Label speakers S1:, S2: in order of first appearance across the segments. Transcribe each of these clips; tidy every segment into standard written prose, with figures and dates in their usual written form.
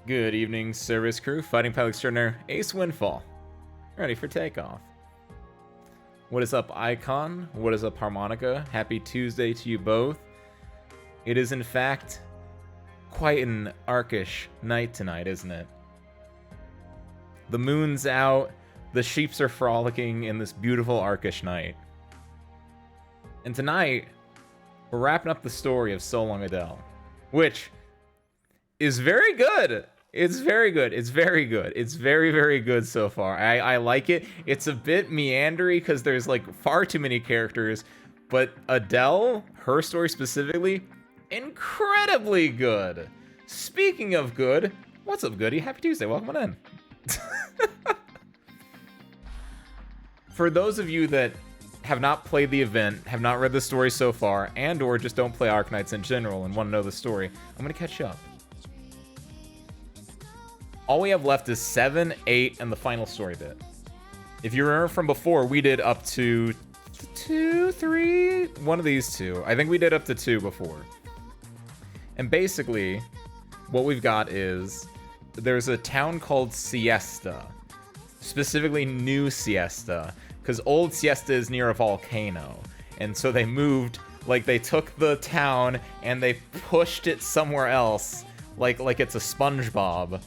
S1: Good evening, service crew. Fighting pilot extraordinaire Ace Windfall. Ready for takeoff. What is up, Icon? What is up, Harmonica? Happy Tuesday to you both. It is, in fact, quite an arkish night tonight, isn't it? The moon's out. The sheeps are frolicking in this beautiful arkish night. And tonight, we're wrapping up the story of So Long Adele, which is very good. It's very good. It's very good. It's very, very good so far. I like it. It's a bit meandery because there's like far too many characters, but Adele, her story specifically, incredibly good. Speaking of good, what's up, Goody? Happy Tuesday. Welcome on in. For those of you that have not played the event, have not read the story so far, and or just don't play Arknights in general and want to know the story, I'm going to catch you up. All we have left is 7, 8, and the final story bit. If you remember from before, we did up to 2, 3, one of these two. I think we did up to 2 before. And basically, what we've got is, there's a town called Siesta. Specifically New Siesta. Because Old Siesta is near a volcano. And so they moved, like they took the town and they pushed it somewhere else. Like it's a SpongeBob.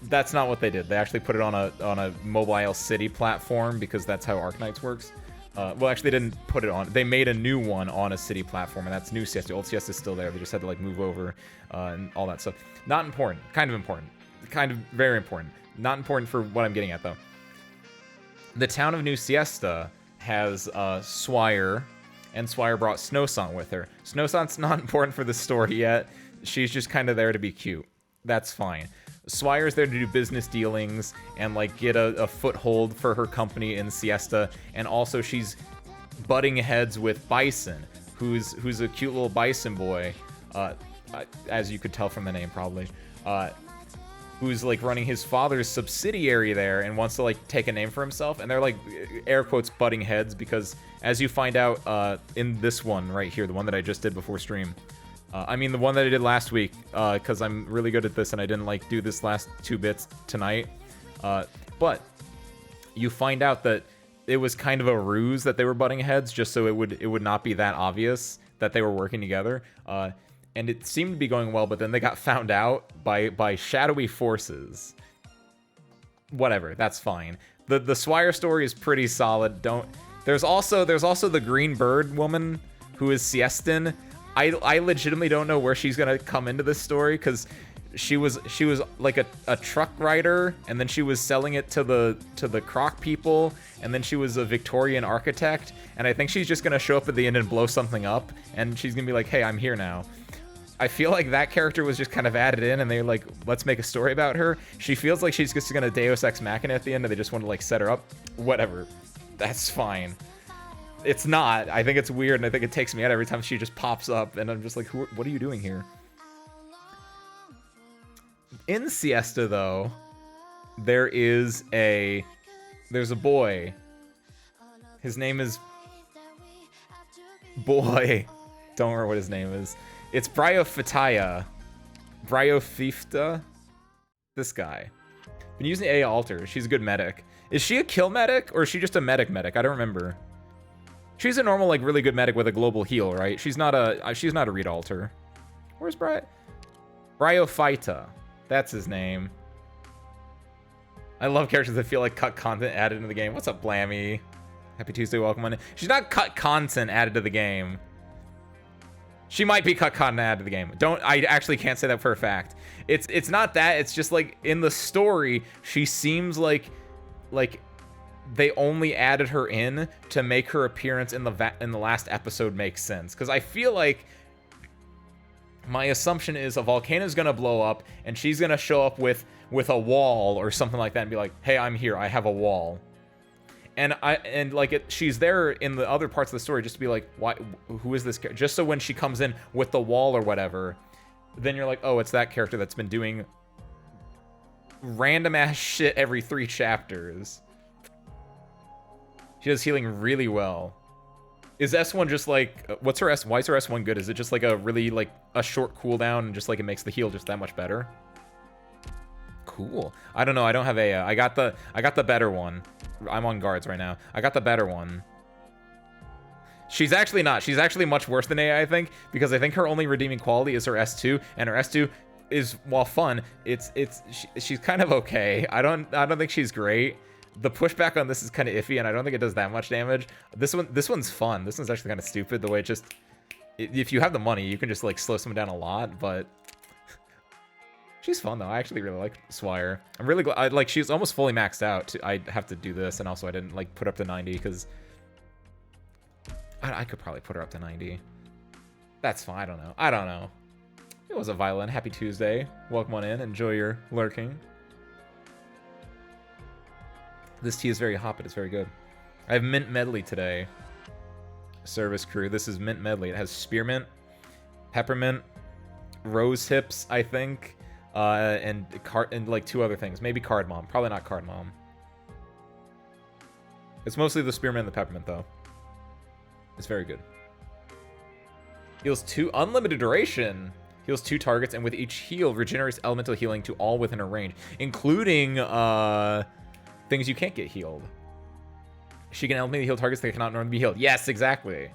S1: That's not what they did. They actually put it on a mobile city platform because that's how Arknights works. Well, actually, they didn't put it on. They made a new one on a city platform, and that's New Siesta. Old Siesta is still there. They just had to like move over and all that stuff. Not important. Kind of important. Kind of very important. Not important for what I'm getting at, though. The town of New Siesta has Swire, and Swire brought Snowsaunt with her. Snowsaunt's not important for the story yet. She's just kind of there to be cute. That's fine. Swire's there to do business dealings and like get a foothold for her company in Siesta, and also she's butting heads with Bison, who's a cute little bison boy, as you could tell from the name probably, who's like running his father's subsidiary there and wants to like take a name for himself, and they're like air quotes butting heads because as you find out in this one right here, the one that I just did before stream. I mean, the one that I did last week, because I'm really good at this and I didn't, like, do this last 2 bits tonight. But you find out that it was kind of a ruse that they were butting heads, just so it would not be that obvious that they were working together. And it seemed to be going well, but then they got found out by shadowy forces. Whatever, that's fine. The Swire story is pretty solid. There's also the Green Bird woman who is Siestan. I legitimately don't know where she's gonna come into this story, because she was like a truck rider, and then she was selling it to the Croc people, and then she was a Victorian architect, and I think she's just gonna show up at the end and blow something up, and she's gonna be like, hey, I'm here now. I feel like that character was just kind of added in, and they're like, let's make a story about her. She feels like she's just gonna Deus Ex Machina at the end, and they just want to like set her up. Whatever, that's fine. It's not. I think it's weird, and I think it takes me out every time she just pops up, and I'm just like, what are you doing here? In Siesta, though, there's a boy. His name is... Boy. Don't remember what his name is. It's Bryophyta. Bryophyta? This guy. Been using A alter. She's a good medic. Is she a kill medic, or is she just a medic? I don't remember. She's a normal, like, really good medic with a global heal, right? She's not a read alter. Where's Bryophyta. That's his name. I love characters that feel like cut content added into the game. What's up, Blammy? Happy Tuesday, welcome on in. She's not cut content added to the game. She might be cut content added to the game. I actually can't say that for a fact. It's not that. It's just like in the story, she seems like they only added her in to make her appearance in the last episode make sense. Because I feel like my assumption is a volcano's gonna blow up and she's gonna show up with a wall or something like that and be like, hey, I'm here, I have a wall. And she's there in the other parts of the story just to be like, why? Who is this character? Just so when she comes in with the wall or whatever, then you're like, oh, it's that character that's been doing random ass shit every 3 chapters. She does healing really well. Is S1 just like, what's her S? Why is her S1 good? Is it just like a really like a short cooldown and just like it makes the heal just that much better? cool. I don't know. I don't have Aya. I got the better one. I'm on guards right now. I got the better one. She's actually not. She's actually much worse than Aya, I think, because I think her only redeeming quality is her S2, and her S2 is, while fun, she's kind of okay. I don't think she's great. The pushback on this is kind of iffy, and I don't think it does that much damage. This one's fun. This one's actually kind of stupid. The way it just, if you have the money, you can just like slow someone down a lot. But she's fun though. I actually really like Swire. I'm really glad. Like she's almost fully maxed out. I have to do this, and also I didn't like put up to 90 because I could probably put her up to 90. That's fine. I don't know. It was a violin. Happy Tuesday. Welcome on in. Enjoy your lurking. This tea is very hot, but it's very good. I have mint medley today. Service crew. This is mint medley. It has spearmint, peppermint, rose hips, I think, and like 2 other things. Maybe cardamom. Probably not cardamom. It's mostly the spearmint and the peppermint, though. It's very good. Heals 2 unlimited duration. Heals 2 targets, and with each heal, regenerates elemental healing to all within a range, including things you can't get healed. She can elementally heal targets that cannot normally be healed. Yes, exactly.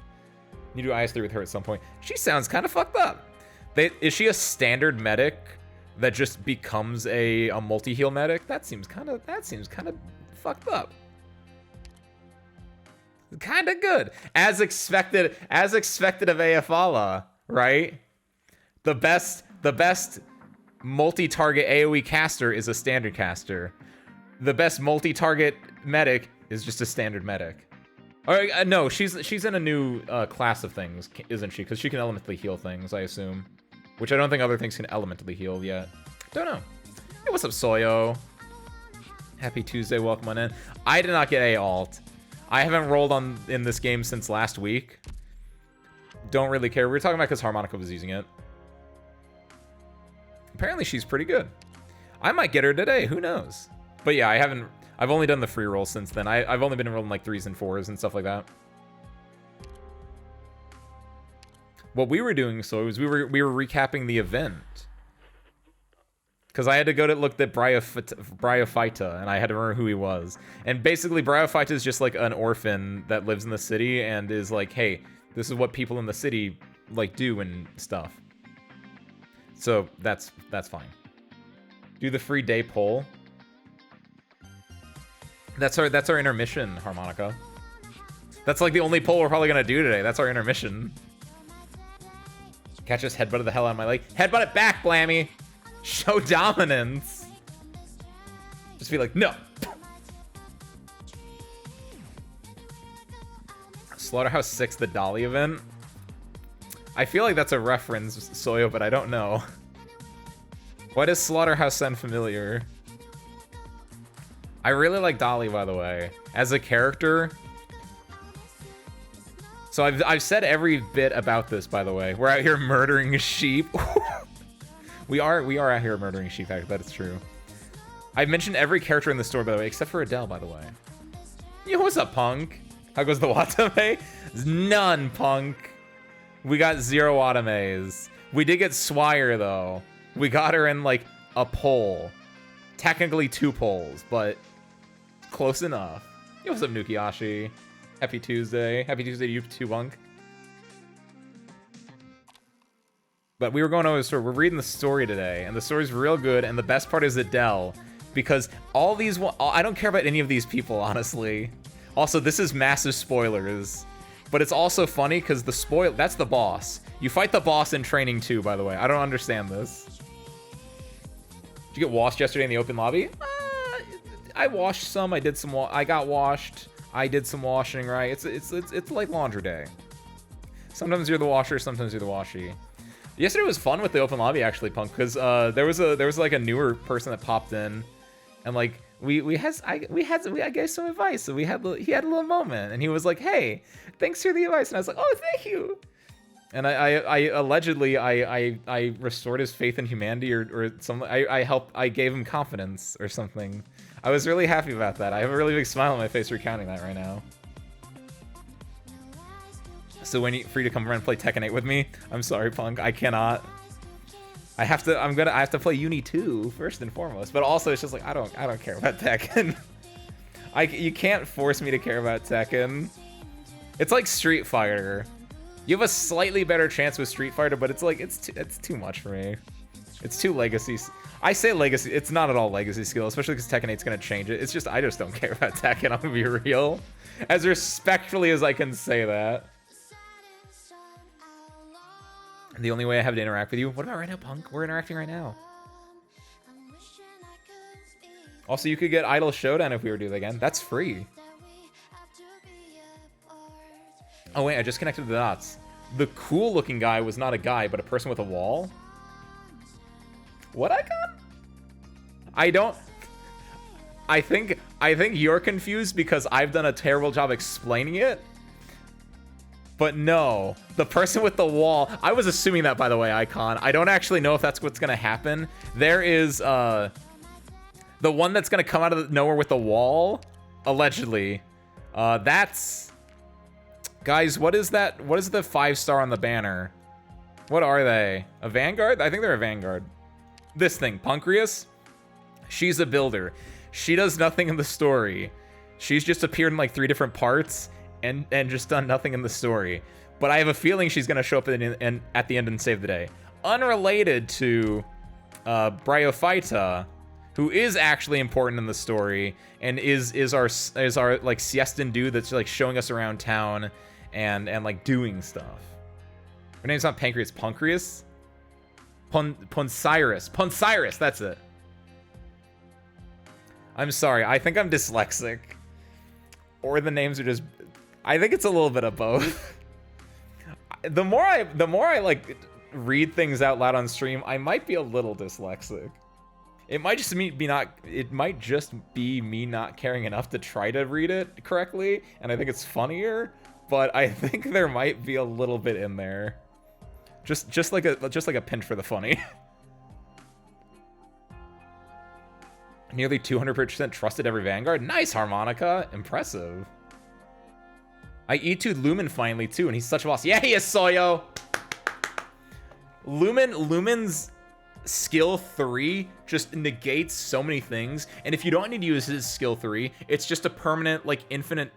S1: You do IS3 with her at some point. She sounds kind of fucked up. Is she a standard medic that just becomes a multi-heal medic? That seems kind of fucked up. Kind of good, as expected of Ayafala, right? The best multi-target AoE caster is a standard caster. The best multi-target medic is just a standard medic. Or no, she's in a new class of things, isn't she? Because she can elementally heal things, I assume. Which I don't think other things can elementally heal yet. Don't know. Hey, what's up, Soyo? Happy Tuesday, welcome on in. I did not get a alt. I haven't rolled in this game since last week. Don't really care. We were talking about because Harmonica was using it. Apparently she's pretty good. I might get her today, who knows? But yeah, I've only done the free roll since then. I've only been rolling like 3s and 4s and stuff like that. What we were doing, so was we were recapping the event. Because I had to go to look at Bryophyta, and I had to remember who he was. And basically, Bryophyta is just like an orphan that lives in the city and is like, hey, this is what people in the city like do and stuff. So that's fine. Do the free day poll. That's our intermission, Harmonica. That's like the only poll we're probably gonna do today. That's our intermission. Catch us headbutted the hell out of my leg. Headbutt it back, Blammy. Show dominance. Just be like, no. Slaughterhouse 6, the Dolly event. I feel like that's a reference, Soyo, but I don't know. Why does Slaughterhouse sound familiar? I really like Dolly, by the way. As a character. So I've said every bit about this, by the way. We're out here murdering sheep. we are out here murdering sheep, that is true. I've mentioned every character in the store, by the way, except for Adele, by the way. Yo, what's up, Punk? How goes the Watame? None, Punk. We got 0 Watames. We did get Swire, though. We got her in, like, a poll. Technically 2 polls, but close enough. Yo, what's up, Nukiashi? Happy Tuesday. Happy Tuesday to you too, Punk. But we were going over the story. We're reading the story today, and the story's real good, and the best part is Adele, because all these... I don't care about any of these people, honestly. Also, this is massive spoilers. But it's also funny, because that's the boss. You fight the boss in training too, by the way. I don't understand this. Did you get washed yesterday in the open lobby? I washed some. I did some. I got washed. I did some washing. Right? It's like laundry day. Sometimes you're the washer. Sometimes you're the washy. Yesterday was fun with the open lobby, actually, Punk, because there was like a newer person that popped in, and like I gave some advice, so he had a little moment, and he was like, "Hey, thanks for the advice," and I was like, "Oh, thank you." And I allegedly restored his faith in humanity or something. I gave him confidence or something. I was really happy about that. I have a really big smile on my face recounting that right now. So when you're free to come around and play Tekken 8 with me, I'm sorry, Punk, I cannot. I have to play Uni 2 first and foremost. But also it's just like I don't care about Tekken. You can't force me to care about Tekken. It's like Street Fighter. You have a slightly better chance with Street Fighter, but it's like it's too much for me. It's too legacy. I say legacy. It's not at all legacy skill, especially because Tekken 8's gonna change it. It's just I just don't care about Tekken. I'm gonna be real, as respectfully as I can say that. The only way I have to interact with you. What about right now, Punk? We're interacting right now. Also, you could get Idol Showdown if we were to do that again. That's free. Oh wait, I just connected the dots. The cool looking guy was not a guy, but a person with a wall. What icon? I think you're confused because I've done a terrible job explaining it. But no, the person with the wall, I was assuming that, by the way, icon. I don't actually know if that's what's gonna happen. There is the one that's gonna come out of nowhere with the wall, allegedly. That's, guys, what is that? What is the 5-star on the banner? What are they? A Vanguard? I think they're a Vanguard. This thing, Pancreas. She's a builder. She does nothing in the story. She's just appeared in like 3 different parts and just done nothing in the story. But I have a feeling she's gonna show up at the end and save the day. Unrelated to Bryophyta, who is actually important in the story and is our like siestan dude that's like showing us around town and like doing stuff. Her name's not Pancreas, Pancreas? Poncirus, that's it. I'm sorry, I think I'm dyslexic. Or the names are just, I think it's a little bit of both. The more I like read things out loud on stream, I might be a little dyslexic. It might just be me not caring enough to try to read it correctly, and I think it's funnier, but I think there might be a little bit in there. Just like a pinch for the funny. Nearly 200% trusted every Vanguard. Nice, Harmonica. Impressive. I E2'd Lumen finally too, and he's such a boss. Yeah, he is, Soyo. Lumen's skill 3 just negates so many things, and if you don't need to use his skill 3, it's just a permanent, like, infinite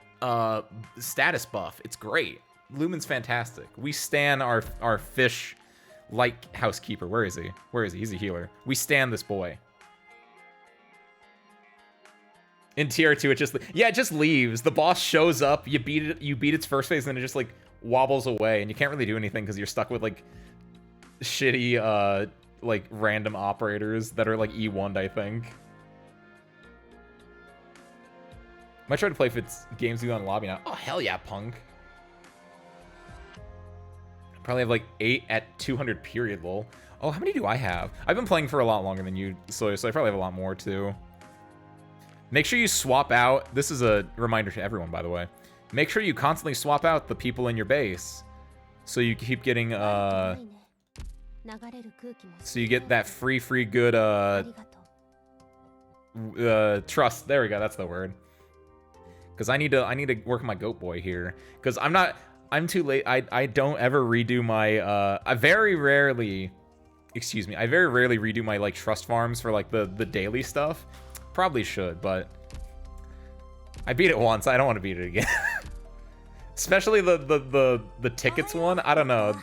S1: status buff. It's great. Lumen's fantastic. We stan our fish-like housekeeper. Where is he? Where is he? He's a healer. We stan this boy. In TR2, it just leaves. The boss shows up, you beat its first phase, and then it just, like, wobbles away, and you can't really do anything because you're stuck with, like, shitty, like, random operators that are, like, E1'd, I think. Might try to play if it's games we go on lobby now. Oh, hell yeah, Punk. Probably have, like, 8 at 200 period, lol. Oh, how many do I have? I've been playing for a lot longer than you, so I probably have a lot more, too. Make sure you swap out. This is a reminder to everyone, by the way. Make sure you constantly swap out the people in your base, so you keep getting so you get that free good trust. There we go. That's the word. Because I need to work on my goat boy here. Because I'm too late. I don't ever redo my I very rarely redo my like trust farms for like the daily stuff. Probably should, but I beat it once. I don't want to beat it again. Especially the tickets one. I don't know.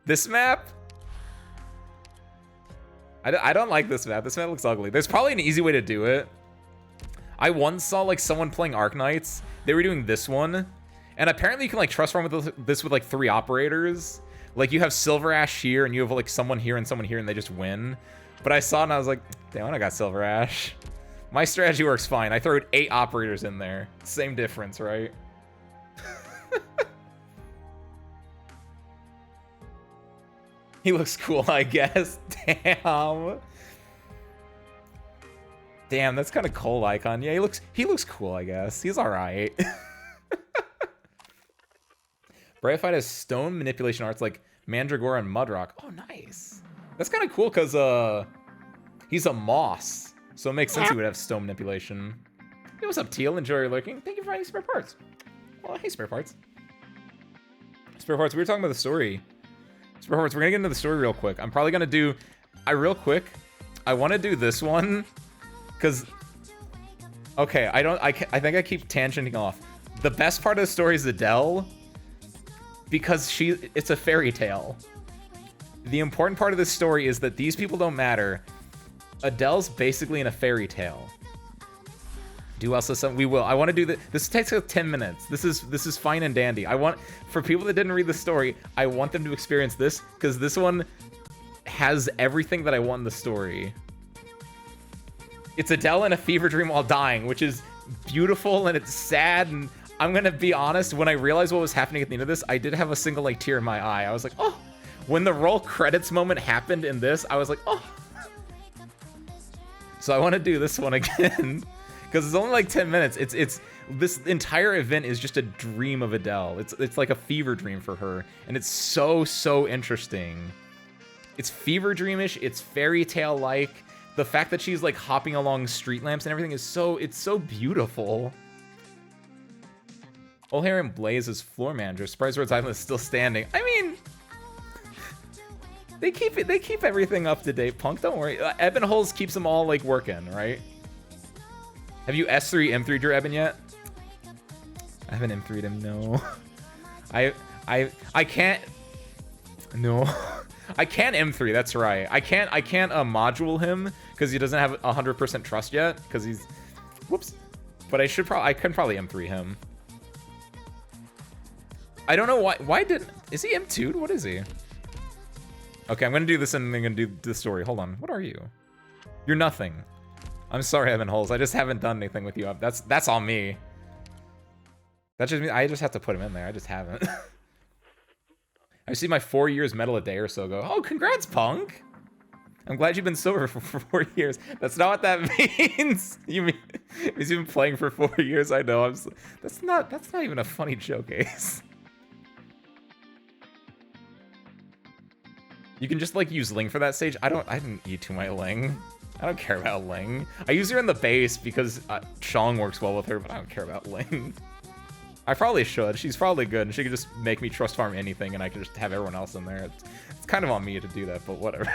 S1: This map? I don't like this map. This map looks ugly. There's probably an easy way to do it. I once saw like someone playing Arknights. They were doing this one, and apparently you can like trust farm with this with like 3 operators. Like you have Silver Ash here, and you have like someone here, and they just win. But I saw it and I was like, damn, I don't got Silver Ash. My strategy works fine. I throw 8 operators in there. Same difference, right? He looks cool, I guess. Damn. Damn, that's kind of cool, Icon. Yeah, he looks cool, I guess. He's alright. Bryophyta has stone manipulation arts like Mandragora and Mudrock. Oh, nice. That's kind of cool because he's a moss. So it makes sense he would have stone manipulation. Hey, what's up, Teal? Enjoy your lurking. Thank you for finding spare parts. Well, hey, spare parts. Spare parts, we were talking about the story. Spare parts, we're gonna get into the story real quick. I'm probably gonna do real quick, I want to do this one, because, okay, I think I keep tangenting off. The best part of the story is Adele, because it's a fairy tale. The important part of this story is that these people don't matter. Adele's basically in a fairy tale. Do also some we will. I want to do this takes like 10 minutes. This is fine and dandy. For people that didn't read the story, I want them to experience this, because this one has everything that I want in the story. It's Adele in a fever dream while dying, which is beautiful and it's sad, and I'm gonna be honest, when I realized what was happening at the end of this, I did have a single like tear in my eye. I was like, oh. When the roll credits moment happened in this, I was like, oh. So I want to do this one again. Because it's only like 10 minutes. It's this entire event is just a dream of Adele. It's like a fever dream for her, and it's so interesting. It's fever dreamish. It's fairy tale like. The fact that she's like hopping along street lamps and everything is so beautiful. O'Hare and Blaze as floor manager. Surprise Rhodes Island is still standing. I mean, they keep everything up to date. Punk, don't worry. Eben Holes keeps them all like working, right? Have you S3 M3'd your Eben yet? I haven't M3'd him, no. I can't. No. I can't M3, that's right. I can't module him because he doesn't have 100% trust yet, because he's whoops. But I can probably M3 him. I don't know why is he M2'd? What is he? Okay, I'm gonna do this and I'm gonna do the story. Hold on. What are you? You're nothing. I'm sorry, Evan Holes. I just haven't done anything with you. That's on me. That just means I just have to put him in there. I just haven't. I see my 4 years medal a day or so ago. Oh, congrats, Punk. I'm glad you've been sober for 4 years. That's not what that means. You mean he's been playing for 4 years? I know. That's not even a funny joke, Ace. You can just like use Ling for that stage. I didn't E2 my Ling. I don't care about Ling. I use her in the base because Chong works well with her, but I don't care about Ling. I probably should. She's probably good, and she could just make me trust farm anything, and I could just have everyone else in there. It's kind of on me to do that, but whatever.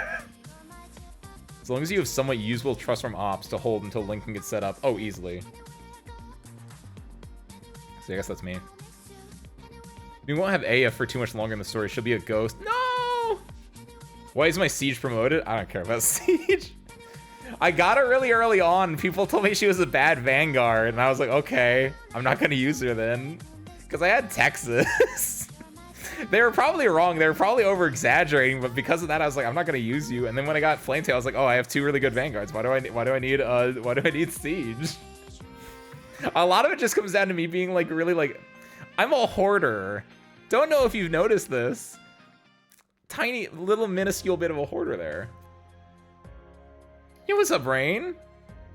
S1: As long as you have somewhat usable trust farm ops to hold until Link can get set up. Oh, easily. So I guess that's me. We won't have Aya for too much longer in the story. She'll be a ghost. No! Why is my Siege promoted? I don't care about Siege. I got her really early on. People told me she was a bad Vanguard, and I was like, okay, I'm not gonna use her then. Because I had Texas. They were probably wrong. They were probably over-exaggerating, but because of that, I was like, I'm not gonna use you. And then when I got Flametail, I was like, oh, I have 2 really good Vanguards. Why do I need Siege? A lot of it just comes down to me being like really like, I'm a hoarder. Don't know if you've noticed this. Tiny, little, minuscule bit of a hoarder there. Yo, what's up, Rain?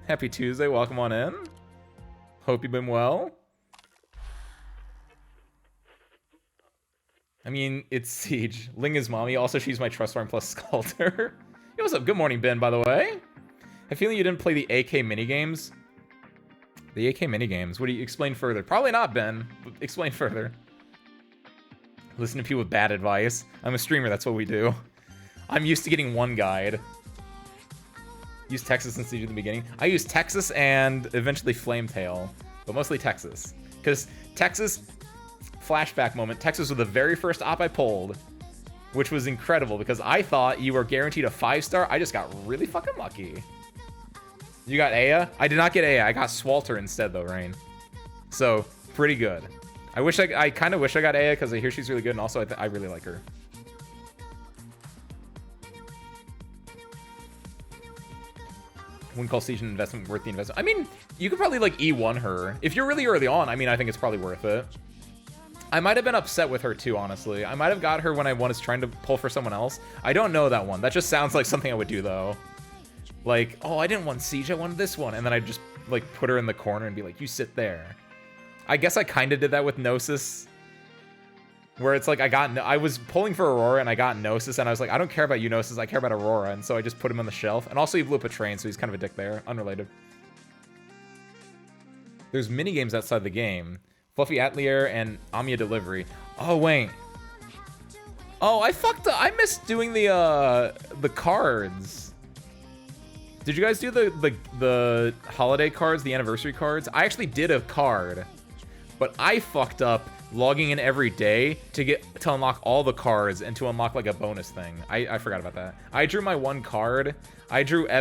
S1: Happy Tuesday, welcome on in. Hope you've been well. I mean, it's Siege. Ling is mommy, also she's my trust farm plus Sculptor. Yo, what's up? Good morning, Ben, by the way. I feel you didn't play the AK minigames. The AK minigames, what do you explain further? Probably not, Ben, but explain further. Listen to people with bad advice. I'm a streamer, that's what we do. I'm used to getting one guide. Use Texas and Siege at the beginning. I use Texas and eventually Flametail, but mostly Texas. Because Texas, flashback moment, Texas was the very first op I pulled, which was incredible because I thought you were guaranteed a 5-star. I just got really fucking lucky. You got Aya? I did not get Aya. I got Swalter instead though, Rain. So, pretty good. I kind of wish I got Aya because I hear she's really good, and also I really like her. Wouldn't call Siege an investment worth the investment. I mean, you could probably like E1 her. If you're really early on, I mean, I think it's probably worth it. I might have been upset with her too, honestly. I might have got her when I was trying to pull for someone else. I don't know that one. That just sounds like something I would do though. Like, oh, I didn't want Siege, I wanted this one. And then I'd just like put her in the corner and be like, you sit there. I guess I kind of did that with Gnosis. Where it's like I was pulling for Aurora and I got Gnosis and I was like, I don't care about you, Gnosis, I care about Aurora. And so I just put him on the shelf. And also he blew up a train, so he's kind of a dick there. Unrelated. There's minigames outside the game. Fluffy Atelier and Amiya Delivery. Oh, wait. Oh, I fucked up. I missed doing the cards. Did you guys do the holiday cards, the anniversary cards? I actually did a card, but I fucked up logging in every day to unlock all the cards and to unlock like a bonus thing. I forgot about that. I drew my one card. I drew I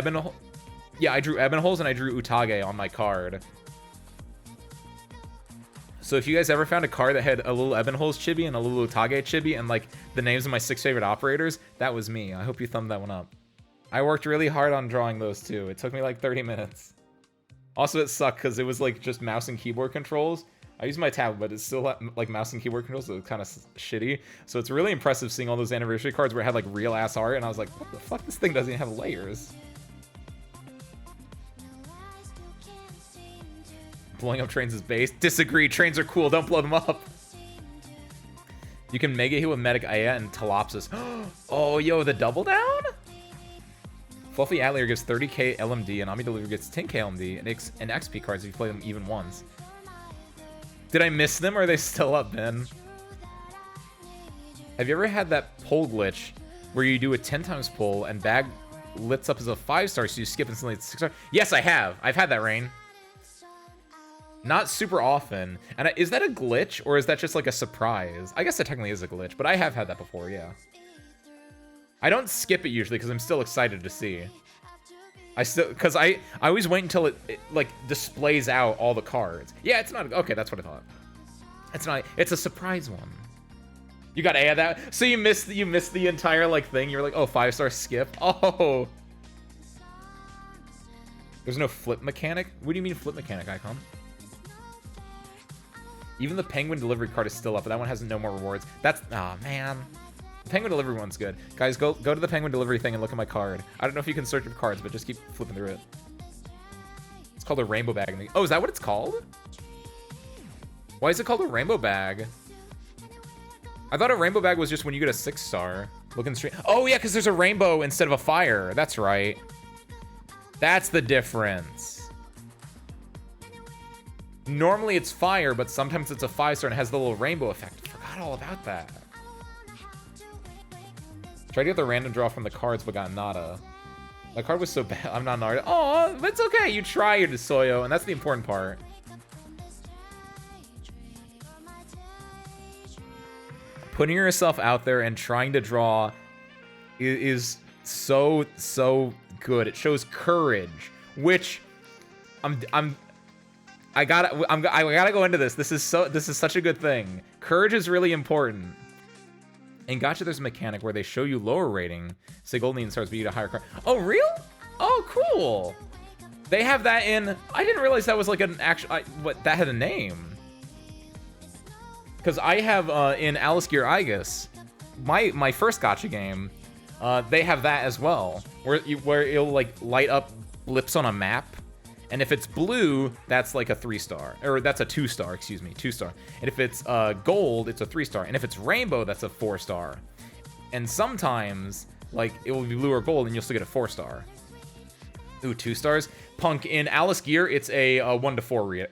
S1: drew Ebonholes and I drew Utage on my card. So if you guys ever found a card that had a little Ebonholes chibi and a little Utage chibi and like the names of my 6 favorite operators, that was me. I hope you thumbed that one up. I worked really hard on drawing those too. It took me like 30 minutes. Also, it sucked because it was like just mouse and keyboard controls. I use my tablet, but it's still like mouse and keyboard controls, so it's kind of shitty. So it's really impressive seeing all those anniversary cards where it had like real ass art, and I was like, what the fuck? This thing doesn't even have layers. Blowing up trains is base. Disagree. Trains are cool. Don't blow them up. You can mega heal with Medic Aya and Telopsis. Oh, yo, the double down? Fluffy Atelier gives 30k LMD, and Ami Delivery gets 10k LMD and XP cards if you play them even once. Did I miss them, or are they still up, Ben? Have you ever had that pull glitch where you do a 10 times pull and bag lits up as a 5-star, so you skip instantly to 6-star? Yes, I have. I've had that, Rain. Not super often. And is that a glitch, or is that just like a surprise? I guess that technically is a glitch, but I have had that before, yeah. I don't skip it usually because I'm still excited to see. Because I always wait until it like displays out all the cards. Yeah, it's not, okay, that's what I thought. It's not, it's a surprise one. You got A at that? So you missed the entire like thing. You're like, oh, 5-star skip. Oh. There's no flip mechanic? What do you mean flip mechanic, Icon? Even the Penguin delivery card is still up, but that one has no more rewards. That's, oh man. The Penguin delivery one's good. Guys, go to the Penguin delivery thing and look at my card. I don't know if you can search for cards, but just keep flipping through it. It's called a rainbow bag. Oh, is that what it's called? Why is it called a rainbow bag? I thought a rainbow bag was just when you get a 6-star. Looking straight. Oh yeah, because there's a rainbow instead of a fire. That's right. That's the difference. Normally it's fire, but sometimes it's a 5-star and has the little rainbow effect. I forgot all about that. Tried to get the random draw from the cards, but got nada. My card was so bad. I'm not an artist. Oh, but it's okay. You tried, Soyo, and that's the important part. Putting yourself out there and trying to draw is so good. It shows courage, which I gotta go into this. This is such a good thing. Courage is really important. In Gacha, there's a mechanic where they show you lower rating, say golden stars, but you get a higher card. Oh, real? Oh, cool. They have that in. I didn't realize that was like an actual. What, that had a name? Because I have in Alice Gear Igus, my first Gacha game, they have that as well, where it'll like light up blips on a map. And if it's blue, that's like a 3-star. Or that's a 2-star, excuse me, 2-star. And if it's gold, it's a 3-star. And if it's rainbow, that's a 4-star. And sometimes, like, it will be blue or gold, and you'll still get a 4-star. Ooh, 2 stars? Punk, in Alice Gear, it's a 1 to 4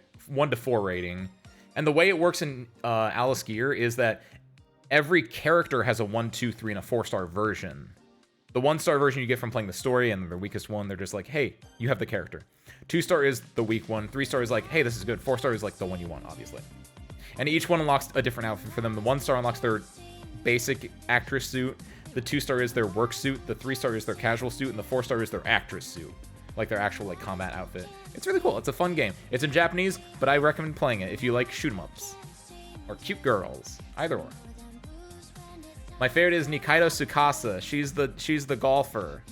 S1: rating. And the way it works in Alice Gear is that every character has a 1, 2, 3, and a 4-star version. The 1-star version you get from playing the story, and the weakest one, they're just like, hey, you have the character. 2-star is the weak one. 3-star is like, hey, this is good. 4-star is like the one you want, obviously. And each one unlocks a different outfit for them. The 1-star unlocks their basic actress suit. The 2-star is their work suit. The 3-star is their casual suit. And the 4-star is their actress suit. Like their actual like combat outfit. It's really cool. It's a fun game. It's in Japanese, but I recommend playing it if you like shoot 'em ups. Or cute girls. Either or. My favorite is Nikaido Tsukasa. She's the golfer.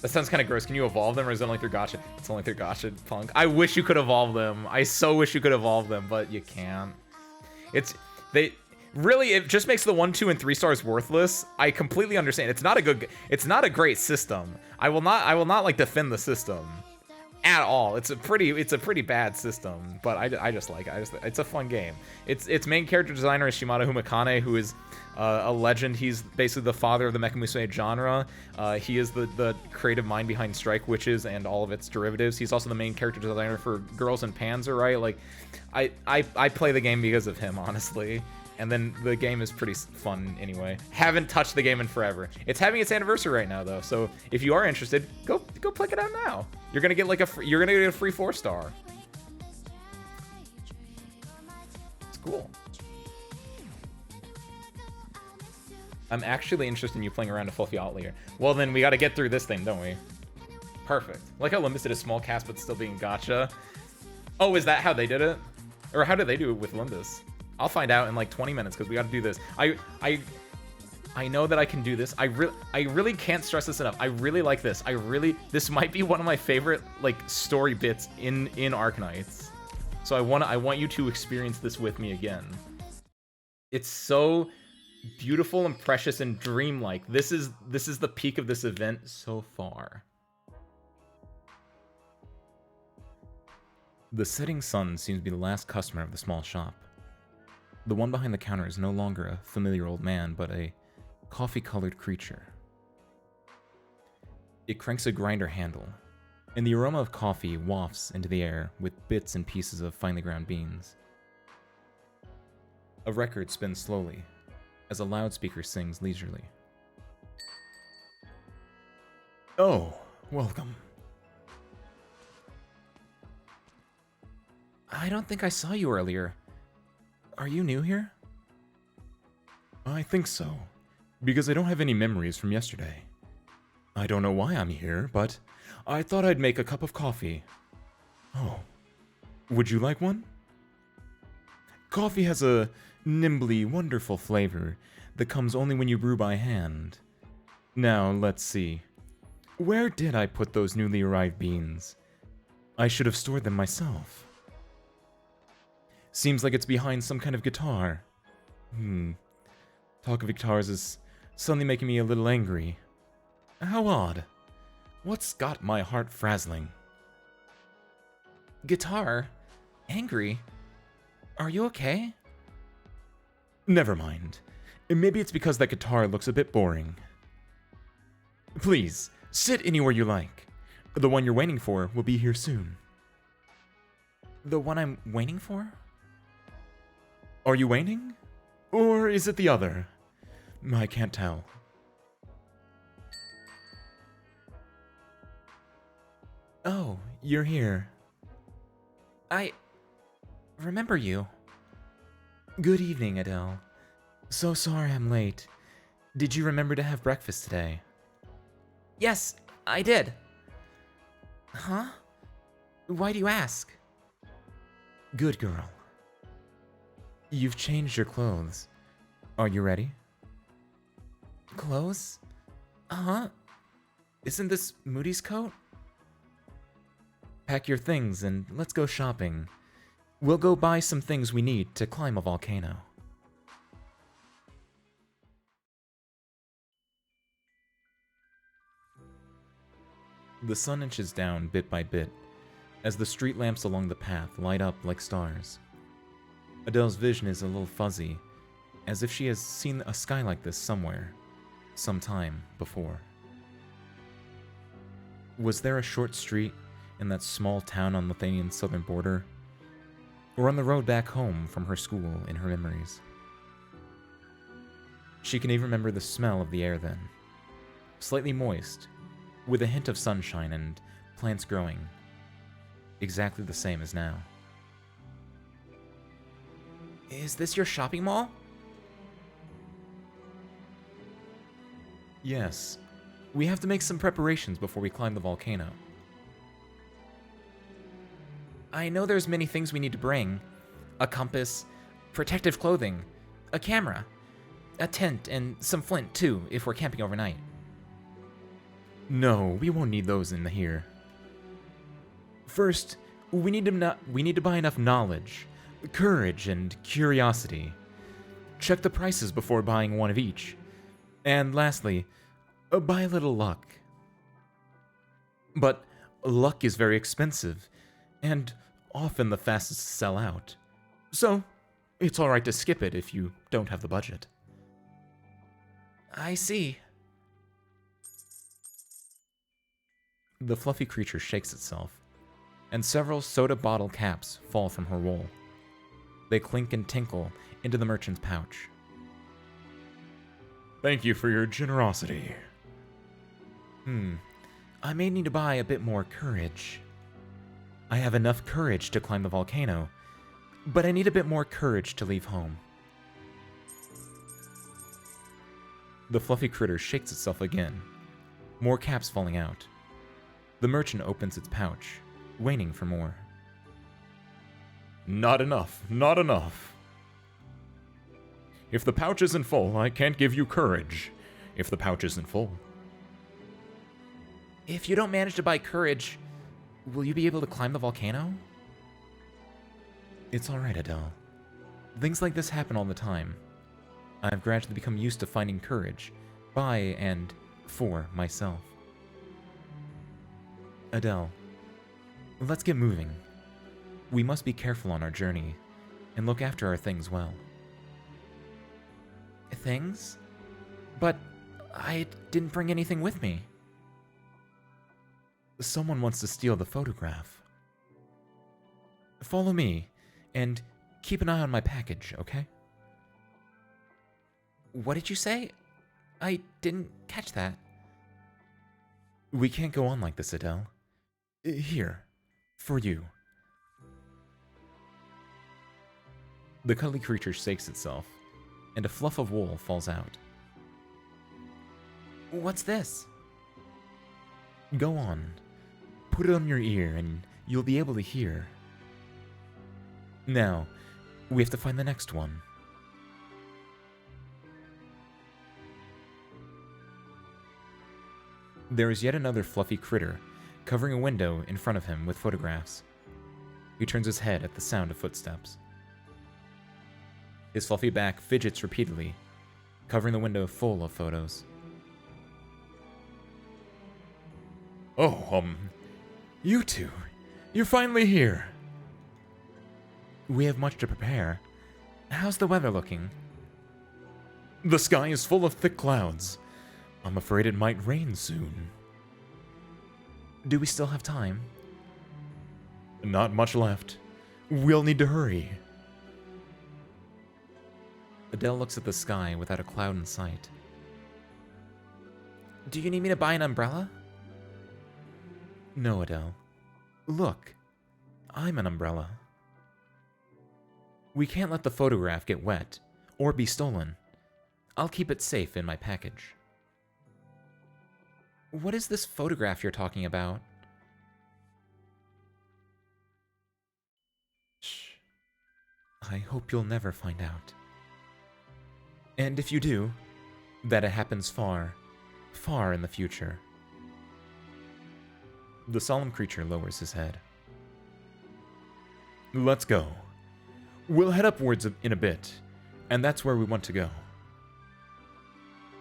S1: That sounds kind of gross. Can you evolve them, or is it only through Gacha? It's only through Gacha, Punk. I wish you could evolve them. I so wish you could evolve them, but you can't. It just makes the 1, 2, and 3 stars worthless. I completely understand. It's not a great system. I will not like defend the system at all. It's a pretty bad system, but I just like it. It's a fun game. Its main character designer is Shimada Humakane, who is a legend. He's basically the father of the Mecha Musume genre. He is the creative mind behind Strike Witches and all of its derivatives. He's also the main character designer for Girls and Panzer, right? Like, I play the game because of him, honestly. And then the game is pretty fun anyway. Haven't touched the game in forever. It's having its anniversary right now though, so if you are interested, go check it out now. You're gonna get like a free 4-star. It's cool. I'm actually interested in you playing around a Fluffy Outlier. Well then, we got to get through this thing, don't we? Perfect. Like how Limbus did a small cast but still being gacha. Oh, is that how they did it? Or how did they do it with Limbus? I'll find out in like 20 minutes because we got to do this. I know that I can do this. I really can't stress this enough. I really like this. This might be one of my favorite like story bits in Arknights. So I want you to experience this with me again. It's so beautiful and precious and dreamlike. This is the peak of this event so far. The setting sun seems to be the last customer of the small shop. The one behind the counter is no longer a familiar old man, but a coffee-colored creature. It cranks a grinder handle, and the aroma of coffee wafts into the air with bits and pieces of finely ground beans. A record spins slowly, as a loudspeaker sings leisurely. Oh, welcome. I don't think I saw you earlier. Are you new here? I think so, because I don't have any memories from yesterday. I don't know why I'm here, but I thought I'd make a cup of coffee. Oh, would you like one? Coffee has a nimbly, wonderful flavor that comes only when you brew by hand. Now, let's see. Where did I put those newly arrived beans? I should have stored them myself. Seems like it's behind some kind of guitar. Talk of guitars is suddenly making me a little angry. How odd. What's got my heart frazzling? Guitar? Angry? Are you okay? Never mind. Maybe it's because that guitar looks a bit boring. Please, sit anywhere you like. The one you're waiting for will be here soon. The one I'm waiting for? Are you waiting? Or is it the other? I can't tell. Oh, you're here. I remember you. Good evening, Adele. So sorry I'm late. Did you remember to have breakfast today? Yes, I did. Huh? Why do you ask? Good girl. You've changed your clothes. Are you ready? Clothes? Uh-huh. Isn't this Moody's coat? Pack your things and let's go shopping. We'll go buy some things we need to climb a volcano. The sun inches down bit by bit as the street lamps along the path light up like stars. Adele's vision is a little fuzzy, as if she has seen a sky like this somewhere, sometime before. Was there a short street in that small town on Lithuania's southern border, or on the road back home from her school in her memories? She can even remember the smell of the air then, slightly moist, with a hint of sunshine and plants growing, exactly the same as now. Is this your shopping mall? Yes. We have to make some preparations before we climb the volcano. I know there's many things we need to bring. A compass, protective clothing, a camera, a tent, and some flint too, if we're camping overnight. No, we won't need those in here. First, we need to buy enough knowledge, courage, and curiosity. Check the prices before buying one of each. And lastly, buy a little luck. But luck is very expensive, and often the fastest to sell out. So, it's alright to skip it if you don't have the budget. I see. The fluffy creature shakes itself, and several soda bottle caps fall from her roll. They clink and tinkle into the merchant's pouch. Thank you for your generosity. I may need to buy a bit more courage. I have enough courage to climb the volcano, but I need a bit more courage to leave home. The fluffy critter shakes itself again, more caps falling out. The merchant opens its pouch, waiting for more. Not enough, not enough. If the pouch isn't full, I can't give you courage. If the pouch isn't full. If you don't manage to buy courage, will you be able to climb the volcano? It's alright, Adele. Things like this happen all the time. I've gradually become used to finding courage, by and for myself. Adele, let's get moving. We must be careful on our journey, and look after our things well. Things? But I didn't bring anything with me. Someone wants to steal the photograph. Follow me, and keep an eye on my package, okay? What did you say? I didn't catch that. We can't go on like this, Adele. Here, for you. The cuddly creature shakes itself, and a fluff of wool falls out. What's this? Go on. Put it on your ear, and you'll be able to hear. Now, we have to find the next one. There is yet another fluffy critter, covering a window in front of him with photographs. He turns his head at the sound of footsteps. His fluffy back fidgets repeatedly, covering the window full of photos. Oh, you two, you're finally here. We have much to prepare. How's the weather looking? The sky is full of thick clouds. I'm afraid it might rain soon. Do we still have time? Not much left. We'll need to hurry. Adele looks at the sky without a cloud in sight. Do you need me to buy an umbrella? No, Adele. Look, I'm an umbrella. We can't let the photograph get wet or be stolen. I'll keep it safe in my package. What is this photograph you're talking about? Shh. I hope you'll never find out. And if you do, that it happens far, far in the future. The solemn creature lowers his head. Let's go. We'll head upwards in a bit, and that's where we want to go.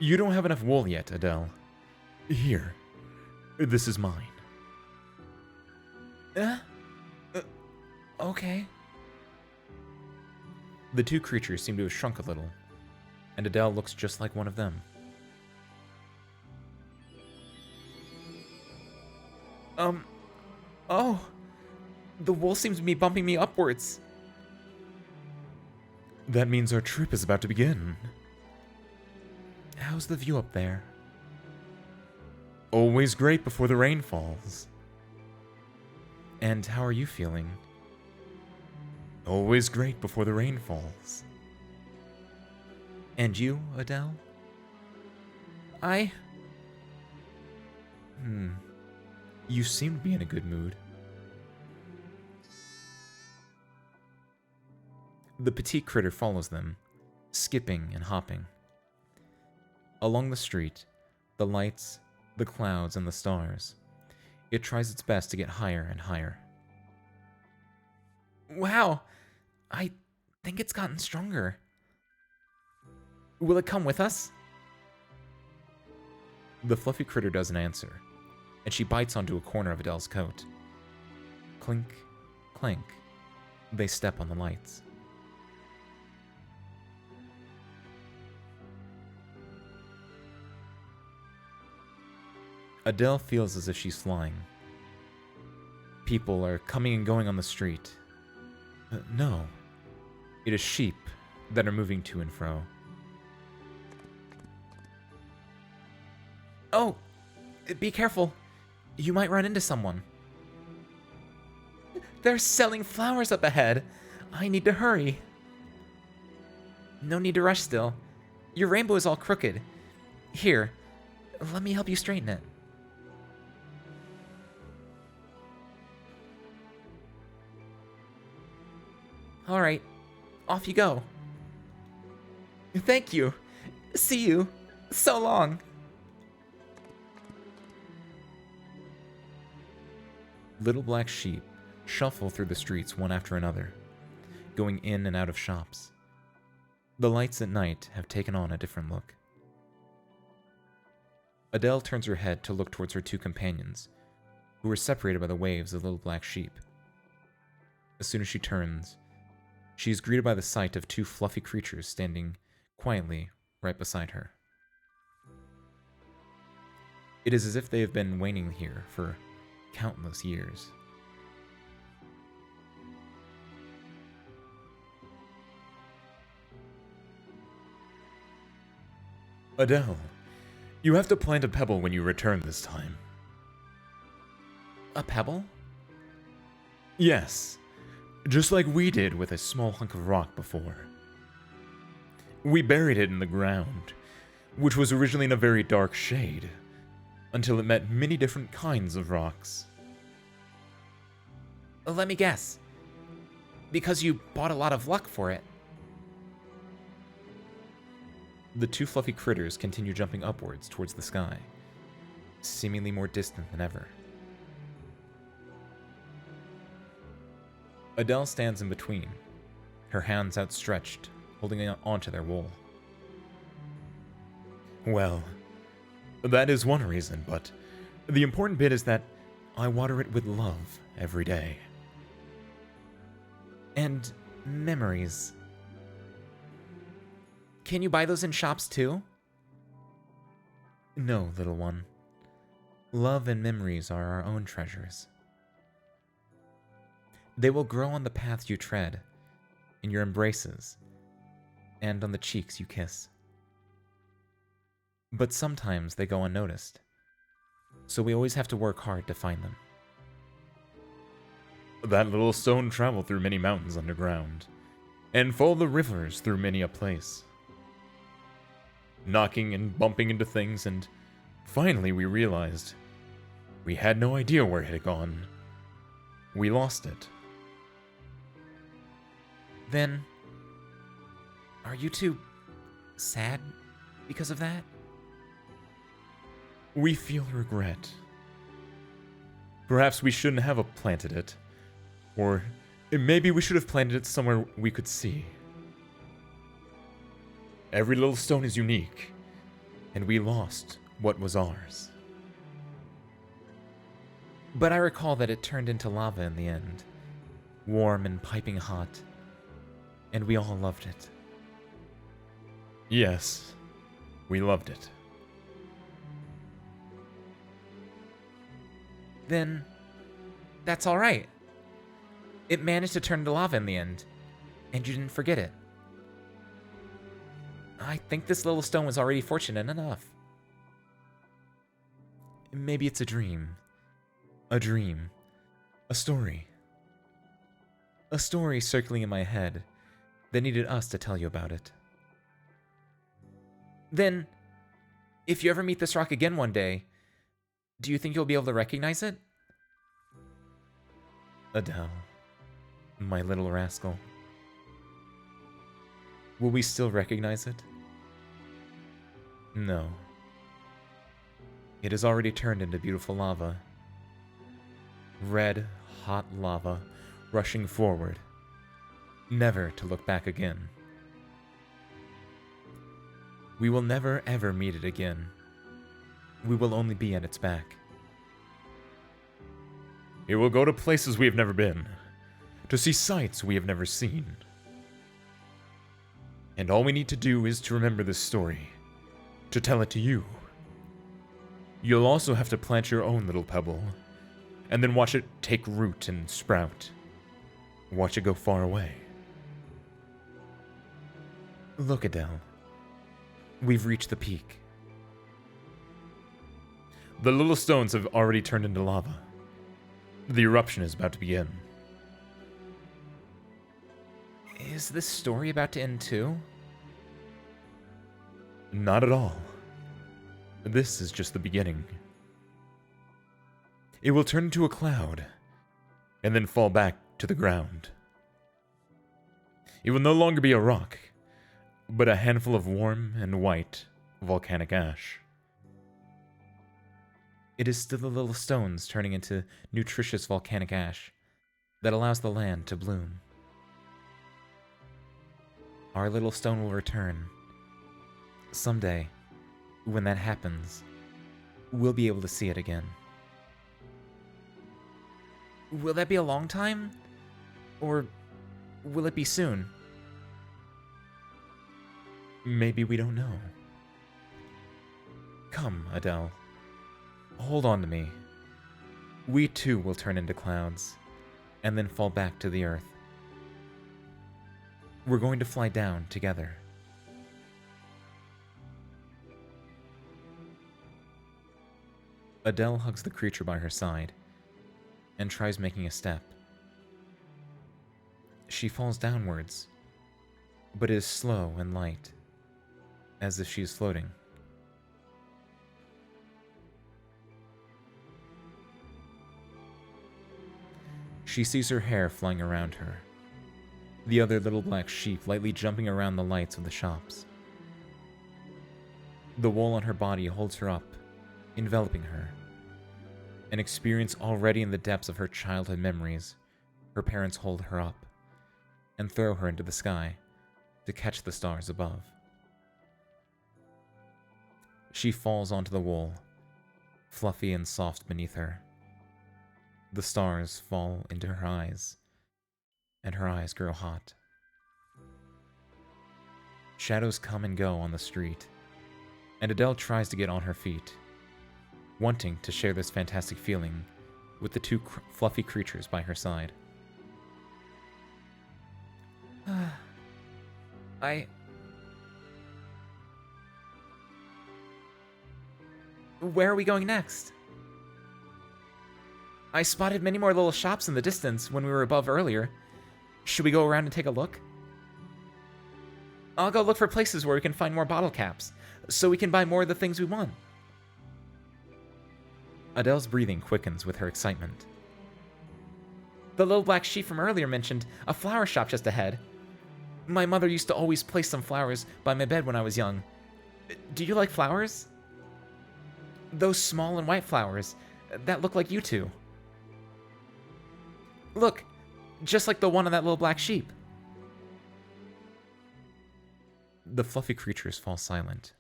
S1: You don't have enough wool yet, Adele. Here. This is mine. Okay. The two creatures seem to have shrunk a little, and Adele looks just like one of them. Oh. The wool seems to be bumping me upwards. That means our trip is about to begin. How's the view up there? Always great before the rain falls. And how are you feeling? Always great before the rain falls. And you, Adele? You seem to be in a good mood. The petite critter follows them, skipping and hopping. Along the street, the lights, the clouds, and the stars, it tries its best to get higher and higher. Wow! I think it's gotten stronger. Will it come with us? The fluffy critter doesn't answer. and she bites onto a corner of Adele's coat. Clink, clank. They step on the lights. Adele feels as if she's flying. People are coming and going on the street. No. It is sheep that are moving to and fro. Oh! Be careful. You might run into someone. They're selling flowers up ahead. I need to hurry. No need to rush still. Your rainbow is all crooked. Here, let me help you straighten it. All right, off you go. Thank you. See you. So long. Little black sheep shuffle through the streets one after another, going in and out of shops. The lights at night have taken on a different look. Adele turns her head to look towards her two companions, who are separated by the waves of little black sheep. As soon as she turns, she is greeted by the sight of two fluffy creatures standing quietly right beside her. It is as if they have been waiting here for countless years. Adele, you have to plant a pebble when you return this time. A pebble? Yes, just like we did with a small hunk of rock before. We buried it in the ground, which was originally in a very dark shade, until it met many different kinds of rocks. Let me guess. Because you bought a lot of luck for it. The two fluffy critters continue jumping upwards towards the sky, seemingly more distant than ever. Adele stands in between, her hands outstretched, holding onto their wool. Well, that is one reason, but the important bit is that I water it with love every day. And memories. Can you buy those in shops too? No, little one. Love and memories are our own treasures. They will grow on the paths you tread, in your embraces, and on the cheeks you kiss. But sometimes they go unnoticed, so we always have to work hard to find them. That little stone traveled through many mountains underground, and followed the rivers through many a place, knocking and bumping into things, and finally we realized we had no idea where it had gone. We lost it. Then, are you two sad because of that? We feel regret. Perhaps we shouldn't have planted it. Or maybe we should have planted it somewhere we could see. Every little stone is unique, and we lost what was ours. But I recall that it turned into lava in the end, warm and piping hot, and we all loved it. Yes, we loved it. Then, that's all right. It managed to turn to lava in the end, and you didn't forget it. I think this little stone was already fortunate enough. Maybe it's a dream. A dream. A story. A story circling in my head that needed us to tell you about it. Then, if you ever meet this rock again one day, do you think you'll be able to recognize it? Adele, my little rascal. Will we still recognize it? No. It has already turned into beautiful lava. Red, hot lava, rushing forward, never to look back again. We will never ever meet it again. We will only be at its back, It will go to places we have never been, to see sights we have never seen. And all we need to do is to remember this story, to tell it to you. You'll also have to plant your own little pebble, and then watch it take root and sprout. Watch it go far away. Look, Adele. We've reached the peak. The little stones have already turned into lava. The eruption is about to begin. Is this story about to end too? Not at all. This is just the beginning. It will turn into a cloud, and then fall back to the ground. It will no longer be a rock, but a handful of warm and white volcanic ash. It is still the little stones turning into nutritious volcanic ash that allows the land to bloom. Our little stone will return. Someday, when that happens, we'll be able to see it again. Will that be a long time? Or will it be soon? Maybe we don't know. Come, Adele. Hold on to me. We too will turn into clouds, and then fall back to the earth. We're going to fly down together. Adele hugs the creature by her side, and tries making a step. She falls downwards, but is slow and light, as if she is floating. She sees her hair flying around her, the other little black sheep lightly jumping around the lights of the shops. The wool on her body holds her up, enveloping her. An experience already in the depths of her childhood memories, her parents hold her up and throw her into the sky to catch the stars above. She falls onto the wool, fluffy and soft beneath her. The stars fall into her eyes, and her eyes grow hot. Shadows come and go on the street, and Adele tries to get on her feet, wanting to share this fantastic feeling with the two fluffy creatures by her side. Where are we going next? I spotted many more little shops in the distance when we were above earlier. Should we go around and take a look? I'll go look for places where we can find more bottle caps, so we can buy more of the things we want. Adele's breathing quickens with her excitement. The little black sheep from earlier mentioned a flower shop just ahead. My mother used to always place some flowers by my bed when I was young. Do you like flowers? Those small and white flowers that look like you two. Look, just like the one on that little black sheep. The fluffy creatures fall silent,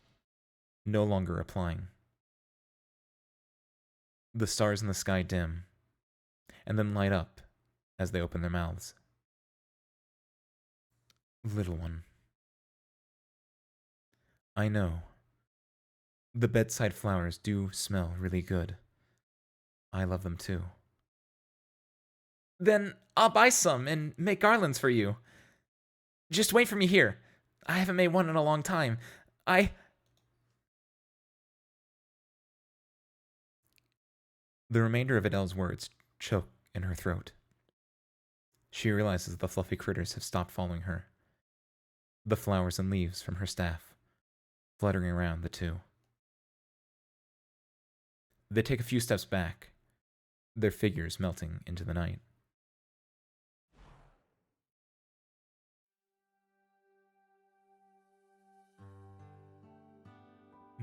S1: no longer replying. The stars in the sky dim, and then light up as they open their mouths. Little one. I know. The bedside flowers do smell really good. I love them too. Then I'll buy some and make garlands for you. Just wait for me here. I haven't made one in a long time. The remainder of Adele's words choke in her throat. She realizes the fluffy critters have stopped following her. The flowers and leaves from her staff fluttering around the two. They take a few steps back, their figures melting into the night.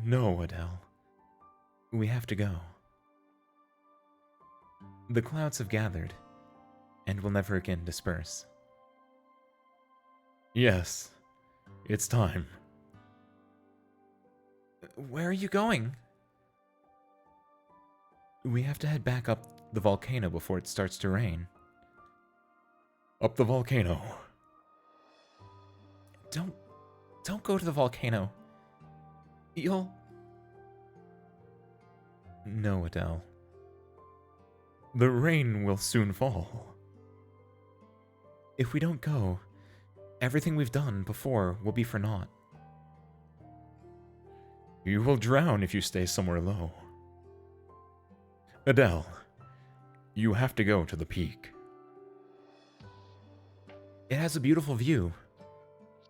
S1: No, Adele. We have to go. The clouds have gathered, and will never again disperse. Yes, it's time. Where are you going? We have to head back up the volcano before it starts to rain. Up the volcano. Don't go to the volcano. You'll... No, Adele. The rain will soon fall. If we don't go, everything we've done before will be for naught. You will drown if you stay somewhere low. Adele, you have to go to the peak. It has a beautiful view,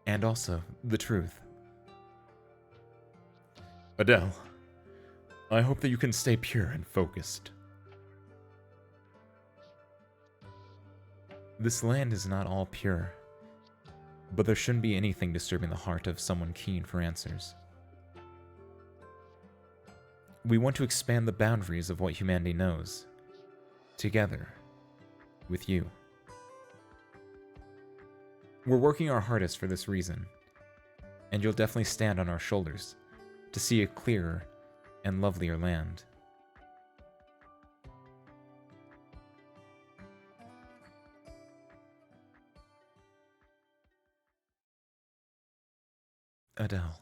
S1: and also the truth. Adele, I hope that you can stay pure and focused. This land is not all pure, but there shouldn't be anything disturbing the heart of someone keen for answers. We want to expand the boundaries of what humanity knows, together, with you. We're working our hardest for this reason, and you'll definitely stand on our shoulders to see a clearer and lovelier land. Adele.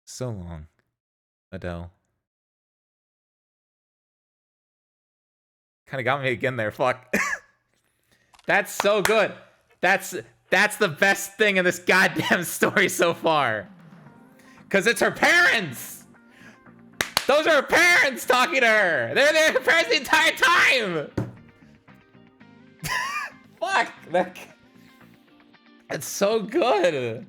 S1: So long, Adele. Kinda got me again there, fuck. That's so good. That's the best thing in this goddamn story so far. Cause it's her parents! Those are her parents talking to her! They're her parents the entire time! Fuck! That's so good!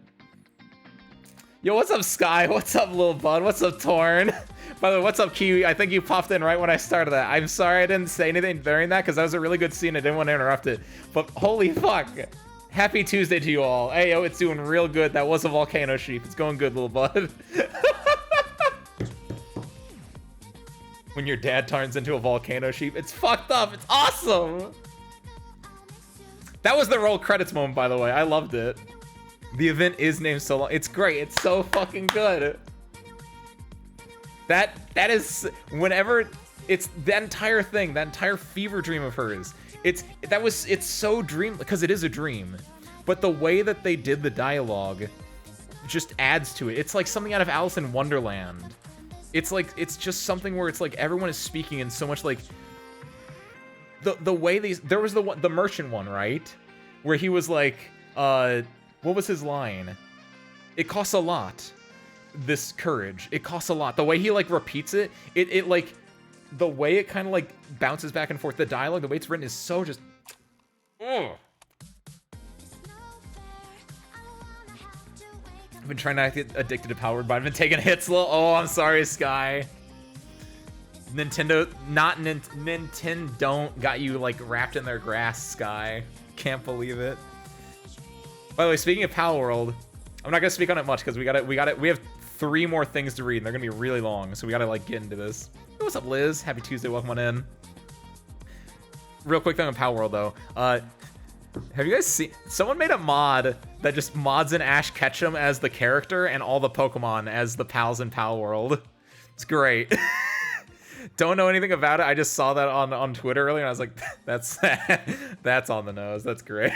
S1: Yo, what's up, Sky? What's up, Lil Bud? What's up, Torn? By the way, what's up, Kiwi? I think you popped in right when I started that. I'm sorry I didn't say anything during that, because that was a really good scene. I didn't want to interrupt it. But holy fuck. Happy Tuesday to you all. Hey, yo, it's doing real good. That was a volcano sheep. It's going good, Lil Bud. When your dad turns into a volcano sheep. It's fucked up. It's awesome. That was the roll credits moment, by the way. I loved it. The event is named so long. It's great. It's so fucking good. That is whenever it's that entire thing, that entire fever dream of hers. It's so dream because it is a dream, but the way that they did the dialogue just adds to it. It's like something out of Alice in Wonderland. It's like it's just something where it's like everyone is speaking in so much like the way there was the merchant one, right? Where he was like, what was his line? It costs a lot. This courage. It costs a lot. The way he like repeats it, it like the way it kind of like bounces back and forth. The dialogue, the way it's written is so just. Ugh. I've been trying not to get addicted to Powered, but I've been taking hits. Oh, I'm sorry, Sky. Nintendo got you like wrapped in their grass, Sky. Can't believe it. By the way, speaking of Power World, I'm not gonna speak on it much because we have 3 more things to read and they're gonna be really long, so we gotta like get into this. Hey, what's up, Liz? Happy Tuesday, welcome on in. Real quick thing on Power World though. Have you guys seen someone made a mod that just mods in Ash Ketchum as the character and all the Pokemon as the pals in Power World? It's great. Don't know anything about it. I just saw that on Twitter earlier and I was like, that's on the nose. That's great.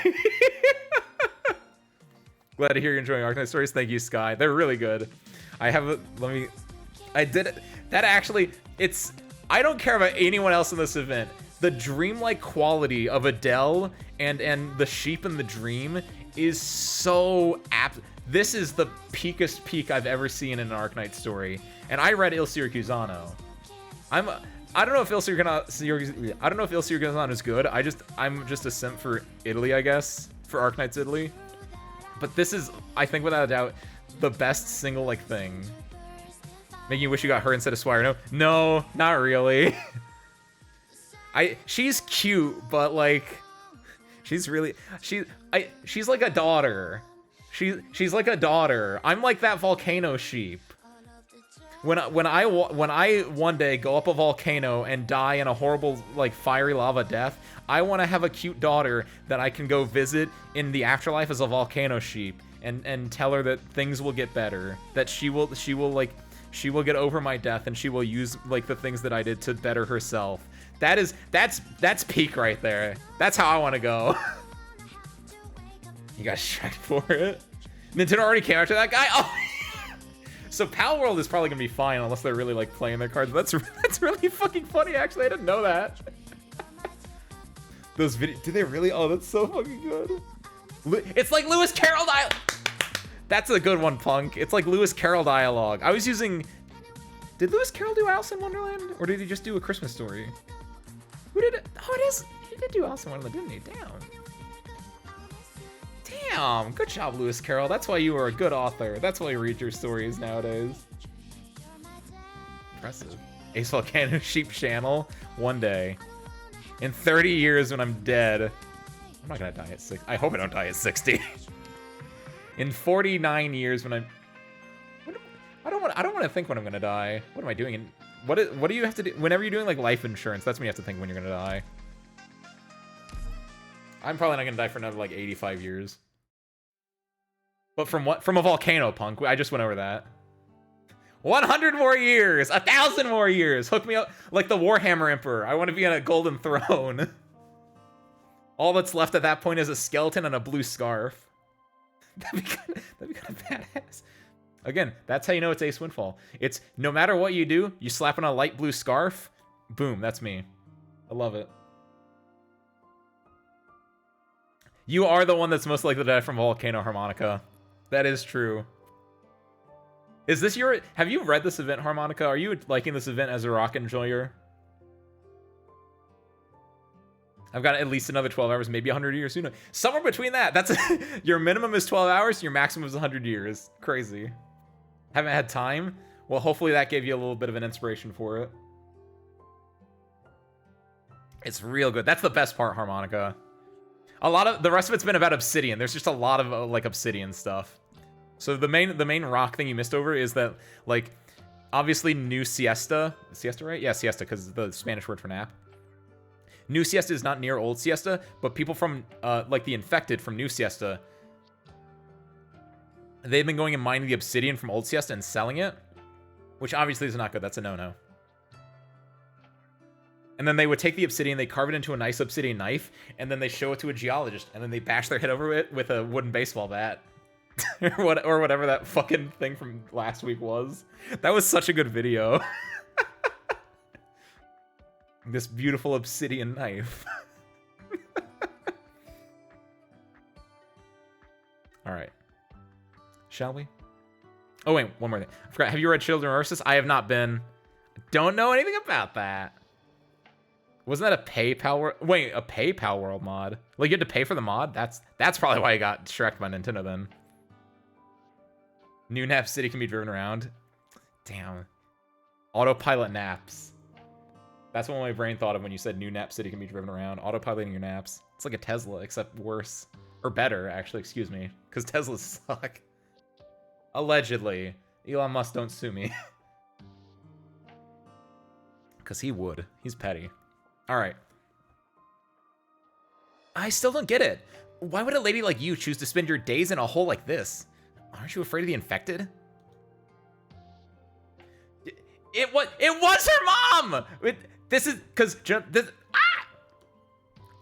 S1: Glad to hear you're enjoying Arknight stories. Thank you, Sky. They're really good. I did it. That actually, I don't care about anyone else in this event. The dreamlike quality of Adele and the sheep in the dream is so apt. This is the peakest peak I've ever seen in an Arknight story. And I read Il Siracusano. I don't know if Il Siracusano is good. I'm just a simp for Italy, I guess. For Arknights Italy. But this is, I think without a doubt, the best single like thing. Making you wish you got her instead of Swire. No, not really. She's cute, but like, she's like a daughter. She's like a daughter. I'm like that volcano sheep. When I one day go up a volcano and die in a horrible like fiery lava death, I want to have a cute daughter that I can go visit in the afterlife as a volcano sheep and tell her that things will get better. That she will She will get over my death, and she will use like the things that I did to better herself. That's peak right there. That's how I want to go. You got checked for it. Nintendo already came after that guy. Oh. So Pal World is probably gonna be fine unless they're really like playing their cards. That's really fucking funny. Actually, I didn't know that. Those videos, do they really? Oh, that's so fucking good. It's like Lewis Carroll dialogue. That's a good one, Punk. It's like Lewis Carroll dialogue. I was using. Did Lewis Carroll do Alice in Wonderland, or did he just do A Christmas Story? Who did it? Oh, it is. He did do Alice in Wonderland, didn't he? Damn. Damn. Good job, Lewis Carroll. That's why you are a good author. That's why you read your stories nowadays. Impressive. Ace Volcano Sheep Channel. One day. In 30 years when I'm dead. I'm not gonna die at 6. I hope I don't die at 60. In 49 years when I'm... I don't want to think when I'm gonna die. What am I doing? What do you have to do? Whenever you're doing like life insurance, that's when you have to think when you're gonna die. I'm probably not gonna die for another like 85 years. But from what? From a volcano, Punk. I just went over that. 100 more years! 1,000 more years! Hook me up like the Warhammer Emperor. I want to be on a golden throne. All that's left at that point is a skeleton and a blue scarf. That'd be kind of badass. Again, that's how you know it's Ace Windfall. It's no matter what you do, you slap on a light blue scarf, boom, that's me. I love it. You are the one that's most likely to die from Volcano Harmonica. That is true. Is this your... Have you read this event, Harmonica? Are you liking this event as a rock enjoyer? I've got at least another 12 hours, maybe 100 years. Who knows? Somewhere between that. That's your minimum is 12 hours, your maximum is 100 years. Crazy. Haven't had time? Well, hopefully that gave you a little bit of an inspiration for it. It's real good. That's the best part, Harmonica. A lot of the rest of it's been about Obsidian. There's just a lot of like Obsidian stuff. So the main rock thing you missed over is that like obviously New Siesta, Siesta, right? Yeah, Siesta, because the Spanish word for nap. New Siesta is not near Old Siesta, but people from like the infected from New Siesta, they've been going and mining the obsidian from Old Siesta and selling it, which obviously is not good. That's a no-no. And then they would take the obsidian, they carve it into a nice obsidian knife, and then they show it to a geologist, and then they bash their head over it with a wooden baseball bat. or whatever that fucking thing from last week was. That was such a good video. This beautiful obsidian knife. Alright. Shall we? Oh wait, one more thing. I forgot, have you read Children of Ursus? I have not been. Don't know anything about that. Wasn't that a PayPal world? Wait, a PayPal world mod? Like you had to pay for the mod? That's probably why I got distracted by Nintendo then. New Nap City can be driven around. Damn. Autopilot naps. That's what my brain thought of when you said New Nap City can be driven around. Autopiloting your naps. It's like a Tesla, except worse. Or better, actually, excuse me. Because Teslas suck. Allegedly. Elon Musk, don't sue me. Because he would. He's petty. Alright. I still don't get it. Why would a lady like you choose to spend your days in a hole like this? Aren't you afraid of the infected? It was her mom! This is, because, this, ah!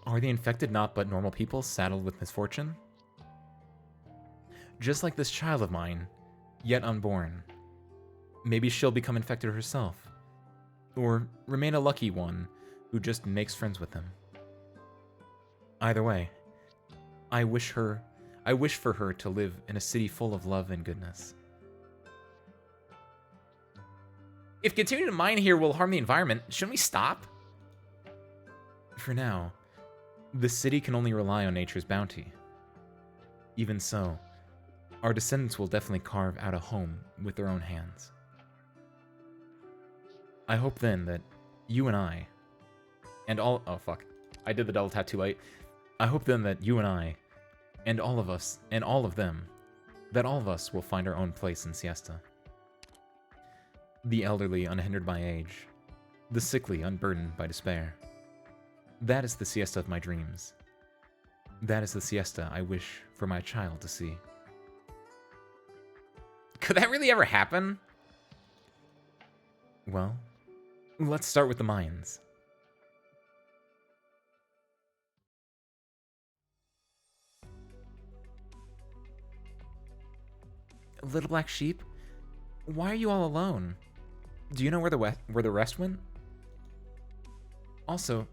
S1: Are the infected not but normal people saddled with misfortune? Just like this child of mine, yet unborn. Maybe she'll become infected herself. Or remain a lucky one who just makes friends with them. Either way, I wish for her to live in a city full of love and goodness. If continuing to mine here will harm the environment, shouldn't we stop? For now, the city can only rely on nature's bounty. Even so, our descendants will definitely carve out a home with their own hands. I hope then that you and I, and all... Oh, fuck. I did the double tap too late. I hope then that you and I, and all of us, and all of them, that all of us will find our own place in Siesta. The elderly unhindered by age, the sickly unburdened by despair. That is the Siesta of my dreams. That is the Siesta I wish for my child to see. Could that really ever happen? Well, let's start with the mines. Little black sheep, why are you all alone? Do you know where the rest went? Also,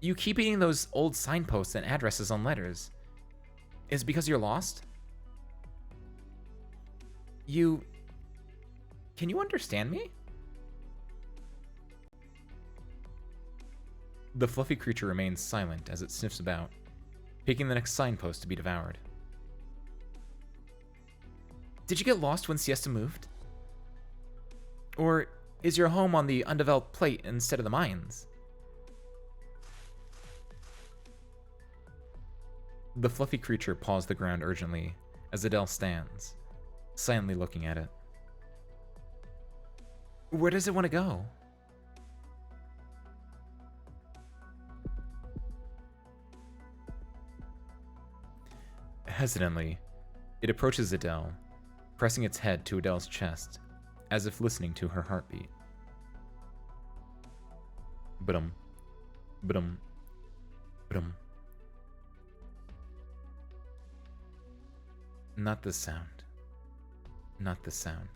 S1: you keep eating those old signposts and addresses on letters. Is it because you're lost? Can you understand me? The fluffy creature remains silent as it sniffs about, picking the next signpost to be devoured. Did you get lost when Siesta moved? Or is your home on the undeveloped plate instead of the mines? The fluffy creature paws the ground urgently as Adele stands, silently looking at it. Where does it want to go? Hesitantly, it approaches Adele, pressing its head to Adele's chest, as if listening to her heartbeat. Ba-dum, ba-dum, ba-dum. Not this sound. Not this sound.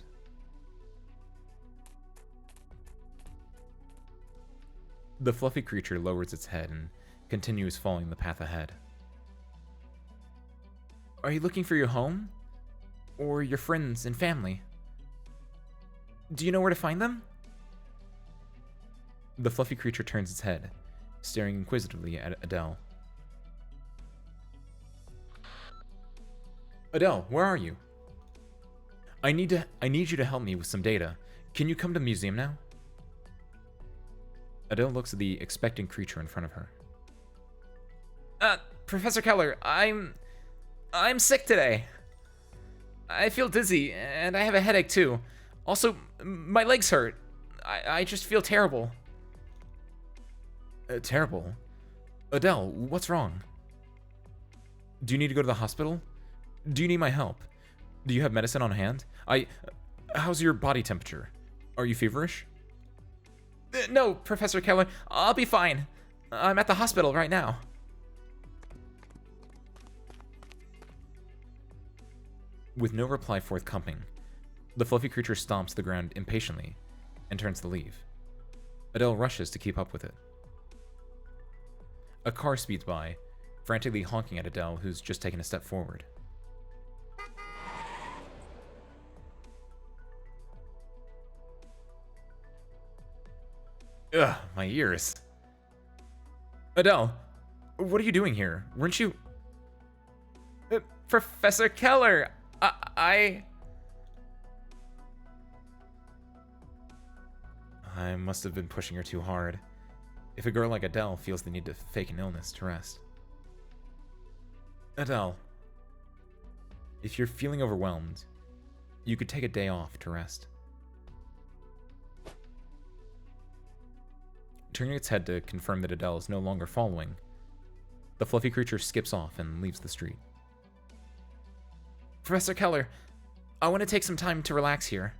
S1: The fluffy creature lowers its head and continues following the path ahead. Are you looking for your home? Or your friends and family? Do you know where to find them? The fluffy creature turns its head, staring inquisitively at Adele. Adele, where are you? I need you to help me with some data. Can you come to the museum now? Adele looks at the expectant creature in front of her. Professor Keller, I'm sick today. I feel dizzy, and I have a headache too. Also, my legs hurt. I just feel terrible. Terrible? Adele, what's wrong? Do you need to go to the hospital? Do you need my help? Do you have medicine on hand? How's your body temperature? Are you feverish? No, Professor Keller, I'll be fine. I'm at the hospital right now. With no reply forthcoming, the fluffy creature stomps the ground impatiently and turns to leave. Adele rushes to keep up with it. A car speeds by, frantically honking at Adele, who's just taken a step forward. Ugh, my ears. Adele, what are you doing here? Weren't you... Professor Keller, I must have been pushing her too hard. If a girl like Adele feels the need to fake an illness to rest. Adele, if you're feeling overwhelmed, you could take a day off to rest. Turning its head to confirm that Adele is no longer following, the fluffy creature skips off and leaves the street. Professor Keller, I want to take some time to relax here.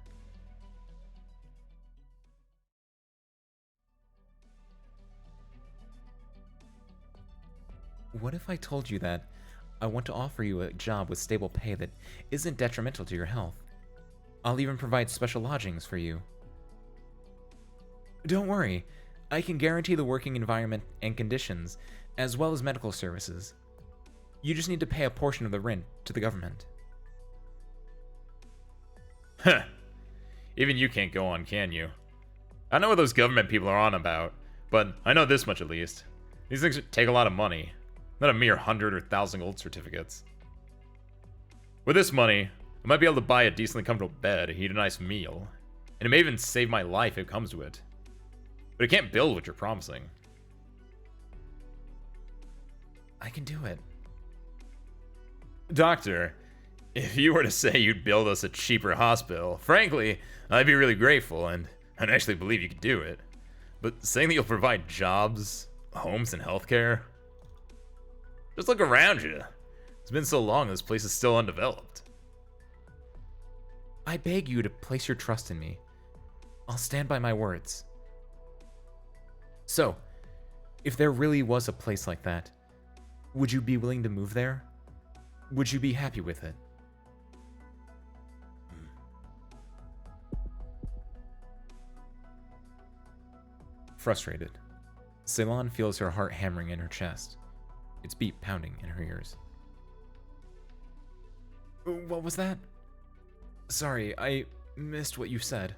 S1: What if I told you that I want to offer you a job with stable pay that isn't detrimental to your health? I'll even provide special lodgings for you. Don't worry, I can guarantee the working environment and conditions, as well as medical services. You just need to pay a portion of the rent to the government.
S2: Huh. Even you can't go on, can you? I know what those government people are on about, but I know this much at least. These things take a lot of money, not a mere 100 or 1,000 gold certificates. With this money, I might be able to buy a decently comfortable bed, eat a nice meal, and it may even save my life if it comes to it. But it can't build what you're promising.
S1: I can do it.
S2: Doctor, if you were to say you'd build us a cheaper hospital, frankly, I'd be really grateful, and I'd actually believe you could do it. But saying that you'll provide jobs, homes, and healthcare? Just look around you. It's been so long this place is still undeveloped.
S1: I beg you to place your trust in me. I'll stand by my words. So, if there really was a place like that, would you be willing to move there? Would you be happy with it? Frustrated, Ceylon feels her heart hammering in her chest, its beat pounding in her ears. What was that? Sorry, I missed what you said.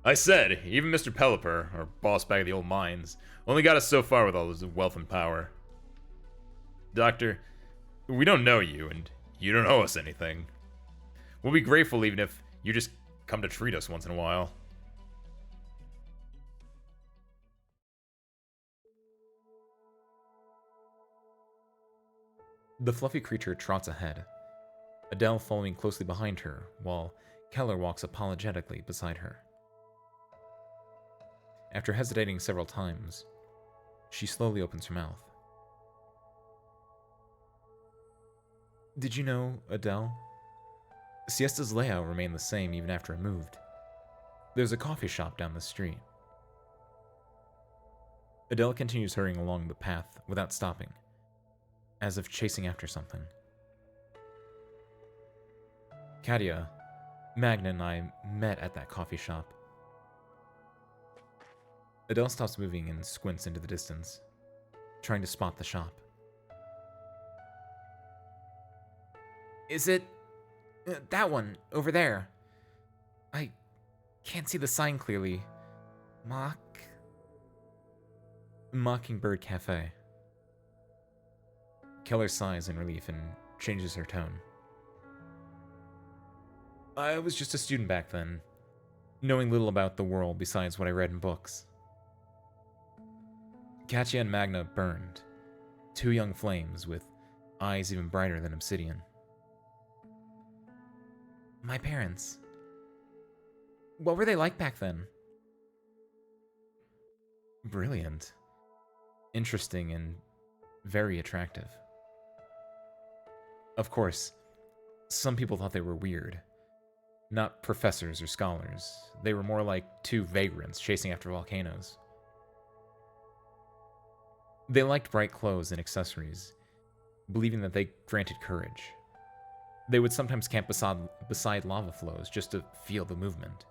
S2: I said, even Mr. Pelipper, our boss back at the old mines, only got us so far with all his wealth and power. Doctor, we don't know you, and you don't owe us anything. We'll be grateful even if you just come to treat us once in a while.
S1: The fluffy creature trots ahead, Adele following closely behind her, while Keller walks apologetically beside her. After hesitating several times, she slowly opens her mouth. Did you know, Adele? Siesta's layout remained the same even after I moved. There's a coffee shop down the street. Adele continues hurrying along the path without stopping, as if chasing after something. Katia, Magna and I met at that coffee shop. Adele stops moving and squints into the distance, trying to spot the shop. Is it that one over there? I can't see the sign clearly. Mockingbird Cafe. Keller sighs in relief and changes her tone. I was just a student back then, knowing little about the world besides what I read in books. Katia and Magna burned, two young flames with eyes even brighter than obsidian. My parents. What were they like back then? Brilliant. Interesting and very attractive. Of course, some people thought they were weird. Not professors or scholars. They were more like two vagrants chasing after volcanoes. They liked bright clothes and accessories, believing that they granted courage. They would sometimes camp beside lava flows just to feel the movement.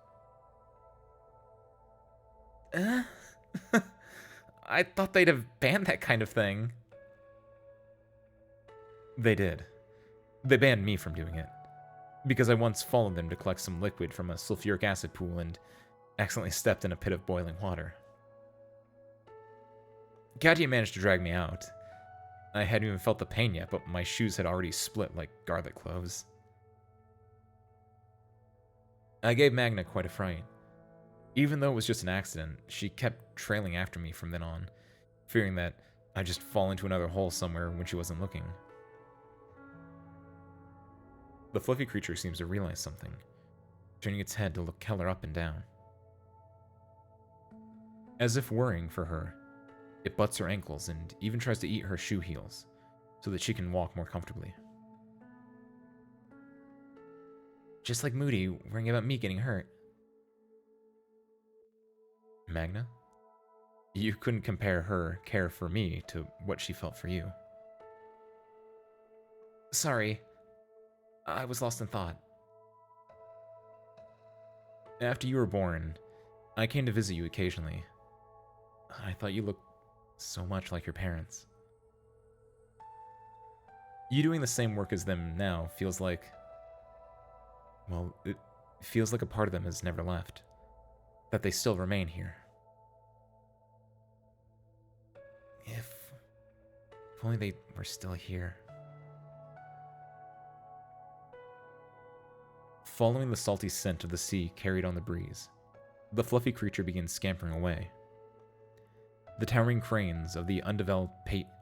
S1: I thought they'd have banned that kind of thing. They did. They banned me from doing it, because I once followed them to collect some liquid from a sulfuric acid pool and accidentally stepped in a pit of boiling water. Katia managed to drag me out. I hadn't even felt the pain yet, but my shoes had already split like garlic cloves. I gave Magna quite a fright. Even though it was just an accident, she kept trailing after me from then on, fearing that I'd just fall into another hole somewhere when she wasn't looking. The fluffy creature seems to realize something, turning its head to look Keller up and down. As if worrying for her, it butts her ankles and even tries to eat her shoe heels, so that she can walk more comfortably. Just like Moody worrying about me getting hurt. Magna? You couldn't compare her care for me to what she felt for you. Sorry. I was lost in thought. After you were born, I came to visit you occasionally. I thought you looked so much like your parents. You doing the same work as them now feels like... well, it feels like a part of them has never left. That they still remain here. If only they were still here. Following the salty scent of the sea carried on the breeze, the fluffy creature begins scampering away. The towering cranes of the undeveloped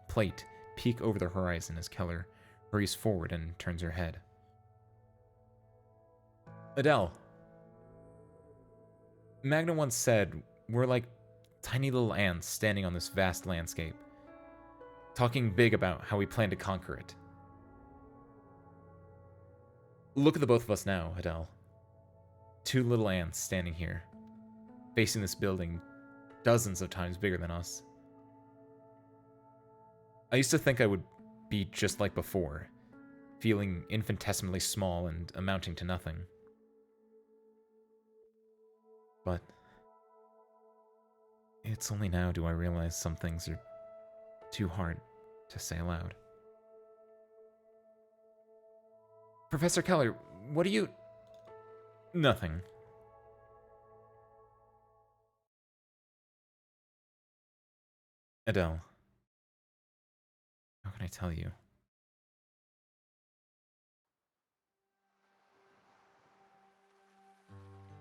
S1: plate peek over the horizon as Keller hurries forward and turns her head. Adele. Magna once said, we're like tiny little ants standing on this vast landscape, talking big about how we plan to conquer it. Look at the both of us now, Adele. Two little ants standing here, facing this building dozens of times bigger than us. I used to think I would be just like before, feeling infinitesimally small and amounting to nothing. But it's only now do I realize some things are too hard to say aloud. Professor Keller, what do you... Nothing. Adele. How can I tell you?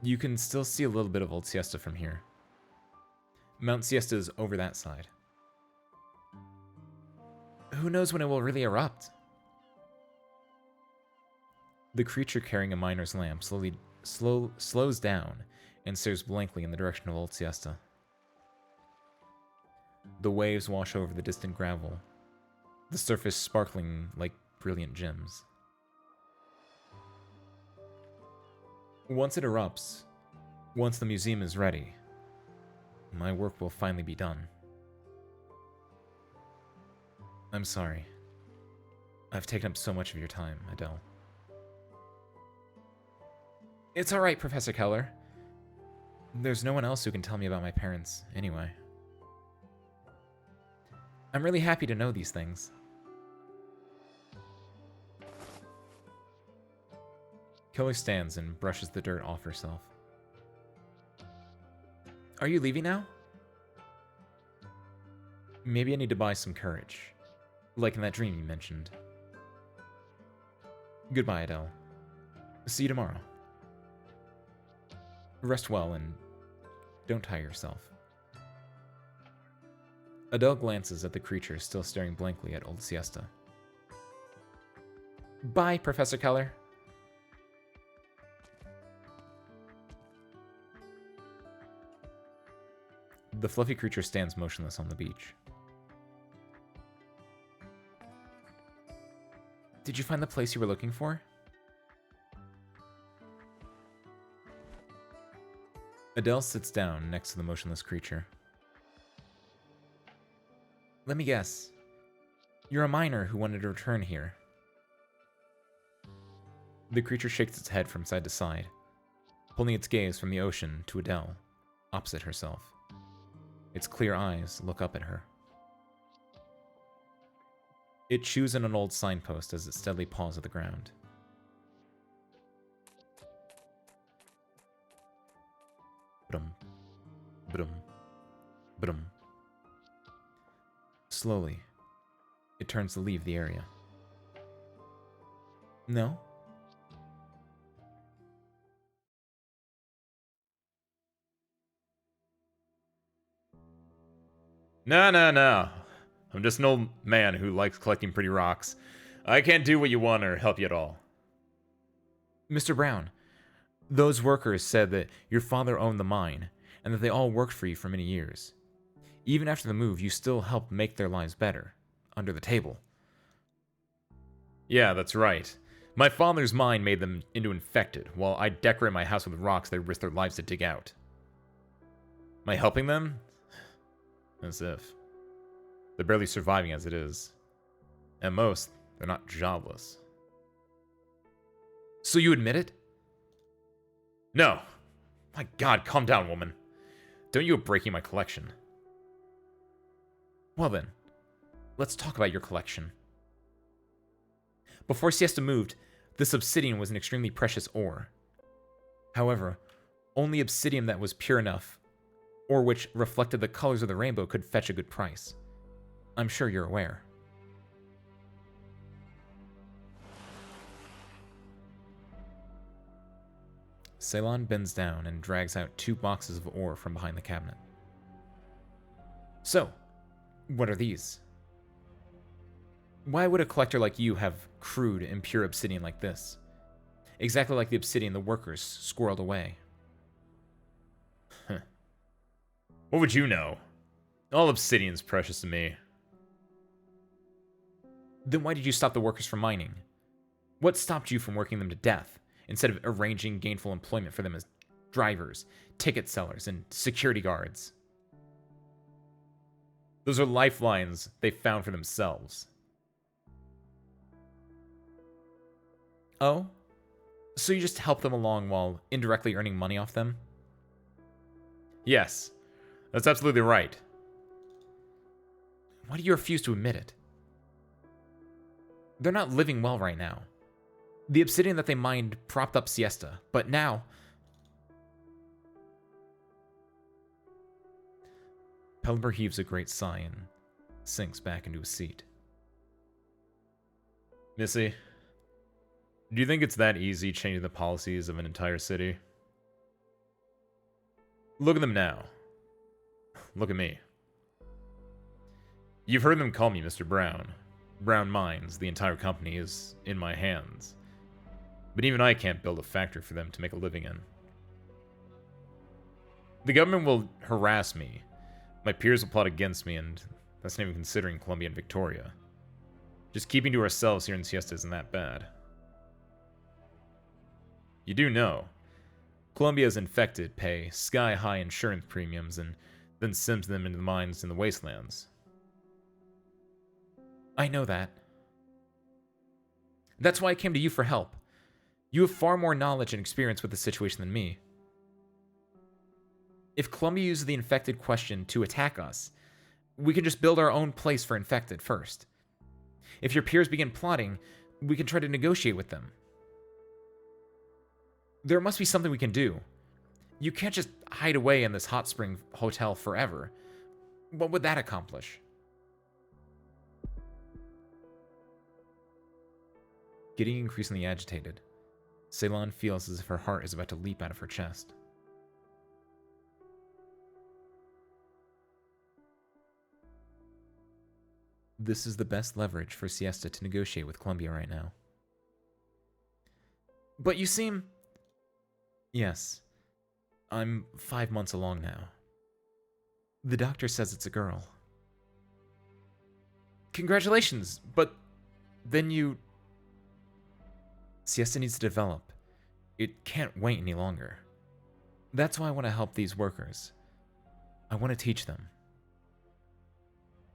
S1: You can still see a little bit of Old Siesta from here. Mount Siesta is over that side. Who knows when it will really erupt? The creature carrying a miner's lamp slows down and stares blankly in the direction of Old Siesta. The waves wash over the distant gravel, the surface sparkling like brilliant gems. Once it erupts, once the museum is ready, my work will finally be done. I'm sorry. I've taken up so much of your time, Adele. It's alright, Professor Keller. There's no one else who can tell me about my parents, anyway. I'm really happy to know these things. Keller stands and brushes the dirt off herself. Are you leaving now? Maybe I need to buy some courage. Like in that dream you mentioned. Goodbye, Adele. See you tomorrow. Rest well and don't tire yourself. Adele glances at the creature still staring blankly at Old Siesta. Bye, Professor Keller. The fluffy creature stands motionless on the beach. Did you find the place you were looking for? Adele sits down next to the motionless creature. Let me guess. You're a miner who wanted to return here. The creature shakes its head from side to side, pulling its gaze from the ocean to Adele, opposite herself. Its clear eyes look up at her. It chews in an old signpost as it steadily paws at the ground. Brum, brum, brum. Slowly, it turns to leave the area. No?
S2: No. I'm just an old man who likes collecting pretty rocks. I can't do what you want or help you at all.
S1: Mr. Brown, those workers said that your father owned the mine, and that they all worked for you for many years. Even after the move, you still helped make their lives better, under the table.
S2: Yeah, that's right. My father's mine made them into infected, while I decorate my house with rocks they risk their lives to dig out. Am I helping them? As if. They're barely surviving as it is. At most, they're not jobless.
S1: So you admit it?
S2: No. My God, calm down, woman. Don't you go breaking my collection.
S1: Well then, let's talk about your collection. Before Siesta moved, this obsidian was an extremely precious ore. However, only obsidian that was pure enough, or which reflected the colors of the rainbow, could fetch a good price. I'm sure you're aware. Ceylon bends down and drags out 2 boxes of ore from behind the cabinet. So, what are these? Why would a collector like you have crude, impure obsidian like this? Exactly like the obsidian the workers squirreled away.
S2: What would you know? All obsidian's precious to me.
S1: Then why did you stop the workers from mining? What stopped you from working them to death, instead of arranging gainful employment for them as drivers, ticket sellers, and security guards. Those are lifelines they found for themselves. Oh? So you just help them along while indirectly earning money off them?
S2: Yes, that's absolutely right.
S1: Why do you refuse to admit it? They're not living well right now. The obsidian that they mined propped up Siesta, but now... Pelber heaves a great sigh and sinks back into his seat.
S2: Missy, do you think it's that easy changing the policies of an entire city? Look at them now. Look at me. You've heard them call me Mr. Brown. Brown Mines, the entire company, is in my hands. But even I can't build a factory for them to make a living in. The government will harass me. My peers will plot against me, and that's not even considering Columbia and Victoria. Just keeping to ourselves here in Siesta isn't that bad. You do know, Columbia's infected pay sky-high insurance premiums and then sims them into the mines in the wastelands.
S1: I know that. That's why I came to you for help. You have far more knowledge and experience with the situation than me. If Columbia uses the infected question to attack us, we can just build our own place for infected first. If your peers begin plotting, we can try to negotiate with them. There must be something we can do. You can't just hide away in this hot spring hotel forever. What would that accomplish? Getting increasingly agitated, Ceylon feels as if her heart is about to leap out of her chest. This is the best leverage for Siesta to negotiate with Columbia right now. But you seem... Yes. I'm 5 months along now. The doctor says it's a girl. Congratulations, but then you... Siesta needs to develop. It can't wait any longer. That's why I want to help these workers. I want to teach them.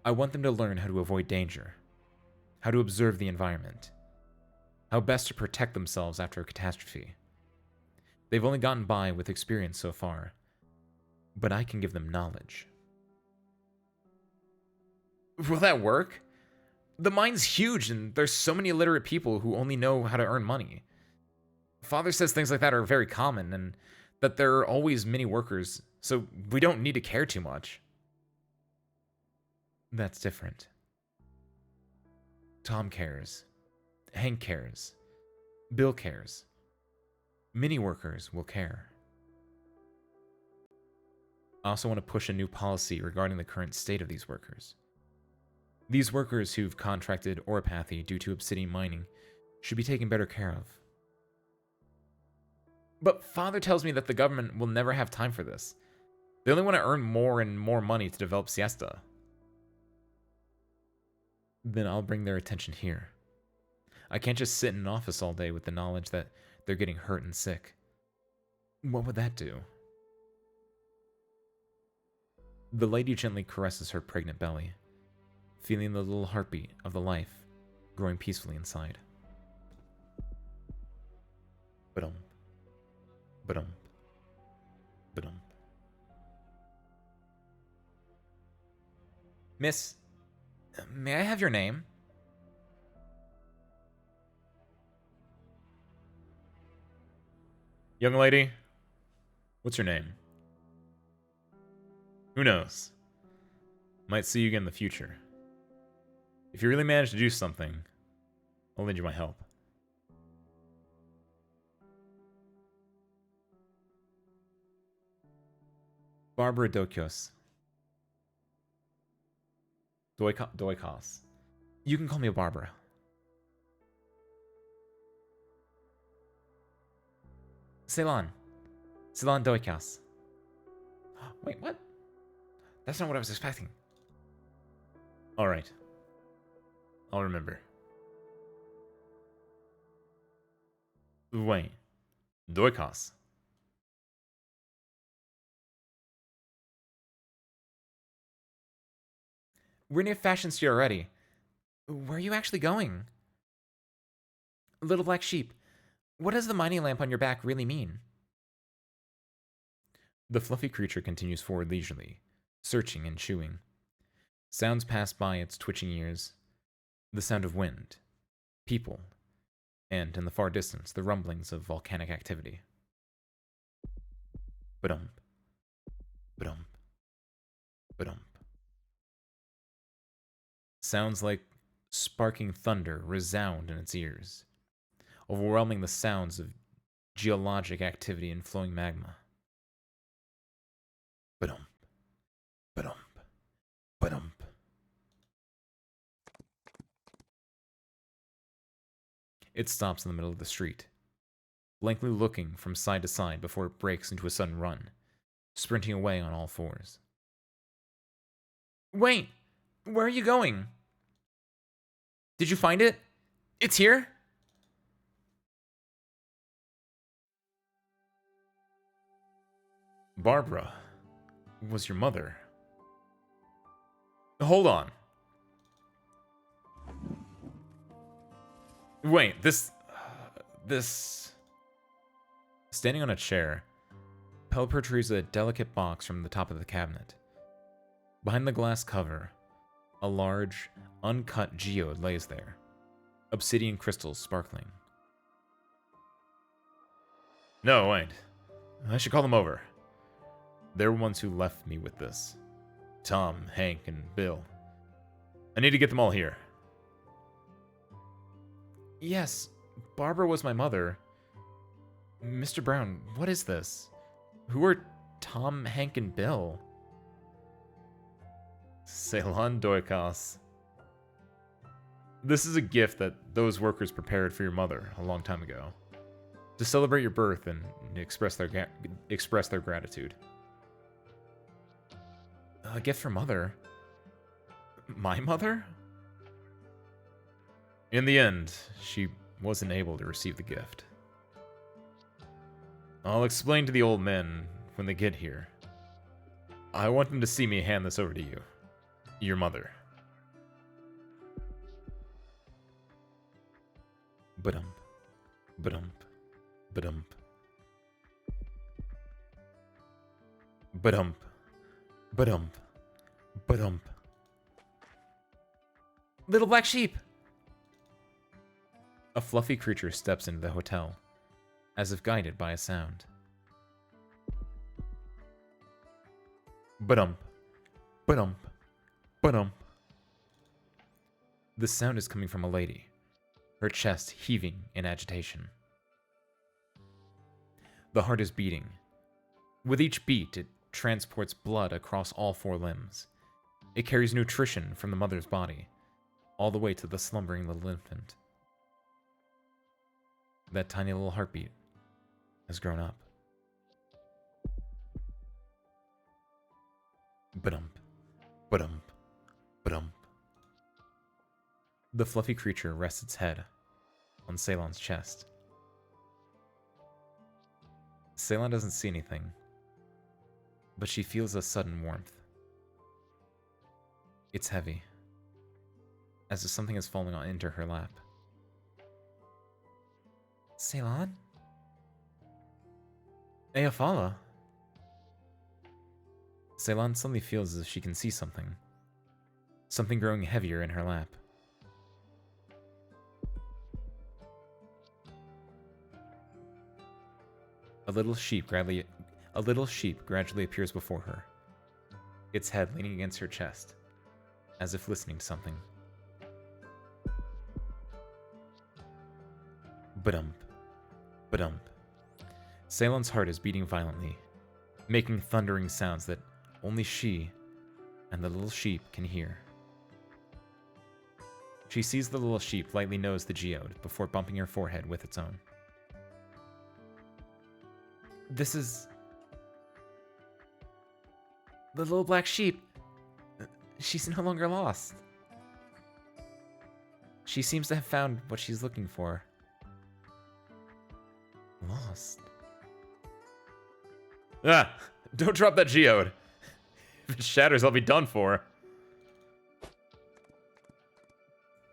S1: I want them to learn how to avoid danger, how to observe the environment, how best to protect themselves after a catastrophe. They've only gotten by with experience so far, but I can give them knowledge. Will that work? The mine's huge, and there's so many illiterate people who only know how to earn money. Father says things like that are very common, and that there are always many workers, so we don't need to care too much. That's different. Tom cares. Hank cares. Bill cares. Many workers will care. I also want to push a new policy regarding the current state of these workers. These workers who've contracted oropathy due to obsidian mining should be taken better care of. But Father tells me that the government will never have time for this. They only want to earn more and more money to develop Siesta. Then I'll bring their attention here. I can't just sit in an office all day with the knowledge that they're getting hurt and sick. What would that do? The lady gently caresses her pregnant belly, feeling the little heartbeat of the life growing peacefully inside. Ba-dum. Ba-dum. Ba-dum. Miss, may I have your name?
S2: Young lady, what's your name? Who knows? Might see you again in the future. If you really manage to do something, I'll lend you my help.
S1: Barbara Dokios. Doikos. You can call me Barbara. Ceylon. Ceylon Doikos. Wait, what? That's not what I was expecting.
S2: Alright. I'll remember. Wait. Doikos.
S1: We're near Fashion Street already. Where are you actually going? Little black sheep, what does the mining lamp on your back really mean? The fluffy creature continues forward leisurely, searching and chewing. Sounds pass by its twitching ears. The sound of wind, people, and, in the far distance, the rumblings of volcanic activity. Ba-dump. Ba-dump. Ba-dump. Sounds like sparking thunder resound in its ears, overwhelming the sounds of geologic activity and flowing magma. Ba-dump. Ba-dump. Ba-dump. It stops in the middle of the street, blankly looking from side to side before it breaks into a sudden run, sprinting away on all fours. Wait! Where are you going? Did you find it? It's here? Barbara was your mother. Hold on. Wait, this... Standing on a chair, Pel protrudes a delicate box from the top of the cabinet. Behind the glass cover, a large, uncut geode lays there, obsidian crystals sparkling. No, wait. I should call them over. They're ones who left me with this. Tom, Hank, and Bill. I need to get them all here. Yes, Barbara was my mother. Mr. Brown, what is this? Who are Tom, Hank, and Bill? Ceylon Doikas. This is a gift that those workers prepared for your mother a long time ago, to celebrate your birth and express their gratitude. A gift from mother? My mother? In the end, she wasn't able to receive the gift. I'll explain to the old men when they get here. I want them to see me hand this over to you, your mother. Ba-dump, ba-dump, ba-dump. Ba-dump, ba-dump, ba-dump. Little black sheep! A fluffy creature steps into the hotel, as if guided by a sound. Ba-dump, ba-dump, ba-dump. The sound is coming from a lady, her chest heaving in agitation. The heart is beating. With each beat, it transports blood across all four limbs. It carries nutrition from the mother's body, all the way to the slumbering little infant. That tiny little heartbeat has grown up. Ba-dump, ba-dump, ba-dump. The fluffy creature rests its head on Ceylon's chest. Ceylon doesn't see anything, but she feels a sudden warmth. It's heavy, as if something is falling into her lap. Ceylon? Ayafala? Ceylon suddenly feels as if she can see something. Something growing heavier in her lap. A little sheep gradually appears before her, its head leaning against her chest, as if listening to something. Ba-dump, ba-dump. Ceylon's heart is beating violently, making thundering sounds that only she and the little sheep can hear. She sees the little sheep lightly nose the geode before bumping her forehead with its own. This is... the little black sheep. She's no longer lost. She seems to have found what she's looking for. Lost.
S2: Ah! Don't drop that geode. If it shatters, I'll be done for.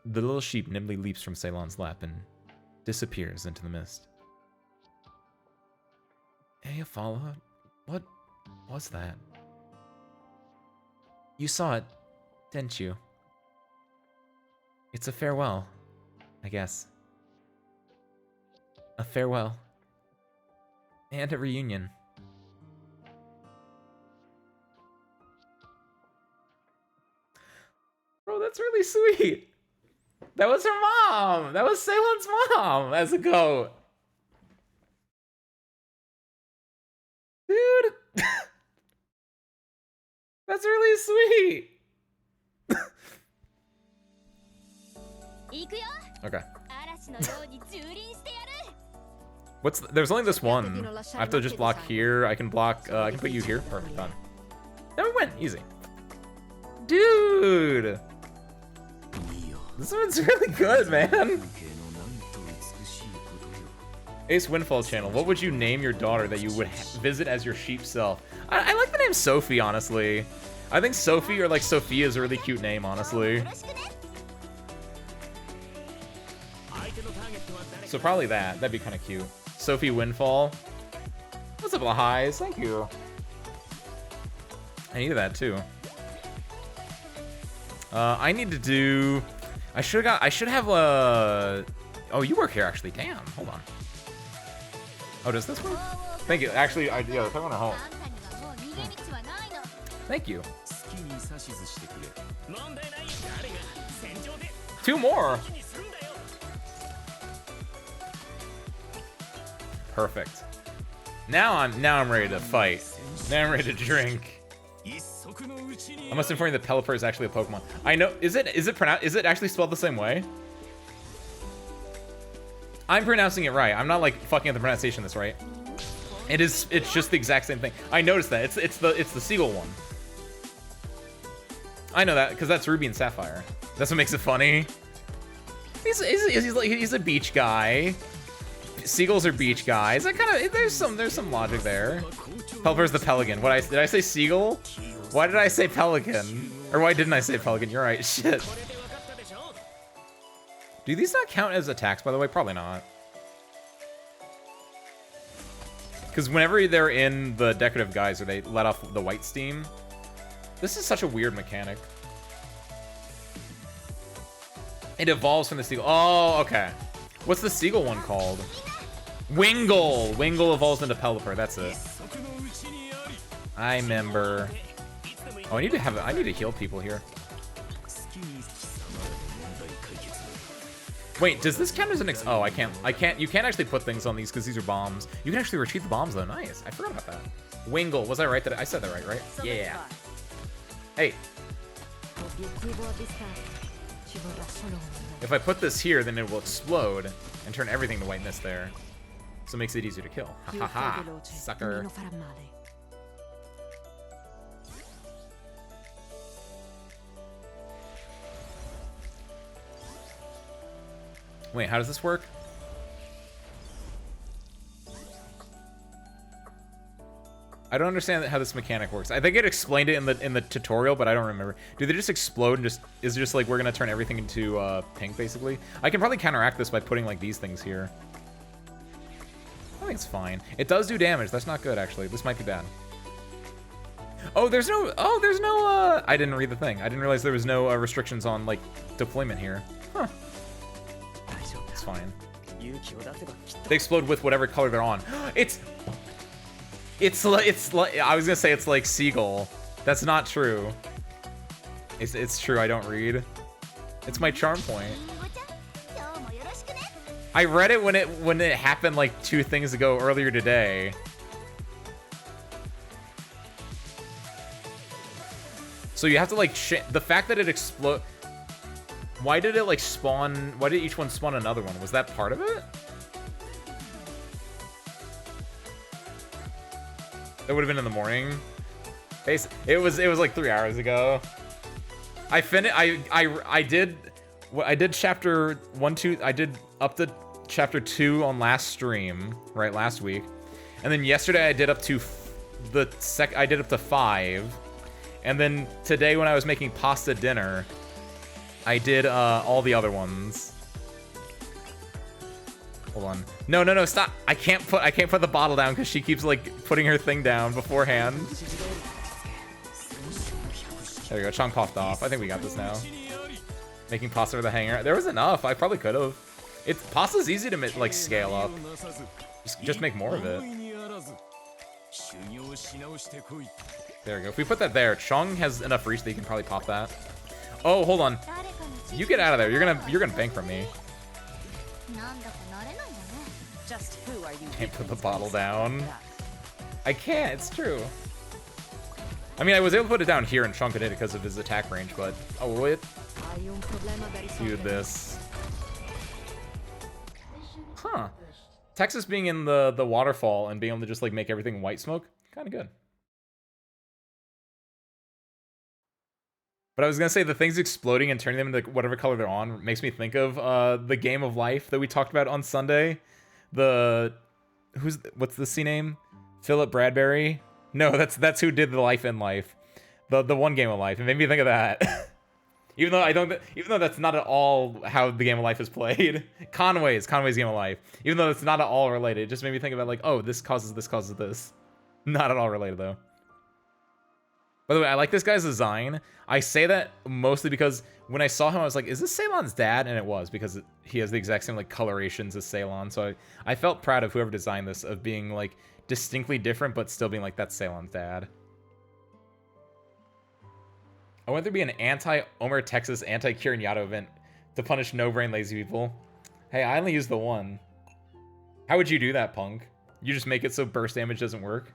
S1: The little sheep nimbly leaps from Ceylon's lap and disappears into the mist. Hey, Afala, what was that? You saw it, didn't you? It's a farewell, I guess. A farewell. And a reunion. Bro, that's really sweet. That was her mom. That was Ceylon's mom as a goat. Dude. That's really sweet. Okay. There's only this one. I have to just block here. I can block, I can put you here. Perfect, done. There we went, easy. Dude. This one's really good, man. Ace Windfall channel. What would you name your daughter that you would visit as your sheep self? I like the name Sophie, honestly. I think Sophie or like Sophia is a really cute name, honestly. So probably that. That'd be kind of cute. Sophie Windfall. What's up, Lahighs? Thank you. I needed that too. I need to do. I should have a. Oh, you work here actually. Damn. Hold on. Oh, does this work? Thank you. Actually, yeah, if I want to help. Thank you. 2 more. Perfect. Now I'm ready to fight. Now I'm ready to drink. I must inform you that Pelipper is actually a Pokemon. I know. Is it actually spelled the same way? I'm pronouncing it right. I'm not like fucking up the pronunciation of this, right? It is. It's just the exact same thing. I noticed that. It's the seagull one. I know that because that's Ruby and Sapphire. That's what makes it funny. He's a beach guy. Seagulls are beach guys. I kind of there's some logic there. Pelipper's the pelican. Did I say seagull? Why did I say pelican? Or why didn't I say pelican? You're right. Shit. Do these not count as attacks, by the way? Probably not. Because whenever they're in the decorative guise or they let off the white steam, this is such a weird mechanic. It evolves from the seagull. Oh, okay. What's the seagull one called? Wingull. Wingull evolves into Pelipper. That's it. I remember. Oh, I need to heal people here. Wait, does this count as an oh, I can't, you can't actually put things on these because these are bombs. You can actually retrieve the bombs though, nice. I forgot about that. Wingull, was I right? I said that right? Yeah. Hey. If I put this here, then it will explode and turn everything to whiteness there. So it makes it easier to kill. Ha ha ha, sucker. Wait, how does this work? I don't understand how this mechanic works. I think it explained it in the tutorial, but I don't remember. Do they just explode and is it just like we're gonna turn everything into pink basically? I can probably counteract this by putting like these things here. I think it's fine. It does do damage. That's not good actually. This might be bad. Oh, there's no I didn't read the thing. I didn't realize there was no restrictions on like deployment here. Huh. It's fine. They explode with whatever color they're on. It's like I was gonna say it's like seagull. That's not true. It's true. I don't read. It's my charm point. I read it when it happened like 2 things ago earlier today. So you have to like the fact that it explode. Why did it like spawn? Why did each one spawn another one? Was that part of it? It would have been in the morning. It was like 3 hours ago. I did chapter 1, 2. I did up to chapter 2 on last stream, right, last week, and then yesterday I did up to I did up to 5, and then today when I was making pasta dinner, I did all the other ones. Hold on. No, no, no, stop. I can't put the bottle down because she keeps like putting her thing down beforehand. There we go. Chunk popped off. I think we got this now. Making pasta with a hanger. There was enough. I probably could have. Pasta's easy to like scale up. Just make more of it. There we go. If we put that there, Chung has enough reach that he can probably pop that. Oh, hold on. You get out of there. You're gonna bank from me.
S3: Just who are you?
S1: Can't put the bottle down. I can't. It's true. I mean, I was able to put it down here and Chunk it in because of his attack range, but oh, it. Do this. Huh. Texas being in the waterfall and being able to just like make everything white smoke, kind of good. But I was gonna say the things exploding and turning them into whatever color they're on makes me think of the Game of Life that we talked about on Sunday. What's the C name? Philip Bradbury? No, that's who did the Life in Life. The one Game of Life. It made me think of that. Even though that's not at all how the Game of Life is played. Conway's Game of Life. Even though it's not at all related, it just made me think about like, oh, this causes this. Not at all related though. By the way, I like this guy's design. I say that mostly because when I saw him, I was like, is this Ceylon's dad? And it was, because he has the exact same like colorations as Ceylon. So I felt proud of whoever designed this, of being like distinctly different, but still being like, that's Ceylon's dad. I want there to be an anti-Omer Texas, anti-Kirin Yato event to punish no-brain lazy people. Hey, I only use the one. How would you do that, Punk? You just make it so burst damage doesn't work?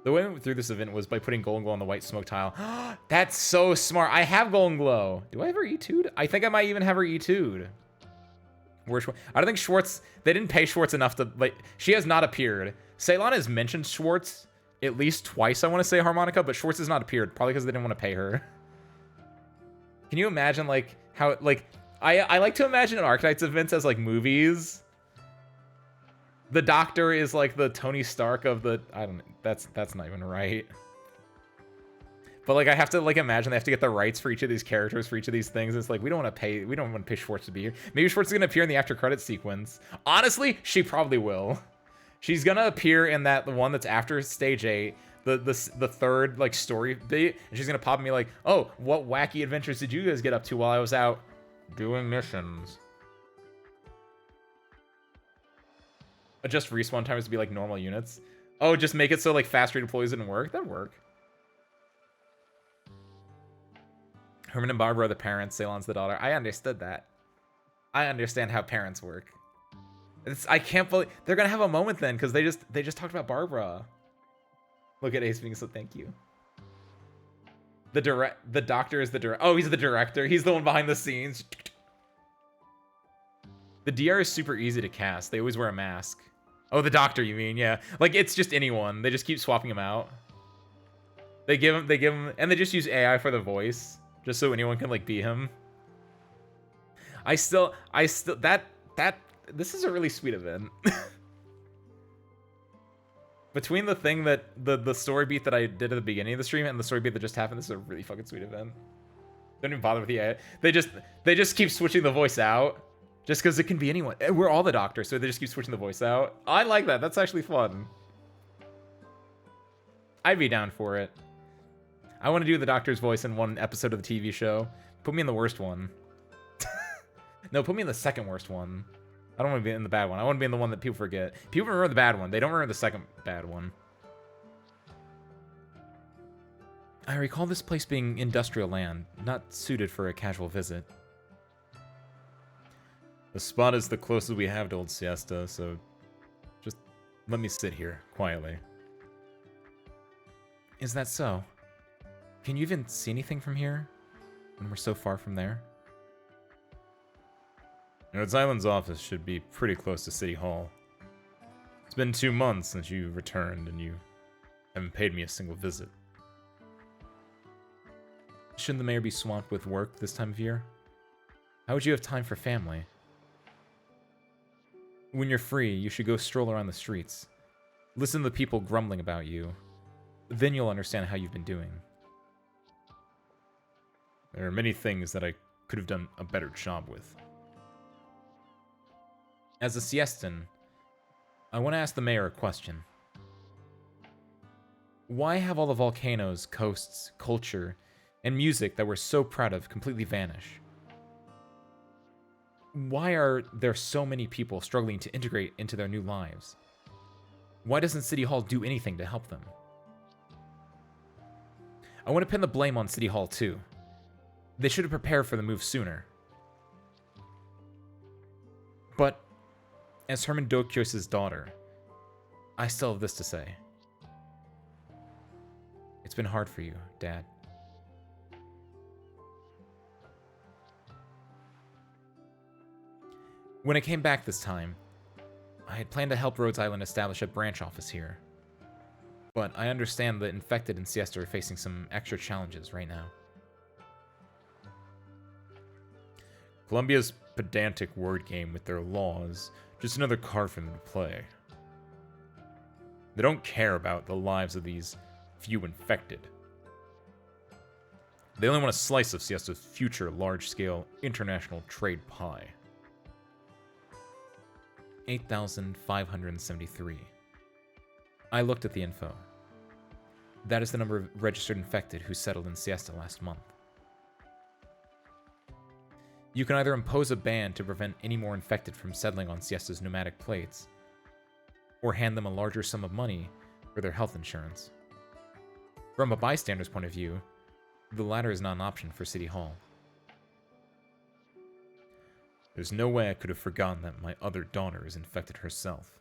S1: The way I went through this event was by putting Golden Glow on the white smoke tile. That's so smart. I have Golden Glow. Do I have her E2'd? I think I might even have her E2'd. Where's Schwartz? I don't think Schwartz... They didn't pay Schwartz enough to... like. She has not appeared. Ceylon has mentioned Schwartz at least twice, I want to say, Harmonica, but Schwartz has not appeared. Probably because they didn't want to pay her. Can you imagine, like, how... like, I like to imagine Arknights events as, like, movies. The Doctor is like the Tony Stark of the... I don't know. That's not even right. But like I have to like imagine they have to get the rights for each of these characters for each of these things. It's like we don't want to pay Schwartz to be here. Maybe Schwartz is gonna appear in the after credit sequence. Honestly, she probably will. She's gonna appear in that the one that's after stage 8, the third like story bit, and she's gonna pop me like, oh, what wacky adventures did you guys get up to while I was out doing missions? Adjust respawn times to be like normal units. Oh, just make it so like fast redeploys didn't work? That'd work. Herman and Barbara are the parents, Ceylon's the daughter. I understood that. I understand how parents work. I can't believe they're gonna have a moment then because they just talked about Barbara. Look at Ace being so thank you. The Doctor is the director. Oh, he's the director. He's the one behind the scenes. The DR is super easy to cast. They always wear a mask. Oh, the Doctor, you mean? Yeah. Like, it's just anyone. They just keep swapping him out. They give him, and they just use AI for the voice, just so anyone can, like, be him. This is a really sweet event. Between the thing that, the story beat that I did at the beginning of the stream and the story beat that just happened, this is a really fucking sweet event. Don't even bother with the AI. They just keep switching the voice out. Just because it can be anyone. We're all the Doctor, so they just keep switching the voice out. I like that. That's actually fun. I'd be down for it. I want to do the Doctor's voice in one episode of the TV show. Put me in the worst one. No, put me in the second worst one. I don't want to be in the bad one. I want to be in the one that people forget. People remember the bad one. They don't remember the second bad one. I recall this place being industrial land, not suited for a casual visit. The spot is the closest we have to Old Siesta, so just let me sit here, quietly. Is that so? Can you even see anything from here, when we're so far from there? Rhodes Island's office should be pretty close to City Hall. It's been 2 months since you returned, and you haven't paid me a single visit. Shouldn't the mayor be swamped with work this time of year? How would you have time for family? When you're free, you should go stroll around the streets. Listen to the people grumbling about you. Then you'll understand how you've been doing. There are many things that I
S2: could have done a better job with.
S1: As a Siestan, I want to ask the mayor a question. Why have all the volcanoes, coasts, culture, and music that we're so proud of completely vanish? Why are there so many people struggling to integrate into their new lives? Why doesn't City Hall do anything to help them? I want to pin the blame on City Hall too. They should have prepared for the move sooner. But, as Herman Dokios' daughter, I still have this to say. It's been hard for you, Dad. When I came back this time, I had planned to help Rhodes Island establish a branch office here. But I understand the infected in Siesta are facing some extra challenges right now.
S2: Columbia's pedantic word game with their laws, just another card for them to play. They don't care about the lives of these few infected. They only want a slice of Siesta's future large-scale international trade pie.
S1: 8,573. I looked at the info. That is the number of registered infected who settled in Siesta last month. You can either impose a ban to prevent any more infected from settling on Siesta's nomadic plates, or hand them a larger sum of money for their health insurance. From a bystander's point of view, the latter is not an option for City Hall.
S2: There's no way I could have forgotten that my other daughter is infected herself.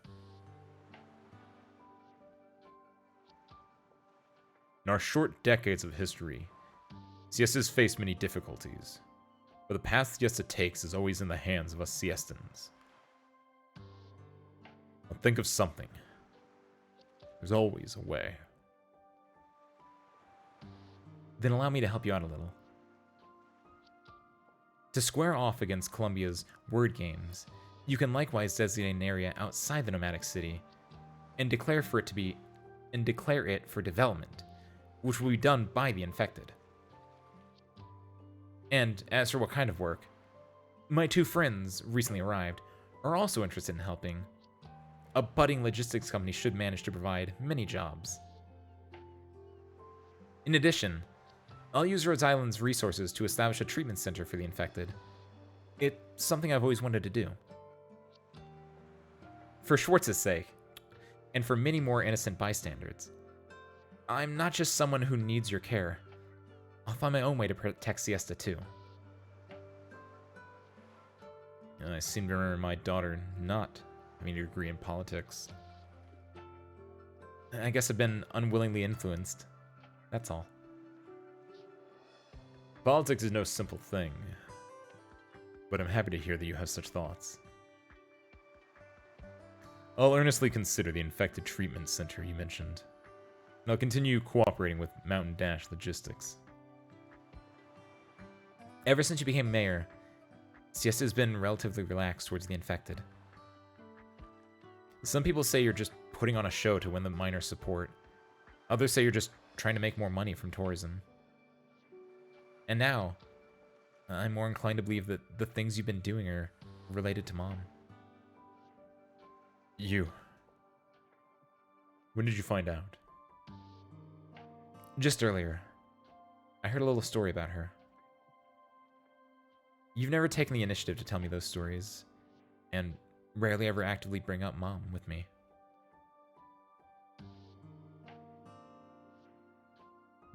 S2: In our short decades of history, Siesta's faced many difficulties, but the path Siesta takes is always in the hands of us Siestans. I'll think of something. There's always a way.
S1: Then allow me to help you out a little. To square off against Columbia's word games, you can likewise designate an area outside the nomadic city and declare it for development, which will be done by the infected. And as for what kind of work, my two friends, recently arrived, are also interested in helping. A budding logistics company should manage to provide many jobs. In addition, I'll use Rhodes Island's resources to establish a treatment center for the infected. It's something I've always wanted to do. For Schwartz's sake, and for many more innocent bystanders, I'm not just someone who needs your care. I'll find my own way to protect Siesta too.
S2: I seem to remember my daughter not having a degree in politics.
S1: I guess I've been unwillingly influenced. That's all.
S2: Politics is no simple thing, but I'm happy to hear that you have such thoughts. I'll earnestly consider the infected treatment center you mentioned, and I'll continue cooperating with Mountain Dash Logistics.
S1: Ever since you became mayor, Siesta has been relatively relaxed towards the infected. Some people say you're just putting on a show to win the minor support. Others say you're just trying to make more money from tourism. And now, I'm more inclined to believe that the things you've been doing are related to Mom.
S2: You. When did you find out?
S1: Just earlier. I heard a little story about her. You've never taken the initiative to tell me those stories, and rarely ever actively bring up Mom with me.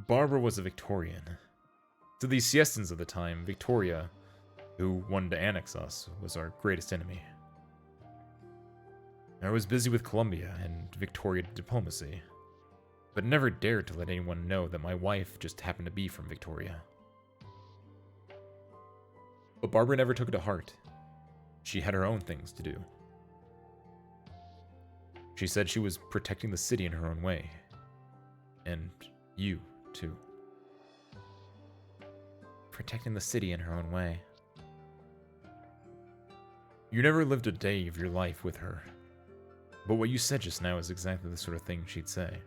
S2: Barbara was a Victorian. To these Siestans of the time, Victoria, who wanted to annex us, was our greatest enemy. I was busy with Columbia and Victoria diplomacy, but never dared to let anyone know that my wife just happened to be from Victoria. But Barbara never took it to heart. She had her own things to do. She said she was protecting the city in her own way. And you, too.
S1: Protecting the city in her own way.
S2: You never lived a day of your life with her. But what you said just now is exactly the sort of thing she'd say.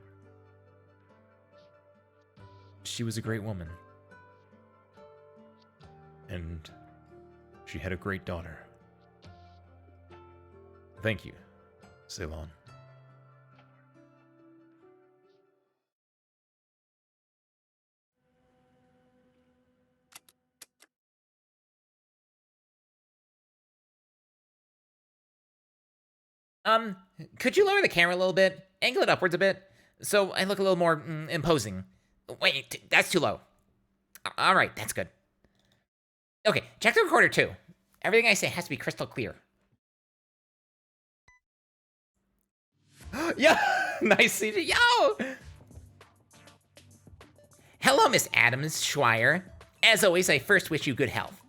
S1: She was a great woman.
S2: And she had a great daughter. Thank you, Ceylon.
S4: Could you lower the camera a little bit? Angle it upwards a bit, so I look a little more imposing. Wait, that's too low. All right, that's good. Okay, check the recorder too. Everything I say has to be crystal clear.
S1: Yeah, nice CG. Yo!
S4: Hello, Miss Adams Schweier. As always, I first wish you good health.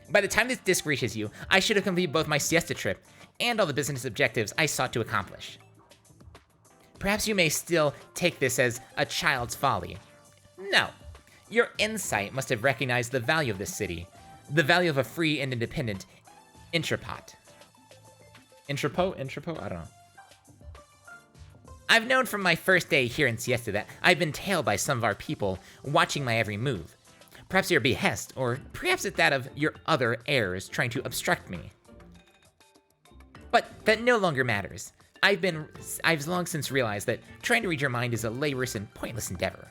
S4: By the time this disc reaches you, I should have completed both my siesta trip and all the business objectives I sought to accomplish. Perhaps you may still take this as a child's folly. No. Your insight must have recognized the value of this city, the value of a free and independent intrapot.
S1: Intrapo? I don't know.
S4: I've known from my first day here in Siesta that I've been tailed by some of our people, watching my every move. Perhaps your behest, or perhaps at that of your other heirs trying to obstruct me. But that no longer matters. I've long since realized that trying to read your mind is a laborious and pointless endeavor.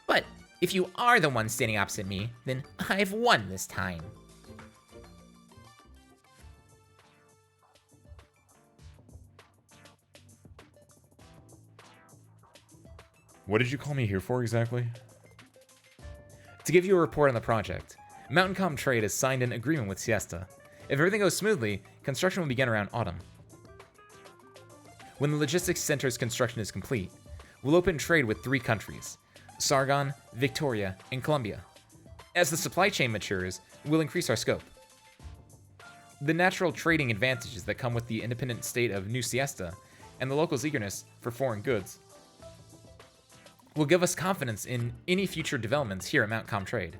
S4: But if you are the one standing opposite me, then I've won this time.
S2: What did you call me here for exactly?
S1: To give you a report on the project, Mountain Com Trade has signed an agreement with Siesta. If everything goes smoothly, construction will begin around autumn. When the logistics center's construction is complete, we'll open trade with 3 countries: Sargon, Victoria, and Colombia. As the supply chain matures, we'll increase our scope. The natural trading advantages that come with the independent state of New Siesta and the locals' eagerness for foreign goods will give us confidence in any future developments here at Mount Com Trade.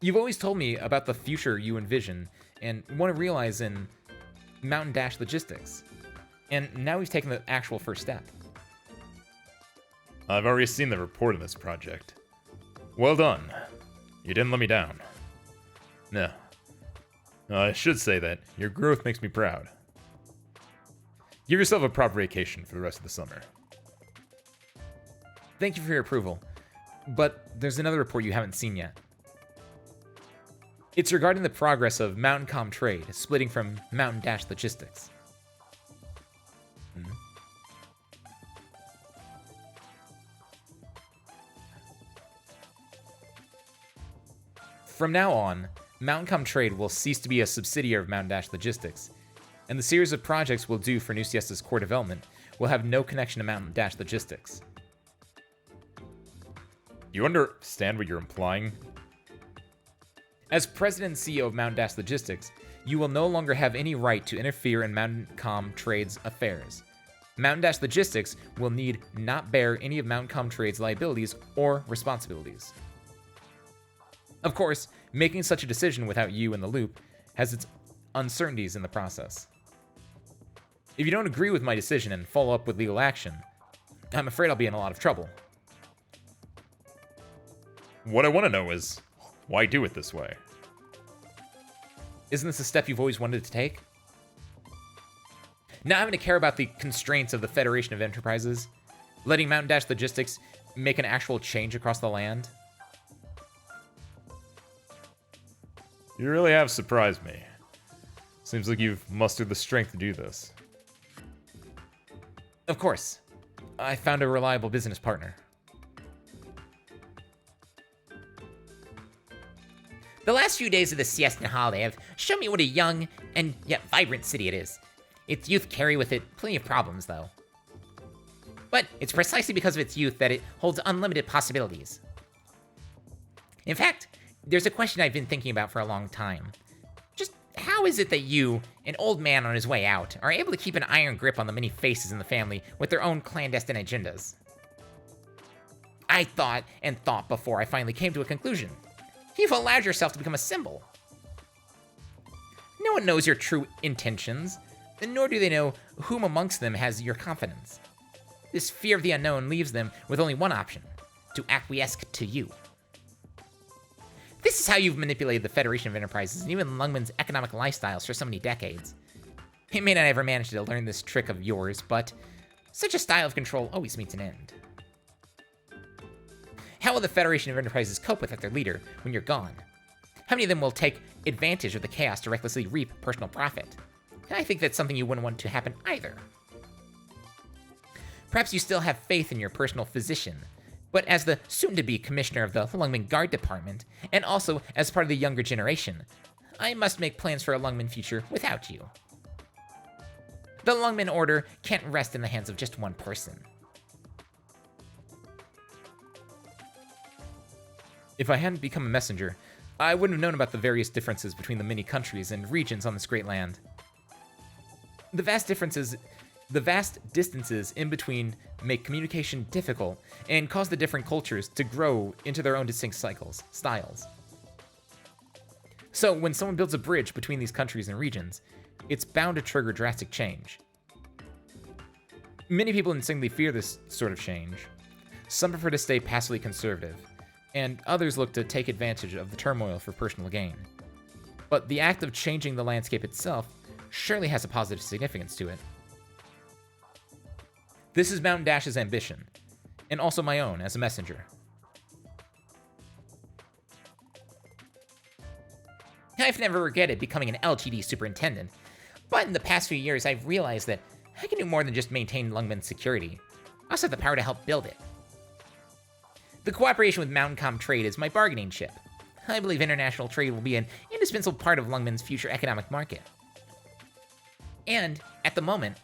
S1: You've always told me about the future you envision and want to realize in Mountain Dash Logistics, and now we've taken the actual first step.
S2: I've already seen the report on this project. Well done. You didn't let me down. No. I should say that your growth makes me proud. Give yourself a proper vacation for the rest of the summer.
S1: Thank you for your approval, but there's another report you haven't seen yet. It's regarding the progress of Mountain Com Trade splitting from Mountain Dash Logistics. From now on, Mountain Com Trade will cease to be a subsidiary of Mountain Dash Logistics, and the series of projects we'll do for New Siesta's core development will have no connection to Mountain Dash Logistics.
S2: You understand what you're implying?
S1: As president and CEO of Mountain Dash Logistics, you will no longer have any right to interfere in Mountain Com Trade's affairs. Mountain Dash Logistics will need not bear any of Mountain Com Trade's liabilities or responsibilities. Of course, making such a decision without you in the loop has its uncertainties in the process. If you don't agree with my decision and follow up with legal action, I'm afraid I'll be in a lot of trouble.
S2: What I want to know is, why do it this way?
S1: Isn't this a step you've always wanted to take? Not having to care about the constraints of the Federation of Enterprises, letting Mountain Dash Logistics make an actual change across the land.
S2: You really have surprised me. Seems like you've mustered the strength to do this.
S1: Of course. I found a reliable business partner.
S4: The last few days of the Siesta holiday have shown me what a young and yet vibrant city it is. Its youth carry with it plenty of problems, though. But it's precisely because of its youth that it holds unlimited possibilities. In fact, there's a question I've been thinking about for a long time. Just how is it that you, an old man on his way out, are able to keep an iron grip on the many faces in the family with their own clandestine agendas? I thought and thought before I finally came to a conclusion. You've allowed yourself to become a symbol. No one knows your true intentions, nor do they know whom amongst them has your confidence. This fear of the unknown leaves them with only one option: to acquiesce to you. This is how you've manipulated the Federation of Enterprises and even Lungmen's economic lifestyles for so many decades. You may not ever manage to learn this trick of yours, but such a style of control always meets an end. How will the Federation of Enterprises cope without their leader when you're gone? How many of them will take advantage of the chaos to recklessly reap personal profit? I think that's something you wouldn't want to happen either. Perhaps you still have faith in your personal physician, but as the soon-to-be commissioner of the Lungmen Guard Department, and also as part of the younger generation, I must make plans for a Lungmen future without you. The Lungmen Order can't rest in the hands of just one person.
S1: If I hadn't become a messenger, I wouldn't have known about the various differences between the many countries and regions on this great land. The vast distances in between make communication difficult and cause the different cultures to grow into their own distinct styles. So when someone builds a bridge between these countries and regions, it's bound to trigger drastic change. Many people instinctively fear this sort of change. Some prefer to stay passively conservative, and others look to take advantage of the turmoil for personal gain. But the act of changing the landscape itself surely has a positive significance to it. This is Mountain Dash's ambition, and also my own as a messenger.
S4: I've never regretted becoming an LGD superintendent, but in the past few years I've realized that I can do more than just maintain Lungmen's security. I also have the power to help build it. The cooperation with Mountain Trade is my bargaining chip. I believe international trade will be an indispensable part of Lungmen's future economic market. And, at the moment,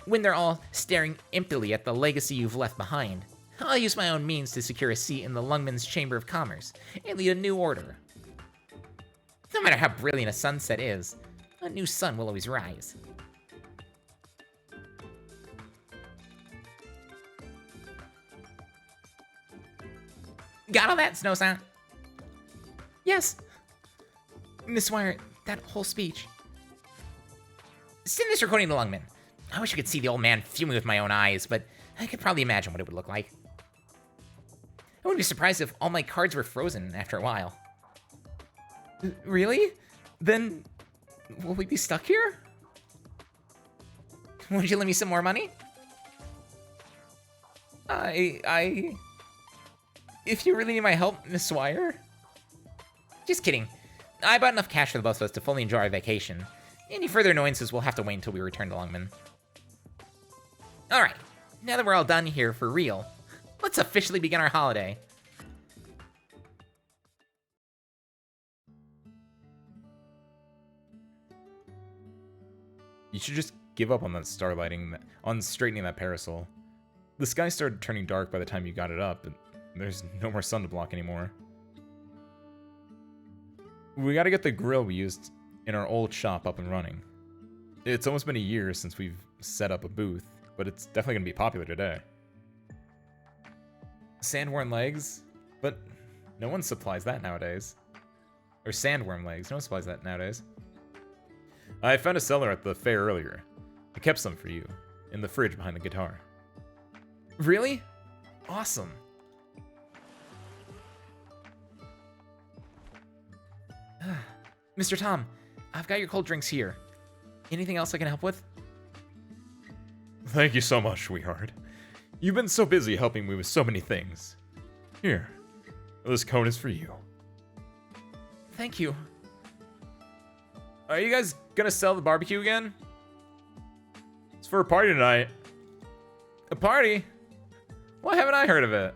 S4: when they're all staring emptily at the legacy you've left behind, I'll use my own means to secure a seat in the Lungmen's Chamber of Commerce and lead a new order. No matter how brilliant a sunset is, a new sun will always rise. Got all that, Snow-san? Yes. Miss Wire, that whole speech. Send this recording to Lungmen. I wish I could see the old man fuming with my own eyes, but I could probably imagine what it would look like. I wouldn't be surprised if all my cards were frozen after a while. Really? Then, will we be stuck here? Would you lend me some more money? If you really need my help, Miss Wire? Just kidding. I bought enough cash for the both of us to fully enjoy our vacation. Any further annoyances will have to wait until we return to Lungmen. Alright, now that we're all done here for real, let's officially begin our holiday.
S1: You should just give up on that starlighting, on straightening that parasol. The sky started turning dark by the time you got it up, and there's no more sun to block anymore. We gotta get the grill we used in our old shop up and running. It's almost been a year since we've set up a booth, but it's definitely gonna be popular today. Sandworm legs? But no one supplies that nowadays. Or sandworm legs, no one supplies that nowadays. I found a seller at the fair earlier. I kept some for you, in the fridge behind the guitar. Really? Awesome. Mr. Tom, I've got your cold drinks here. Anything else I can help with?
S2: Thank you so much, sweetheart. You've been so busy helping me with so many things. Here, this cone is for you.
S1: Thank you. Are you guys gonna sell the barbecue again?
S2: It's for a party tonight.
S1: A party? Why haven't I heard of it?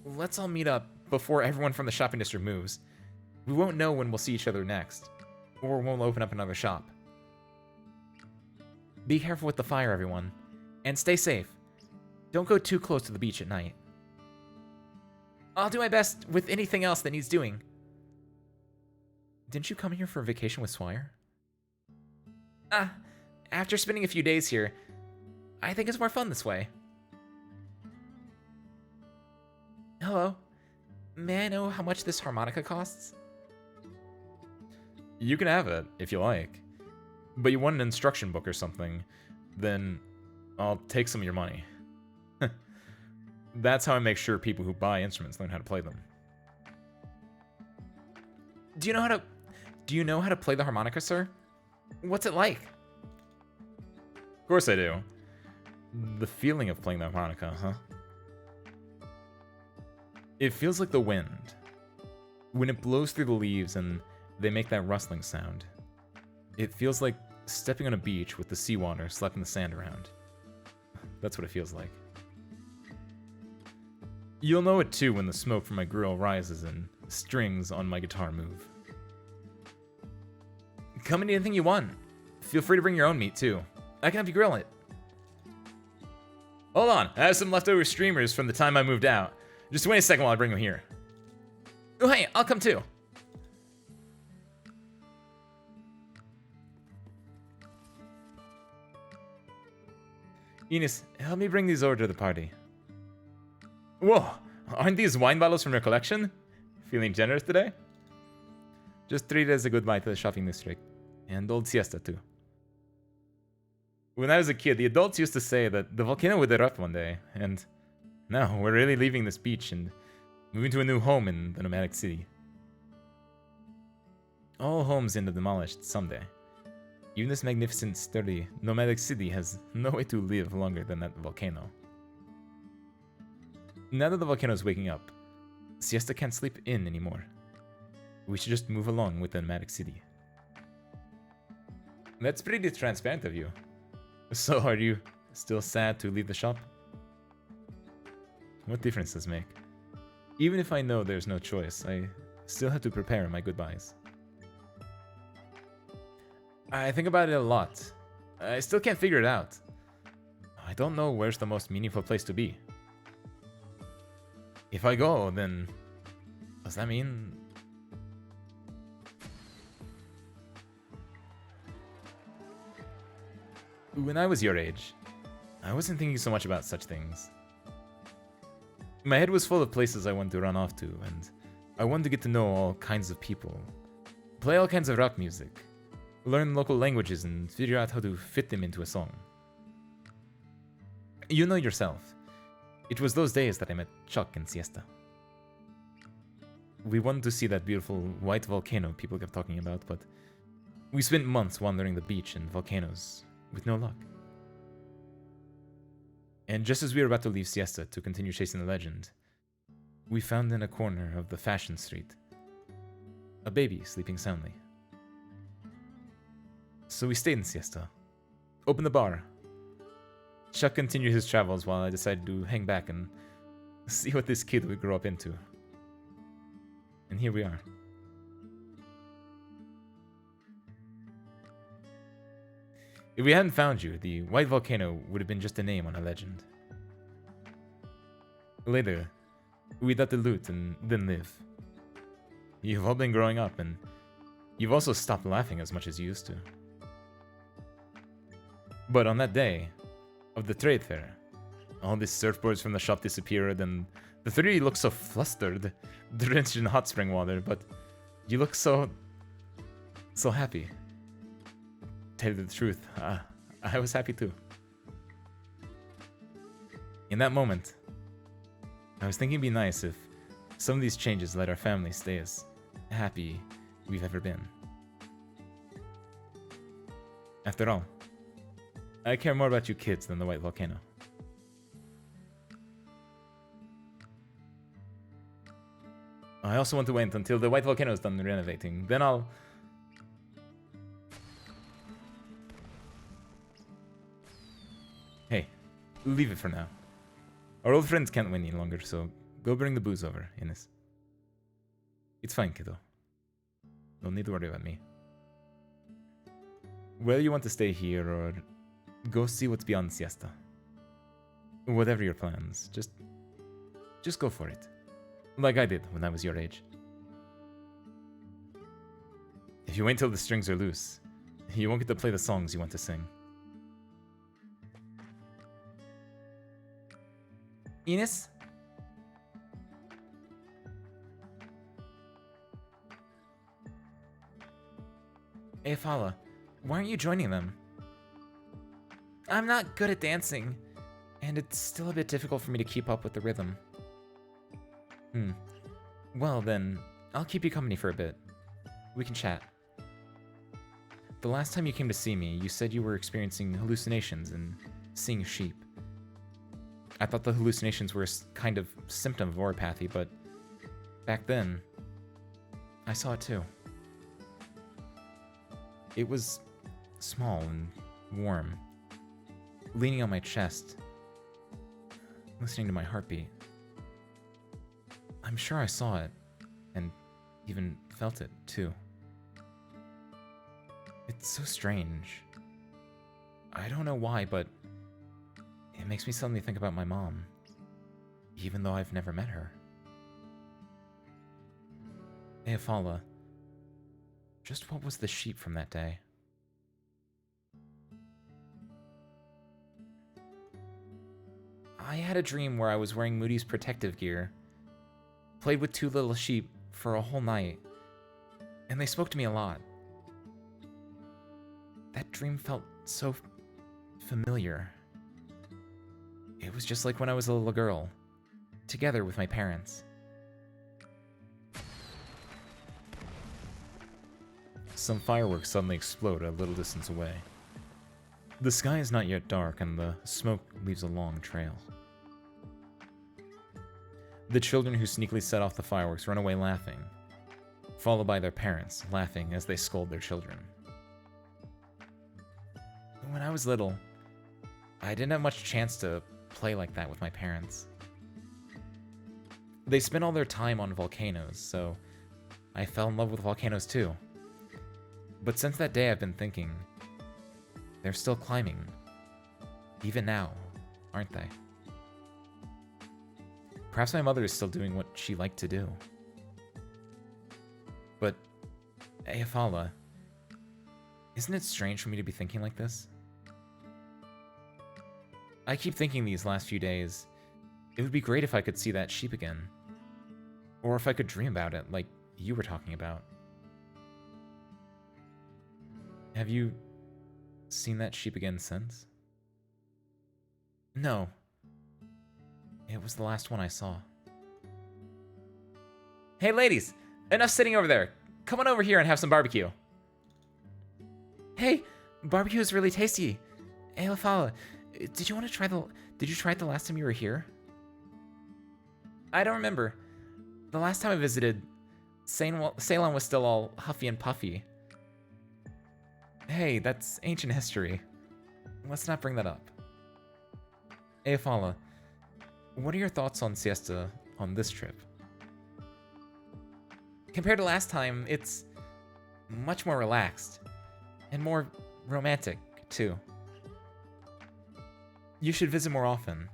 S1: Let's all meet up before everyone from the shopping district moves. We won't know when we'll see each other next, or when we'll open up another shop. Be careful with the fire, everyone, and stay safe. Don't go too close to the beach at night. I'll do my best with anything else that needs doing. Didn't you come here for a vacation with Swire? After spending a few days here, I think it's more fun this way. Hello. May I know how much this harmonica costs?
S2: You can have it, if you like. But you want an instruction book or something, then I'll take some of your money. That's how I make sure people who buy instruments learn how to play them.
S1: Do you know how to play the harmonica, sir? What's it like?
S2: Of course I do. The feeling of playing the harmonica, huh?
S1: It feels like the wind. When it blows through the leaves and they make that rustling sound. It feels like stepping on a beach with the seawater slapping the sand around. That's what it feels like. You'll know it too when the smoke from my grill rises and strings on my guitar move. Come and eat anything you want. Feel free to bring your own meat too. I can help you grill it. Hold on, I have some leftover streamers from the time I moved out. Just wait a second while I bring them here. Oh hey, I'll come too. Enos, help me bring these over to the party. Whoa, aren't these wine bottles from your collection? Feeling generous today? Just treat it as a goodbye to the shopping district. And old Siesta too. When I was a kid, the adults used to say that the volcano would erupt one day, and now we're really leaving this beach and moving to a new home in the nomadic city. All homes end up demolished someday. Even this magnificent, sturdy, nomadic city has no way to live longer than that volcano. Now that the volcano is waking up, Siesta can't sleep in anymore. We should just move along with the nomadic city. That's pretty transparent of you. So, are you still sad to leave the shop? What difference does it make? Even if I know there's no choice, I still have to prepare my goodbyes. I think about it a lot. I still can't figure it out. I don't know where's the most meaningful place to be. If I go, then does that mean... When I was your age, I wasn't thinking so much about such things. My head was full of places I wanted to run off to, and I wanted to get to know all kinds of people, play all kinds of rock music, learn local languages, and figure out how to fit them into a song. You know yourself, it was those days that I met Chuck and Siesta. We wanted to see that beautiful white volcano people kept talking about, but we spent months wandering the beach and volcanoes with no luck. And just as we were about to leave Siesta to continue chasing the legend, we found in a corner of the fashion street a baby sleeping soundly. So we stayed in Siesta, opened the bar. Chuck continued his travels while I decided to hang back and see what this kid would grow up into. And here we are. If we hadn't found you, the white volcano would have been just a name on a legend. Later, we'd have to loot and then live. You've all been growing up, and you've also stopped laughing as much as you used to. But on that day of the trade fair, all these surfboards from the shop disappeared, and the three of you looked so flustered, drenched in hot spring water, but you look so happy. Tell you the truth, I was happy too. In that moment, I was thinking it'd be nice if some of these changes let our family stay as happy we've ever been. After all, I care more about you kids than the white volcano. I also want to wait until the white volcano is done renovating, then I'll... Hey, leave it for now. Our old friends can't win any longer, so go bring the booze over, Ines. It's fine, kiddo. Don't need to worry about me. Whether you want to stay here or go see what's beyond Siesta. Whatever your plans, just go for it. Like I did when I was your age. If you wait till the strings are loose, you won't get to play the songs you want to sing. Ines? Hey, Fala, why aren't you joining them? I'm not good at dancing, and it's still a bit difficult for me to keep up with the rhythm. Well then, I'll keep you company for a bit. We can chat. The last time you came to see me, you said you were experiencing hallucinations and seeing sheep. I thought the hallucinations were a kind of symptom of oropathy, but back then, I saw it too. It was small and warm, leaning on my chest, listening to my heartbeat. I'm sure I saw it, and even felt it too. It's so strange. I don't know why, but it makes me suddenly think about my mom, even though I've never met her. Eofala, just what was the sheep from that day? I had a dream where I was wearing Moody's protective gear, played with two little sheep for a whole night, and they spoke to me a lot. That dream felt so familiar. It was just like when I was a little girl, together with my parents. Some fireworks suddenly explode a little distance away. The sky is not yet dark, and the smoke leaves a long trail. The children who sneakily set off the fireworks run away laughing, followed by their parents, laughing as they scold their children. When I was little, I didn't have much chance to play like that with my parents. They spent all their time on volcanoes, so I fell in love with volcanoes too. But since that day, I've been thinking, they're still climbing. Even now, aren't they? Perhaps my mother is still doing what she liked to do. But, Eofala, isn't it strange for me to be thinking like this? I keep thinking these last few days, it would be great if I could see that sheep again. Or if I could dream about it, like you were talking about. Have you seen that sheep again since? No. It was the last one I saw. Hey ladies, enough sitting over there. Come on over here and have some barbecue. Hey, barbecue is really tasty. Eofala, did you try it the last time you were here? I don't remember. The last time I visited, Ceylon was still all huffy and puffy. Hey, that's ancient history. Let's not bring that up. Eofala, what are your thoughts on siesta on this trip? Compared to last time, it's much more relaxed. And more romantic, too. You should visit more often,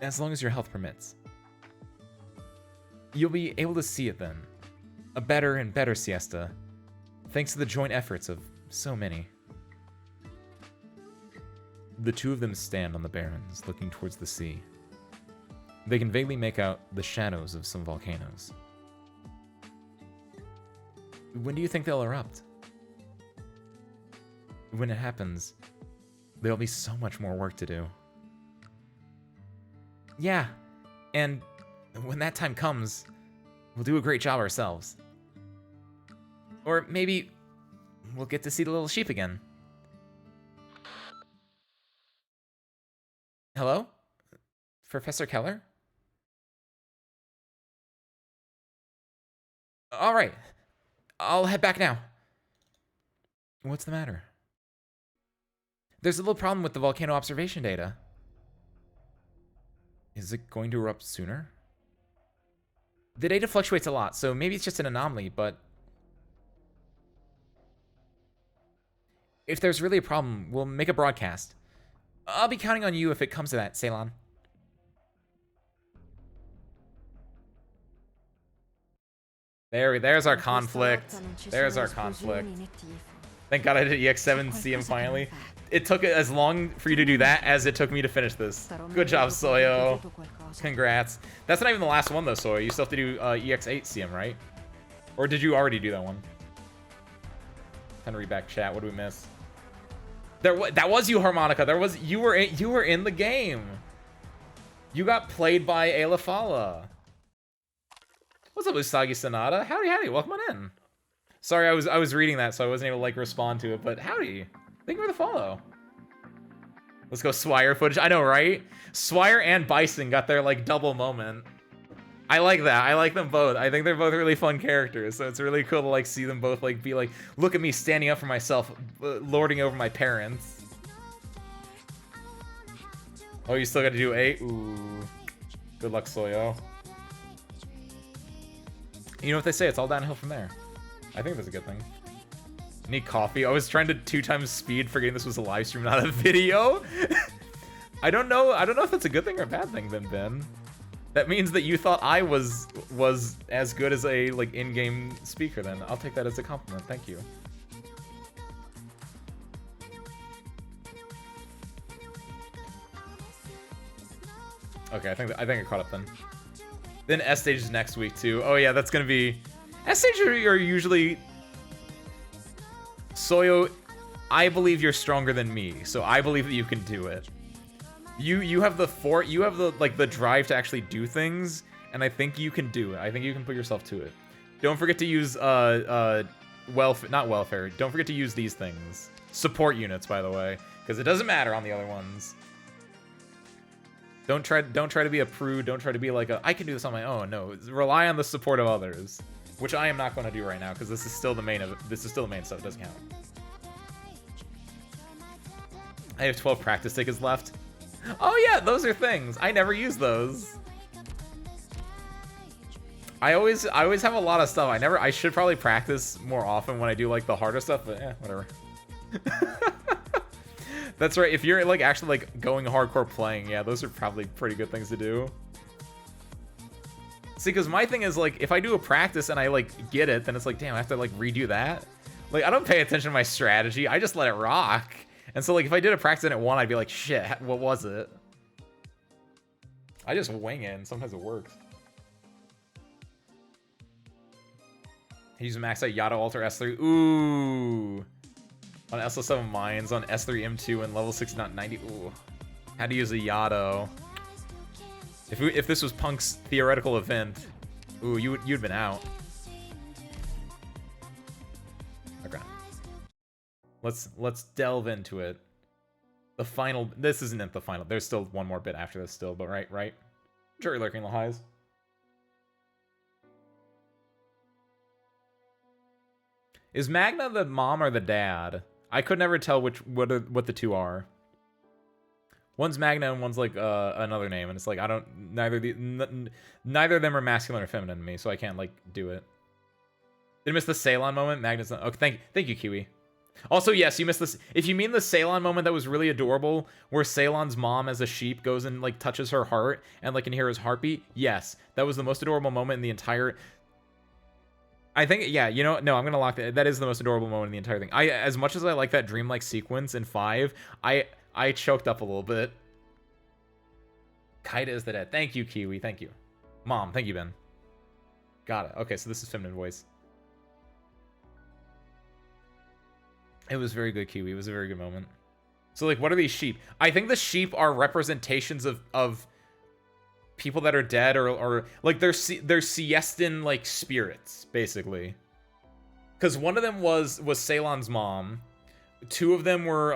S1: as long as your health permits. You'll be able to see it then. A better and better siesta, thanks to the joint efforts of so many. The two of them stand on the barrens, looking towards the sea. They can vaguely make out the shadows of some volcanoes. When do you think they'll erupt? When it happens, there'll be so much more work to do. Yeah, and when that time comes, we'll do a great job ourselves. Or maybe we'll get to see the little sheep again. Hello? Professor Keller? Alright, I'll head back now. What's the matter? There's a little problem with the volcano observation data. Is it going to erupt sooner? The data fluctuates a lot, so maybe it's just an anomaly, but if there's really a problem, we'll make a broadcast. I'll be counting on you if it comes to that, Ceylon. There's our conflict. There's our conflict. Thank God I did EX7 see him finally. It took as long for you to do that as it took me to finish this. Good job, Soyo. Congrats. That's not even the last one though, Soyo. You still have to do EX8 CM, right? Or did you already do that one? Trying to read back chat. What do we miss? That was you, Harmonica. You were in the game. You got played by Eofala. What's up, Usagi Sonata? Howdy, howdy. Welcome on in. Sorry, I was reading that, so I wasn't able to like respond to it. But howdy, thank you for the follow. Let's go Swire footage. I know, right? Swire and Bison got their like double moment. I like that. I like them both. I think they're both really fun characters. So it's really cool to like see them both like be like, look at me standing up for myself, lording over my parents. Oh, you still got to do 8? Ooh. Good luck, Soyo. You know what they say? It's all downhill from there. I think that's a good thing. Need coffee. I was trying to 2 times speed, forgetting this was a live stream, not a video. I don't know if that's a good thing or a bad thing, Ben. That means that you thought I was as good as a like in-game speaker. Then I'll take that as a compliment. Thank you. Okay, I think I caught up then. Then S stage is next week too. Oh yeah, that's gonna be S stage are usually. Soyo, I believe you're stronger than me, so I believe that you can do it. You have the like the drive to actually do things, and I think you can do it. I think you can put yourself to it. Don't forget to use not welfare. Don't forget to use these things. Support units, by the way, because it doesn't matter on the other ones. Don't try to be a prude. Don't try to be like I can do this on my own. No, rely on the support of others, which I am not going to do right now because this is still the main stuff. It doesn't count. I have 12 practice tickets left. Oh yeah, those are things. I never use those. I always have a lot of stuff. I should probably practice more often when I do like the harder stuff, but whatever. That's right. If you're like actually like going hardcore playing, yeah, those are probably pretty good things to do. See, because my thing is like if I do a practice and I like get it, then it's like, damn, I have to like redo that. Like I don't pay attention to my strategy. I just let it rock. And so like if I did a practice and it won, I'd be like, shit, what was it? I just wing it and sometimes it works. Use a max out Yado Alter S3. Ooh. On SL7 Mines, on S3 M2 and level 6.90. Ooh. How to use a Yado. If this was Punk's theoretical event, ooh, you'd been out. Okay. Let's delve into it. The final. This isn't the final. There's still one more bit after this still, but right. Jury lurking the highs. Is Magna the mom or the dad? I could never tell what the two are. One's Magna and one's like another name, and it's like I don't neither of them are masculine or feminine to me, so I can't like do it. Did I miss the Ceylon moment? Magna's not. Okay, thank you, Kiwi. Also, yes, you missed this. If you mean the Ceylon moment that was really adorable, where Ceylon's mom as a sheep goes and like touches her heart and like can hear his heartbeat, yes, that was the most adorable moment in the entire. I think, yeah, you know, no, I'm gonna lock that. That is the most adorable moment in the entire thing. As much as I like that dreamlike sequence in 5, I choked up a little bit. Kaida is the dead. Thank you, Kiwi. Thank you. Mom, thank you, Ben. Got it. Okay, so this is feminine voice. It was very good, Kiwi. It was a very good moment. So, like, what are these sheep? I think the sheep are representations of people that are dead or like they're siestan like spirits, basically. Because one of them was Ceylon's mom. 2 of them were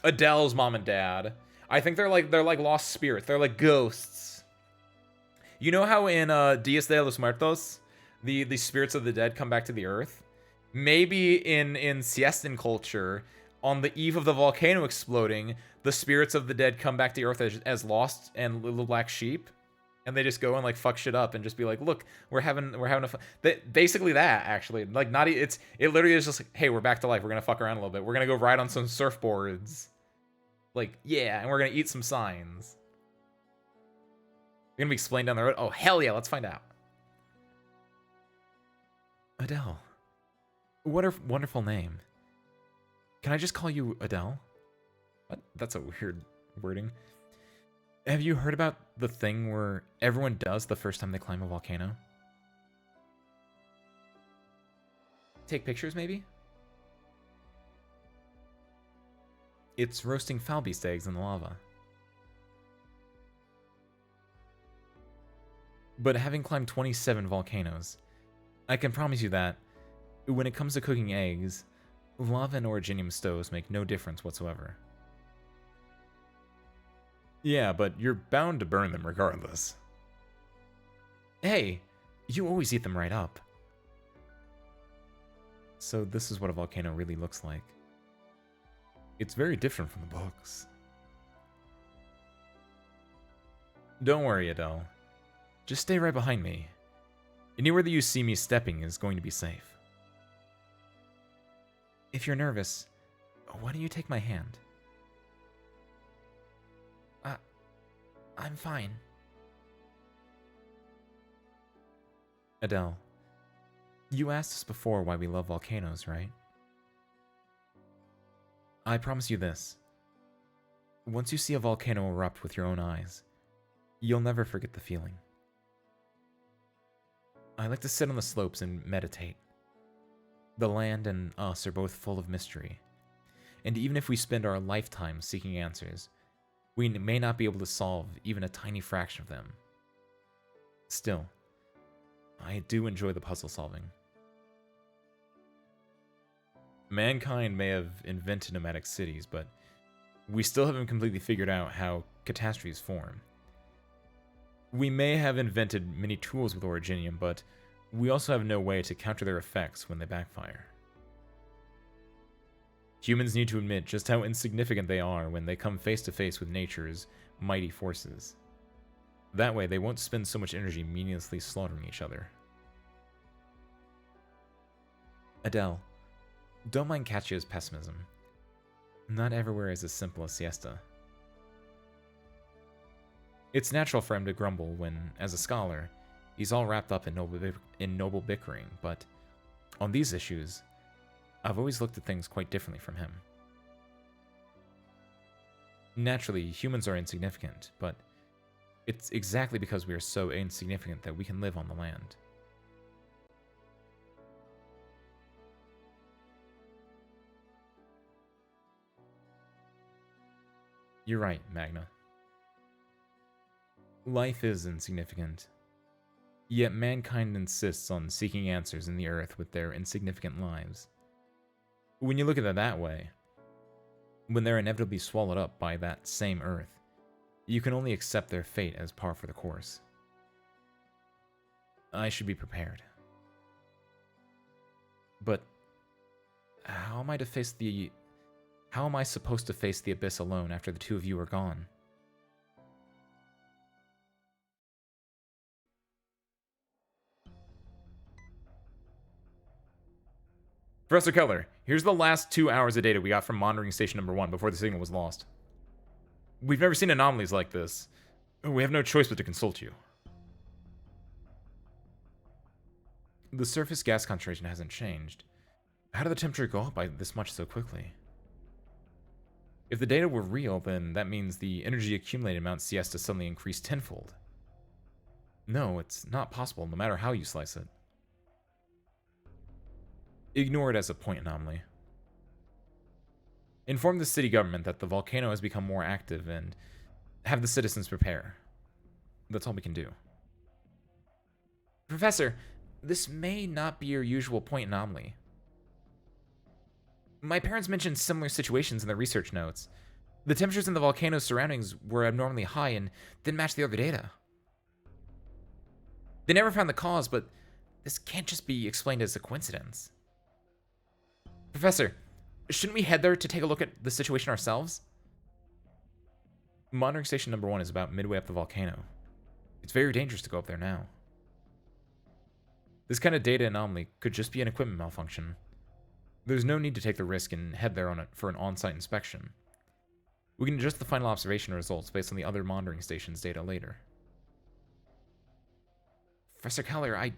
S1: Adele's mom and dad. I think they're like lost spirits. They're like ghosts. You know how in Dias de los Muertos, the spirits of the dead come back to the earth? Maybe in siestan culture, on the eve of the volcano exploding, the spirits of the dead come back to earth as lost and little black sheep, and they just go and like fuck shit up and just be like, look, we're having a fun. Basically that actually, like not it literally is just like, hey, we're back to life. We're gonna fuck around a little bit. We're gonna go ride on some surfboards, like yeah, and we're gonna eat some signs. We're gonna be explained down the road. Oh hell yeah, let's find out. Adele, what a wonderful name. Can I just call you Adele? What? That's a weird wording. Have you heard about the thing where everyone does the first time they climb a volcano? Take pictures, maybe? It's roasting foul beast eggs in the lava. But having climbed 27 volcanoes, I can promise you that, when it comes to cooking eggs, lava and originium stoves make no difference whatsoever. Yeah, but you're bound to burn them regardless. Hey, you always eat them right up. So this is what a volcano really looks like. It's very different from the books. Don't worry, Adele. Just stay right behind me. Anywhere that you see me stepping is going to be safe. If you're nervous, why don't you take my hand? I'm fine. Adele, you asked us before why we love volcanoes, right? I promise you this. Once you see a volcano erupt with your own eyes, you'll never forget the feeling. I like to sit on the slopes and meditate. The land and us are both full of mystery, and even if we spend our lifetime seeking answers, we may not be able to solve even a tiny fraction of them. Still, I do enjoy the puzzle solving. Mankind may have invented nomadic cities, but we still haven't completely figured out how catastrophes form. We may have invented many tools with Originium, but we also have no way to counter their effects when they backfire. Humans need to admit just how insignificant they are when they come face to face with nature's mighty forces. That way, they won't spend so much energy meaninglessly slaughtering each other. Adele, don't mind Katya's pessimism. Not everywhere is as simple as siesta. It's natural for him to grumble when, as a scholar, he's all wrapped up in noble bickering, but on these issues, I've always looked at things quite differently from him. Naturally, humans are insignificant, but it's exactly because we are so insignificant that we can live on the land. You're right, Magna. Life is insignificant, yet mankind insists on seeking answers in the earth with their insignificant lives. When you look at it that way, when they're inevitably swallowed up by that same earth, you can only accept their fate as par for the course. I should be prepared. But how am I supposed to face the abyss alone after the two of you are gone?
S2: Professor Keller, here's the last 2 hours of data we got from monitoring station number 1 before the signal was lost. We've never seen anomalies like this. We have no choice but to consult you.
S1: The surface gas concentration hasn't changed. How did the temperature go up by this much so quickly? If the data were real, then that means the energy accumulated in Mount Siesta suddenly increased tenfold. No, it's not possible, no matter how you slice it. Ignore it as a point anomaly. Inform the city government that the volcano has become more active and have the citizens prepare. That's all we can do. Professor, this may not be your usual point anomaly. My parents mentioned similar situations in their research notes. The temperatures in the volcano's surroundings were abnormally high and didn't match the other data. They never found the cause, but this can't just be explained as a coincidence. Professor, shouldn't we head there to take a look at the situation ourselves? Monitoring station number 1 is about midway up the volcano. It's very dangerous to go up there now. This kind of data anomaly could just be an equipment malfunction. There's no need to take the risk and head there for an on-site inspection. We can adjust the final observation results based on the other monitoring station's data later. Professor Keller, I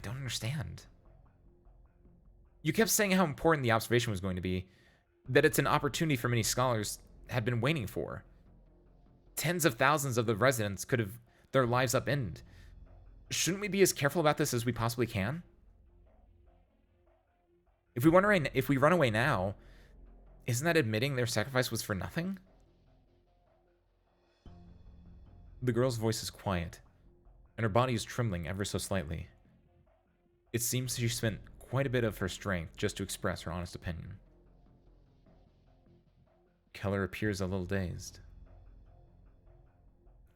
S1: don't understand. You kept saying how important the observation was going to be, that it's an opportunity for many scholars had been waiting for. Tens of thousands of the residents could have their lives upended. Shouldn't we be as careful about this as we possibly can? If we run away now, isn't that admitting their sacrifice was for nothing? The girl's voice is quiet, and her body is trembling ever so slightly. It seems she spent quite a bit of her strength just to express her honest opinion. Keller appears a little dazed.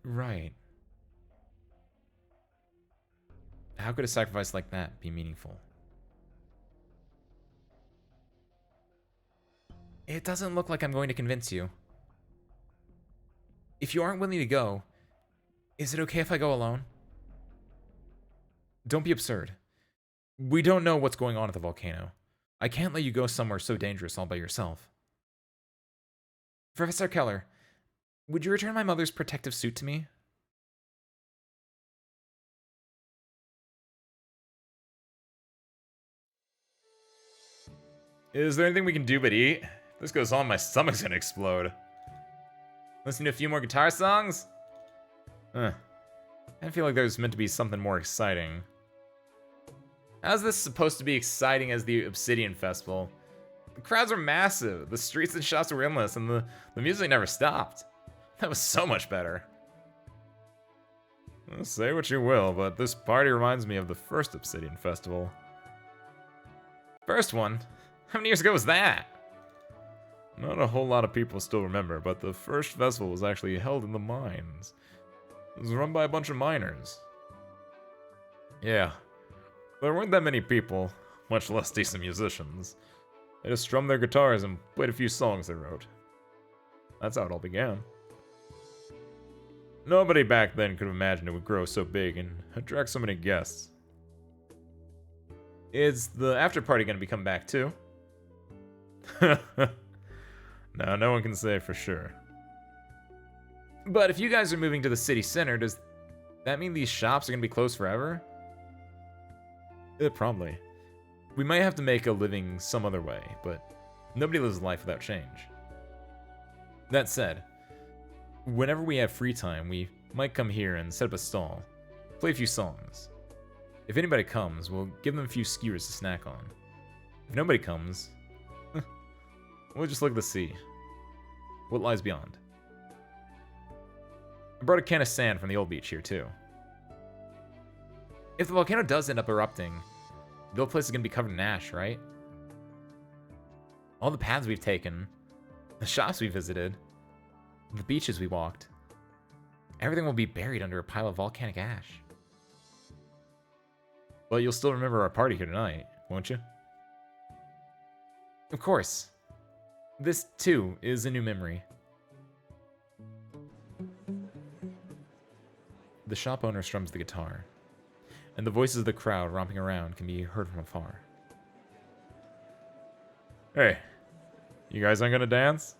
S1: Right. How could a sacrifice like that be meaningful? It doesn't look like I'm going to convince you. If you aren't willing to go, is it okay if I go alone? Don't be absurd. We don't know what's going on at the volcano. I can't let you go somewhere so dangerous all by yourself. Professor Keller, would you return my mother's protective suit to me?
S2: Is there anything we can do but eat? If this goes on, my stomach's gonna explode. Listen to a few more guitar songs? I feel like there's meant to be something more exciting. How's this supposed to be exciting as the Obsidian Festival? The crowds are massive, the streets and shops were endless, and the music never stopped. That was so much better. Well, say what you will, but this party reminds me of the first Obsidian Festival. First one? How many years ago was that? Not a whole lot of people still remember, but the first festival was actually held in the mines. It was run by a bunch of miners. Yeah, there weren't that many people, much less decent musicians. They just strummed their guitars and played a few songs they wrote. That's how it all began. Nobody back then could have imagined it would grow so big and attract so many guests. Is the after party gonna be coming back too? No, no one can say for sure. But if you guys are moving to the city center, does that mean these shops are gonna be closed forever? Probably. We might have to make a living some other way, but nobody lives life without change. That said, whenever we have free time, we might come here and set up a stall, play a few songs. If anybody comes, we'll give them a few skewers to snack on. If nobody comes, we'll just look at the sea. What lies beyond? I brought a can of sand from the old beach here, too. If the volcano does end up erupting, the old place is going to be covered in ash, right? All the paths we've taken, the shops we visited, the beaches we walked, everything will be buried under a pile of volcanic ash. But you'll still remember our party here tonight, won't you? Of course. This, too, is a new memory. The shop owner strums the guitar, and the voices of the crowd romping around can be heard from afar. Hey, you guys aren't gonna dance?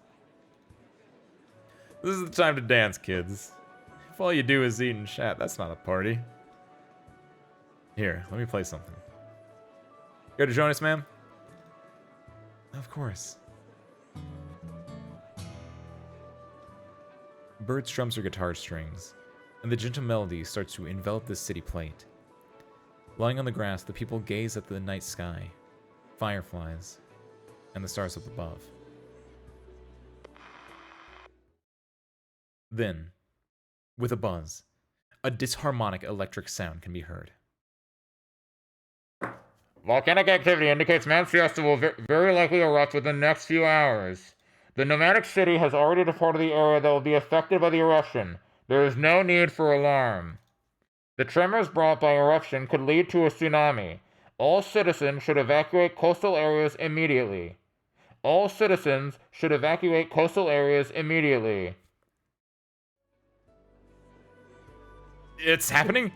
S2: This is the time to dance, kids. If all you do is eat and chat, that's not a party. Here, let me play something. Go to join us, ma'am? Of course. Bird strums her guitar strings, and the gentle melody starts to envelop the city plate. Lying on the grass, the people gaze at the night sky, fireflies, and the stars up above. Then, with a buzz, a disharmonic electric sound can be heard.
S5: Volcanic activity indicates Mount Fiesta will very likely erupt within the next few hours. The nomadic city has already departed the area that will be affected by the eruption. There is no need for alarm. The tremors brought by eruption could lead to a tsunami. All citizens should evacuate coastal areas immediately. All citizens should evacuate coastal areas immediately.
S2: It's happening?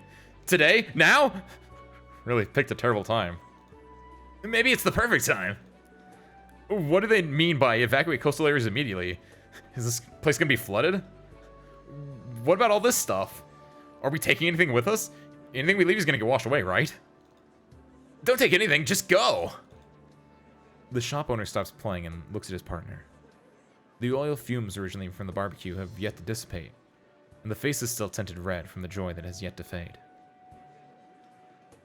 S2: Today? Now? Really picked a terrible time. Maybe it's the perfect time. What do they mean by evacuate coastal areas immediately? Is this place gonna be flooded? What about all this stuff? Are we taking anything with us? Anything we leave is gonna get washed away, right? Don't take anything, just go!
S1: The shop owner stops playing and looks at his partner. The oil fumes originally from the barbecue have yet to dissipate, and the face is still tinted red from the joy that has yet to fade.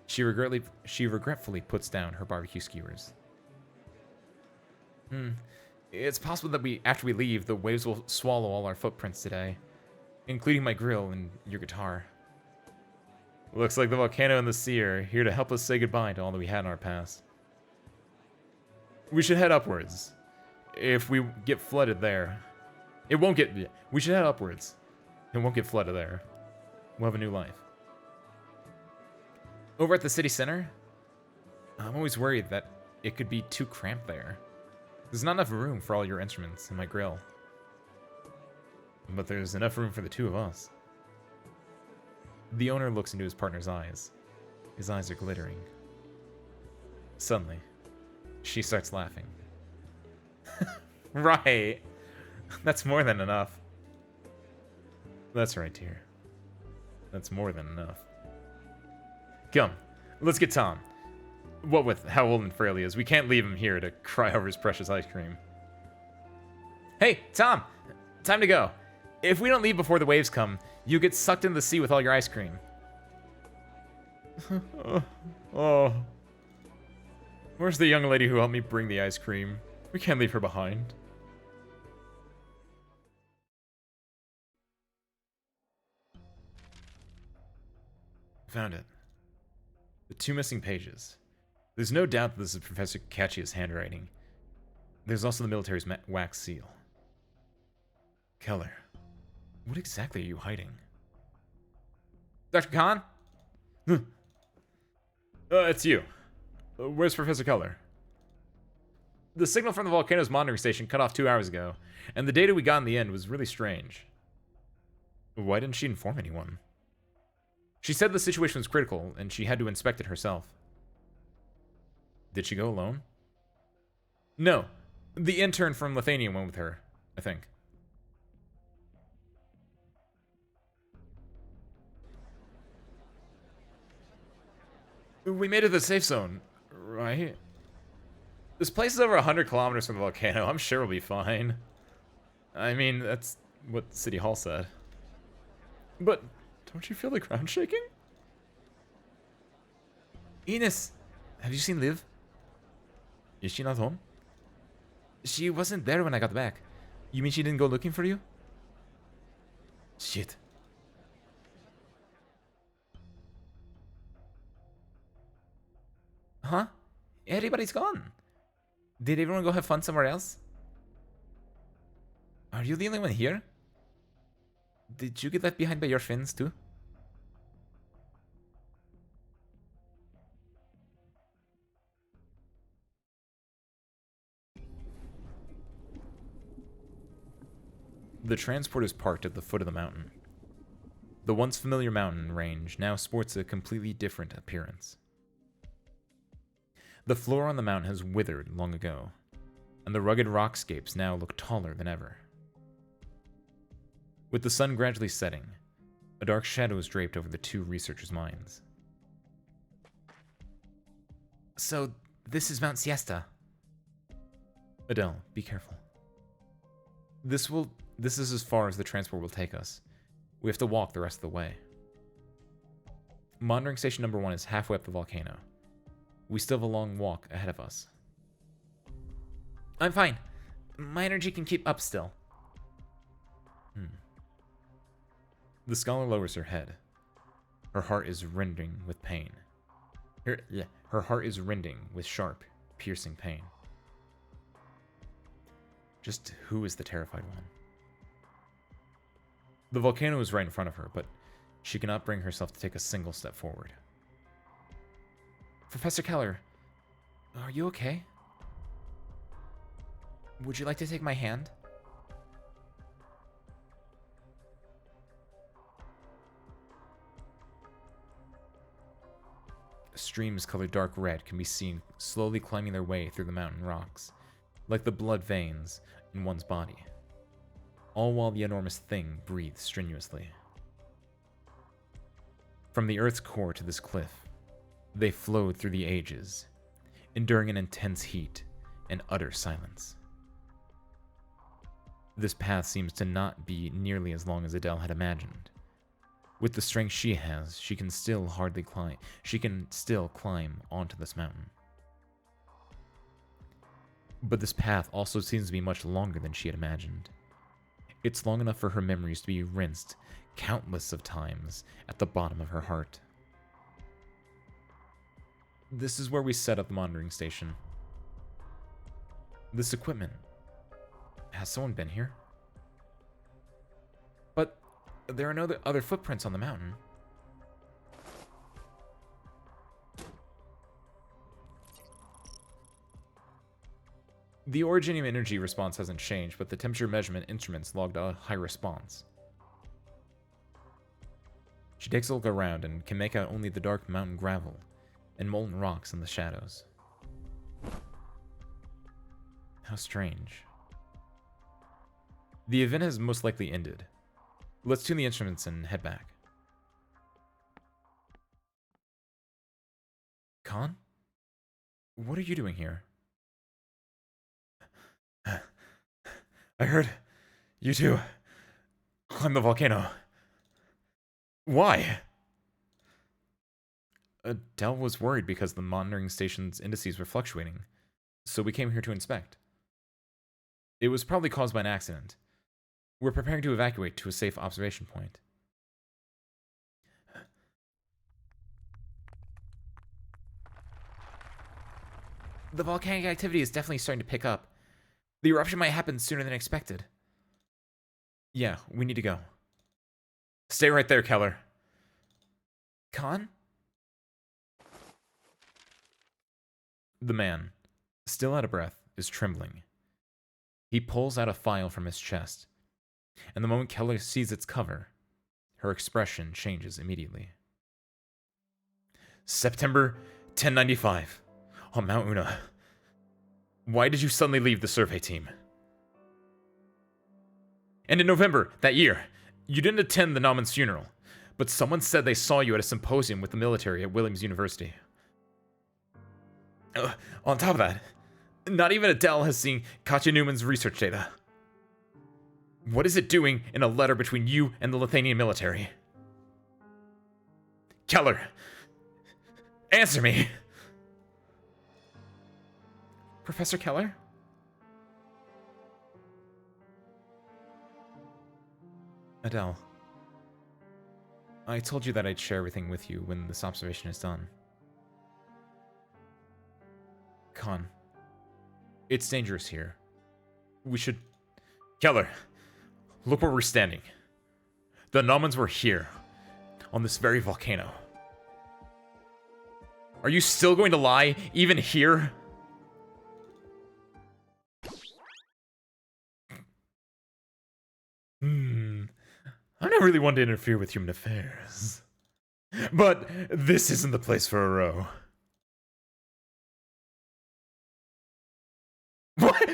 S1: She regretfully puts down her barbecue skewers. It's possible that after we leave, the waves will swallow all our footprints today, including my grill and your guitar.
S2: Looks like the volcano and the sea are here to help us say goodbye to all that we had in our past. We should head upwards. If we get flooded there, it won't get... We should head upwards. It won't get flooded there. We'll have a new life. Over at the city center, I'm always worried that it could be too cramped there. There's not enough room for all your instruments and my grill. But there's enough room for the two of us. The owner looks into his partner's eyes. His eyes are glittering. Suddenly, she starts laughing. Right. That's more than enough. That's right, dear. That's more than enough. Come, let's get Tom. What with how old and frail he is, we can't leave him here to cry over his precious ice cream. Hey, Tom! Time to go. If we don't leave before the waves come, you get sucked into the sea with all your ice cream. Oh. Where's the young lady who helped me bring the ice cream? We can't leave her behind. Found it. The 2 missing pages. There's no doubt that this is Professor Kachia's handwriting. There's also the military's wax seal. Keller, what exactly are you hiding? Dr. Khan? It's you. Where's Professor Keller? The signal from the volcano's monitoring station cut off 2 hours ago, and the data we got in the end was really strange. Why didn't she inform anyone? She said the situation was critical, and she had to inspect it herself. Did she go alone? No. The intern from Lithuania went with her, I think. We made it to the safe zone, right? This place is over 100 kilometers from the volcano. I'm sure we'll be fine. I mean, that's what City Hall said. But don't you feel the ground shaking? Ines, have you seen Liv? Is she not home? She wasn't there when I got back. You mean she didn't go looking for you? Shit. Huh? Everybody's gone. Did everyone go have fun somewhere else? Are you the only one here? Did you get left behind by your friends too? The transport is parked at the foot of the mountain. The once familiar mountain range now sports a completely different appearance. The floor on the mountain has withered long ago, and the rugged rockscapes now look taller than ever. With the sun gradually setting, a dark shadow is draped over the 2 researchers' minds. So, this is Mount Siesta. Adele, be careful. This is as far as the transport will take us. We have to walk the rest of the way. Monitoring station number 1 is halfway up the volcano. We still have a long walk ahead of us. I'm fine. My energy can keep up still. The scholar lowers her head. Her heart is rending with pain. Her heart is rending with sharp, piercing pain. Just who is the terrified one? The volcano is right in front of her, but she cannot bring herself to take a single step forward. Professor Keller, are you okay? Would you like to take my hand? Streams colored dark red can be seen slowly climbing their way through the mountain rocks, like the blood veins in one's body, all while the enormous thing breathes strenuously. From the Earth's core to this cliff, they flowed through the ages, enduring an intense heat and utter silence. This path seems to not be nearly as long as Adele had imagined. With the strength she has, she can still climb onto this mountain. But this path also seems to be much longer than she had imagined. It's long enough for her memories to be rinsed countless of times at the bottom of her heart.
S1: This is where we set up the monitoring station. This equipment. Has someone been here? But there are no other footprints on the mountain. The Originium energy response hasn't changed, but the temperature measurement instruments logged a high response. She takes a look around and can make out only the dark mountain gravel and molten rocks in the shadows. How strange. The event has most likely ended. Let's tune the instruments and head back. Khan? What are you doing here? I heard you two climbed the volcano. Why? Adele was worried because the monitoring station's indices were fluctuating, so we came here to inspect. It was probably caused by an accident. We're preparing to evacuate to a safe observation point. The volcanic activity is definitely starting to pick up. The eruption might happen sooner than expected. Yeah, we need to go. Stay right there, Keller. Khan? The man, still out of breath, is trembling. He pulls out a file from his chest, and the moment Keller sees its cover, her expression changes immediately. September 1095, on Mount Una. Why did you suddenly leave the survey team? And in November, that year, you didn't attend the Nauman's funeral, but someone said they saw you at a symposium with the military at Williams University. On top of that, not even Adele has seen Katja Newman's research data. What is it doing in a letter between you and the Lithuanian military? Keller, answer me! Professor Keller? Adele, I told you that I'd share everything with you when this observation is done. Khan, it's dangerous here. We should... Keller, look where we're standing. The Naumans were here, on this very volcano. Are you still going to lie, even here? I'm not really one to interfere with human affairs. But this isn't the place for a row. What?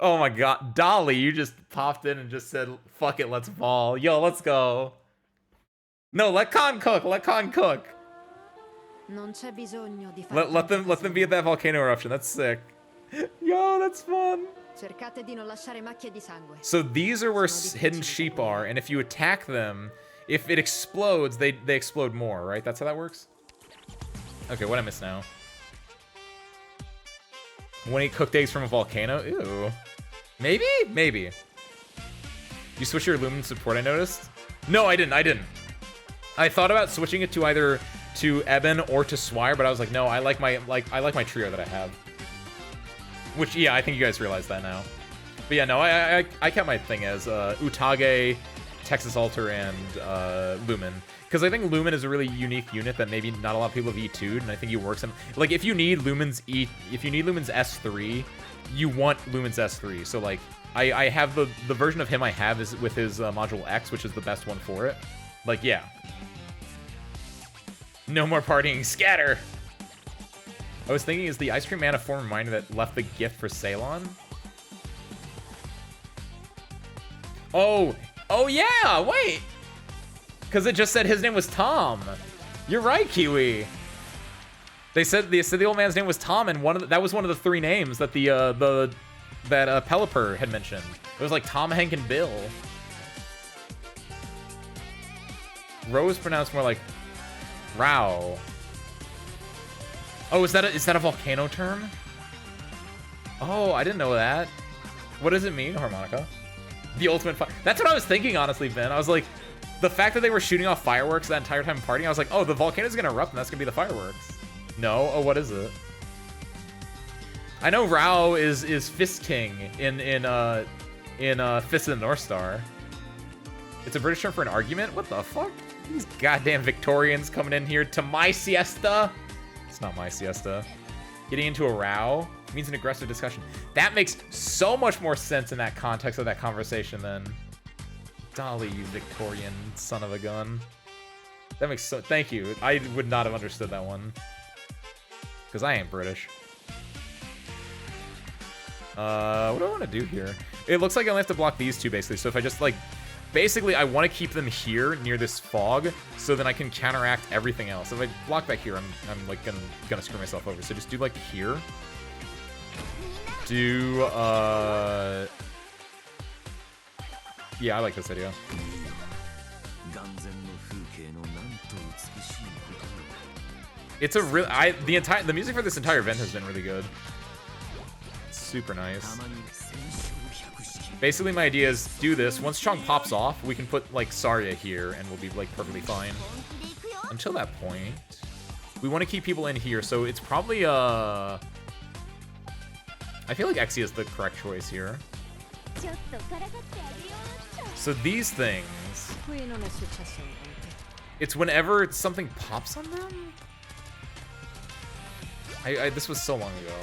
S1: Oh my god. Dolly, you just popped in and just said, fuck it, let's ball. Yo, let's go. No, let Khan cook. Let Khan cook. Let them be at that volcano eruption. That's sick. Yo, that's fun. So these are where hidden sheep are, and if you attack them, if it explodes, they explode more, right? That's how that works? Okay, what I miss now? 1-8 cooked eggs from a volcano? Ew. Maybe? Maybe. You switch your Lumen support, I noticed? No, I didn't. I thought about switching it to either to Eben or to Swire, but I was like, no, I like my trio that I have. Which, yeah, I think you guys realize that now. But yeah, no, I kept my thing as Utage, Texas Alter, and Lumen. Because I think Lumen is a really unique unit that maybe not a lot of people have E2'd, and I think he works in... Like, if you need Lumen's S3, you want Lumen's S3. So, like, I have the version of him I have is with his Module X, which is the best one for it. Like, yeah. No more partying. Scatter! I was thinking, is the Ice Cream Man a former miner that left the gift for Ceylon? Oh yeah, wait! Because it just said his name was Tom. You're right, Kiwi. They said the old man's name was Tom, and that was one of the 3 names that that Pelipper had mentioned. It was like Tom, Hank, and Bill. Rose pronounced more like Rao. Oh, is that a volcano term? Oh, I didn't know that. What does it mean, Harmonica? The ultimate fire. That's what I was thinking, honestly, Ben. I was like, The fact that they were shooting off fireworks that entire time partying, I was like, oh, the volcano's gonna erupt and that's gonna be the fireworks. No? Oh, what is it? I know Rao is Fist King in Fist of the North Star. It's a British term for an argument? What the fuck? These goddamn Victorians coming in here to my siesta. It's not my siesta. Getting into a row means an aggressive discussion. That makes so much more sense in that context of that conversation than Dolly, you Victorian son of a gun. That makes so... Thank you. I would not have understood that one. Because I ain't British. What do I want to do here? It looks like I only have to block these two, basically. So if I just, like... Basically, I want to keep them here, near this fog, so then I can counteract everything else. If I block back here, I'm like, gonna screw myself over. So just do, like, here. Do, yeah, I like this idea. It's a real... The music for this entire event has been really good. It's super nice. Basically, my idea is do this. Once Chong pops off, we can put, like, Saria here, and we'll be, like, perfectly fine. Until that point, we want to keep people in here, so it's probably, I feel like Exia is the correct choice here. So these things... It's whenever something pops on them? This was so long ago.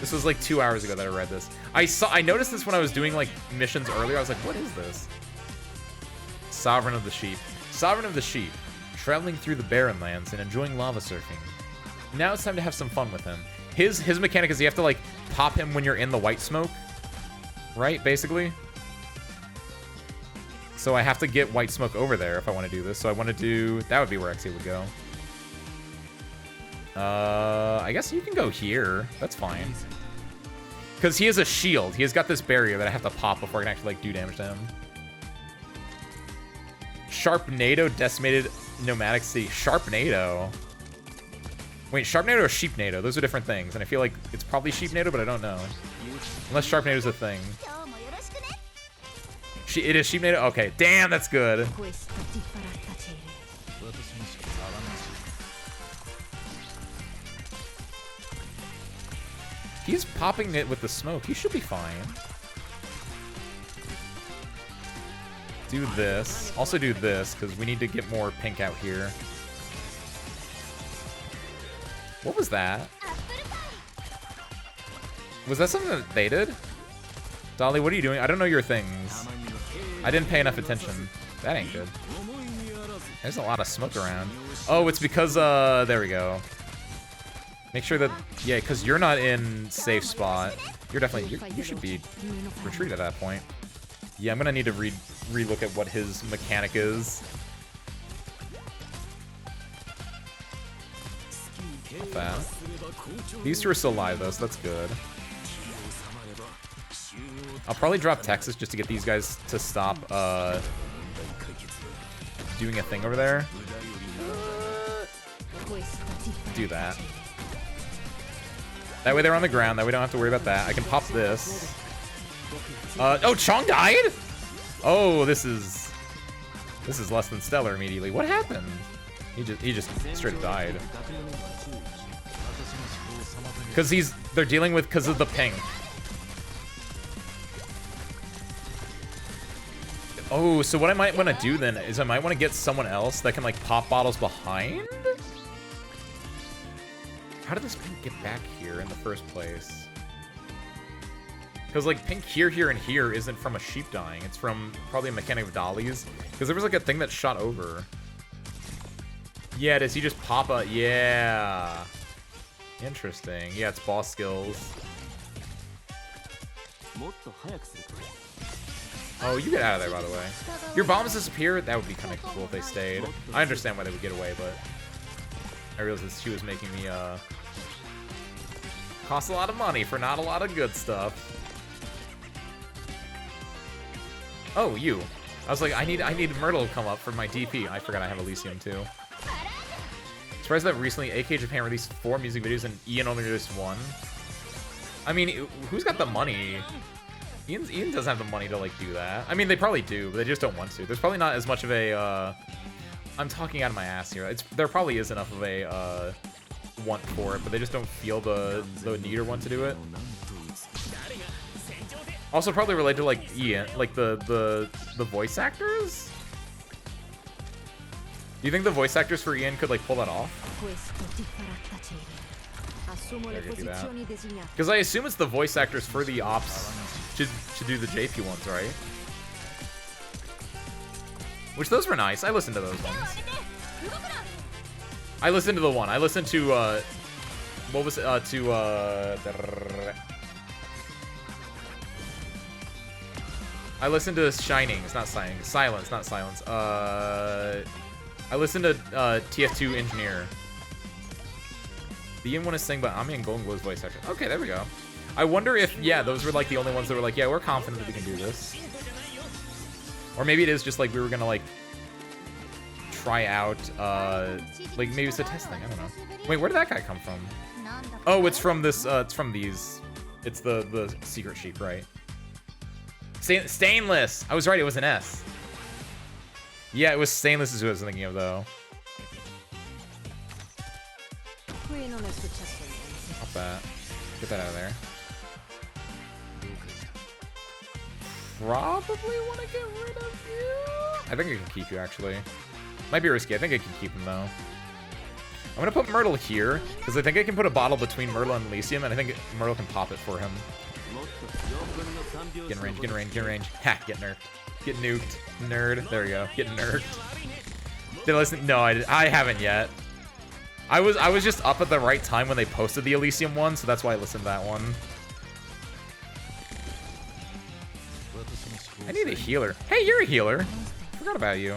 S1: This was like 2 hours ago that I read this. I noticed this when I was doing like missions earlier. I was like, what is this? Sovereign of the Sheep. Sovereign of the Sheep. Traveling through the barren lands and enjoying lava surfing. Now it's time to have some fun with him. His mechanic is you have to like pop him when you're in the white smoke. Right, basically? So I have to get white smoke over there if I want to do this. So I want to do... That would be where Exia would go. I guess you can go here. That's fine. Because he has a shield. He has got this barrier that I have to pop before I can actually, like, do damage to him. Sharpnado decimated nomadic city. Sharpnado? Wait, Sharpnado or Sheepnado? Those are different things. And I feel like it's probably Sheepnado, but I don't know. Unless Sharpnado's a thing. It is Sheepnado? Okay. Damn, that's good. He's popping it with the smoke. He should be fine. Do this. Also do this, because we need to get more pink out here. What was that? Was that something that they did? Dolly, what are you doing? I don't know your things. I didn't pay enough attention. That ain't good. There's a lot of smoke around. Oh, it's because, there we go. Make sure that, yeah, because you're not in safe spot. You're definitely, you should be retreat at that point. Yeah, I'm gonna need to re-look at what his mechanic is. Not bad. These two are still alive though, so that's good. I'll probably drop Texas just to get these guys to stop doing a thing over there. Do that. That way they're on the ground. That way we don't have to worry about that. I can pop this. Oh, Chong died? Oh, this is less than stellar immediately. What happened? He just straight up died. Because they're dealing with because of the ping. Oh, so what I might want to do then is I might want to get someone else that can like pop bottles behind? How did this pink get back here in the first place? Because, like, pink here, here, and here isn't from a sheep dying. It's from probably a mechanic of Dolly's. Because there was, like, a thing that shot over. Yeah, does he just pop a... Yeah. Interesting. Yeah, it's boss skills. Oh, you get out of there, by the way. Your bombs disappear? That would be kind of cool if they stayed. I understand why they would get away, but... I realized that she was making me, cost a lot of money for not a lot of good stuff. Oh, you. I was like, I need Myrtle to come up for my DP. I forgot I have Elysium, too. Surprised that recently AK Japan released 4 music videos and Ian only released 1. I mean, who's got the money Ian doesn't have the money to like do that. I mean, they probably do, but they just don't want to. There's probably not as much of a. I'm talking out of my ass here. There probably is enough of a want for it, but they just don't feel the need or want to do it. Also, probably related to like Ian, like the voice actors. Do you think the voice actors for Ian could like pull that off? Because I assume it's the voice actors for the ops to do the JP ones, right? Which those were nice. I listened to those ones. I listened to the one. I listened to what was it? I listened to Shining. It's not Shining. Silence, not Silence. I listened to TF2 Engineer. The Ian want to sing, but Ami and Golden Glow's voice actor. Okay, there we go. I wonder if, yeah, those were like the only ones that were like, yeah, we're confident that we can do this. Or maybe it is just like we were gonna like try out, like maybe it's a test thing. I don't know. Wait, where did that guy come from? Oh, it's from this. It's from these. It's the secret sheep, right? Stainless. I was right. It was an S. Yeah, it was Stainless is who I was thinking of though. Pop that. Get that out of there. Probably want to get rid of you. I think I can keep you, actually. Might be risky. I think I can keep him, though. I'm going to put Myrtle here, because I think I can put a bottle between Myrtle and Elysium, and I think Myrtle can pop it for him. Get in range, get in range, get in range. Ha, get nerfed. Get nuked. Nerd. There we go. Get nerfed. Did I listen? No, I haven't yet. I was just up at the right time when they posted the Elysium one, so that's why I listened to that one. I need a healer. Hey, you're a healer. Forgot about you.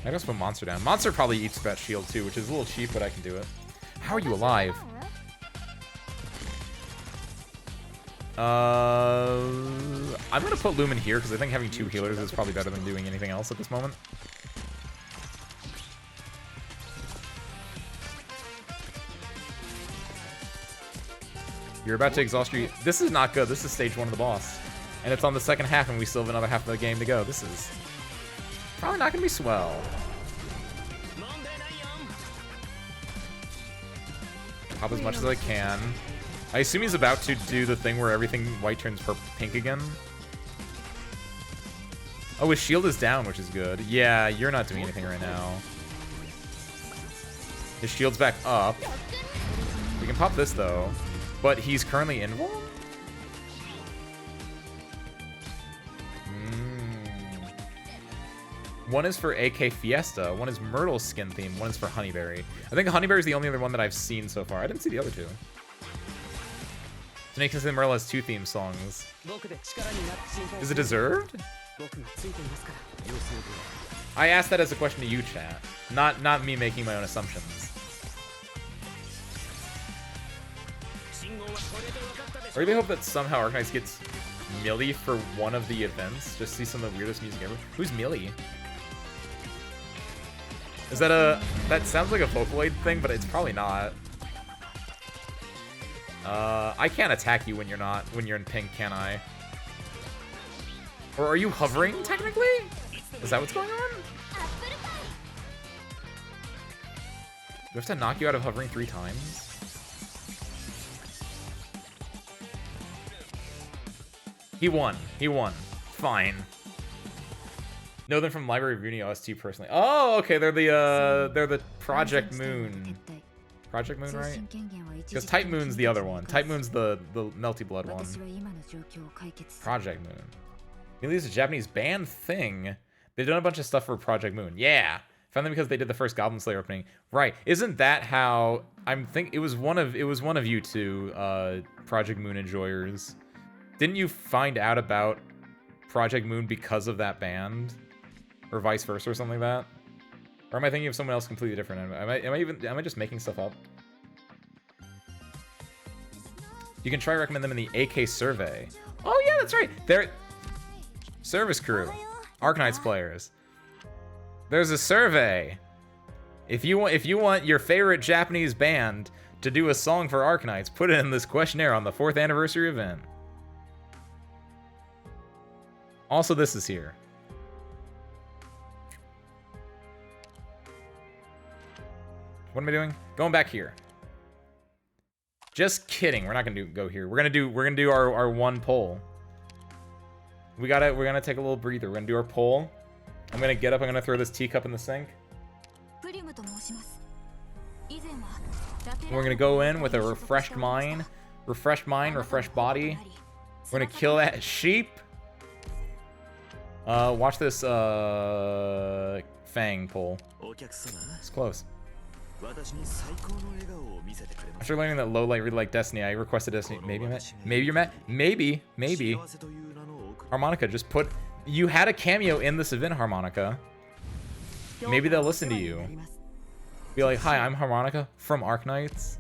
S1: I guess put Monster down. Monster probably eats that shield too, which is a little cheap, but I can do it. How are you alive? I'm gonna put Lumen here because I think having two healers is probably better than doing anything else at this moment. You're about to exhaust your... This is not good. This is stage 1 of the boss. And it's on the second half, and we still have another half of the game to go. This is probably not going to be swell. Pop as much as I can. I assume he's about to do the thing where everything white turns pink again. Oh, his shield is down, which is good. Yeah, you're not doing anything right now. His shield's back up. We can pop this, though. But he's currently invuln? One is for AK Fiesta, one is Myrtle's skin theme, one is for Honeyberry. I think Honeyberry is the only other one that I've seen so far. I didn't see the other two. To make sense that Myrtle has 2 theme songs. Is it deserved? I asked that as a question to you, chat. Not me making my own assumptions. I really hope that somehow Arknights gets Millie for one of the events. Just see some of the weirdest music ever. Who's Millie? Is that a... That sounds like a Vocaloid thing, but it's probably not. I can't attack you when you're in pink, can I? Or are you hovering, technically? Is that what's going on? Do I have to knock you out of hovering 3 times? He won. He won. Fine. Know them from Library of Uni OST personally. Oh, okay. They're the Project Moon. Project Moon, right? Because Type Moon's the other one. Type Moon's the Melty Blood one. Project Moon. Maybe it's a Japanese band thing. They've done a bunch of stuff for Project Moon. Yeah. Found them because they did the first Goblin Slayer opening. Right. Isn't that how it was one of you two Project Moon enjoyers. Didn't you find out about Project Moon because of that band? Or vice versa or something like that? Or am I thinking of someone else completely different? Am I just making stuff up? You can try to recommend them in the AK survey. Oh yeah, that's right. They're service crew. Arknights players. There's a survey. If you want your favorite Japanese band to do a song for Arknights, put it in this questionnaire on the 4th anniversary event. Also, this is here. What am I doing? Going back here. Just kidding. We're not gonna go here. We're gonna do our one poll. We're gonna take a little breather. We're gonna do our poll. I'm gonna get up. I'm gonna throw this teacup in the sink. We're gonna go in with a refreshed mind, refreshed body. We're gonna kill that sheep. Watch this Fang pull. It's close. After learning that low light really like Destiny, I requested Destiny. Maybe I'm at. Maybe you're met. Maybe. Harmonica, just put. You had a cameo in this event, Harmonica. Maybe they'll listen to you. Be like, hi, I'm Harmonica from Arknights.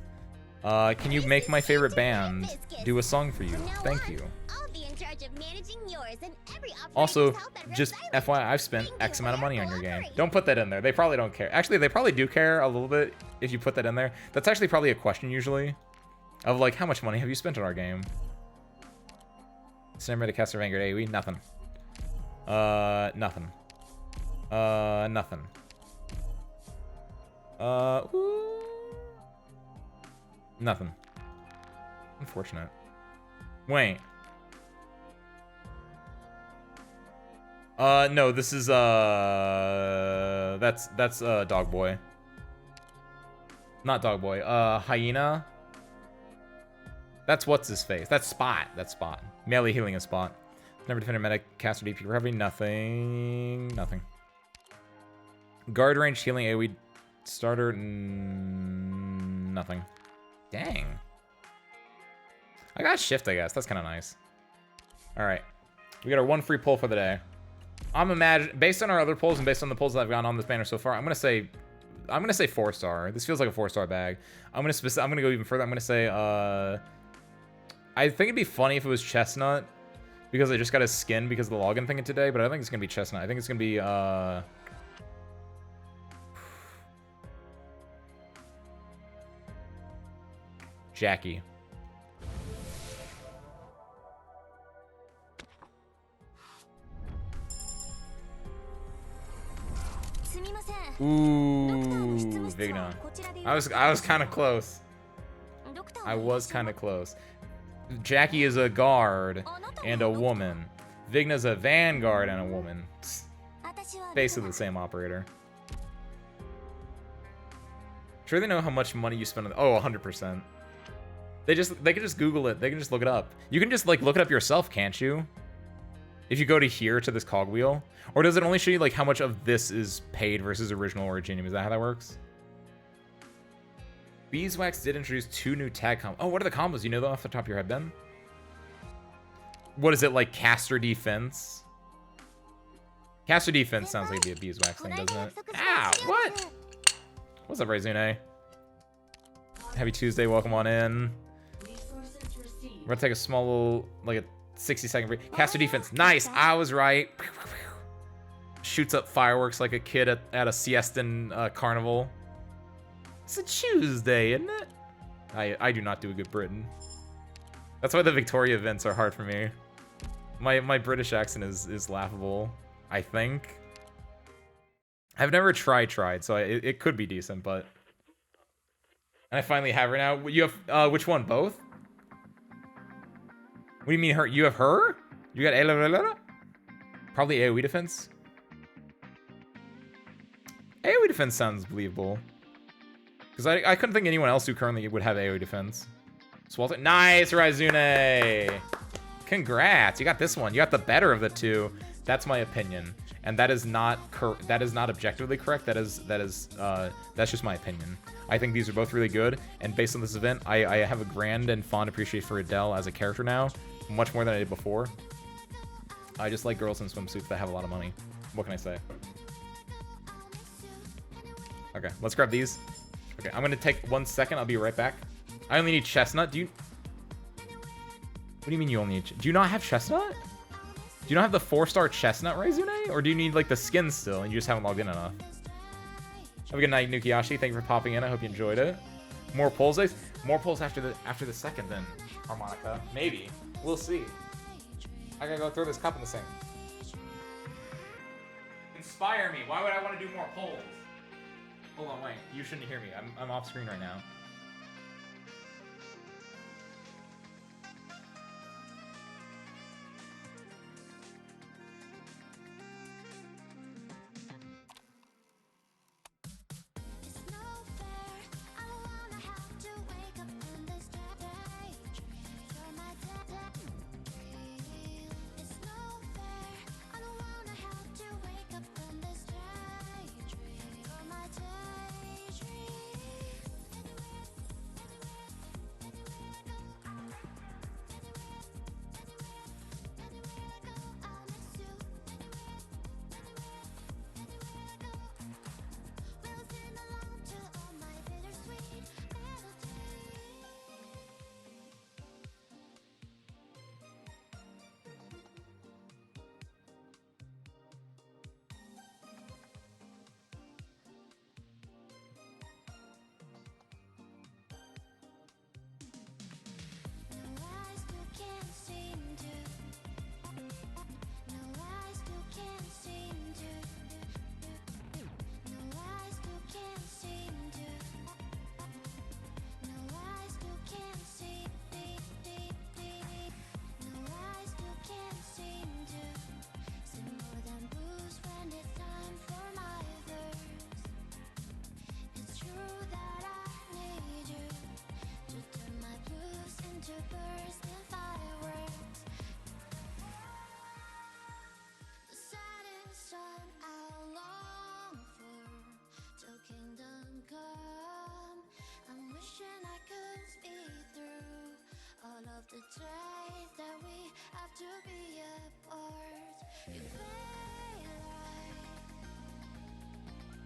S1: Can you make my favorite band do a song for you? Thank you. Also, just FYI, I've spent X amount of money on your game. Don't put that in there. They probably don't care. Actually, they probably do care a little bit if you put that in there. That's actually probably a question usually. Of like, how much money have you spent on our game? Cinematic Caster Vanguard AoE? Nothing. Nothing. Nothing. Nothing. Unfortunate. Wait. No, this is, that's Dog Boy. Not Dog Boy, Hyena. That's what's his face. That's Spot. That's Spot. Melee healing is Spot. Never defended medic, caster DP recovery, nothing. Nothing. Guard range healing AoE starter, nothing. Dang. I got shift, I guess. That's kind of nice. Alright. We got our one free pull for the day. I'm imagining, based on our other pulls and based on the pulls that I've gotten on this banner so far, I'm gonna say 4-star. This feels like a 4-star bag. I'm gonna go even further. I'm gonna say I think it'd be funny if it was Chestnut because I just got his skin because of the login thing today, but I don't think it's gonna be Chestnut. I think it's gonna be Jackie. Ooh, Vigna. I was kind of close. I was kind of close. Jackie is a guard and a woman. Vigna's a vanguard and a woman. Basically the same operator. Sure they know how much money you spend on. Oh, 100%. They can just Google it. They can just look it up. You can just like look it up yourself, can't you? If you go to here to this cogwheel, or does it only show you like how much of this is paid versus original origin? Is that how that works? Beeswax did introduce 2 new tag combos. Oh, what are the combos? You know them off the top of your head, Ben? What is it, like caster defense? Caster defense sounds like it'd be a beeswax thing, doesn't it? Ow! What? What's up, Razune? Happy Tuesday, welcome on in. We're gonna take a small little, like a 60-second break. Caster defense, nice! I was right. Shoots up fireworks like a kid at a siestan carnival. It's a Tuesday, isn't it? I do not do a good Britain. That's why the Victoria events are hard for me. My British accent is laughable, I think. I've never tried, so it could be decent, but... And I finally have her now. You have, which one, both? What do you mean her? You have her? You got probably AoE defense? AoE defense sounds believable. Because I couldn't think anyone else who currently would have AoE defense. Swalter, nice, Razune! Congrats, you got this one. You got the better of the two. That's my opinion, and that is not objectively correct. That's just my opinion. I think these are both really good, and based on this event, I have a grand and fond appreciation for Adele as a character now, much more than I did before. I just like girls in swimsuits that have a lot of money. What can I say? Okay, let's grab these. Okay, I'm gonna take 1 second. I'll be right back. I only need Chestnut. What do you mean you only need... Do you not have Chestnut? Do you not have the 4-star Chestnut, Razune? Or do you need, like, the skin still, and you just haven't logged in enough? Have a good night, Nukiyashi. Thank you for popping in. I hope you enjoyed it. More polls, guys? More polls after the second, then, Harmonica. Maybe. We'll see. I gotta go throw this cup in the sink. Inspire me. Why would I want to do more polls? Hold on, wait. You shouldn't hear me. I'm off screen right now.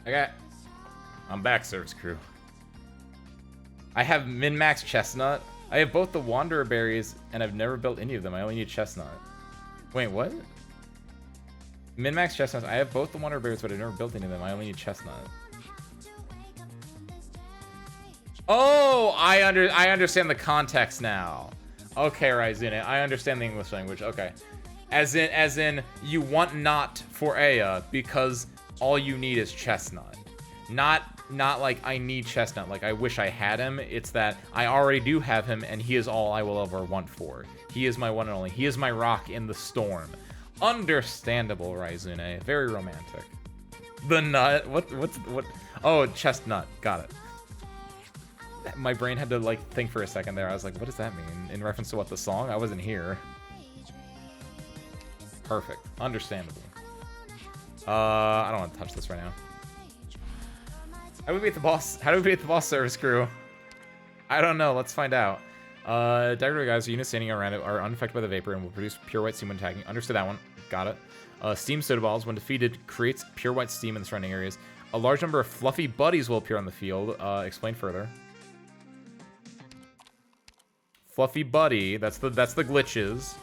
S1: Okay. I'm back, Service Crew. I have min-max Chestnut. I have both the Wanderer Berries, and I've never built any of them. I only need Chestnut. Wait, what? Min-max Chestnuts. I have both the Wanderer Berries, but I've never built any of them. I only need Chestnut. Oh, I understand the context now. Okay, Ryzuna, I understand the English language. Okay. As in, you want not for Aya because all you need is Chestnut. Not like I need Chestnut, like I wish I had him. It's that I already do have him, and he is all I will ever want for. He is my one and only. He is my rock in the storm. Understandable, Ryzune. Very romantic. The nut? What? Oh, Chestnut. Got it. My brain had to, like, think for a second there. I was like, what does that mean? In reference to what, the song? I wasn't here. Perfect. Understandable. I don't want to touch this right now. How do we beat the boss? How do we beat the boss, Service Crew? I don't know. Let's find out. Dagger guys, units standing around it are unaffected by the vapor and will produce pure white steam when attacking. Understood that one. Got it. Steam soda balls, when defeated, creates pure white steam in the surrounding areas. A large number of fluffy buddies will appear on the field. Explain further. Fluffy buddy. That's the glitches.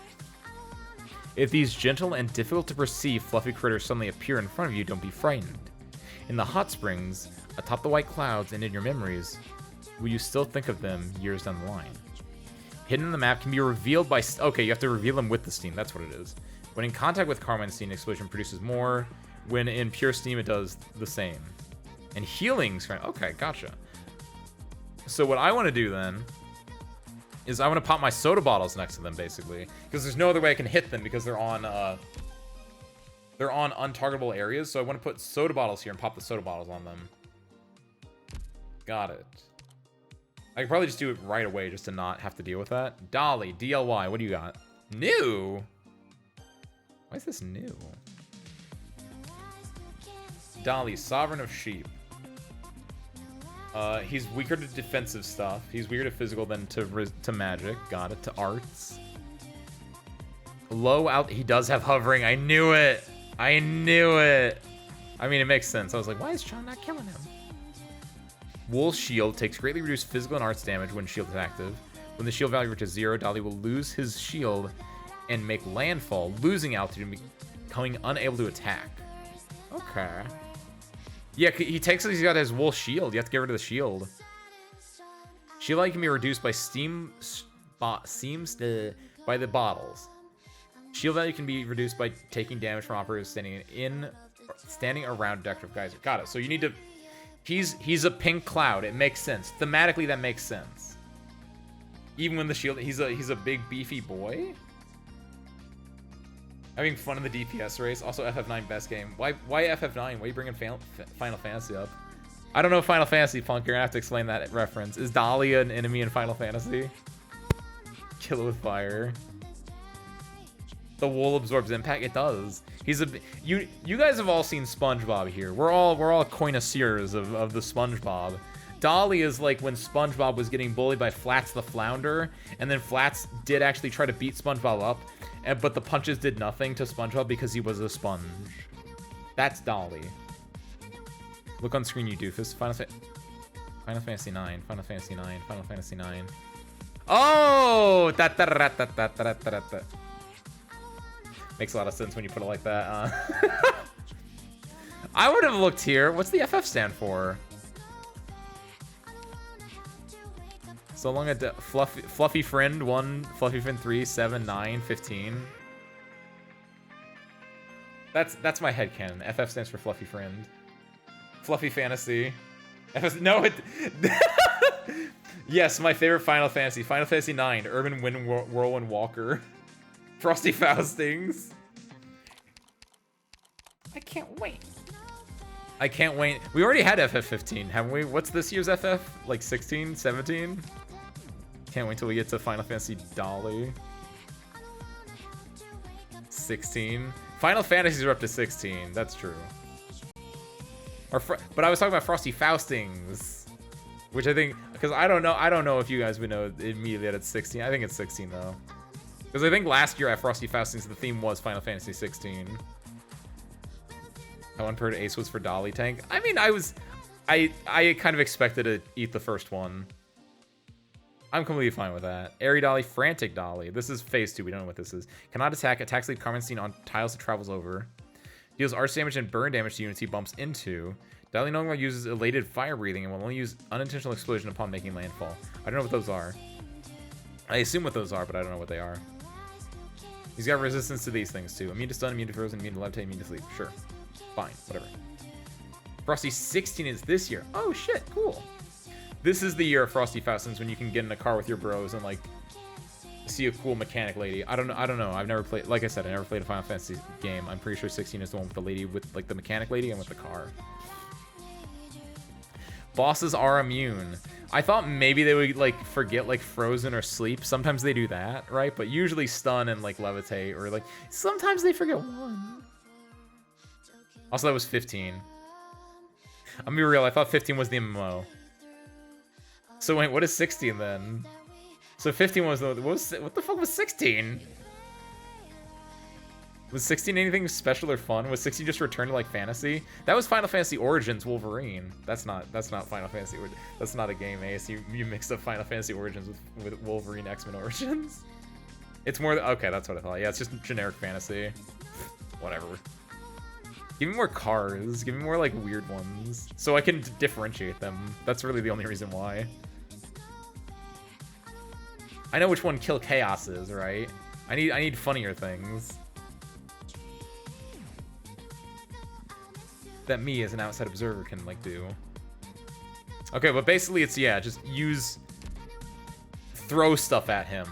S1: If these gentle and difficult to perceive fluffy critters suddenly appear in front of you, don't be frightened. In the hot springs, atop the white clouds, and in your memories, will you still think of them years down the line? Hidden in the map can be revealed by... Okay, you have to reveal them with the steam. That's what it is. When in contact with Carmine Steam, explosion produces more. When in pure steam, it does the same. And healings... Okay, gotcha. So what I want to do then is I want to pop my soda bottles next to them, basically. Because there's no other way I can hit them because they're on untargetable areas. So I want to put soda bottles here and pop the soda bottles on them. Got it. I could probably just do it right away just to not have to deal with that. Dolly, DLY, what do you got? New? Why is this new? Dolly, Sovereign of Sheep. He's weaker to defensive stuff. He's weaker to physical than to magic. Got it. To arts. Low out. He does have hovering. I knew it. I knew it. I mean, it makes sense. I was like, why is Sean not killing him? Wool Shield takes greatly reduced physical and arts damage when shield is active. When the shield value reaches 0, Dolly will lose his shield and make landfall, losing altitude and becoming unable to attack. Okay. Yeah, he's got his wool shield. You have to get rid of the shield. Shield value can be reduced by by the bottles. Shield value can be reduced by taking damage from operators standing in Standing around decorative geyser. Got it. So you need to... He's a pink cloud. It makes sense. Thematically, that makes sense. Even when the shield... He's a big, beefy boy? Having fun in the DPS race. Also, FF9 best game. Why FF9? Why are you bringing Final Fantasy up? I don't know Final Fantasy, Punk. You're gonna have to explain that reference. Is Dahlia an enemy in Final Fantasy? Kill it with fire. The wool absorbs impact. It does. He's a... You guys have all seen SpongeBob here. We're all connoisseurs of the SpongeBob. Dolly is like when SpongeBob was getting bullied by Flats the Flounder, and then Flats did actually try to beat SpongeBob up, but the punches did nothing to SpongeBob because he was a sponge. That's Dolly. Look on screen, you doofus. Final Fantasy 9. Final Fantasy 9. Final Fantasy 9. Oh! Makes a lot of sense when you put it like that. I would have looked here. What's the FF stand for? So long a Fluffy Friend 1, Fluffy Friend 3, 7, 9, 15. That's my headcanon. FF stands for Fluffy Friend. Fluffy Fantasy. No, it... Yes, my favorite Final Fantasy. Final Fantasy 9, Urban Wind Whirlwind Walker. Frosty Faustings. I can't wait. I can't wait. We already had FF15, haven't we? What's this year's FF? Like 16, 17? Can't wait till we get to Final Fantasy Dolly. 16. Final Fantasies are up to 16. That's true. But I was talking about Frosty Faustings, which I think, because I don't know if you guys would know immediately that it's 16. I think it's 16 though, because I think last year at Frosty Faustings the theme was Final Fantasy 16. How unpaired Ace was for Dolly Tank. I mean, I kind of expected to eat the first one. I'm completely fine with that. Airy Dolly, Frantic Dolly. This is phase 2. We don't know what this is. Cannot attack. Attacks leave Carmen on tiles it travels over. Deals arch damage and burn damage to units he bumps into. Dolly no longer uses elated fire breathing and will only use unintentional explosion upon making landfall. I don't know what those are. I assume what those are, but I don't know what they are. He's got resistance to these things too. Immune to stun, immune to frozen, immune to levitate, immune to sleep. Sure. Fine. Whatever. Frosty 16 is this year. Oh shit, cool. This is the year of Frosty Faustings when you can get in a car with your bros and like see a cool mechanic lady. I don't know. I've never played, like I said, I never played a Final Fantasy game. I'm pretty sure 16 is the one with the lady with like the mechanic lady and with the car. Bosses are immune. I thought maybe they would like forget like frozen or sleep. Sometimes they do that, right? But usually stun and like levitate, or like sometimes they forget one. Also, that was 15. I'm gonna be real, I thought 15 was the MMO. So wait, what is 16 then? So 15 was the... What the fuck was 16? Was 16 anything special or fun? Was 16 just Return to like Fantasy? That was Final Fantasy Origins Wolverine. That's not Final Fantasy. That's not a game, Ace. You mixed up Final Fantasy Origins with Wolverine X-Men Origins. It's more... Okay, that's what I thought. Yeah, it's just generic fantasy. Whatever. Give me more cars. Give me more like weird ones, so I can differentiate them. That's really the only reason why. I know which one Kill Chaos is, right? I need funnier things. That me as an outside observer can like do. Okay, but basically it's, yeah, just throw stuff at him.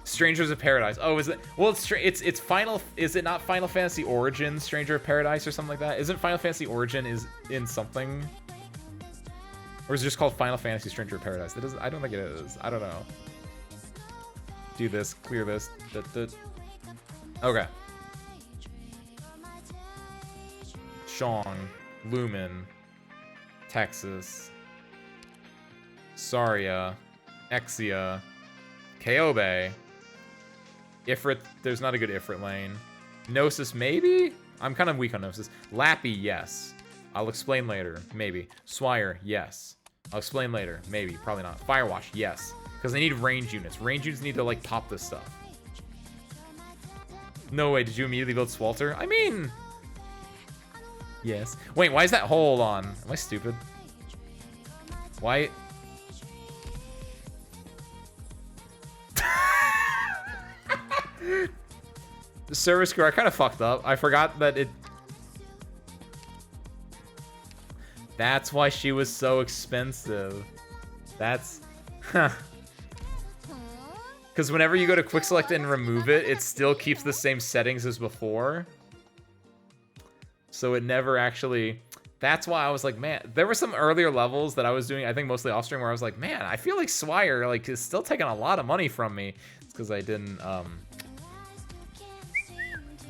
S1: Strangers of Paradise. Oh, is it? Well, it's Final. Is it not Final Fantasy Origin Stranger of Paradise or something like that? Isn't Final Fantasy Origin is in something? Or is it just called Final Fantasy Stranger of Paradise? That is, I don't think it is. I don't know. Do this. Clear this. Okay. Shong. Lumen. Texas. Saria. Exia. Kaobe. Ifrit. There's not a good Ifrit lane. Gnosis, maybe? I'm kind of weak on Gnosis. Lappy, yes. I'll explain later. Maybe. Swire, yes. I'll explain later. Maybe. Probably not. Firewash, yes. Because they need range units. Range units need to, like, pop this stuff. No way. Did you immediately build Swalter? I mean... Yes. Wait, why is that hole on? Am I stupid? Why... The service crew, I kind of fucked up. I forgot that That's why she was so expensive. That's... Huh. Because whenever you go to quick select and remove it, it still keeps the same settings as before. So it never actually... That's why I was like, man, there were some earlier levels that I was doing, I think mostly off stream, where I was like, man, I feel like Swire like is still taking a lot of money from me. It's because I didn't,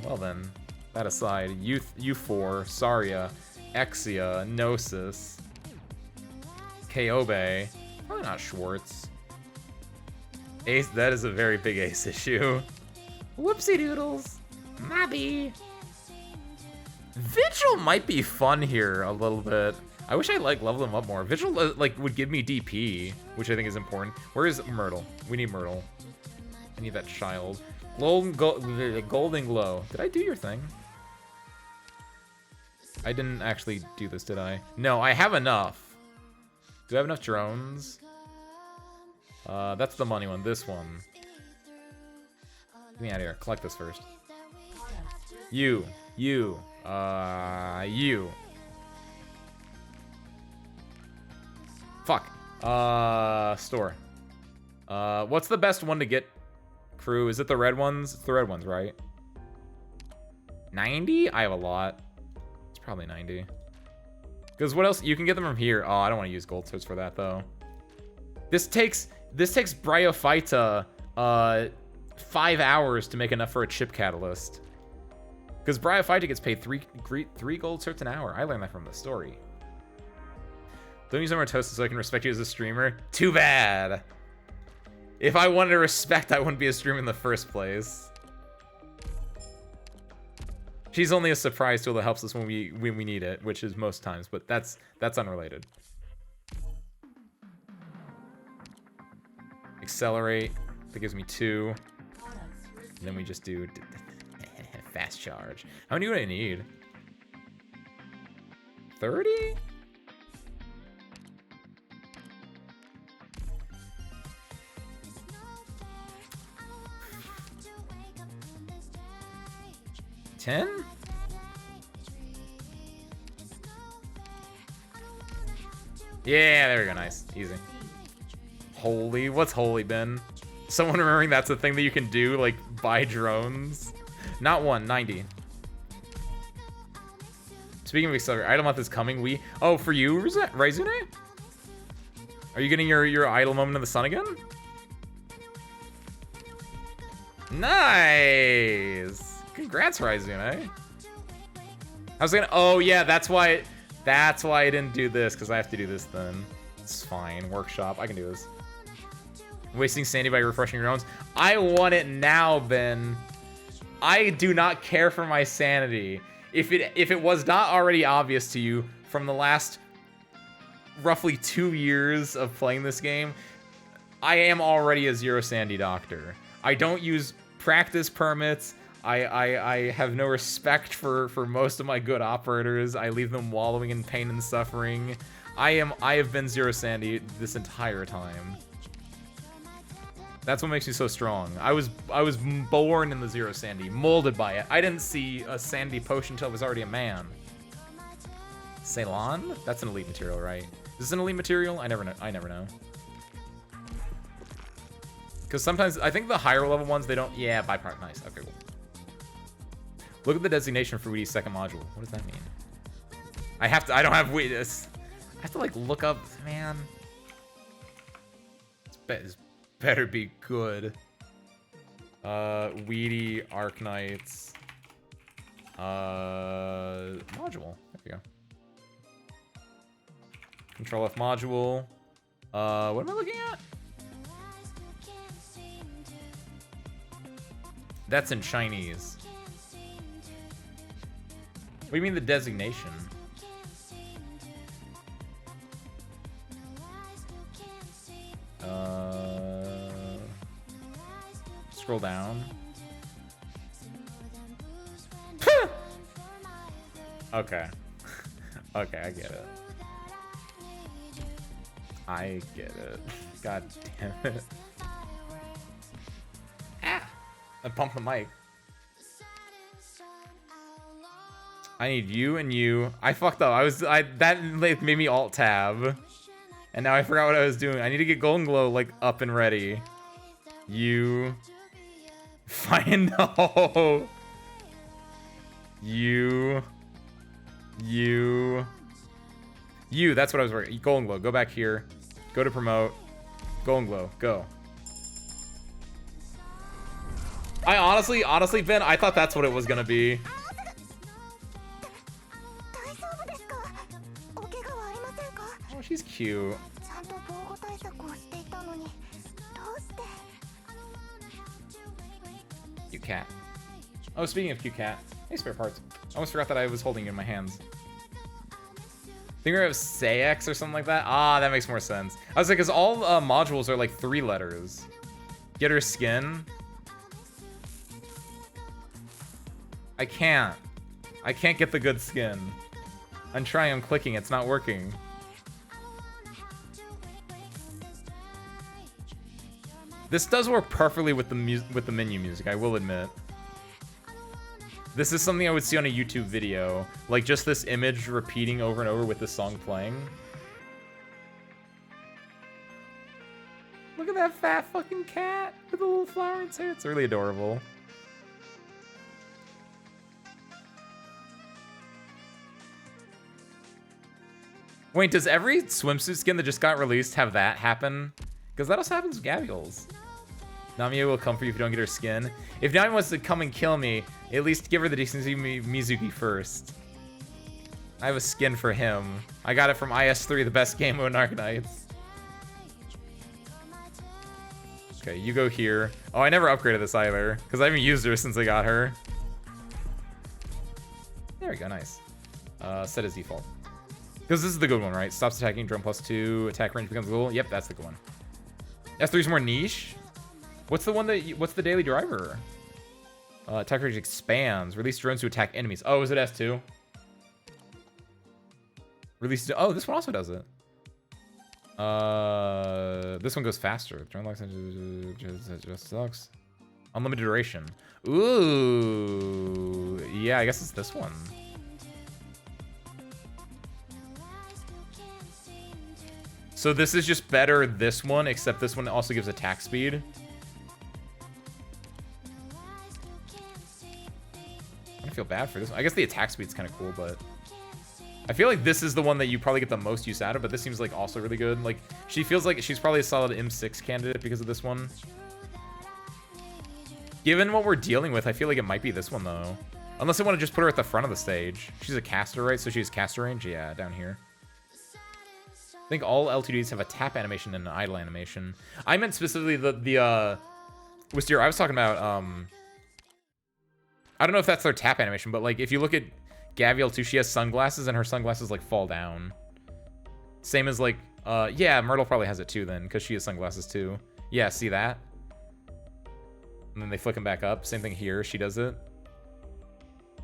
S1: well then, that aside, U4, Saria, Exia, Gnosis, Kobe, probably not Schwartz. Ace, that is a very big Ace issue. Whoopsie doodles, Mabby. Vigil might be fun here a little bit. I wish I like leveled him up more. Vigil like would give me DP, which I think is important. Where is Myrtle? We need Myrtle. I need that child. Golden Glow. Did I do your thing? I didn't actually do this, did I? No, I have enough. Do I have enough drones? That's the money one. This one. Get me out of here. Collect this first. You. You. Fuck. Store. What's the best one to get, crew? Is it the red ones? It's the red ones, right? 90? I have a lot. It's probably 90. Because what else? You can get them from here. Oh, I don't want to use gold swords for that, though. This takes Bryophyta, 5 hours to make enough for a chip catalyst. Because Bryophyta gets paid three gold certs an hour. I learned that from the story. Don't use more toast so I can respect you as a streamer. Too bad. If I wanted to respect, I wouldn't be a streamer in the first place. She's only a surprise tool that helps us when we need it, which is most times, but that's unrelated. Accelerate. That gives me 2. And then we just do fast charge. How many do I need? 30? $10? Yeah, there we go. Nice. Easy. Holy. What's holy, Ben? Someone remembering that's a thing that you can do, like, buy drones? Not 90. Speaking of accelerator, idle month is coming. Oh, for you, Raizune? Are you getting your idle moment in the sun again? Nice! Congrats, Raizune. I was gonna, oh yeah, that's why I didn't do this, because I have to do this then. It's fine, workshop, I can do this. Wasting sandy by refreshing your own. I want it now, Ben. I do not care for my sanity. If it was not already obvious to you from the last roughly 2 years of playing this game, I am already a 0 sandy doctor. I don't use practice permits. I have no respect for most of my good operators. I leave them wallowing in pain and suffering. I have been 0 sandy this entire time. That's what makes me so strong. I was born in the 0 sandy, molded by it. I didn't see a sandy potion until I was already a man. Ceylon? That's an elite material, right? Is this an elite material? I never know. Because sometimes, I think the higher level ones, they don't... Yeah, byproduct, nice. Okay, cool. Look at the designation for Weedy's second module. What does that mean? I don't have Weedy's. I have to, like, look up... Man. It's better be good. Weedy, Arknights. Module. There we go. Control F module. What am I looking at? That's in Chinese. What do you mean the designation? Scroll down. Okay. Okay, I get it. I get it. God damn it. Ah! I bumped the mic. I need you and you. I fucked up. That like, made me alt tab. And now I forgot what I was doing. I need to get Golden Glow like up and ready. You. Fine. No. You. That's what I was working. Golden Glow. Go back here. Go to promote. Golden Glow. Go. I honestly, Ben, I thought that's what it was gonna be. Oh, she's cute. Cute cat. Oh, speaking of cute cat. Hey, spare parts. I almost forgot that I was holding it in my hands. Think of Sayx or something like that? Ah, that makes more sense. I was like, because all modules are like 3 letters. Get her skin. I can't get the good skin. I'm trying, I'm clicking, it's not working. This does work perfectly with the menu music, I will admit. This is something I would see on a YouTube video. Like, just this image repeating over and over with this song playing. Look at that fat fucking cat with a little flower in its hair. It's really adorable. Wait, does every swimsuit skin that just got released have that happen? Because that also happens with Gavials. Namiya will come for you if you don't get her skin. If Nami wants to come and kill me, at least give her the decency Mizuki first. I have a skin for him. I got it from IS3, the best game mode in Arknights. Okay, you go here. Oh, I never upgraded this either, because I haven't used her since I got her. There we go, nice. Set as default. Because this is the good one, right? Stops attacking, drum +2, attack range becomes global. Yep, that's the good one. S3's more niche. What's the one that? What's the daily driver? Attack range expands. Release drones to attack enemies. Oh, is it S2? Release. Oh, this one also does it. This one goes faster. Drone locks just sucks. Unlimited duration. Ooh, yeah. I guess it's this one. So this is just better this one, except this one also gives attack speed. I feel bad for this one. I guess the attack speed's kind of cool, but I feel like this is the one that you probably get the most use out of, but this seems like also really good. Like, she feels like she's probably a solid M6 candidate because of this one. Given what we're dealing with, I feel like it might be this one, though. Unless I want to just put her at the front of the stage. She's a caster, right? So she has caster range? Yeah, down here. I think all L2Ds have a tap animation and an idle animation. I meant specifically the Wisteria, I was talking about, I don't know if that's their tap animation, but like if you look at Gavial too, she has sunglasses and her sunglasses like fall down. Same as like, yeah, Myrtle probably has it too then, because she has sunglasses too. Yeah, see that? And then they flick them back up. Same thing here, she does it.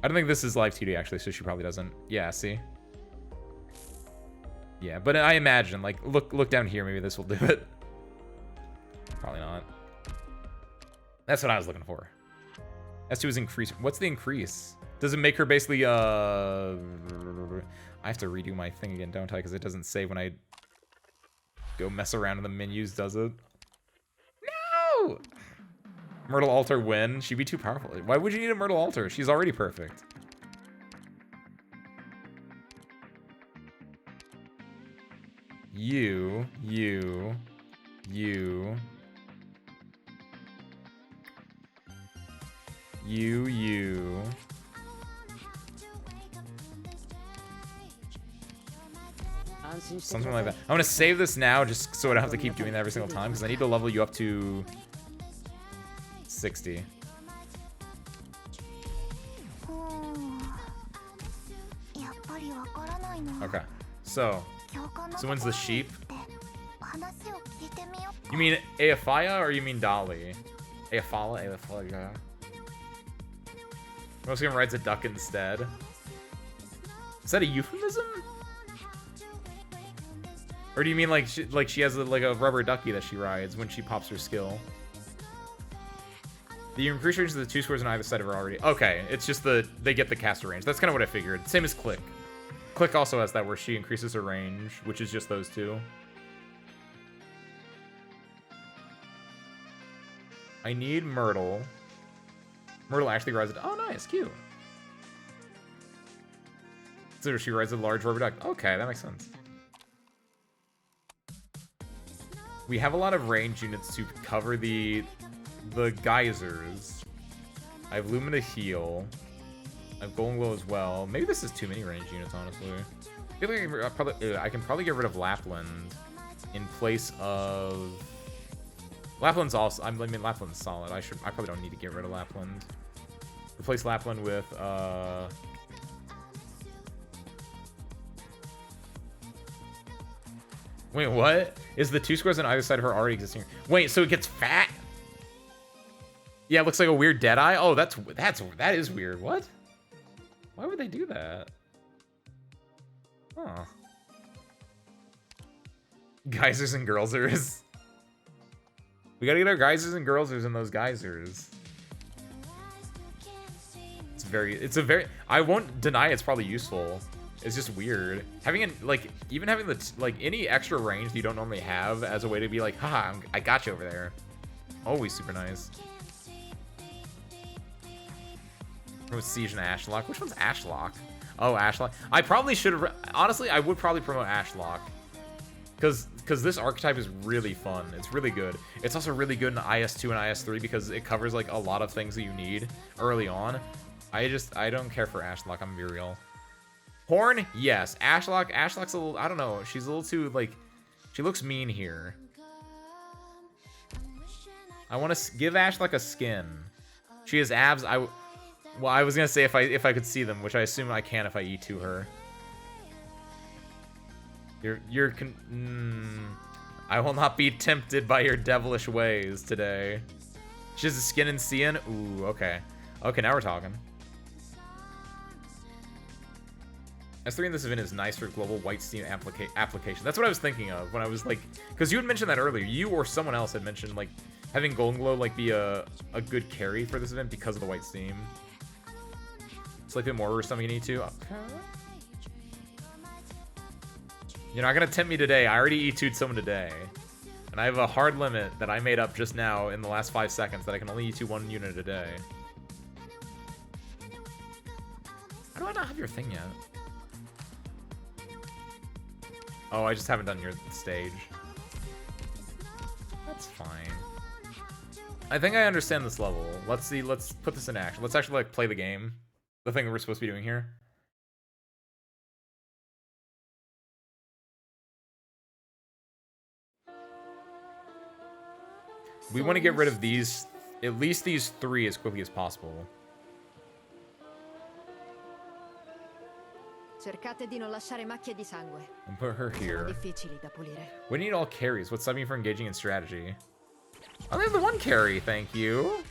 S1: I don't think this is live 2D actually, so she probably doesn't. Yeah, see? Yeah, but I imagine, like, look down here, maybe this will do it. Probably not. That's what I was looking for. S2 is increase. What's the increase? Does it make her basically, I have to redo my thing again, don't I? Because it doesn't say when I go mess around in the menus, does it? No! Myrtle Alter win? She'd be too powerful. Why would you need a Myrtle Alter? She's already perfect. You. Something like that. I'm gonna save this now just so I don't have to keep doing that every single time because I need to level you up to 60. Okay, so when's the sheep? You mean Aefaya or you mean Dolly? Aefala? Most of them rides a duck instead. Is that a euphemism? Or do you mean like she has like a rubber ducky that she rides when she pops her skill? The increased range of the 2 squares on either side are already... Okay, it's just they get the caster range. That's kind of what I figured. Same as Click. Click also has that where she increases her range, which is just those two. I need Myrtle. Myrtle actually rides it. Oh, nice. Cute. So she rides a large rubber duck. Okay, that makes sense. We have a lot of range units to cover the geysers. I have Lumina Heal. I have Golden Glow as well. Maybe this is too many range units, honestly. I feel like I can probably get rid of Lapland in place of... Lapland's also... I mean, Lapland's solid. I probably don't need to get rid of Lapland. Replace Lapland with... Wait, what? Is the 2 squares on either side of her already existing? Wait, so it gets fat? Yeah, it looks like a weird Deadeye. Oh, that is weird. What? Why would they do that? Huh. Geysers and girlsers. We gotta get our geysers and girlsers in those geysers. I won't deny it's probably useful. It's just weird. Having even having any extra range that you don't normally have as a way to be like, haha, I got you over there. Always super nice. Promote Siege and Ashlock. Which one's Ashlock? Oh, Ashlock. I probably should have... Honestly, I would probably promote Ashlock. Because this archetype is really fun. It's really good. It's also really good in IS-2 and IS-3 because it covers like a lot of things that you need early on. I don't care for Ashlock. I'm gonna be real. Horn, yes. Ashlock's a little... I don't know. She's a little too, like... She looks mean here. I want to give Ashlock a skin. She has abs. Well, I was gonna say if I could see them, which I assume I can if I E2 her. I will not be tempted by your devilish ways today. She has a skin in Cian? Ooh, okay. Okay, now we're talking. S3 in this event is nice for global white steam application. That's what I was thinking of when I was like... Because you had mentioned that earlier. You or someone else had mentioned like having Golden Glow like be a good carry for this event because of the white steam. Slightly more or something you need to. Okay. You're not gonna tempt me today. I already E2'd someone today. And I have a hard limit that I made up just now in the last 5 seconds that I can only E2 one unit a day. How do I not have your thing yet? Oh, I just haven't done your stage. That's fine. I think I understand this level. Let's see, let's put this in action. Let's actually like play the game. The thing we're supposed to be doing here. We want to get rid of these, at least these 3 as quickly as possible.
S3: Cercate di non lasciare macchie di sangue.
S1: And put her here.
S3: Difficili da pulire.
S1: We need all carries. What's stopping you from engaging in strategy? I have the 1 carry, thank you.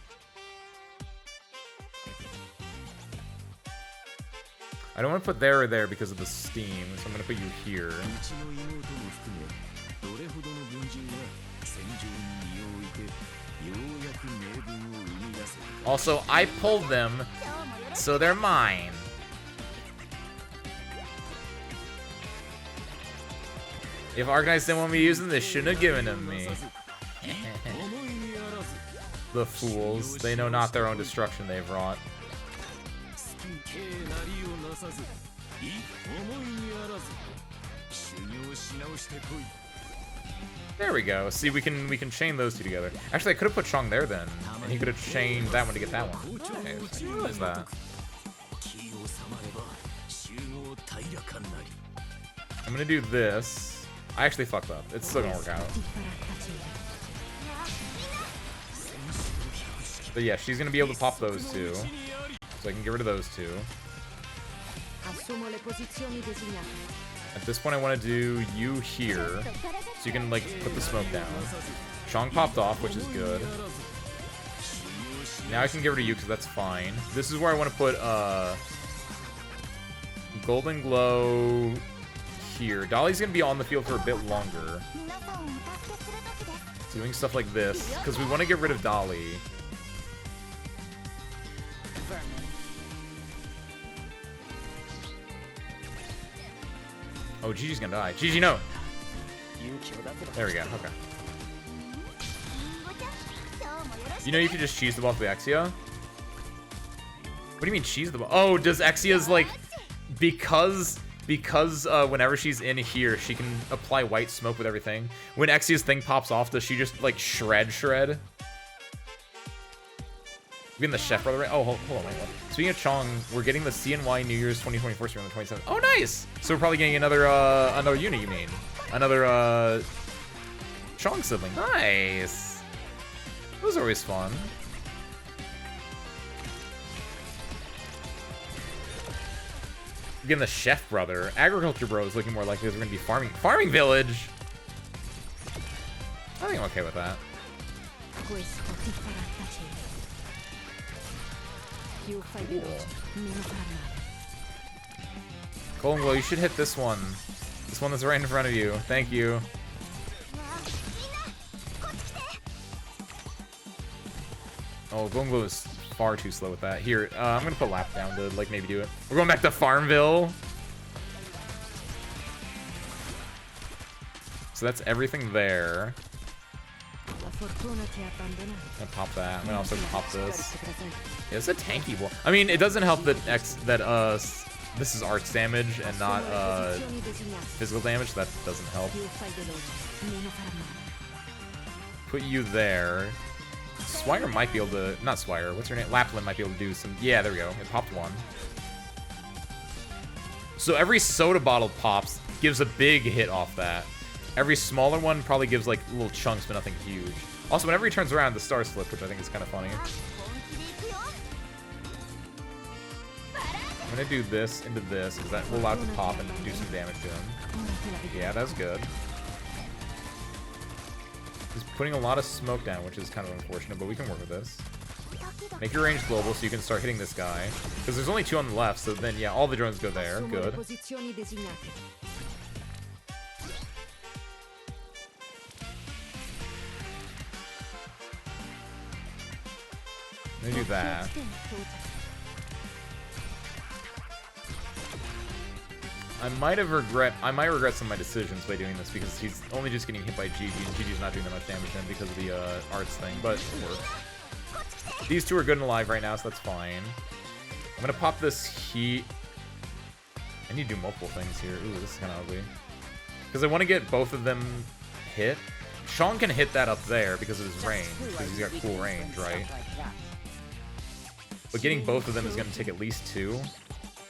S1: I don't want to put there or there because of the steam, so I'm going to put you here. Also, I pulled them, so they're mine. If Arknights didn't want me to use them, they shouldn't have given them me. The fools. They know not their own destruction they've wrought. There we go. See, we can chain those 2 together. Actually, I could have put Chong there then, and he could have chained that one to get that one. Okay, I didn't realize that. I'm gonna do this. I actually fucked up. It's still gonna work out. But yeah, she's gonna be able to pop those 2, so I can get rid of those 2. At this point, I want to do you here, so you can like put the smoke down. Chong popped off, which is good. Now I can get rid of you because that's fine. This is where I want to put Golden Glow here. Dolly's gonna be on the field for a bit longer, doing stuff like this because we want to get rid of Dolly. Oh, Gigi's gonna die. Gigi, no. There we go. Okay. You know you can just cheese the ball with Exia? What do you mean cheese the ball? Oh, does Exia's like because whenever she's in here, she can apply white smoke with everything. When Exia's thing pops off, does she just like shred? We in the chef brother, right? Oh, hold on, wait. Speaking of Chong, we're getting the CNY New Year's 2024 stream on the 27th. Oh, nice! So we're probably getting another unit, you mean? Another Chong sibling. Nice. Those are always fun. Again, the chef brother. Agriculture bro is looking more likely we're gonna be farming village. I think I'm okay with that. Cool. Golden Glow, you should hit this one. This one that's right in front of you. Thank you. Oh, Golden Glow is far too slow with that. Here, I'm gonna put Lap down to like maybe do it. We're going back to Farmville. So that's everything there. I'm gonna pop that. I'm gonna also pop this. Yeah, it's a tanky ball. I mean, it doesn't help that this is arts damage and not physical damage. That doesn't help. Put you there. Swire might be able to, not Swire, what's her name? Lapland might be able to do some, yeah, there we go. It popped one. So every soda bottle pops gives a big hit off that. Every smaller one probably gives like little chunks, but nothing huge. Also, whenever he turns around, the stars flip, which I think is kind of funny. I'm gonna do this into this, because that will allow it to pop and do some damage to him. Yeah, that's good. He's putting a lot of smoke down, which is kind of unfortunate, but we can work with this. Make your range global so you can start hitting this guy. Because there's only 2 on the left, so then, yeah, all the drones go there. Good. Let me do that. I might regret some of my decisions by doing this because he's only just getting hit by Gigi and Gigi's not doing that much damage to him because of the arts thing, but it works. These two are good and alive right now, so that's fine. I'm gonna pop this heat. I need to do multiple things here. Ooh, this is kind of ugly. Because I want to get both of them hit. Sean can hit that up there because of his range, because he's got cool range, right? But getting both of them is going to take at least 2.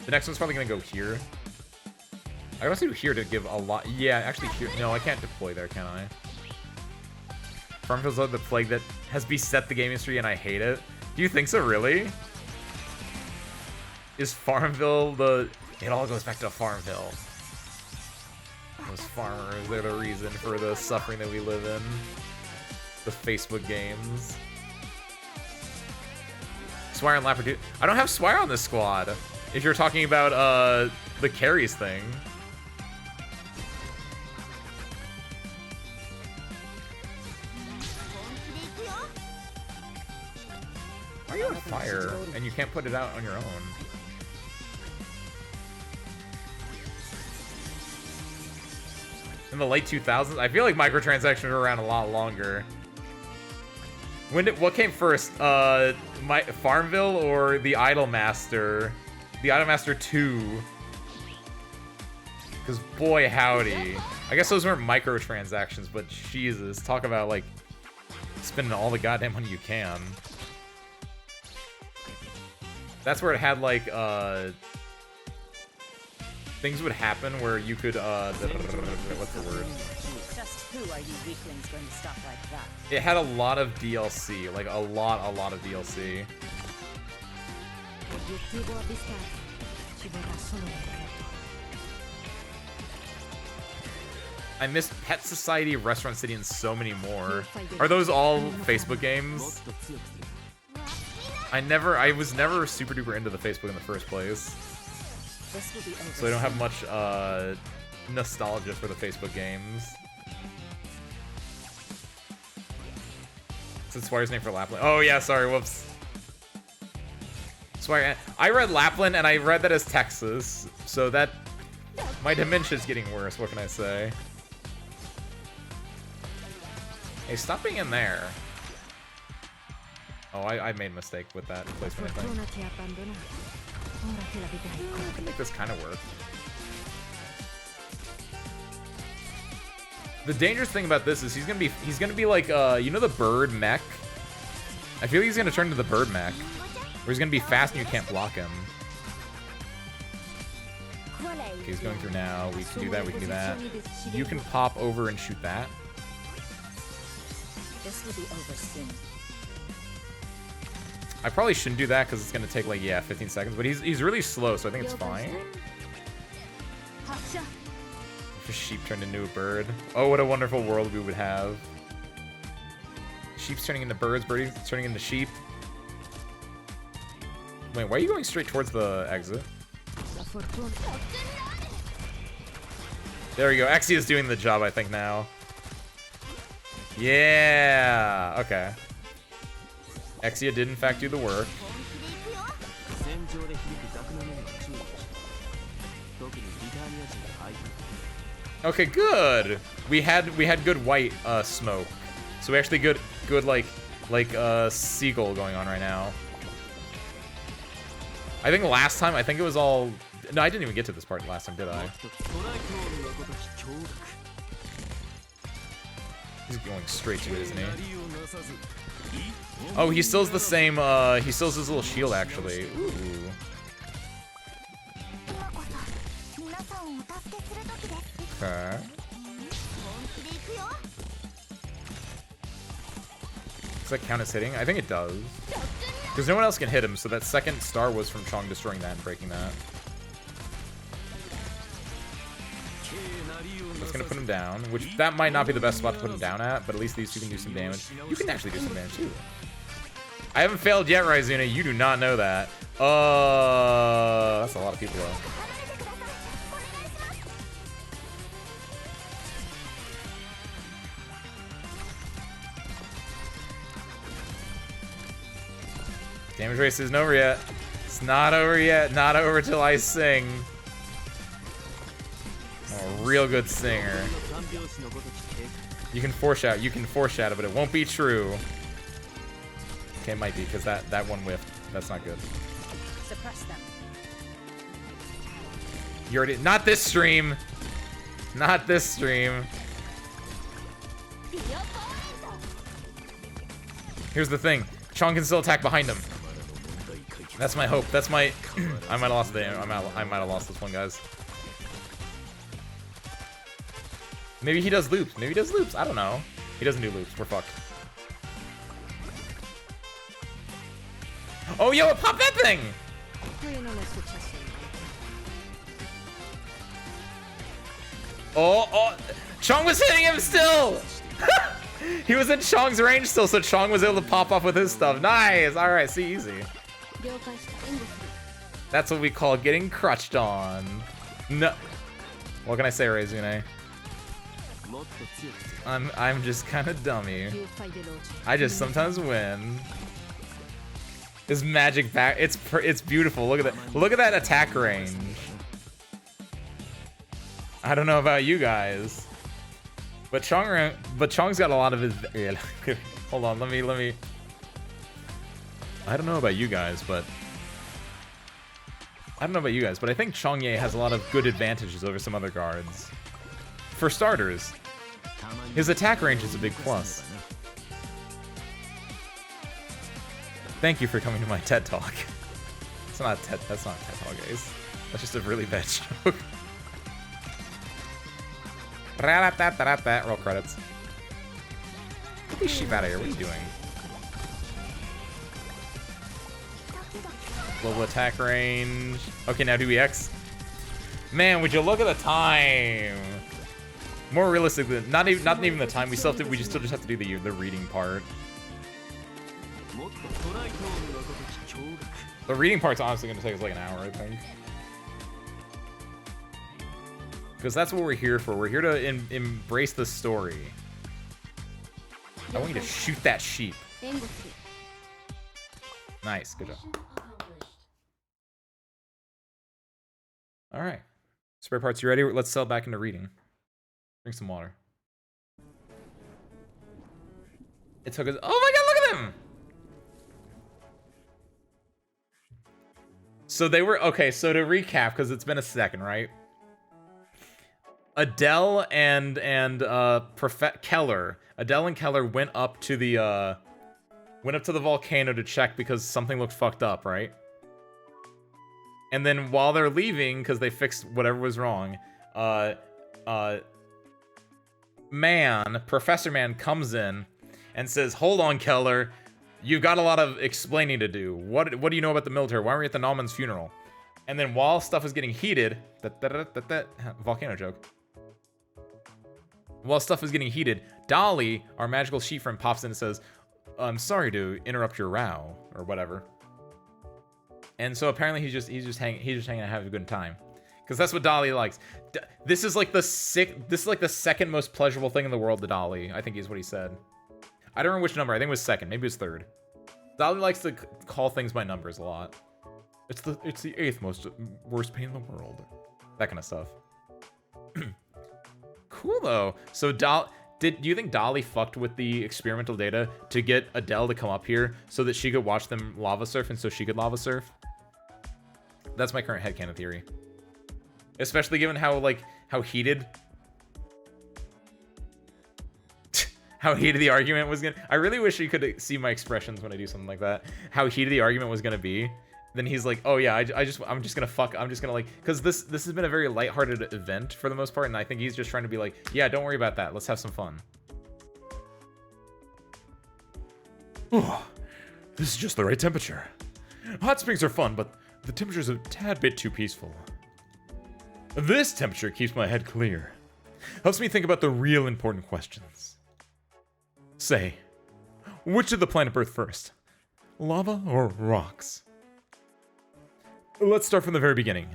S1: The next one's probably going to go here. I can also do here to give a lot. Yeah, actually here. No, I can't deploy there, can I? Farmville's the plague that has beset the game industry, and I hate it. Do you think so, really? Is Farmville the... It all goes back to Farmville. Those farmers, they're the reason for the suffering that we live in. The Facebook games. Swire and Lapper, dude. I don't have Swire on this squad. If you're talking about the carries thing. Why are you on fire and you can't put it out on your own? In the late 2000s, I feel like microtransactions were around a lot longer. What came first? Farmville or the Idolmaster? The Idolmaster 2. Because boy howdy. I guess those weren't microtransactions, but Jesus, talk about like spending all the goddamn money you can. That's where it had like things would happen where you could what's the word?
S6: Just who are you weaklings going to stop like that?
S1: It had a lot of DLC, like a lot of DLC. I missed Pet Society, Restaurant City, and so many more. Are those all Facebook games? I was never super duper into the Facebook in the first place. So I don't have much nostalgia for the Facebook games. Is it Swire's name for Lapland? Oh yeah, sorry, whoops. Swire. I read Lapland and I read that as Texas, so that My dementia's getting worse, what can I say? Hey, stop being in there. Oh, I made a mistake with that placement, I think.
S3: Fortuna ti ha abbandonato. Ora te la vedrai.
S1: I can make this kind of work. The dangerous thing about this is he's gonna be like you know the bird mech? I feel like he's gonna turn into the bird mech. Where he's gonna be fast and you can't block him. Okay, he's going through now. We can do that, we can do that. You can pop over and shoot that.
S6: This will be over soon.
S1: I probably shouldn't do that because it's gonna take like 15 seconds, but he's really slow, so I think it's fine. If a sheep turned into a bird. Oh, what a wonderful world we would have. Sheep's turning into birds, birdies turning into sheep. Wait, why are you going straight towards the exit? There we go. Exia's doing the job, I think, now. Yeah! Okay. Exia did, in fact, do the work. Okay, good! We had good white smoke. So we actually good like seagull going on right now. I think last time, it was all... No, I didn't even get to this part last time, did I? He's going straight to it, isn't he? Oh, he still's the same, he stills his little shield, actually. Ooh. Okay. Does that count as hitting? I think it does. Because no one else can hit him, so that second star was from Chong destroying that and breaking that. That's gonna put him down, which that might not be the best spot to put him down at, but at least these two can do some damage. You can actually do some damage too. I haven't failed yet, Raizuna. You do not know that. That's a lot of people though. Damage race isn't over yet. It's not over yet. Not over till I sing. I'm a real good singer. You can foreshadow, but it won't be true. Okay, it might be, because that one whiffed. That's not good.
S6: Suppress them.
S1: You already... Not this stream! Not this stream. Here's the thing. Chong can still attack behind him. That's my hope. That's my... I might have lost the... I might have lost this one, guys. Maybe he does loops. Maybe he does loops. I don't know. He doesn't do loops. We're fucked. Oh, yo, it popped that thing! Oh, Chong was hitting him still! He was in Chong's range still, so Chong was able to pop off with his stuff. Nice! Alright, see, easy. That's what we call getting crutched on. No. What can I say, Raizune? I'm just kind of dummy. I just sometimes win. This magic back, it's beautiful. Look at that. Look at that attack range. I don't know about you guys, but Chong's got a lot of his. Hold on, let me. I don't know about you guys, but I think Chongye has a lot of good advantages over some other guards. For starters, his attack range is a big plus. Thank you for coming to my TED Talk. It's not TED. That's not a TED Talk, guys. That's just a really bad joke. Roll credits. Get these sheep out of here. What are you doing? Global attack range. Okay, now do we X? Man, would you look at the time? More realistically, not even the time. We still just have to do the reading part. The reading part's honestly going to take us like an hour, I think. Because that's what we're here for. We're here to embrace the story. I want you to shoot that sheep. Nice, good job. Alright. Spare parts, you ready? Let's sell back into reading. Drink some water. It took us. Oh my god, look at him! So they were okay. So to recap, because it's been a second, right? Adele and Keller. Adele and Keller went up to the volcano to check because something looked fucked up, right? And then while they're leaving, because they fixed whatever was wrong, Professor Man comes in and says, "Hold on, Keller. You've got a lot of explaining to do. What do you know about the military? Why were you at the Nauman's funeral?" And then while stuff is getting heated, volcano joke. While stuff is getting heated, Dolly, our magical sheep friend, pops in and says, "I'm sorry to interrupt your row," or whatever. And so apparently he's just hanging out, having a good time, because that's what Dolly likes. This is like the second most pleasurable thing in the world to Dolly. I think is what he said. I don't remember which number. I think it was second. Maybe it was third. Dolly likes to call things by numbers a lot. It's the 8th worst pain in the world. That kind of stuff. Cool though. So do you think Dolly fucked with the experimental data to get Adele to come up here so that she could watch them lava surf and so she could lava surf? That's my current headcanon theory. Especially given how heated the argument was gonna. I really wish you could see my expressions when I do something like that. How heated the argument was gonna be. Then he's like, "Oh yeah, I'm just gonna like," because this has been a very lighthearted event for the most part, and I think he's just trying to be like, "Yeah, don't worry about that. Let's have some fun." Oh, this is just the right temperature. Hot springs are fun, but the temperature's a tad bit too peaceful. This temperature keeps my head clear. Helps me think about the real important questions. Say, which did the planet birth first? Lava or rocks? Let's start from the very beginning.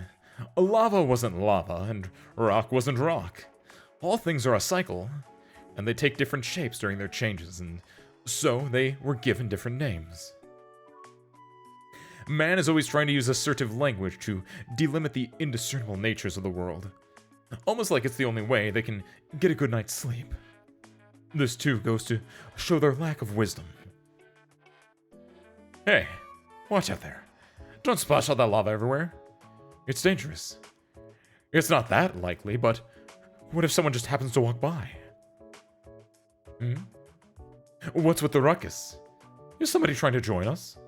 S1: Lava wasn't lava, and rock wasn't rock. All things are a cycle, and they take different shapes during their changes, and so they were given different names. Man is always trying to use assertive language to delimit the indiscernible natures of the world, almost like it's the only way they can get a good night's sleep. This too goes to show their lack of wisdom. Hey, watch out there. Don't splash all that lava everywhere. It's dangerous. It's not that likely, but what if someone just happens to walk by? What's with the ruckus? Is somebody trying to join us?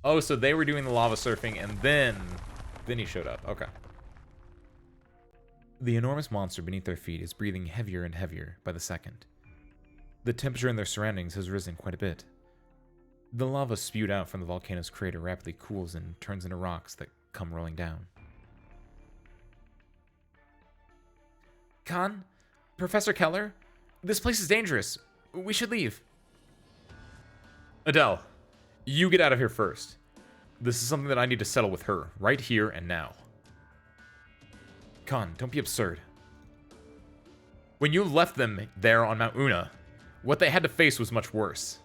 S1: Oh, so they were doing the lava surfing, and then he showed up. Okay. The enormous monster beneath their feet is breathing heavier and heavier by the second. The temperature in their surroundings has risen quite a bit. The lava spewed out from the volcano's crater rapidly cools and turns into rocks that come rolling down. Khan? Professor Keller? This place is dangerous. We should leave. Adele, you get out of here first. This is something that I need to settle with her, right here and now. Khan, don't be absurd. When you left them there on Mount Una, what they had to face was much worse.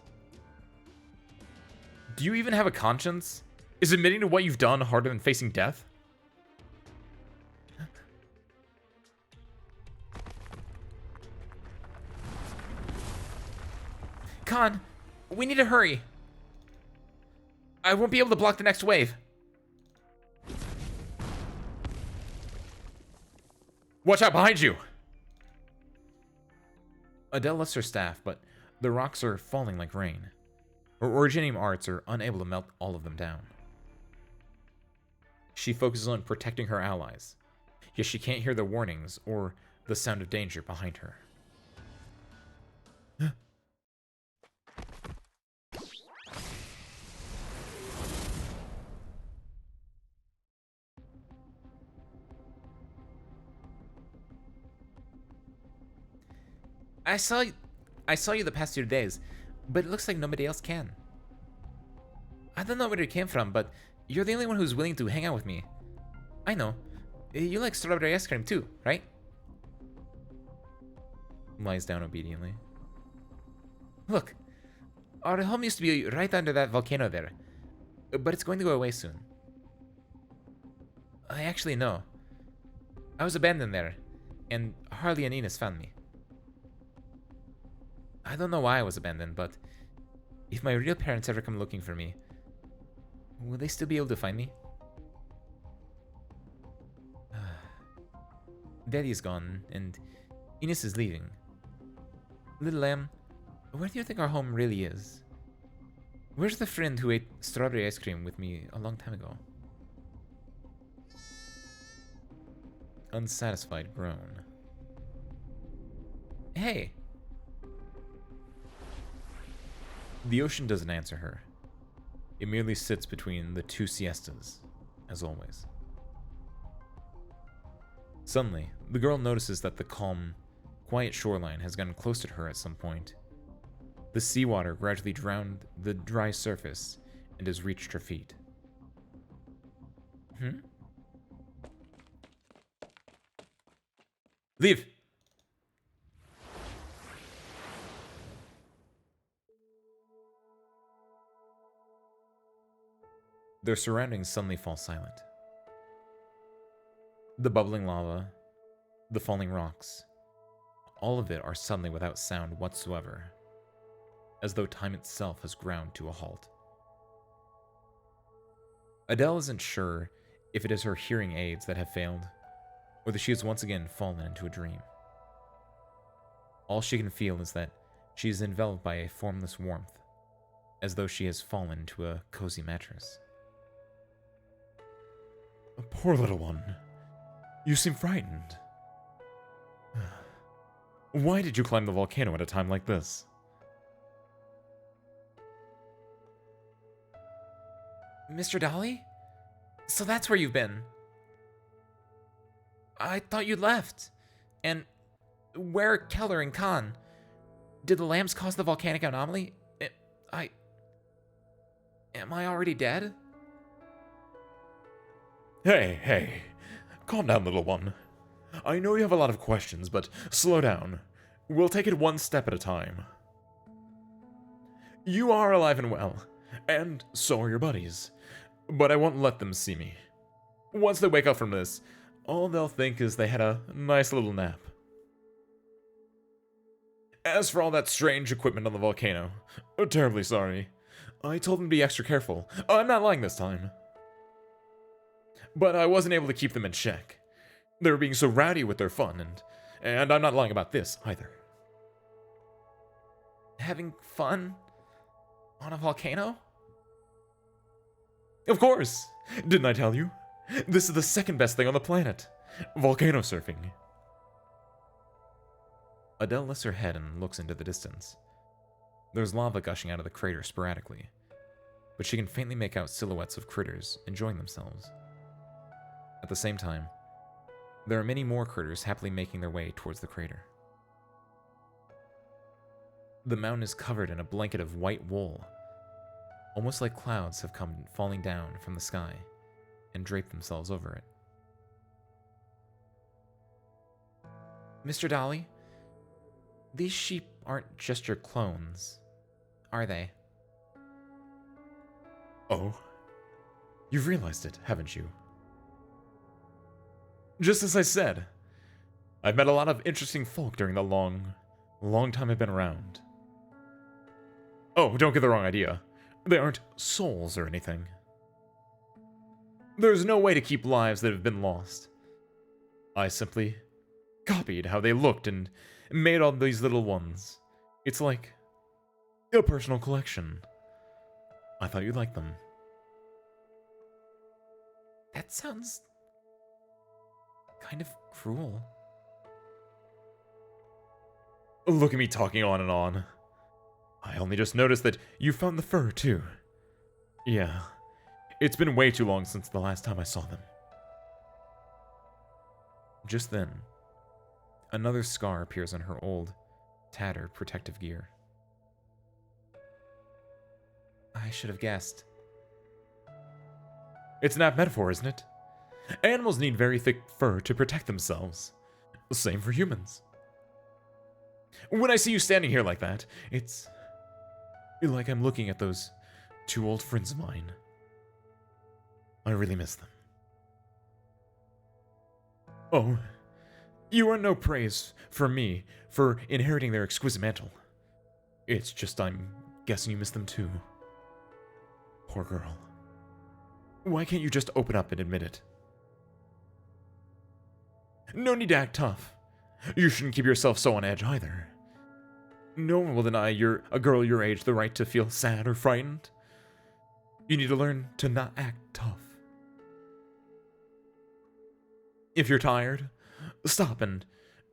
S1: Do you even have a conscience? Is admitting to what you've done harder than facing death? Khan, we need to hurry. I won't be able to block the next wave. Watch out behind you! Adele lifts her staff, but the rocks are falling like rain. Her originating arts are unable to melt all of them down. She focuses on protecting her allies, yet she can't hear the warnings or the sound of danger behind her. I saw you the past 2 days, but it looks like nobody else can. I don't know where you came from, but you're the only one who's willing to hang out with me. I know. You like strawberry ice cream too, right? Lies down obediently. Look,
S4: Our home used to be right under that volcano there, but it's going to go away soon. I actually know. I was abandoned there, and Harley and Enos found me. I don't know why I was abandoned, but if my real parents ever come looking for me, will they still be able to find me? Daddy is gone, and Enos is leaving. Little lamb, where do you think our home really is? Where's the friend who ate strawberry ice cream with me a long time ago? Unsatisfied groan. Hey! The ocean doesn't answer her. It merely sits between the two siestas, as always. Suddenly, the girl notices that the calm, quiet shoreline has gotten close to her at some point. The seawater gradually drowned the dry surface and has reached her feet. Leave! Their surroundings suddenly fall silent. The bubbling lava, the falling rocks, all of it are suddenly without sound whatsoever, as though time itself has ground to a halt. Adele isn't sure if it is her hearing aids that have failed, or that she has once again fallen into a dream. All she can feel is that she is enveloped by a formless warmth, as though she has fallen into a cozy mattress.
S1: Poor little one. You seem frightened. Why did you climb the volcano at a time like this?
S4: Mr. Dolly? So that's where you've been. I thought you'd left. And where are Keller and Khan? Did the lambs cause the volcanic anomaly? Am I already dead?
S1: Hey. Calm down, little one. I know you have a lot of questions, but slow down. We'll take it one step at a time. You are alive and well, and so are your buddies. But I won't let them see me. Once they wake up from this, all they'll think is they had a nice little nap. As for all that strange equipment on the volcano, terribly sorry. I told them to be extra careful. I'm not lying this time. But I wasn't able to keep them in check. They were being so rowdy with their fun, and I'm not lying about this either.
S4: Having fun? On a volcano?
S1: Of course! Didn't I tell you? This is the second best thing on the planet. Volcano surfing.
S4: Adele lifts her head and looks into the distance. There's lava gushing out of the crater sporadically, but she can faintly make out silhouettes of critters enjoying themselves. At the same time, there are many more critters happily making their way towards the crater. The mountain is covered in a blanket of white wool, almost like clouds have come falling down from the sky and draped themselves over it. Mr. Dolly, these sheep aren't just your clones, are they?
S1: Oh, you've realized it, haven't you? Just as I said, I've met a lot of interesting folk during the long time I've been around. Oh, don't get the wrong idea. They aren't souls or anything. There's no way to keep lives that have been lost. I simply copied how they looked and made all these little ones. It's like a personal collection. I thought you'd like them.
S4: That sounds kind of cruel.
S1: Look at me talking on and on. I only just noticed that you found the fur, too. Yeah, it's been way too long since the last time I saw them.
S4: Just then, another scar appears on her old, tattered protective gear. I should have guessed.
S1: It's an apt metaphor, isn't it? Animals need very thick fur to protect themselves. Same for humans. When I see you standing here like that, it's Like I'm looking at those two old friends of mine. I really miss them. Oh, you earn no praise from me for inheriting their exquisite mantle. It's just I'm guessing you miss them too. Poor girl. Why can't you just open up and admit it? No need to act tough. You shouldn't keep yourself so on edge either. No one will deny a girl your age the right to feel sad or frightened. You need to learn to not act tough. If you're tired, stop and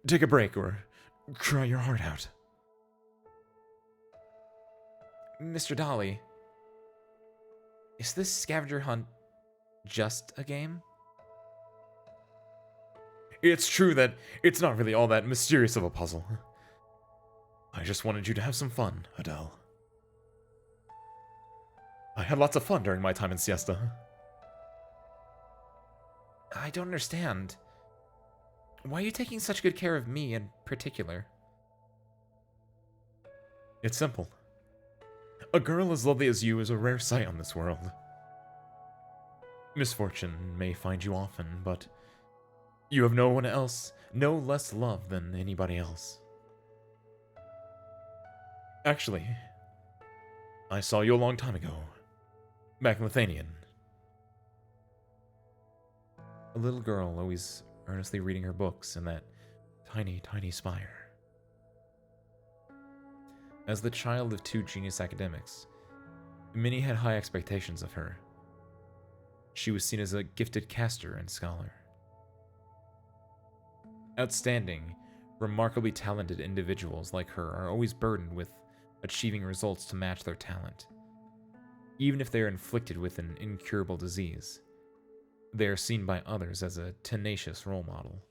S1: take a break or cry your heart out. Mr. Dolly, is this scavenger hunt just a game? It's true that it's not really all that mysterious of a puzzle. I just wanted you to have some fun, Adele. I had lots of fun during my time in Siesta. I don't understand. Why are you taking such good care of me in particular? It's simple. A girl as lovely as you is a rare sight on this world. Misfortune may find you often, but you have no one else, no less love than anybody else. Actually, I saw you a long time ago, back in Lithuanian. A little girl always earnestly reading her books in that tiny, tiny spire. As the child of two genius academics, Minnie had high expectations of her. She was seen as a gifted caster and scholar. Outstanding, remarkably talented individuals like her are always burdened with achieving results to match their talent. Even if they are inflicted with an incurable disease, they are seen by others as a tenacious role model.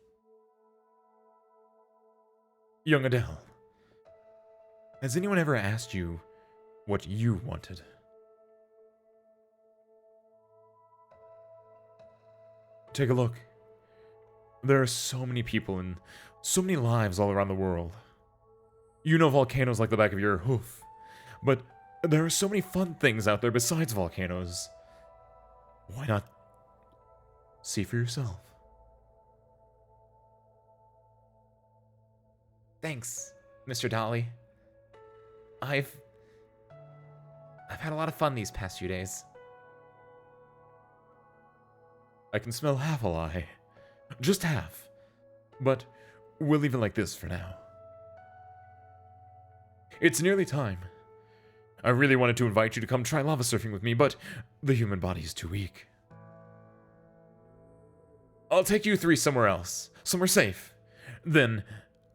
S1: Young Adele, has anyone ever asked you what you wanted? Take a look. There are so many people and so many lives all around the world. You know volcanoes like the back of your hoof, but there are so many fun things out there besides volcanoes. Why not see for yourself? Thanks, Mr. Dolly. I've had a lot of fun these past few days. I can smell half a lie. Just half. But we'll leave it like this for now. It's nearly time. I really wanted to invite you to come try lava surfing with me, but the human body is too weak. I'll take you three somewhere else, somewhere safe. Then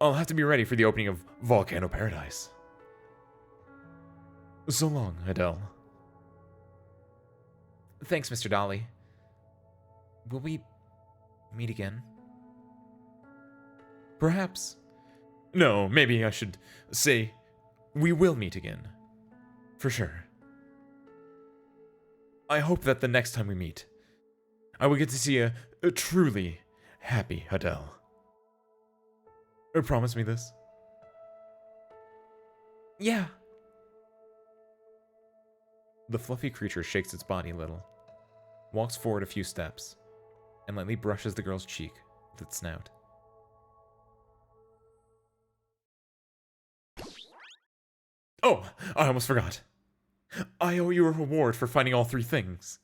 S1: I'll have to be ready for the opening of Volcano Paradise. So long, Adele. Thanks, Mr. Dolly. Will we meet again? Perhaps. No, maybe I should say we will meet again. For sure. I hope that the next time we meet, I will get to see a truly happy Adele. Promise me this? Yeah. The fluffy creature shakes its body a little, walks forward a few steps, and lightly brushes the girl's cheek with its snout. Oh, I almost forgot. I owe you a reward for finding all three things.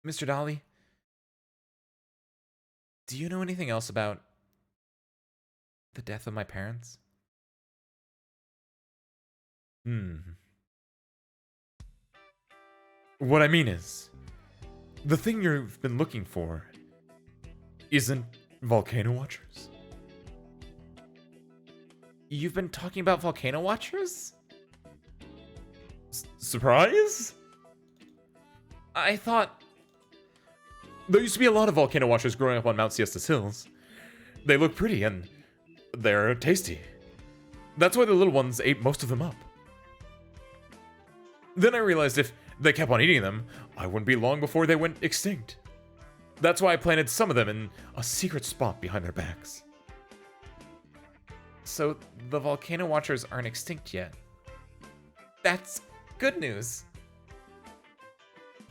S1: Mr. Dolly, do you know anything else about the death of my parents? What I mean is, the thing you've been looking for isn't volcano watchers. You've been talking about volcano watchers? Surprise? I thought there used to be a lot of volcano watchers growing up on Mount Siestas Hills. They look pretty and they're tasty. That's why the little ones ate most of them up. Then I realized if they kept on eating them, I wouldn't be long before they went extinct. That's why I planted some of them in a secret spot behind their backs. So the volcano watchers aren't extinct yet. That's good news.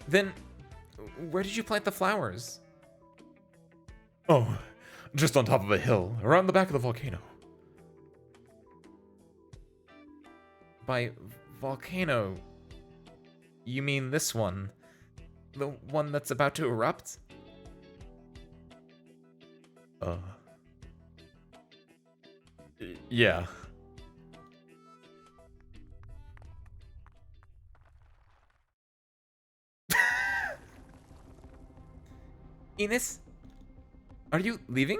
S1: Then, where did you plant the flowers? Oh, just on top of a hill, around the back of the volcano. By volcano, you mean this one? The one that's about to erupt? Yeah. Ines? Are you leaving?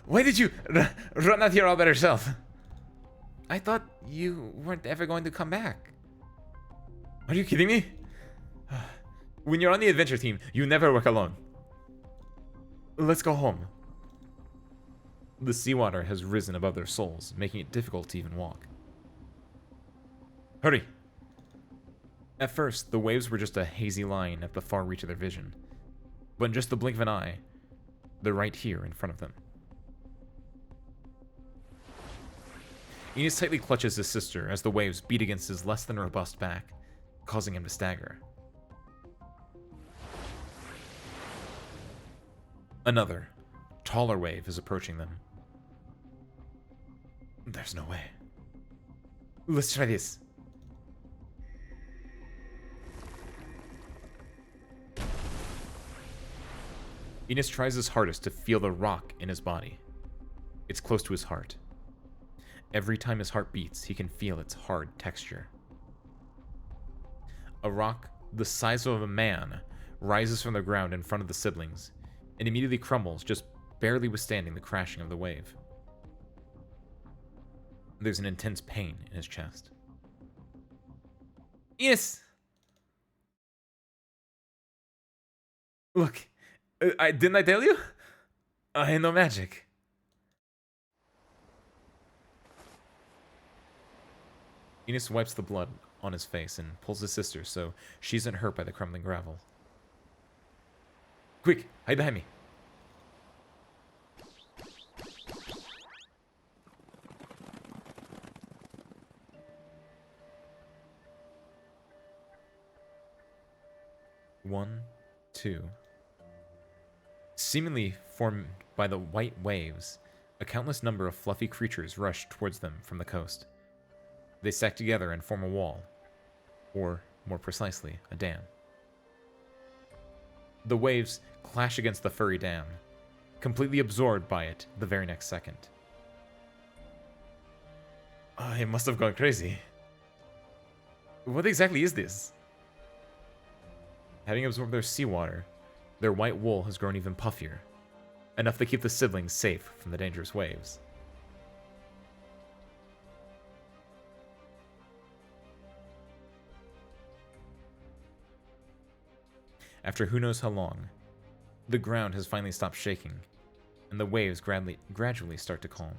S1: Why did you run out here all by yourself? I thought you weren't ever going to come back. Are you kidding me? When you're on the adventure team, you never work alone. Let's go home. The seawater has risen above their souls, making it difficult to even walk. Hurry! At first, the waves were just a hazy line at the far reach of their vision. But in just the blink of an eye, they're right here in front of them. Enos tightly clutches his sister as the waves beat against his less than robust back, causing him to stagger. Another, taller wave is approaching them. There's no way. Let's try this. Enos tries his hardest to feel the rock in his body. It's close to his heart. Every time his heart beats, he can feel its hard texture. A rock the size of a man rises from the ground in front of the siblings and immediately crumbles, just barely withstanding the crashing of the wave. There's an intense pain in his chest. Enos! Look, didn't I tell you? I ain't no magic. Enos wipes the blood on his face and pulls his sister so she isn't hurt by the crumbling gravel. Quick, hide behind me. One, two. Seemingly formed by the white waves, a countless number of fluffy creatures rush towards them from the coast. They stack together and form a wall, or, more precisely, a dam. The waves clash against the furry dam, completely absorbed by it the very next second. It must have gone crazy. What exactly is this? Having absorbed their seawater, their white wool has grown even puffier, enough to keep the siblings safe from the dangerous waves. After who knows how long, the ground has finally stopped shaking, and the waves gradually start to calm.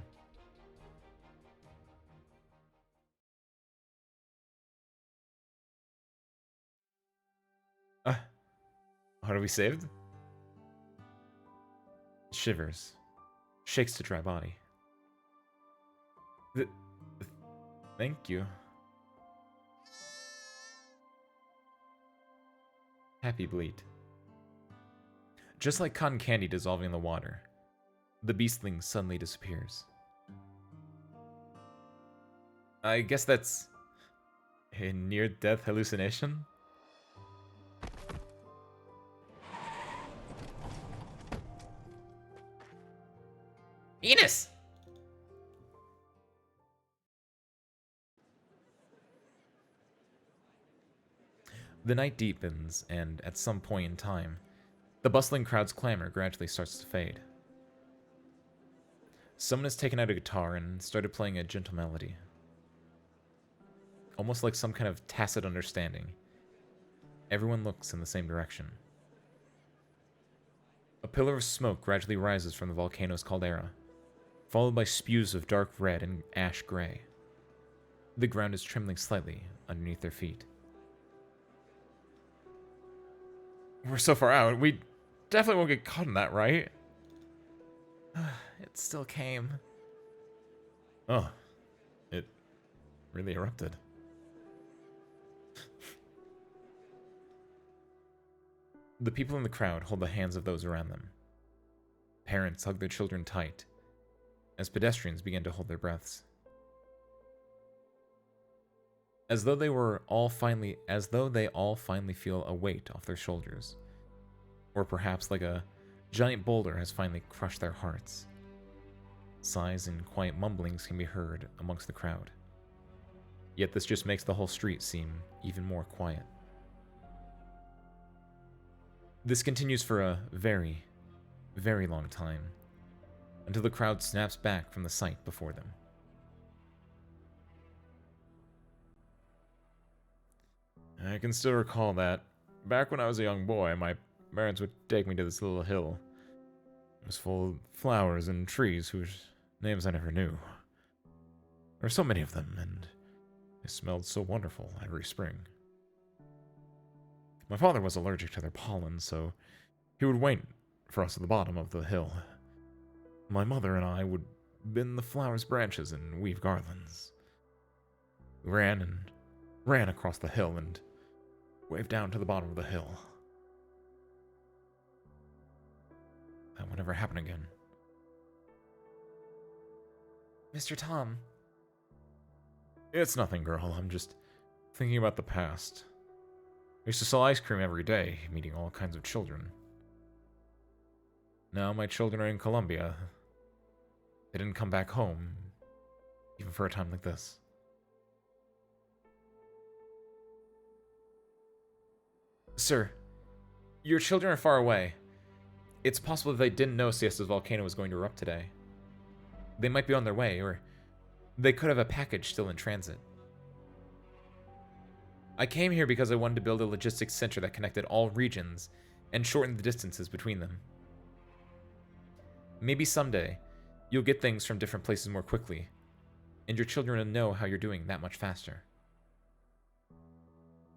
S1: Are we saved? Shivers, shakes to dry body. Thank you. Happy bleat. Just like cotton candy dissolving in the water, the beastling suddenly disappears. I guess that's a near-death hallucination?
S4: Enos!
S1: The night deepens, and at some point in time, the bustling crowd's clamor gradually starts to fade. Someone has taken out a guitar and started playing a gentle melody. Almost like some kind of tacit understanding. Everyone looks in the same direction. A pillar of smoke gradually rises from the volcano's caldera, followed by spews of dark red and ash gray. The ground is trembling slightly underneath their feet. We're so far out, we definitely won't get caught in that, right? it still came.
S2: Oh, it really erupted.
S1: The people in the crowd hold the hands of those around them. Parents hug their children tight, as pedestrians begin to hold their breaths. As though they all finally feel a weight off their shoulders. Or perhaps like a giant boulder has finally crushed their hearts. Sighs and quiet mumblings can be heard amongst the crowd. Yet this just makes the whole street seem even more quiet. This continues for a very, very long time, until the crowd snaps back from the sight before them.
S2: I can still recall that back when I was a young boy, my parents would take me to this little hill. It was full of flowers and trees whose names I never knew. There were so many of them, and they smelled so wonderful every spring. My father was allergic to their pollen, so he would wait for us at the bottom of the hill. My mother and I would bend the flowers' branches and weave garlands. We ran across the hill and waved down to the bottom of the hill. That would never happen again.
S1: Mr. Tom.
S2: It's nothing, girl. I'm just thinking about the past. I used to sell ice cream every day, meeting all kinds of children. Now my children are in Colombia. They didn't come back home, even for a time like this.
S1: Sir, your children are far away. It's possible that they didn't know Siesta's volcano was going to erupt today. They might be on their way, or they could have a package still in transit. I came here because I wanted to build a logistics center that connected all regions and shortened the distances between them. Maybe someday, you'll get things from different places more quickly, and your children will know how you're doing that much faster.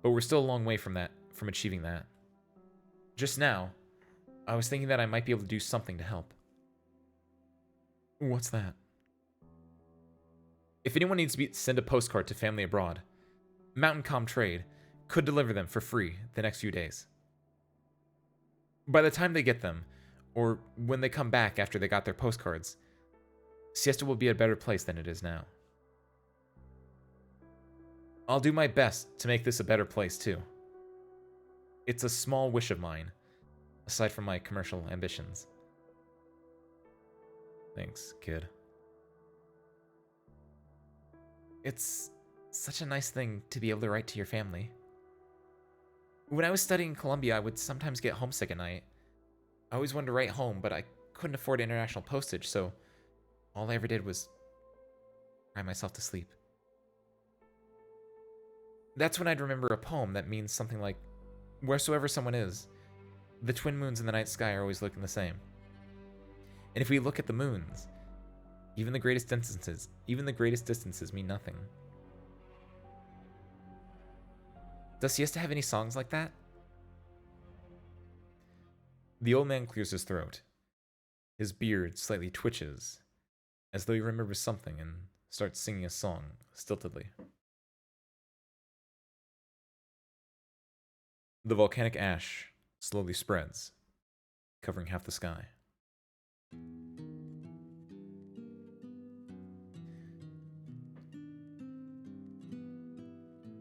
S1: But we're still a long way from achieving that. Just now, I was thinking that I might be able to do something to help.
S2: What's that?
S1: If anyone needs to send a postcard to family abroad, Mountain Com Trade could deliver them for free the next few days. By the time they get them, or when they come back after they got their postcards, Siesta will be a better place than it is now. I'll do my best to make this a better place too. It's a small wish of mine, aside from my commercial ambitions.
S2: Thanks, kid.
S1: It's such a nice thing to be able to write to your family. When I was studying in Colombia, I would sometimes get homesick at night. I always wanted to write home, but I couldn't afford international postage, so all I ever did was cry myself to sleep. That's when I'd remember a poem that means something like, wheresoever someone is, the twin moons in the night sky are always looking the same. And if we look at the moons, even the greatest distances mean nothing. Does Siesta have any songs like that? The old man clears his throat. His beard slightly twitches, as though he remembers something, and starts singing a song, stiltedly. The volcanic ash slowly spreads, covering half the sky.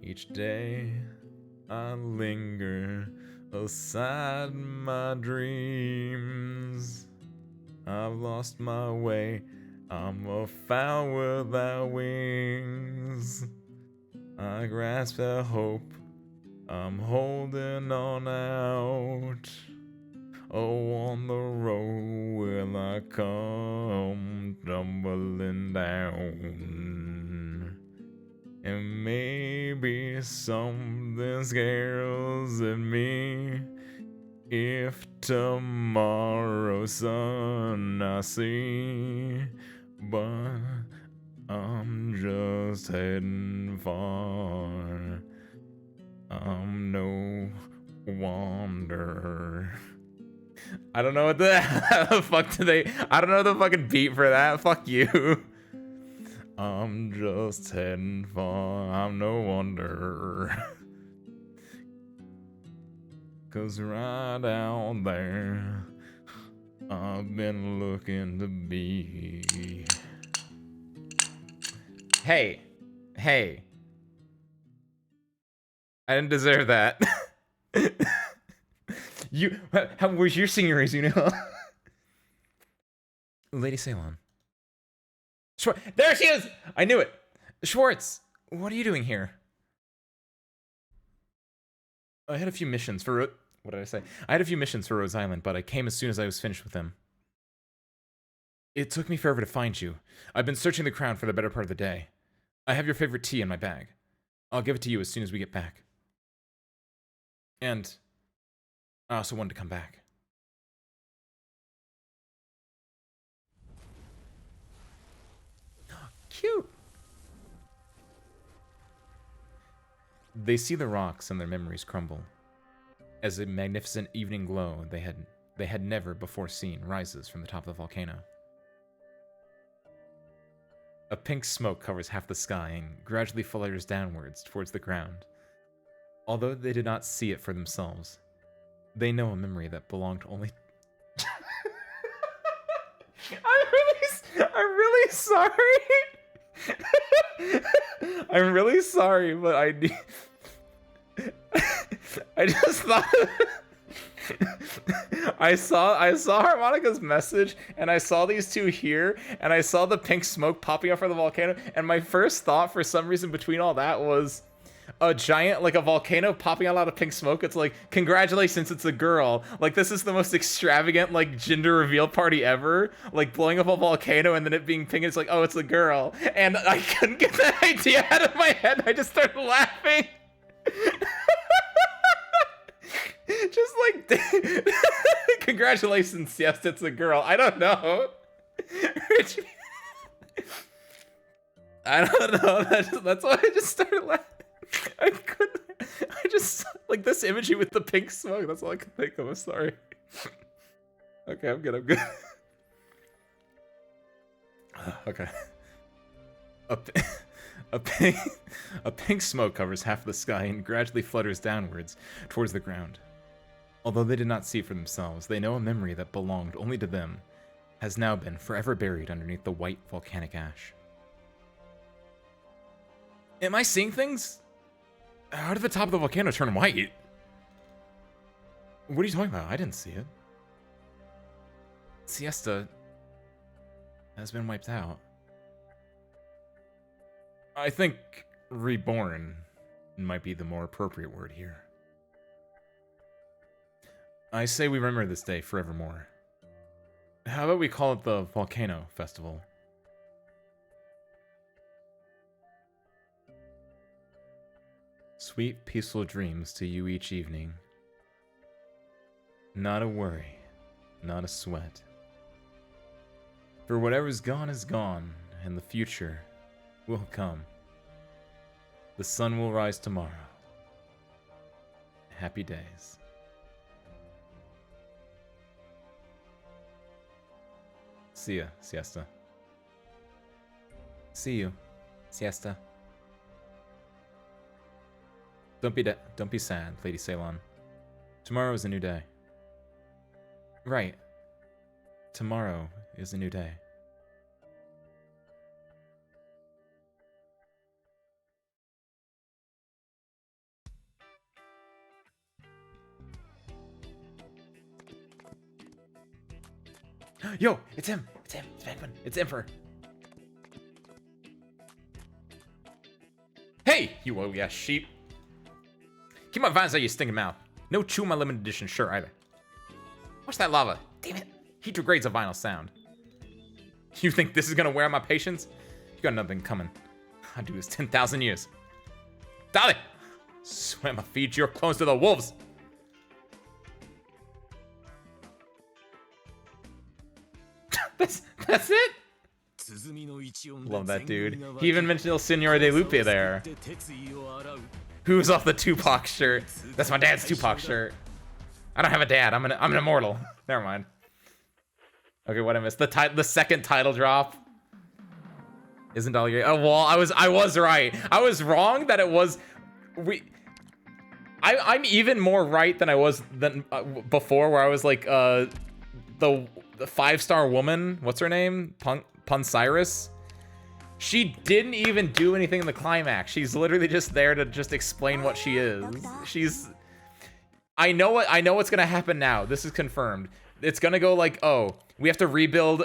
S1: Each day I linger aside my dreams. I've lost my way, I'm a fowl without wings. I grasp at hope, I'm holding on out. Oh, on the road will I come tumbling down. And maybe something scares at me if tomorrow's sun I see. But I'm just heading far. I'm no wonder. I don't know what the how the fuck do they. I don't know the fucking beat for that. Fuck you. I'm just heading far. I'm no wonder. 'Cause right down there, I've been looking to be. Hey. Hey. I didn't deserve that. Where's your singing, you know? Lady Ceylon. There she is! I knew it! Schwartz, what are you doing here? I had a few missions for... What did I say? I had a few missions for Rose Island, but I came as soon as I was finished with them. It took me forever to find you. I've been searching the crown for the better part of the day. I have your favorite tea in my bag. I'll give it to you as soon as we get back. And I also wanted to come back. Cute. They see the rocks and their memories crumble as a magnificent evening glow they had never before seen rises from the top of the volcano. A pink smoke covers half the sky and gradually flutters downwards towards the ground. Although they did not see it for themselves, they know a memory that belonged only... I'm really sorry. I'm really sorry, but I just thought I saw Harmonica's message and I saw these two here and I saw the pink smoke popping up from the volcano and my first thought for some reason between all that was a giant, like a volcano popping out of pink smoke. It's like, congratulations, it's a girl. Like, this is the most extravagant, like, gender reveal party ever. Like, blowing up a volcano and then it being pink, it's like, oh, it's a girl. And I couldn't get that idea out of my head. I just started laughing. Just like, congratulations, yes, it's a girl. I don't know. I don't know. That's why I just started laughing. I just, like, this imagery with the pink smoke, that's all I could think of. I'm sorry. Okay, I'm good. Okay. A pink smoke covers half of the sky and gradually flutters downwards towards the ground. Although they did not see it for themselves, they know a memory that belonged only to them has now been forever buried underneath the white volcanic ash. Am I seeing things? How did the top of the volcano turn white? What are you talking about? I didn't see it. Siesta has been wiped out. I think reborn might be the more appropriate word here. I say we remember this day forevermore. How about we call it the Volcano Festival? Sweet, peaceful dreams to you each evening. Not a worry, not a sweat. For whatever's gone is gone, and the future will come. The sun will rise tomorrow. Happy days. See ya, Siesta. See you, Siesta. Don't be sad, Lady Ceylon. Tomorrow is a new day. Right. Tomorrow is a new day. Yo, it's him. It's him. It's Beckman. It's Emperor. Hey, you ugly ass sheep. Keep my vines out of your stinking mouth. No chew my limited edition shirt either. Watch that lava. Damn it. Heat degrades a vinyl sound. You think this is gonna wear out my patience? You got nothing coming. I'll do this 10,000 years. Dolly! Swear I'ma feed your clones to the wolves. That's it? Love that dude. He even mentioned El Senor de Lupe there. Who's off the Tupac shirt? That's my dad's Tupac shirt. I don't have a dad. I'm an immortal. Never mind. Okay, what I missed? The second title drop. Isn't all your... Oh, well, I was right. I was wrong that it was... I'm even more right than I was before, where I was like, the 5-star woman, what's her name? Puncyrus? She didn't even do anything in the climax. She's literally just there to just explain what she is. I know what's gonna happen now. This is confirmed. It's gonna go like, oh, we have to rebuild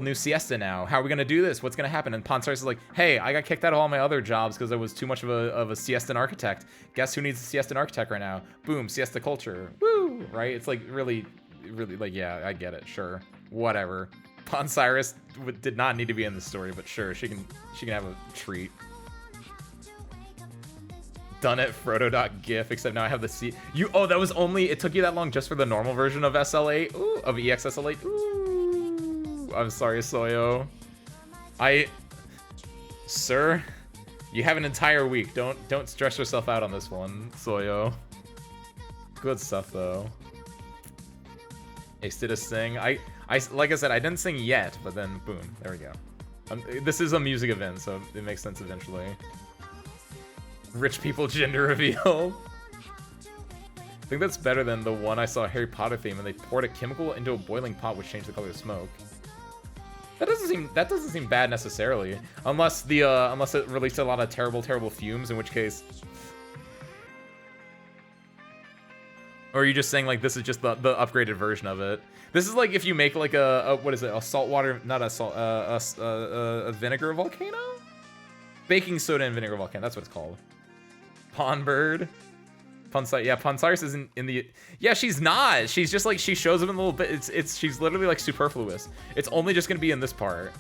S1: New Siesta now. How are we gonna do this? What's gonna happen? And Ponsarus is like, hey, I got kicked out of all my other jobs because I was too much of a Siestan architect. Guess who needs a Siestan architect right now? Boom, Siesta culture. Woo! Right? It's like really, like, yeah, I get it. Sure, whatever. Ponsarus did not need to be in the story, but sure, she can have a treat. Done it, Frodo.gif, except now I have the C. Oh, that was only, it took you that long just for the normal version of SL8? Ooh, of EXSL8? Ooh, I'm sorry, Soyo. Sir, you have an entire week. Don't stress yourself out on this one, Soyo. Good stuff, though. Ace did a sing. Like I said, I didn't sing yet, but then, boom, there we go. This is a music event, so it makes sense eventually. Rich people gender reveal. I think that's better than the one I saw Harry Potter theme, and they poured a chemical into a boiling pot which changed the color of smoke. That doesn't seem bad necessarily, unless it released a lot of terrible fumes, in which case. Or are you just saying like this is just the upgraded version of it? This is like if you make like a what is it? A saltwater, not a salt, a vinegar volcano? Baking soda and vinegar volcano. That's what it's called. Pawn bird. Yeah, Ponsarus isn't in the... Yeah, she's not. She's just like, she shows up in a little bit. She's literally like superfluous. It's only just gonna be in this part.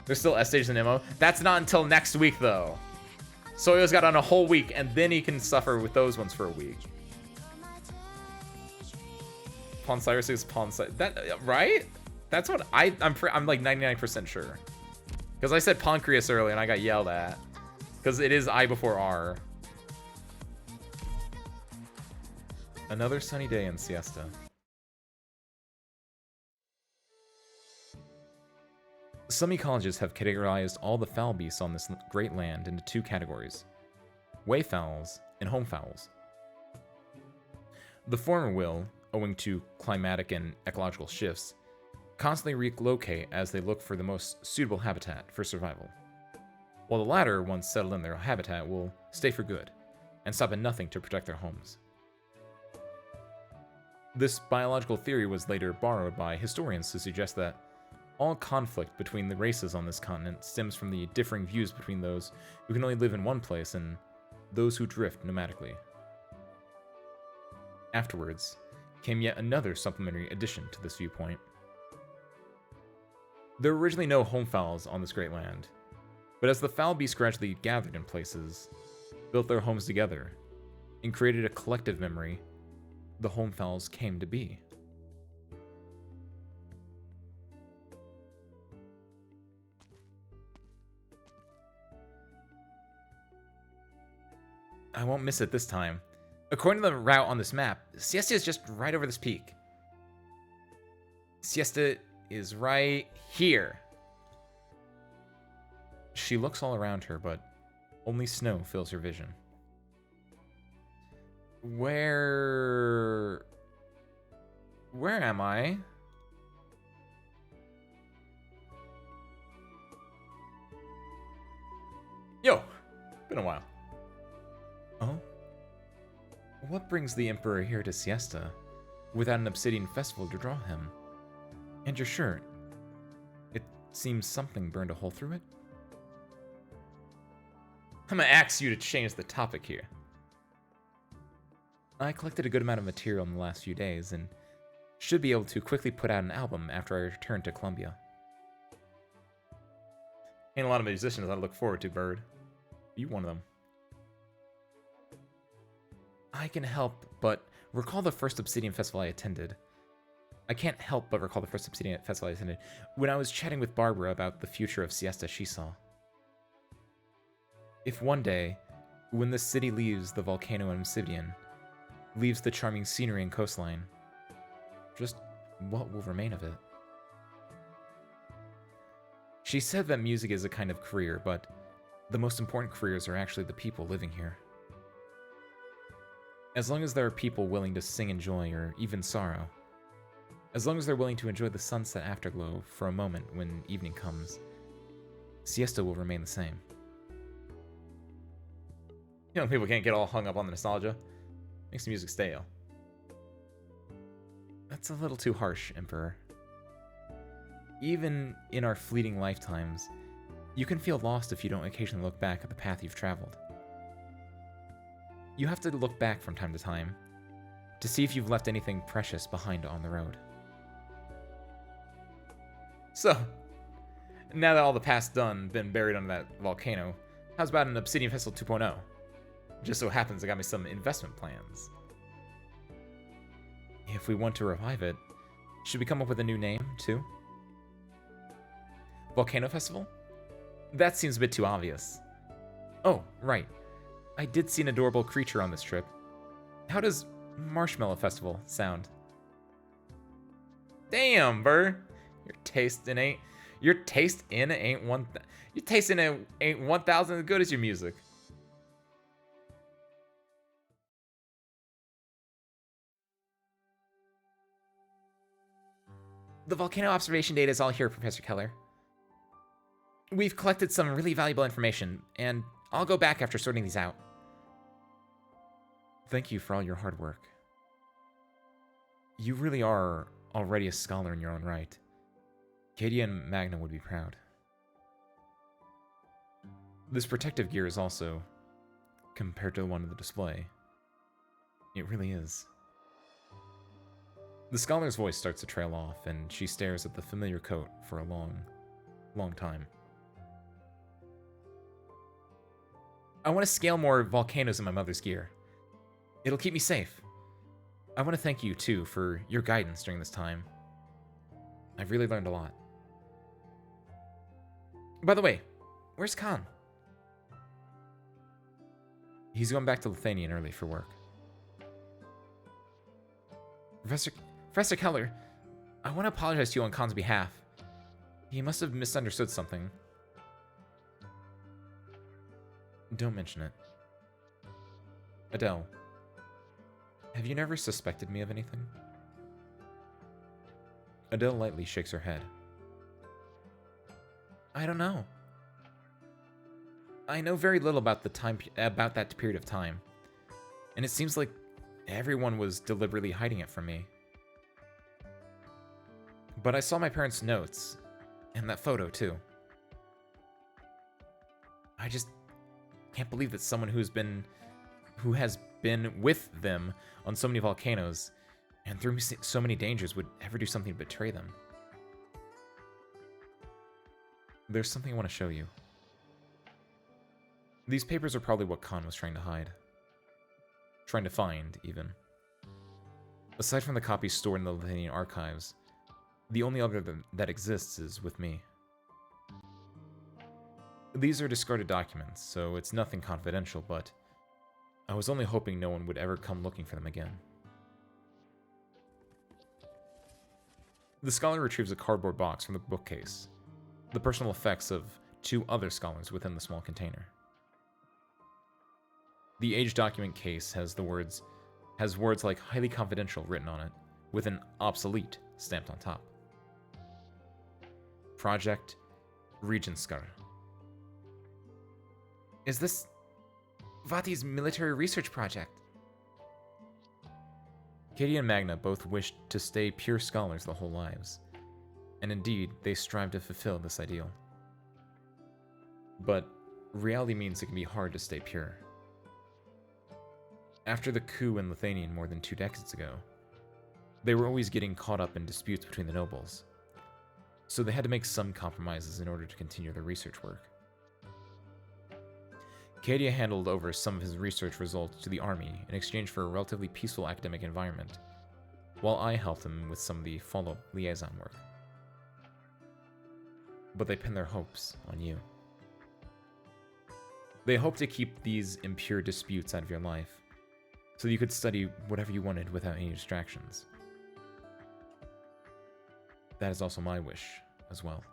S1: There's still S stages and ammo. That's not until next week though. Soyo's got on a whole week, and then he can suffer with those ones for a week. Ponsarus is Ponsarus. That right? That's what I'm like 99% sure. Because I said Pancreas earlier and I got yelled at. Because it is I before R. Another sunny day in Siesta. Some ecologists have categorized all the fowl beasts on this great land into two categories: wayfowls and homefowls. The former will, owing to climatic and ecological shifts, constantly relocate as they look for the most suitable habitat for survival, while the latter, once settled in their habitat, will stay for good and stop at nothing to protect their homes. This biological theory was later borrowed by historians to suggest that all conflict between the races on this continent stems from the differing views between those who can only live in one place and those who drift nomadically. Afterwards came yet another supplementary addition to this viewpoint. There were originally no homefowls on this great land, but as the fowl beasts gradually gathered in places, built their homes together, and created a collective memory, the homefowls came to be. I won't miss it this time. According to the route on this map, Siesta is just right over this peak. Siesta is right here. She looks all around her, but only snow fills her vision. Where am I? Yo, been a while. Oh? What brings the Emperor here to Siesta without an obsidian festival to draw him? And your shirt. It seems something burned a hole through it. I'm gonna ask you to change the topic here. I collected a good amount of material in the last few days and should be able to quickly put out an album after I return to Columbia. Ain't a lot of musicians I look forward to, Bird. You one of them. I can help, but recall the first Obsidian Festival I attended. I can't help but recall the first Obsidian Festival I attended when I was chatting with Barbara about the future of Siesta she saw. If one day, when the city leaves the volcano and Obsidian, leaves the charming scenery and coastline. Just what will remain of it? She said that music is a kind of career, but the most important careers are actually the people living here. As long as there are people willing to sing in joy or even sorrow, as long as they're willing to enjoy the sunset afterglow for a moment when evening comes, siesta will remain the same.
S2: You know, people can't get all hung up on the nostalgia. Makes the music stale.
S1: That's a little too harsh, Emperor. Even in our fleeting lifetimes, you can feel lost if you don't occasionally look back at the path you've traveled. You have to look back from time to time to see if you've left anything precious behind on the road.
S2: So, now that all the past done been buried under that volcano, how's about an Obsidian Vessel 2.0? Just so happens I got me some investment plans.
S1: If we want to revive it, should we come up with a new name, too? Volcano Festival? That seems a bit too obvious. Oh, right. I did see an adorable creature on this trip. How does Marshmallow Festival sound?
S2: Damn, Burr. Your taste in it ain't 1,000 as good as your music.
S4: The volcano observation data is all here, Professor Keller. We've collected some really valuable information, and I'll go back after sorting these out.
S1: Thank you for all your hard work. You really are already a scholar in your own right. Katie and Magna would be proud. This protective gear is also, compared to the one on the display, it really is. The scholar's voice starts to trail off, and she stares at the familiar coat for a long, long time.
S4: I want to scale more volcanoes in my mother's gear. It'll keep me safe.
S1: I want to thank you, too, for your guidance during this time. I've really learned a lot.
S4: By the way, where's Khan?
S1: He's going back to Lithuanian early for work.
S4: Professor Keller, I want to apologize to you on Khan's behalf. He must have misunderstood something.
S1: Don't mention it. Adele, have you never suspected me of anything? Adele lightly shakes her head.
S4: I don't know. I know very little about that period of time, and it seems like everyone was deliberately hiding it from me. But I saw my parents' notes, and that photo too. I just can't believe that someone who has been with them on so many volcanoes and through so many dangers would ever do something to betray them.
S1: There's something I want to show you. These papers are probably what Khan was trying to hide. Trying to find, even. Aside from the copies stored in the Lithuanian archives, the only other that exists is with me. These are discarded documents, so it's nothing confidential, but I was only hoping no one would ever come looking for them again. The scholar retrieves a cardboard box from the bookcase, the personal effects of 2 other scholars within the small container. The age document case has words like highly confidential written on it, with an obsolete stamped on top. Project Regenskar.
S4: Is this Vati's military research project?
S1: Katie and Magna both wished to stay pure scholars their whole lives, and indeed, they strive to fulfill this ideal. But reality means it can be hard to stay pure. After the coup in Lithuania more than 2 decades ago, they were always getting caught up in disputes between the nobles, so they had to make some compromises in order to continue their research work. Kadia handed over some of his research results to the army in exchange for a relatively peaceful academic environment, while I helped him with some of the follow-up liaison work. But they pin their hopes on you. They hope to keep these impure disputes out of your life, so you could study whatever you wanted without any distractions. That is also my wish as well.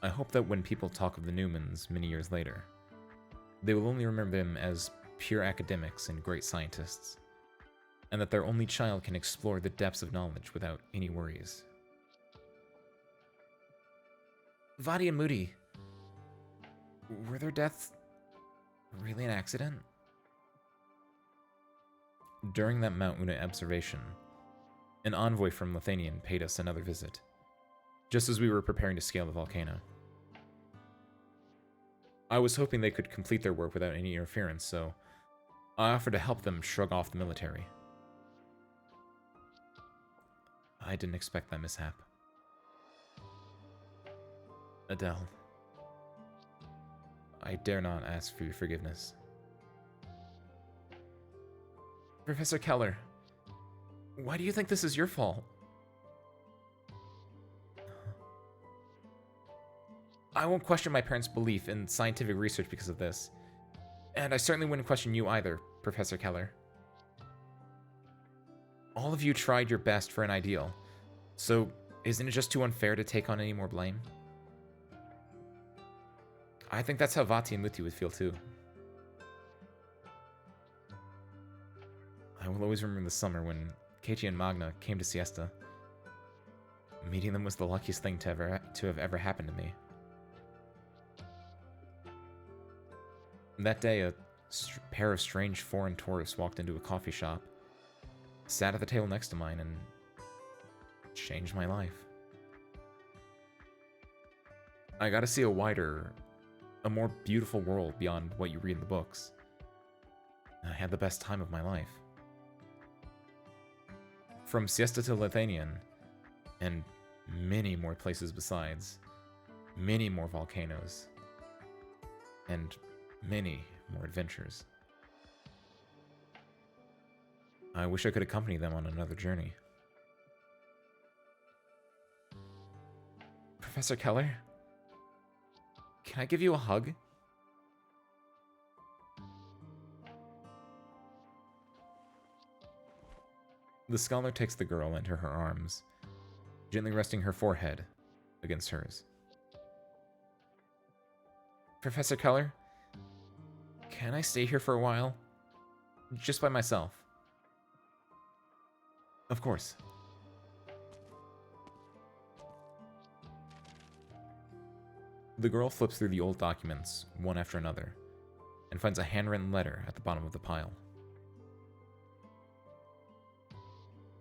S1: I hope that when people talk of the Newmans many years later, they will only remember them as pure academics and great scientists, and that their only child can explore the depths of knowledge without any worries. Vadi and Moody, were their deaths really an accident? During that Mount Una observation, an envoy from Lithanian paid us another visit, just as we were preparing to scale the volcano. I was hoping they could complete their work without any interference, so I offered to help them shrug off the military. I didn't expect that mishap. Adele, I dare not ask for your forgiveness. Professor Keller, why do you think this is your fault? I won't question my parents' belief in scientific research because of this. And I certainly wouldn't question you either, Professor Keller. All of you tried your best for an ideal, so isn't it just too unfair to take on any more blame? I think that's how Vati and Muti would feel too. I will always remember the summer when Keiichi and Magna came to Siesta. Meeting them was the luckiest thing to have ever happened to me. That day, a pair of strange foreign tourists walked into a coffee shop, sat at the table next to mine, and changed my life. I got to see a more beautiful world beyond what you read in the books. I had the best time of my life. From Siesta to Lithanian, and many more places besides, many more volcanoes, and many more adventures. I wish I could accompany them on another journey. Professor Keller? Can I give you a hug? The scholar takes the girl into her arms, gently resting her forehead against hers. Professor Keller? Can I stay here for a while? Just by myself. Of course. The girl flips through the old documents, one after another, and finds a handwritten letter at the bottom of the pile.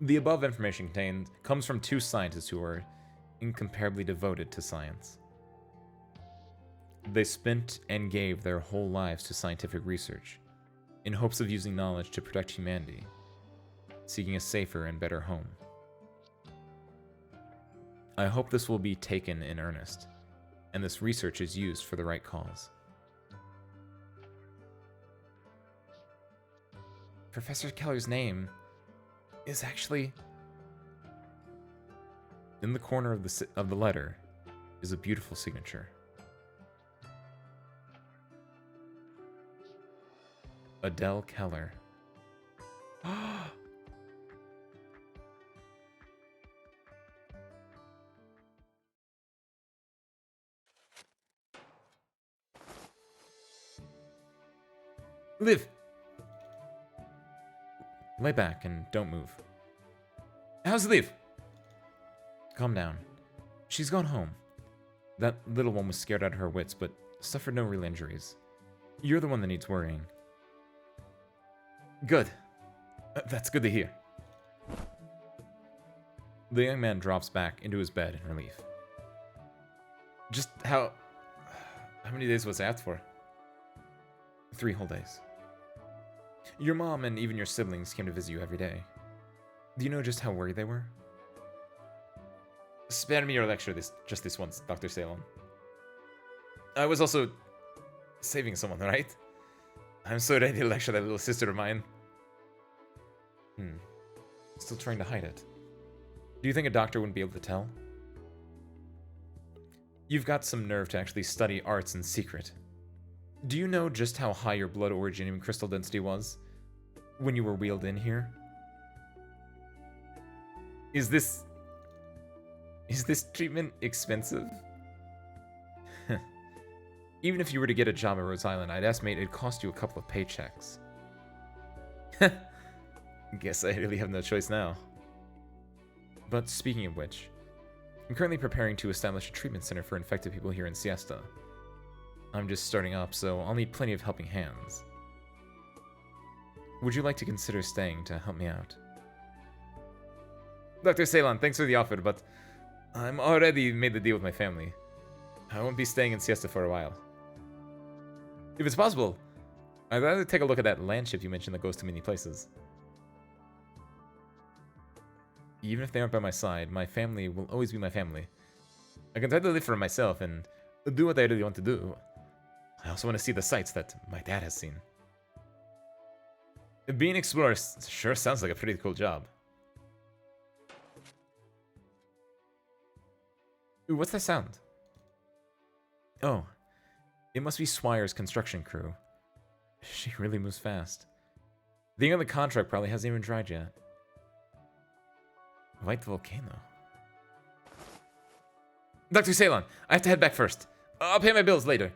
S1: The above information contained comes from two scientists who are incomparably devoted to science. They spent and gave their whole lives to scientific research, in hopes of using knowledge to protect humanity, seeking a safer and better home. I hope this will be taken in earnest, and this research is used for the right cause. Professor Keller's name is actually... In the corner of the letter is a beautiful signature. Adele Keller. Liv! Lay back and don't move. How's Liv? Calm down. She's gone home. That little one was scared out of her wits, but suffered no real injuries. You're the one that needs worrying. Good. That's good to hear. The young man drops back into his bed in relief. Just how many days was that for? 3 whole days. Your mom and even your siblings came to visit you every day. Do you know just how worried they were? Spare me your lecture just this once, Dr. Salem. I was also saving someone, right? I'm so ready to lecture that little sister of mine. Still trying to hide it. Do you think a doctor wouldn't be able to tell? You've got some nerve to actually study arts in secret. Do you know just how high your blood origin and crystal density was when you were wheeled in here? Is this treatment expensive? Even if you were to get a job at Rhode Island, I'd estimate it'd cost you a couple of paychecks. Guess I really have no choice now. But speaking of which, I'm currently preparing to establish a treatment center for infected people here in Siesta. I'm just starting up, so I'll need plenty of helping hands. Would you like to consider staying to help me out? Dr. Ceylon, thanks for the offer, but I'm already made the deal with my family. I won't be staying in Siesta for a while. If it's possible, I'd rather take a look at that land ship you mentioned that goes to many places. Even if they aren't by my side, my family will always be my family. I can try to live for myself and do what I really want to do. I also want to see the sights that my dad has seen. Being an explorer sure sounds like a pretty cool job. Ooh, what's that sound? Oh, it must be Swire's construction crew. She really moves fast. The ink on the contract probably hasn't even dried yet. White volcano. Dr. Ceylon, I have to head back first. I'll pay my bills later.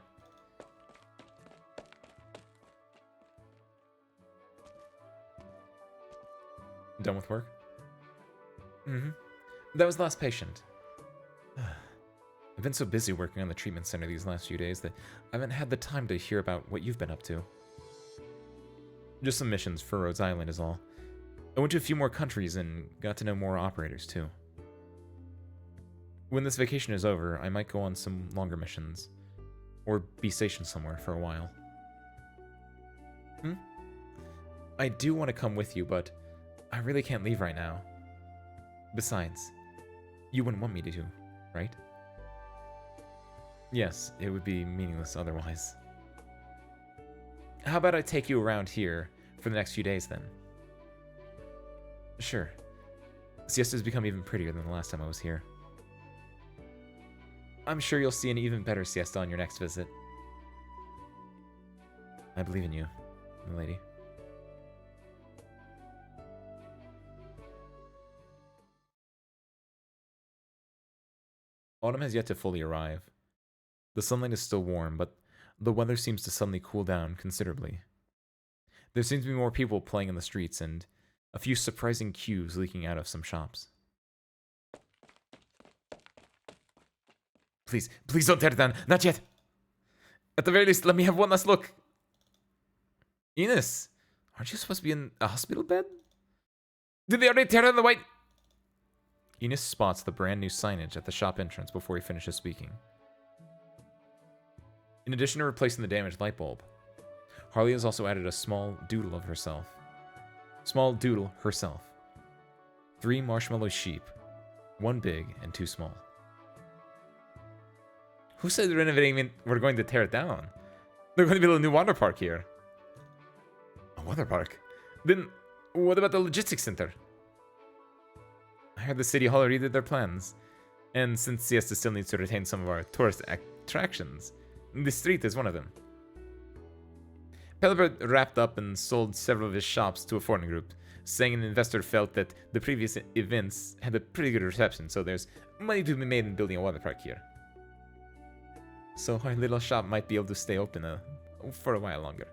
S1: Done with work? Mm-hmm. That was the last patient. I've been so busy working on the treatment center these last few days that I haven't had the time to hear about what you've been up to. Just some missions for Rhode Island is all. I went to a few more countries and got to know more operators too. When this vacation is over, I might go on some longer missions. Or be stationed somewhere for a while. I do want to come with you, but I really can't leave right now. Besides, you wouldn't want me to, right? Yes, it would be meaningless otherwise. How about I take you around here for the next few days then? Sure. Siesta's become even prettier than the last time I was here. I'm sure you'll see an even better siesta on your next visit. I believe in you, milady. Autumn has yet to fully arrive. The sunlight is still warm, but the weather seems to suddenly cool down considerably. There seems to be more people playing in the streets and a few surprising cues leaking out of some shops. Please, please don't tear it down. Not yet. At the very least, let me have one last look. Ines, aren't you supposed to be in a hospital bed? Did they already tear down the white? Ines spots the brand new signage at the shop entrance before he finishes speaking. In addition to replacing the damaged light bulb, Harley has also added a small doodle of herself. 3 marshmallow sheep, 1 big and 2 small. Who said renovating we're going to tear it down? They're going to build a new water park here. A water park? Then what about the logistics center? I heard the city hall redid their plans. And since Siesta still needs to retain some of our tourist attractions, the street is one of them. Pelibert wrapped up and sold several of his shops to a foreign group, saying an investor felt that the previous events had a pretty good reception, so there's money to be made in building a water park here. So our little shop might be able to stay open for a while longer.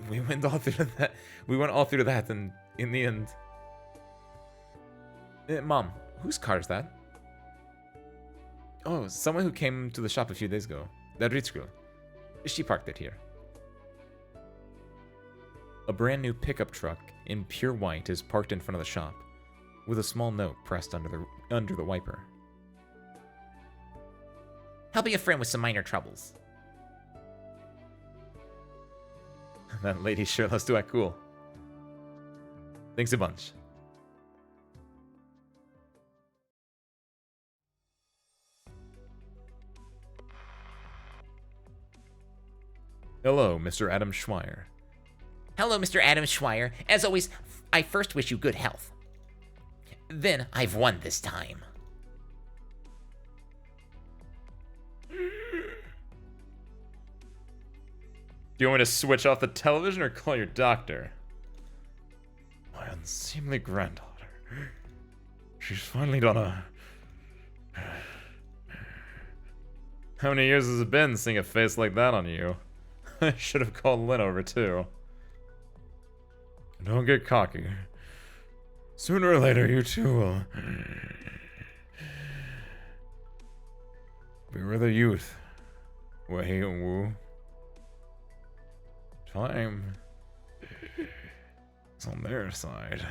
S1: We went all through that. We went all through that, and in the end, Mom, whose car is that? Oh, someone who came to the shop a few days ago. That rich girl. She parked it here. A brand new pickup truck in pure white is parked in front of the shop, with a small note pressed under the wiper.
S4: Helping a friend with some minor troubles.
S1: That lady sure loves to act cool. Thanks a bunch. Hello, Mr. Adam Schweier.
S4: Hello, Mr. Adam Schweier. As always, I first wish you good health. Then I've won this time.
S2: Do you want me to switch off the television or call your doctor? My unseemly granddaughter. She's finally done a... How many years has it been seeing a face like that on you? I should have called Lynn over too. Don't get cocky. Sooner or later, you two will be where the youth, Wei and Wu. Time is on their side.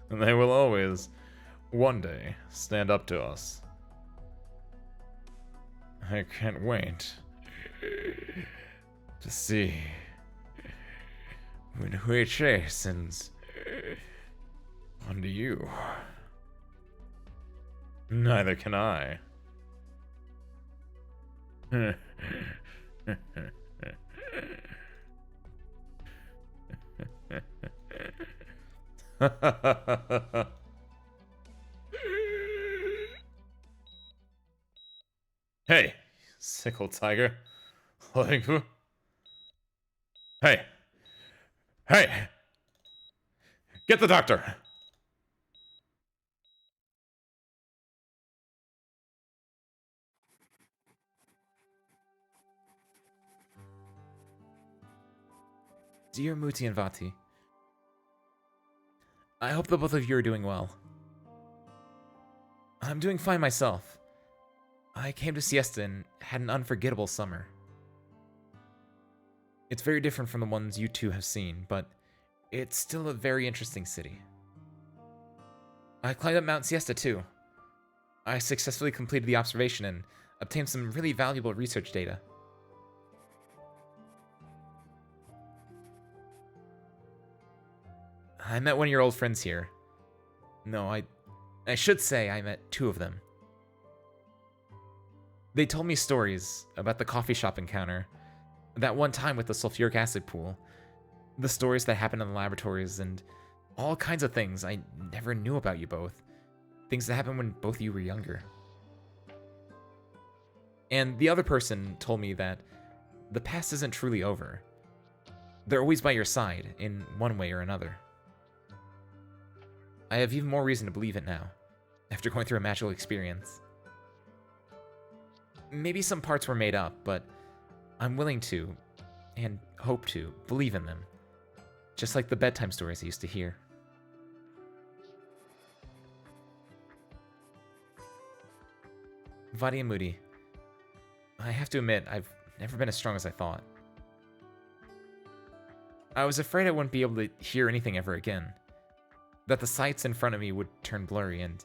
S2: And they will always, one day, stand up to us. I can't wait to see when Hui Che sends onto you. Neither can I. Hey, sickle tiger. Hey. Hey! Get the doctor!
S1: Dear Muti and Vati, I hope that both of you are doing well. I'm doing fine myself. I came to Siesta and had an unforgettable summer. It's very different from the ones you two have seen, but it's still a very interesting city. I climbed up Mount Siesta too. I successfully completed the observation and obtained some really valuable research data. I met one of your old friends here. No, I should say I met two of them. They told me stories about the coffee shop encounter, that one time with the sulfuric acid pool, the stories that happened in the laboratories, and all kinds of things I never knew about you both. Things that happened when both of you were younger. And the other person told me that the past isn't truly over. They're always by your side, in one way or another. I have even more reason to believe it now, after going through a magical experience. Maybe some parts were made up, but I'm willing to, and hope to, believe in them. Just like the bedtime stories I used to hear. Vadi and Moody, I have to admit, I've never been as strong as I thought. I was afraid I wouldn't be able to hear anything ever again. That the sights in front of me would turn blurry, and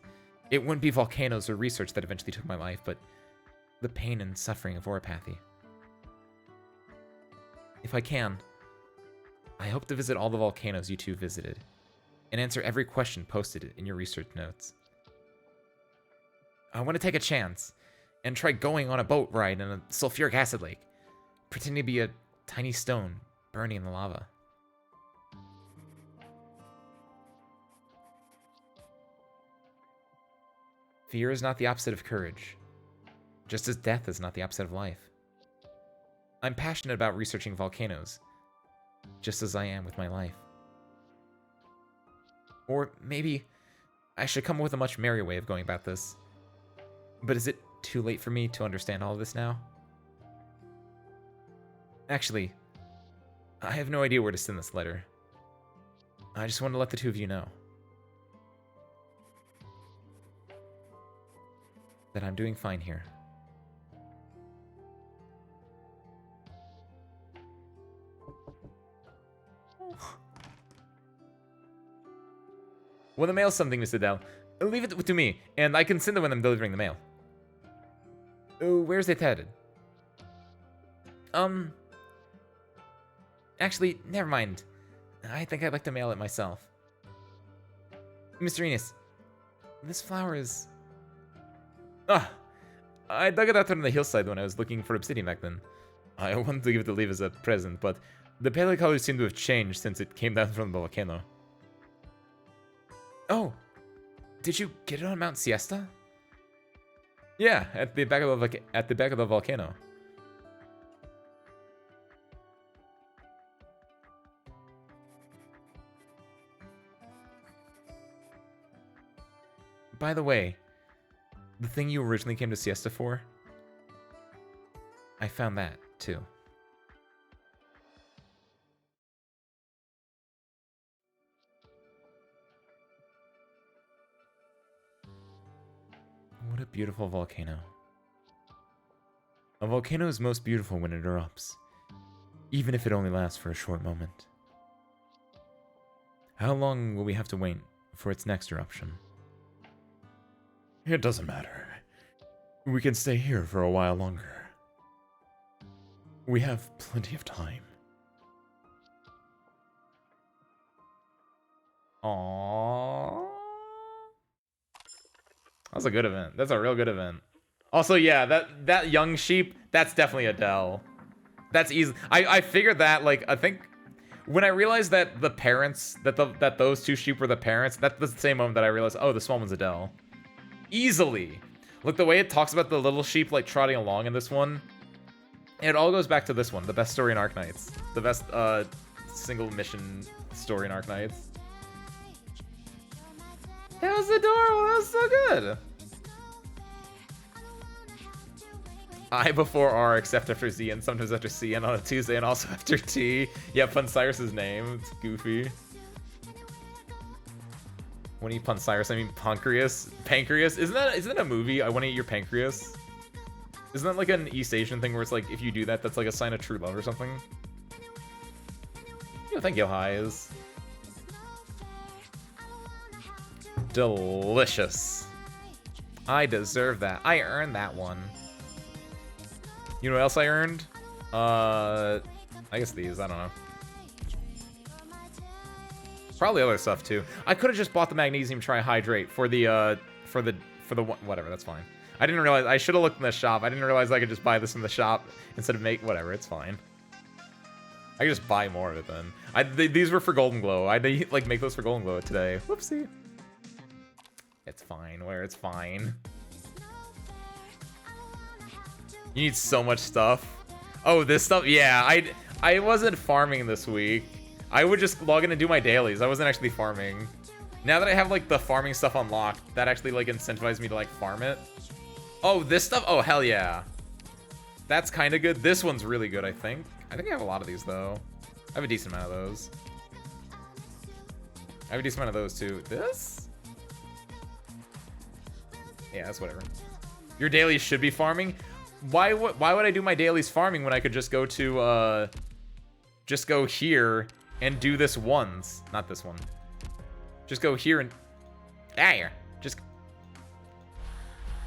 S1: it wouldn't be volcanoes or research that eventually took my life, but the pain and suffering of oropathy. If I can, I hope to visit all the volcanoes you two visited, and answer every question posted in your research notes. I want to take a chance, and try going on a boat ride in a sulfuric acid lake, pretending to be a tiny stone burning in the lava. Fear is not the opposite of courage, just as death is not the opposite of life. I'm passionate about researching volcanoes, just as I am with my life. Or maybe I should come up with a much merrier way of going about this. But is it too late for me to understand all of this now? Actually, I have no idea where to send this letter. I just want to let the two of you know that I'm doing fine here. When the mail's something, Mr. Dell, leave it to me, and I can send it when I'm delivering the mail. Where's it headed? Actually, never mind. I think I'd like to mail it myself. Mr. Enos, this flower is... Ah, I dug it out from the hillside when I was looking for obsidian back then. I wanted to give it to Leaf as a present, but the pale colors seem to have changed since it came down from the volcano. Oh, did you get it on Mount Siesta? Yeah, at the back of the volcano. by the way, the thing you originally came to Siesta for, I found that too. What a beautiful volcano. A volcano is most beautiful when it erupts, even if it only lasts for a short moment. How long will we have to wait for its next eruption? It doesn't matter. We can stay here for a while longer. We have plenty of time. Aww. That's a good event. That's a real good event. Also, yeah, that young sheep, that's definitely Adele. That's easy. I figured that, like, I think when I realized that the parents, that those two sheep were the parents, that's the same moment that I realized, oh, the small one's Adele. Easily. Look, the way it talks about the little sheep, like, trotting along in this one, it all goes back to this one, the best story in Arknights. The best, single mission story in Arknights. That was adorable. That was so good. I before R, except after Z, and sometimes after C, and on a Tuesday, and also after T. Yeah, pun Cyrus's name. It's goofy. When you pun Cyrus, I mean Pancreas. Pancreas? Isn't that a movie? I want to eat your pancreas. Isn't that like an East Asian thing where it's like if you do that, that's like a sign of true love or something? You don't think Yohai is? Delicious. I deserve that. I earned that one. You know what else I earned? I guess these. I don't know. Probably other stuff too. I could have just bought the magnesium trihydrate for the whatever. That's fine. I didn't realize. I should have looked in the shop. I didn't realize I could just buy this in the shop instead of make whatever. It's fine. I could just buy more of it then. These were for Golden Glow. I like make those for Golden Glow today. Whoopsie. It's fine. Where it's fine. You need so much stuff. Oh, this stuff. Yeah, I wasn't farming this week. I would just log in and do my dailies. I wasn't actually farming. Now that I have like the farming stuff unlocked, that actually like incentivized me to like farm it. Oh, this stuff. Oh, hell yeah. That's kind of good. This one's really good, I think. I think I have a lot of these though. I have a decent amount of those. I have a decent amount of those too. This? Yeah, that's whatever. Your dailies should be farming. Why would I do my dailies farming when I could just go to just go here and do this once? Not this one. Just go here and there. Just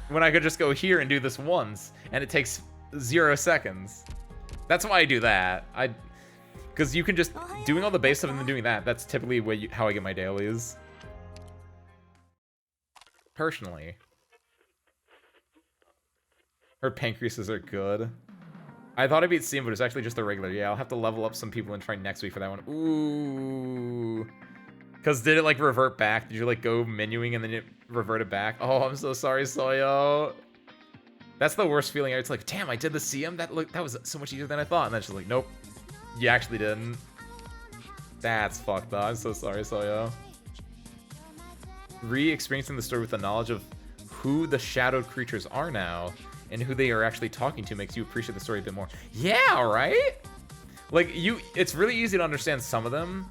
S1: when I could just go here and do this once, and it takes 0 seconds. That's why I do that. Because you can just doing all the base stuff and then doing that. That's typically how I get my dailies. Personally. Her pancreases are good. I thought I beat Steam, but it's actually just a regular. Yeah, I'll have to level up some people and try next week for that one. Ooh. Because did it, like, revert back? Did you, like, go menuing and then it reverted back? Oh, I'm so sorry, Soyo. That's the worst feeling. It's like, damn, I did the CM? That was so much easier than I thought. And then she's like, nope. You actually didn't. That's fucked up. I'm so sorry, Soyo. Re-experiencing the story with the knowledge of who the shadowed creatures are now and who they are actually talking to makes you appreciate the story a bit more. Yeah, right? Like, it's really easy to understand some of them,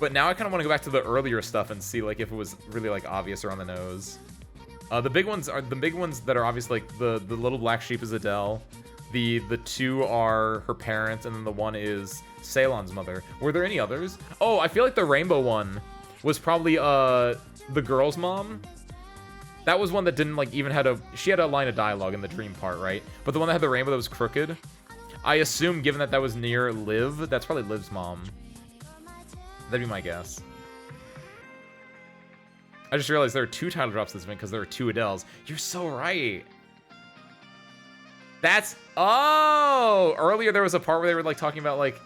S1: but now I kind of want to go back to the earlier stuff and see, like, if it was really, like, obvious or on the nose. The big ones that are obvious, like, the little black sheep is Adele. The two are her parents, and then the one is Ceylon's mother. Were there any others? Oh, I feel like the rainbow one was probably, the girl's mom. That was one that didn't, like, even she had a line of dialogue in the dream part, right? But the one that had the rainbow that was crooked, I assume, given that was near Liv, that's probably Liv's mom. That'd be my guess. I just realized there are 2 title drops this event because there are 2 Adeles. You're so right. Oh! Earlier there was a part where they were, like, talking about, like,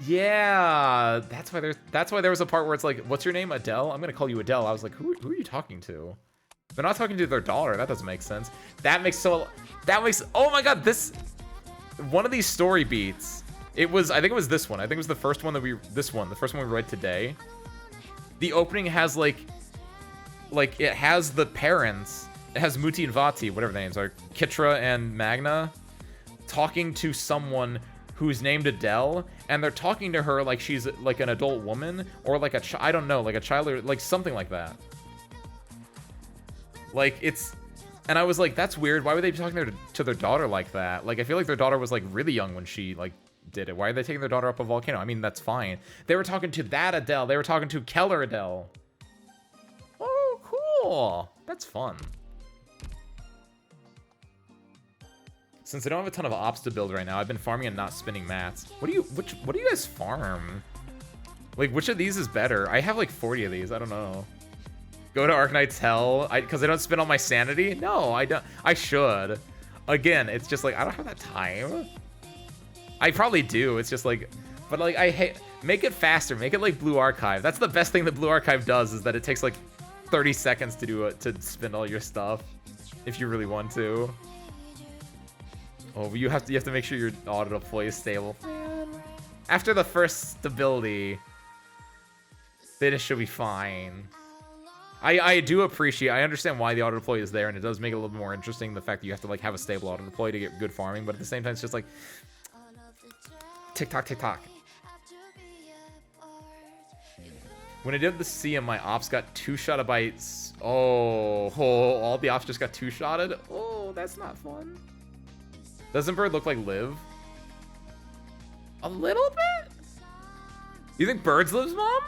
S1: yeah, that's why there was a part where it's like, what's your name? Adele? I'm gonna call you Adele. I was like, who are you talking to? They're not talking to their daughter. That doesn't make sense. That makes, oh my god, one of these story beats, I think it was this one. I think it was the first one the first one we read today. The opening has, like like, it has the parents. It has Muti and Vati, whatever their names are, Kitra and Magna, talking to someone who's named Adele, and they're talking to her like she's like an adult woman, or like I don't know, like a child, or like something like that. Like, it's, and I was like, that's weird. Why would they be talking to their daughter like that? Like, I feel like their daughter was like really young when she like did it. Why are they taking their daughter up a volcano? I mean, that's fine. They were talking to that Adele. They were talking to Keller Adele. Oh, cool. That's fun. Since I don't have a ton of ops to build right now, I've been farming and not spinning mats. What do you guys farm? Like, which of these is better? I have like 40 of these. I don't know. Go to Arknights Hell because I don't spend all my sanity? No, I don't. I should. Again, it's just like I don't have that time. I probably do. It's just like, but like I hate. Make it faster. Make it like Blue Archive. That's the best thing that Blue Archive does, is that it takes like 30 seconds to do it, to spend all your stuff, if you really want to. Oh, but you have to make sure your auto deploy is stable. Man. After the first stability, then it should be fine. I do appreciate, I understand why the auto deploy is there, and it does make it a little bit more interesting, the fact that you have to like have a stable auto deploy to get good farming, but at the same time it's just like tick tock tick tock. When I did the CM, my ops got 2 shotabytes. Oh, all the ops just got 2-shotted. Oh, that's not fun. Doesn't Bird look like Liv? A little bit? You think Bird's Liv's mom?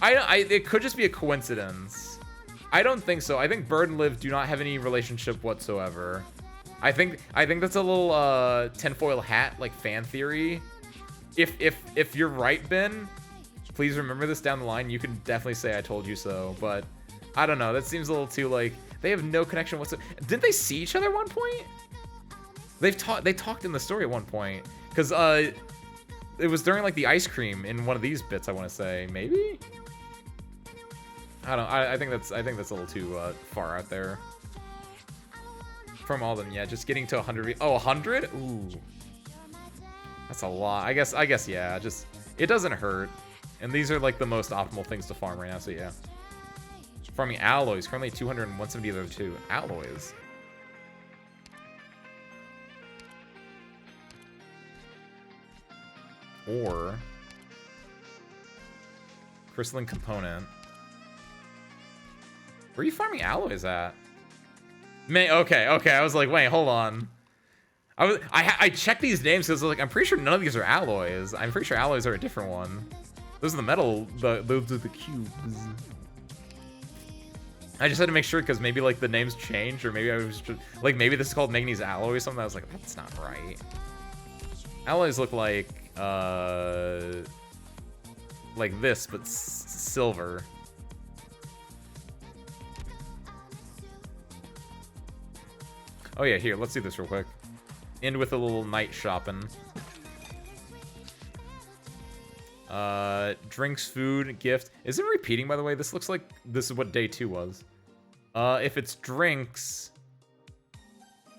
S1: It could just be a coincidence. I don't think so. I think Bird and Liv do not have any relationship whatsoever. I think that's a little tinfoil hat like fan theory. If you're right, Ben, please remember this down the line. You can definitely say I told you so, but I don't know. That seems a little too like they have no connection whatsoever. Didn't they see each other at one point? They talked in the story at one point, because it was during like the ice cream in one of these bits, I want to say. Maybe? I think that's a little too far out there. From all of them, yeah, just getting to 100. Oh, 100? Ooh. That's a lot. I guess yeah, just it doesn't hurt. And these are like the most optimal things to farm right now, so yeah. Farming alloys, currently 200 and 170 of the two. Alloys. Or crystalline component. Where are you farming alloys at? Man, okay. I was like, wait, hold on. I checked these names because I was like, I'm pretty sure none of these are alloys. I'm pretty sure alloys are a different one. Those are the metal. Those are the cubes. I just had to make sure because maybe like the names changed, or maybe I was just, like maybe this is called manganese alloy or something. I was like, that's not right. Alloys look like this, but silver. Oh yeah, here, let's do this real quick. End with a little night shopping. Drinks, food, gift. Is it repeating, by the way? This looks like this is what day 2 was. If it's drinks,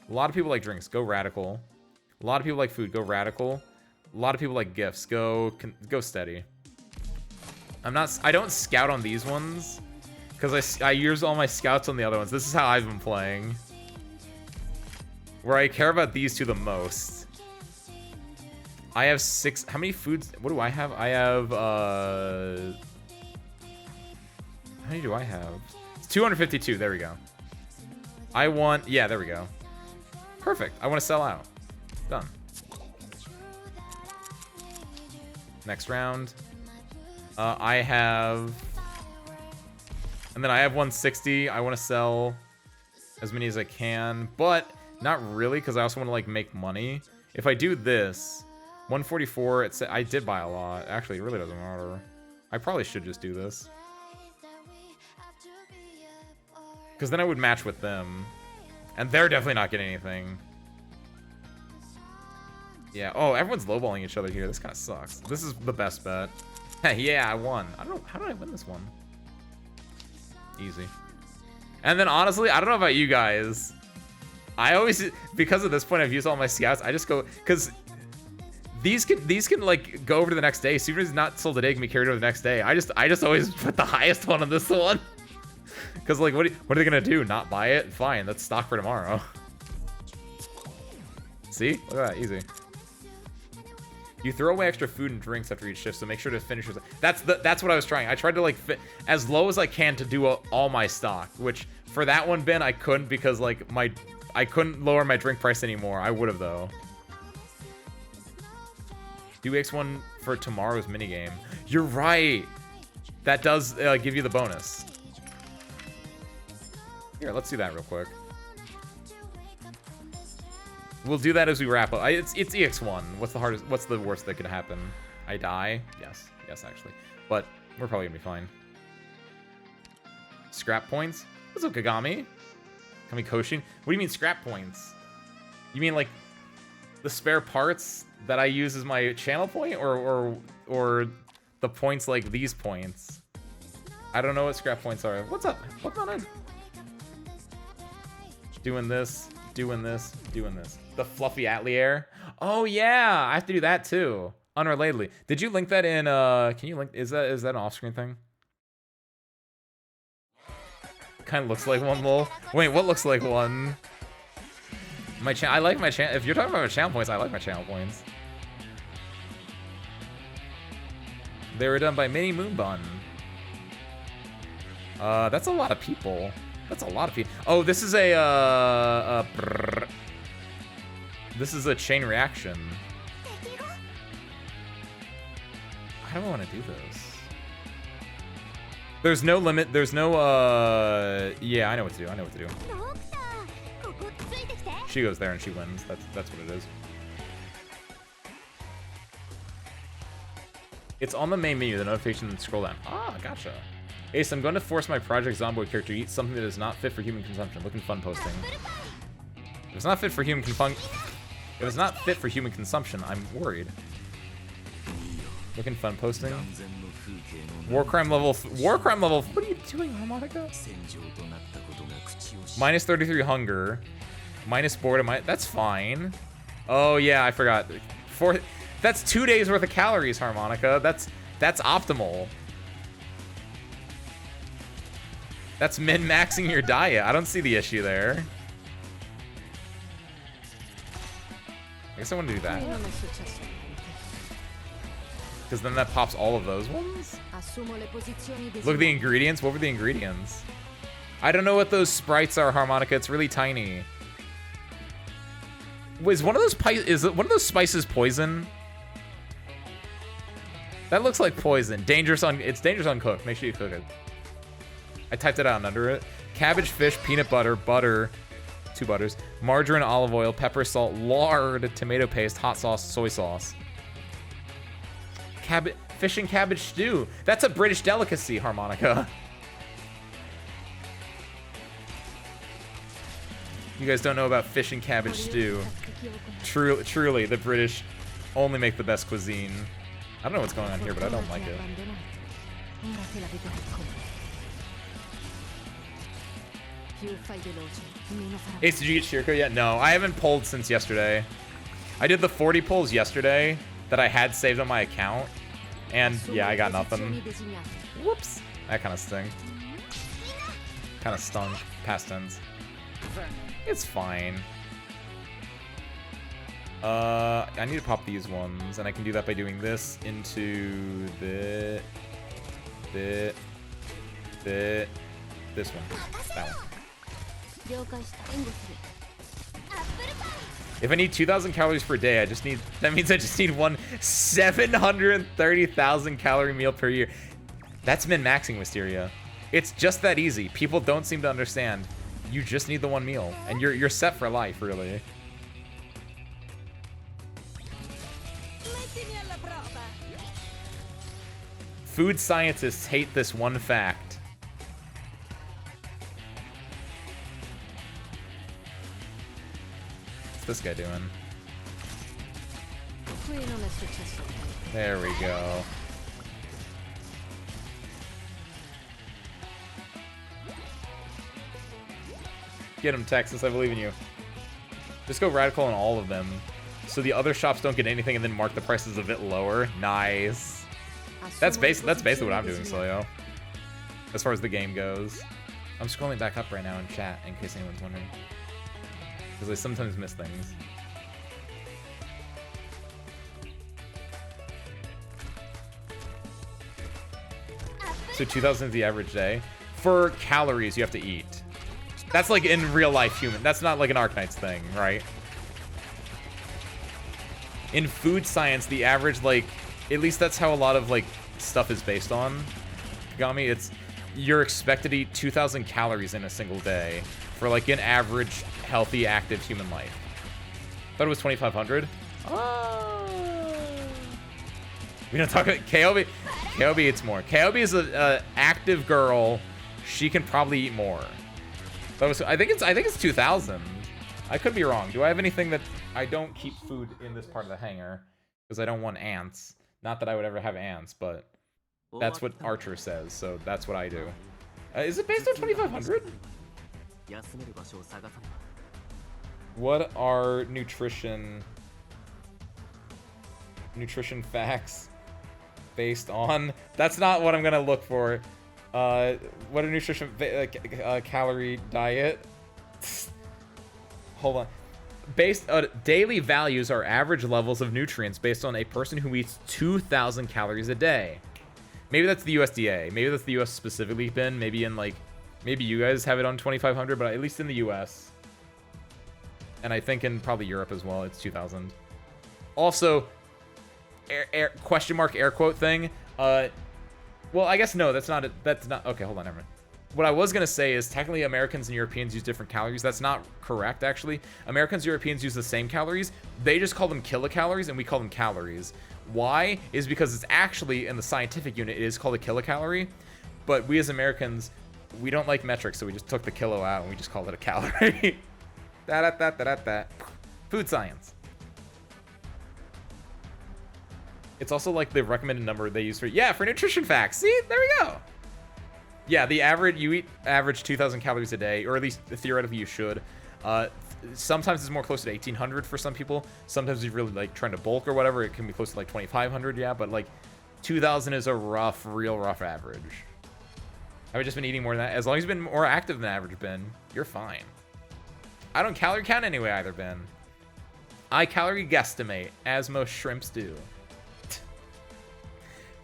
S1: a lot of people like drinks. Go radical. A lot of people like food. Go radical. A lot of people like gifts. Go steady. I don't scout on these ones because I use all my scouts on the other ones. This is how I've been playing. Where I care about these two the most. I have 6. How many foods? What do I have? I have, how many do I have? It's 252. There we go. Yeah, there we go. Perfect. I want to sell out. Done. Next round. I have, and then I have 160. I want to sell as many as I can, but not really, because I also want to like make money. If I do this, 144, I did buy a lot. Actually, it really doesn't matter. I probably should just do this, because then I would match with them, and they're definitely not getting anything. Yeah. Oh, everyone's lowballing each other here. This kind of sucks. This is the best bet. Yeah, I won. I don't know. How did I win this one? Easy. And then honestly, I don't know about you guys. I always, because at this point I've used all my scouts, I just go, because These can like go over to the next day. Even if it's not sold today, it can be carried over the next day. I just always put the highest one on this one. Cause like what are they gonna do? Not buy it? Fine, that's stock for tomorrow. See? Look at that, easy. You throw away extra food and drinks after each shift, so make sure to finish your... That's what I was trying. I tried to like fit as low as I can to do all my stock, which for that one bin I couldn't because like I couldn't lower my drink price anymore. I would have though. Do X1 for tomorrow's minigame. You're right. That does give you the bonus. Here, let's do that real quick. We'll do that as we wrap up. It's EX1. What's the worst that could happen? I die? Yes. Yes, actually. But we're probably gonna be fine. Scrap points? What's up, Kagami? Kamikoshin? What do you mean scrap points? You mean like the spare parts that I use as my channel point, or the points like these points? I don't know what scrap points are. What's up? What's on in? Doing this, doing this, doing this. The fluffy Atelier. Oh yeah, I have to do that too. Unrelatedly. Did you link that in can you link is that an off-screen thing? Kinda looks like one, lol. Wait, what looks like one? I like my channel. If you're talking about my channel points, I like my channel points. They were done by Mini Moonbun. That's a lot of people. That's a lot of people. Oh, this is this is a chain reaction. How do I want to do this? There's no limit. There's no, yeah, I know what to do. I know what to do. She goes there and she wins. That's what it is. It's on the main menu, the notification scroll down. Ah, gotcha. Ace, I'm going to force my Project Zomboid character to eat something that is not fit for human consumption. Looking fun posting. If it's not fit for human consumption, I'm worried. Looking fun posting. War crime level. What are you doing, Harmonica? Minus 33 hunger. Minus boredom. That's fine. Oh yeah, I forgot. That's 2 days worth of calories, Harmonica. That's optimal. That's min-maxing your diet. I don't see the issue there. I guess I want to do that. Because then that pops all of those ones? Look at the ingredients. What were the ingredients? I don't know what those sprites are, Harmonica. It's really tiny. Is one of those spices poison? That looks like poison. It's dangerous uncooked. Make sure you cook it. I typed it out and under it. Cabbage, fish, peanut butter, butter, 2 butters, margarine, olive oil, pepper, salt, lard, tomato paste, hot sauce, soy sauce. Fish and cabbage stew. That's a British delicacy, Harmonica. You guys don't know about fish and cabbage stew. Truly, the British only make the best cuisine. I don't know what's going on here, but I don't like it. Ace, did you get Shirko yet? No, I haven't pulled since yesterday. I did the 40 pulls yesterday that I had saved on my account. And yeah, I got nothing. Whoops. That kind of stunk. Kind of stunk. Past tense. It's fine. I need to pop these ones, and I can do that by doing this into this one. That one. If I need 2,000 calories per day, that means I just need one 730,000 calorie meal per year. That's min-maxing, Wisteria. It's just that easy. People don't seem to understand. You just need the one meal, and you're set for life, really. Food scientists hate this one fact. What's this guy doing? There we go. Get him, Texas. I believe in you. Just go radical on all of them. so the other shops don't get anything and then mark the prices a bit lower. Nice. That's basically what I'm doing, Slayo. As far as the game goes. I'm scrolling back up right now in chat in case anyone's wondering. Because I sometimes miss things. So 2,000 is the average day. For calories you have to eat. That's like in real life human. That's not like an Arknights thing, right? In food science, the average, like, at least that's how a lot of, like, stuff is based on. Kagami, it's, you're expected to eat 2,000 calories in a single day for, like, an average, healthy, active human life. Thought it was 2,500. Oh. We don't talk about KLB. KLB eats more. KLB is a active girl. She can probably eat more. I think it's 2,000. I could be wrong. Do I have anything that I don't keep food in this part of the hangar because I don't want ants? Not that I would ever have ants, but that's what Archer says, so that's what I do. Is it based on 2,500? What are nutrition facts based on? That's not what I'm gonna look for. What a nutrition calorie diet. Hold on. Based daily values are average levels of nutrients based on a person who eats 2,000 calories a day. Maybe that's the USDA. Maybe that's the US specifically, Ben. Maybe in like, maybe you guys have it on 2,500, but at least in the US. And I think in probably Europe as well, it's 2,000. Also, question mark air quote thing. Well, I guess no, that's not. Okay, hold on, never mind. What I was gonna say is technically Americans and Europeans use different calories. That's not correct, actually. Americans and Europeans use the same calories. They just call them kilocalories, and we call them calories. Why? Is because it's actually in the scientific unit, it is called a kilocalorie. But we as Americans, we don't like metrics, so we just took the kilo out and we just called it a calorie. Food science. It's also like the recommended number they use for nutrition facts. See, there we go. Yeah, the average, you eat average 2,000 calories a day, or at least theoretically you should. Sometimes it's more close to 1,800 for some people. Sometimes if you're really like trying to bulk or whatever, it can be close to like 2,500, yeah, but like 2,000 is a real rough average. I've just been eating more than that. As long as you've been more active than average, Ben, you're fine. I don't calorie count anyway either, Ben. I calorie guesstimate, as most shrimps do.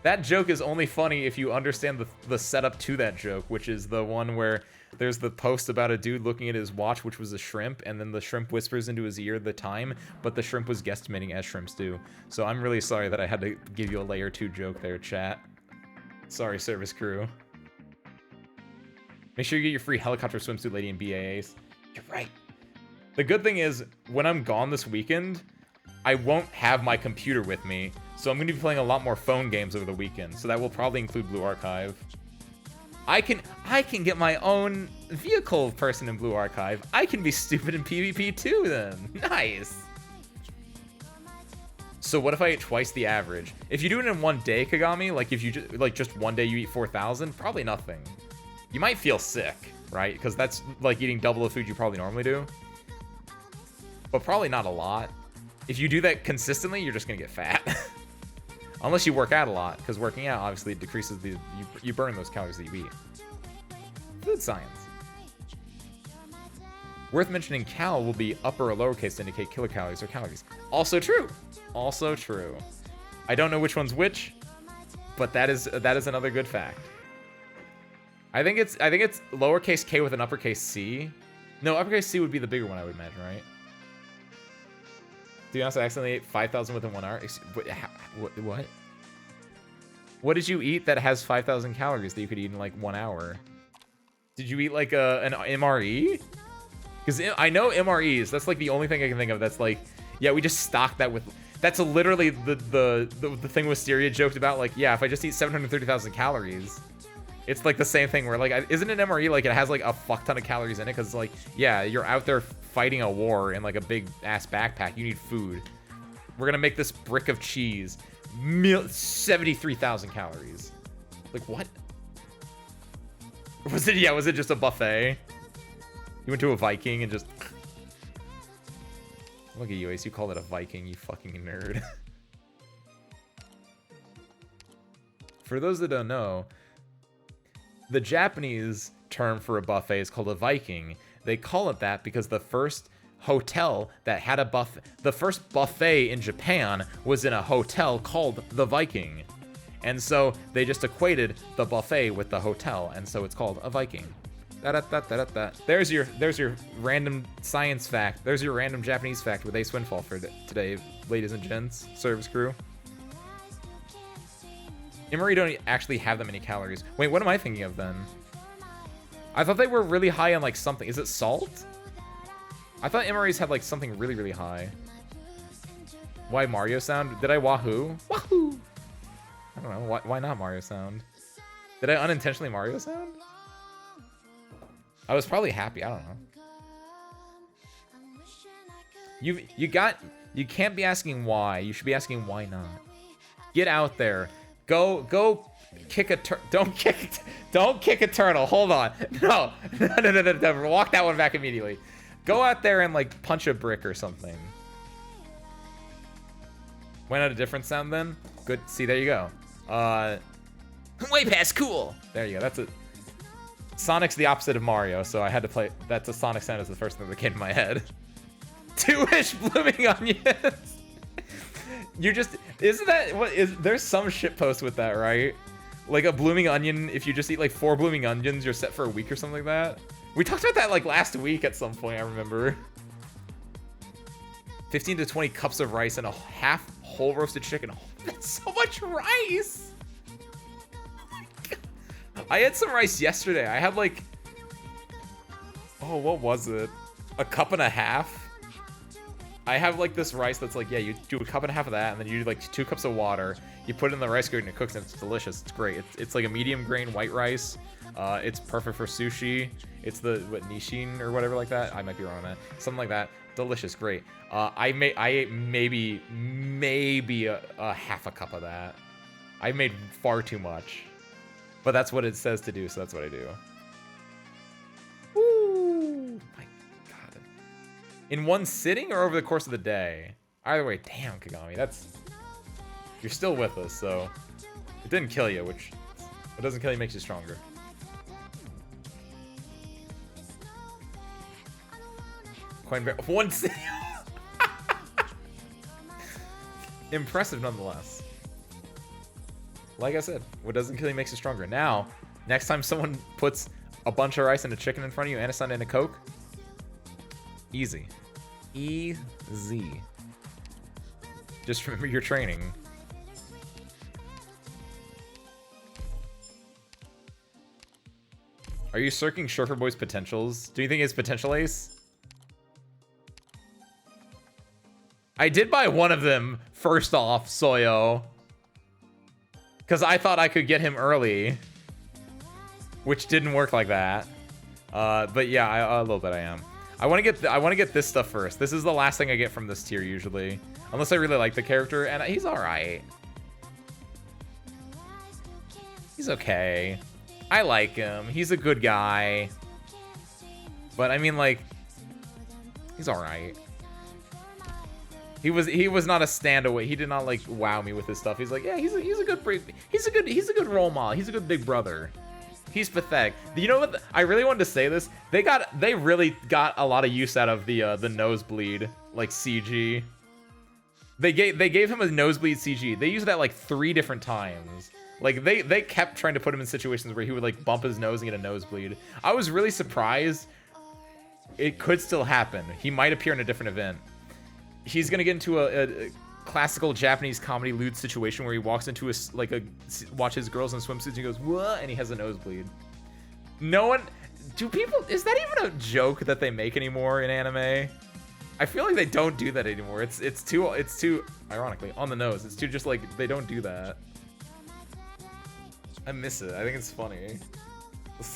S1: That joke is only funny if you understand the setup to that joke, which is the one where there's the post about a dude looking at his watch, which was a shrimp, and then the shrimp whispers into his ear the time, but the shrimp was guesstimating as shrimps do. So I'm really sorry that I had to give you a layer 2 joke there, chat. Sorry, service crew. Make sure you get your free helicopter swimsuit lady in BAAs. You're right. The good thing is, when I'm gone this weekend, I won't have my computer with me, so I'm going to be playing a lot more phone games over the weekend, so that will probably include Blue Archive. I can get my own vehicle person in Blue Archive. I can be stupid in PvP too then. Nice. So what if I ate twice the average? If you do it in one day, Kagami, like if you just one day you eat 4,000, probably nothing. You might feel sick, right? Because that's like eating double the food you probably normally do. But probably not a lot. If you do that consistently, you're just gonna get fat. Unless you work out a lot, because working out obviously decreases the you burn those calories that you eat. Food science. Worth mentioning, cal will be upper or lowercase to indicate kilocalories or calories. Also true. Also true. I don't know which one's which, but that is another good fact. I think it's lowercase k with an uppercase c. No, uppercase c would be the bigger one, I would imagine, right? Do you honestly accidentally ate 5,000 within 1 hour? What? What did you eat that has 5,000 calories that you could eat in like 1 hour? Did you eat like an MRE? Because I know MREs. That's like the only thing I can think of. That's like, yeah, we just stocked that with. That's literally the thing Wisteria joked about. Like, yeah, if I just eat 730,000 calories, it's like the same thing. Where like, isn't an MRE like it has like a fuck ton of calories in it? Because like, yeah, you're out there fighting a war in like a big ass backpack. You need food. We're gonna make this brick of cheese. 73,000 calories. Like what? Was it? Yeah, was it just a buffet? You went to a Viking and just. Look at you, Ace. You call it a Viking, you fucking nerd. For those that don't know, the Japanese term for a buffet is called a Viking. They call it that because the first hotel that had a buffet, the first buffet in Japan was in a hotel called the Viking. And so they just equated the buffet with the hotel, and so it's called a Viking. Da-da-da-da-da-da. There's your random science fact. There's your random Japanese fact with Ace Windfall for today, ladies and gents, service crew. Imari don't actually have that many calories. Wait, what am I thinking of then? I thought they were really high on like something. Is it salt? I thought Imari's had like something really, really high. Why Mario sound? Did I wahoo? Wahoo! I don't know. Why not Mario sound? Did I unintentionally Mario sound? I was probably happy. I don't know. You can't be asking why. You should be asking why not. Get out there. Go kick a don't kick a turtle. Hold on. No. Walk that one back immediately. Go out there and like punch a brick or something. Why not a different sound then? Good. See, there you go.
S4: Way past cool.
S1: There you go. That's it. Sonic's the opposite of Mario, so I had to play. That's a Sonic sound. Is the first thing that came to my head. 2-ish blooming onions. You just isn't that what is? There's some shitpost with that, right? Like a blooming onion. If you just eat like 4 blooming onions, you're set for a week or something like that. We talked about that like last week at some point. I remember. 15 to 20 cups of rice and a half whole roasted chicken. That's so much rice. I had some rice yesterday. I had like, oh, what was it? A cup and a half. I have like this rice that's like, yeah, you do a cup and a half of that, and then you do like 2 cups of water. You put it in the rice cooker and it cooks, and it's delicious. It's great. It's like a medium grain white rice. It's perfect for sushi. It's the nishin or whatever like that. I might be wrong on that. Something like that. Delicious, great. I ate maybe a half a cup of that. I made far too much. But that's what it says to do, so that's what I do. Woo! My God. In one sitting or over the course of the day? Either way, damn, Kagami, that's... You're still with us, so... It didn't kill you, which... What doesn't kill you makes you stronger. Quite one sitting... Impressive nonetheless. Like I said, what doesn't kill you makes you stronger. Now, next time someone puts a bunch of rice and a chicken in front of you and a sun and a Coke, easy. Easy. Just remember your training. Are you searching Surfer Boy's potentials? Do you think it's potential, Ace? I did buy one of them first off, Soyo. Because I thought I could get him early, which didn't work like that. But yeah, a little bit I am. I want to get this stuff first. This is the last thing I get from this tier usually, unless I really like the character, and he's all right. He's okay. I like him. He's a good guy. But I mean, like, he's all right. He was not a standaway. He did not like wow me with his stuff. He's like, yeah, he's a good role model. He's a good big brother. He's pathetic. You know what? I really wanted to say this. They really got a lot of use out of the nosebleed like CG. They gave him a nosebleed CG. They used that like 3 different times. Like they kept trying to put him in situations where he would like bump his nose and get a nosebleed. I was really surprised. It could still happen. He might appear in a different event. He's gonna get into a classical Japanese comedy lewd situation where he walks into watches girls in swimsuits and he goes, what? And he has a nosebleed. No one, is that even a joke that they make anymore in anime? I feel like they don't do that anymore. It's too ironically on the nose. It's too just like they don't do that. I miss it. I think it's funny.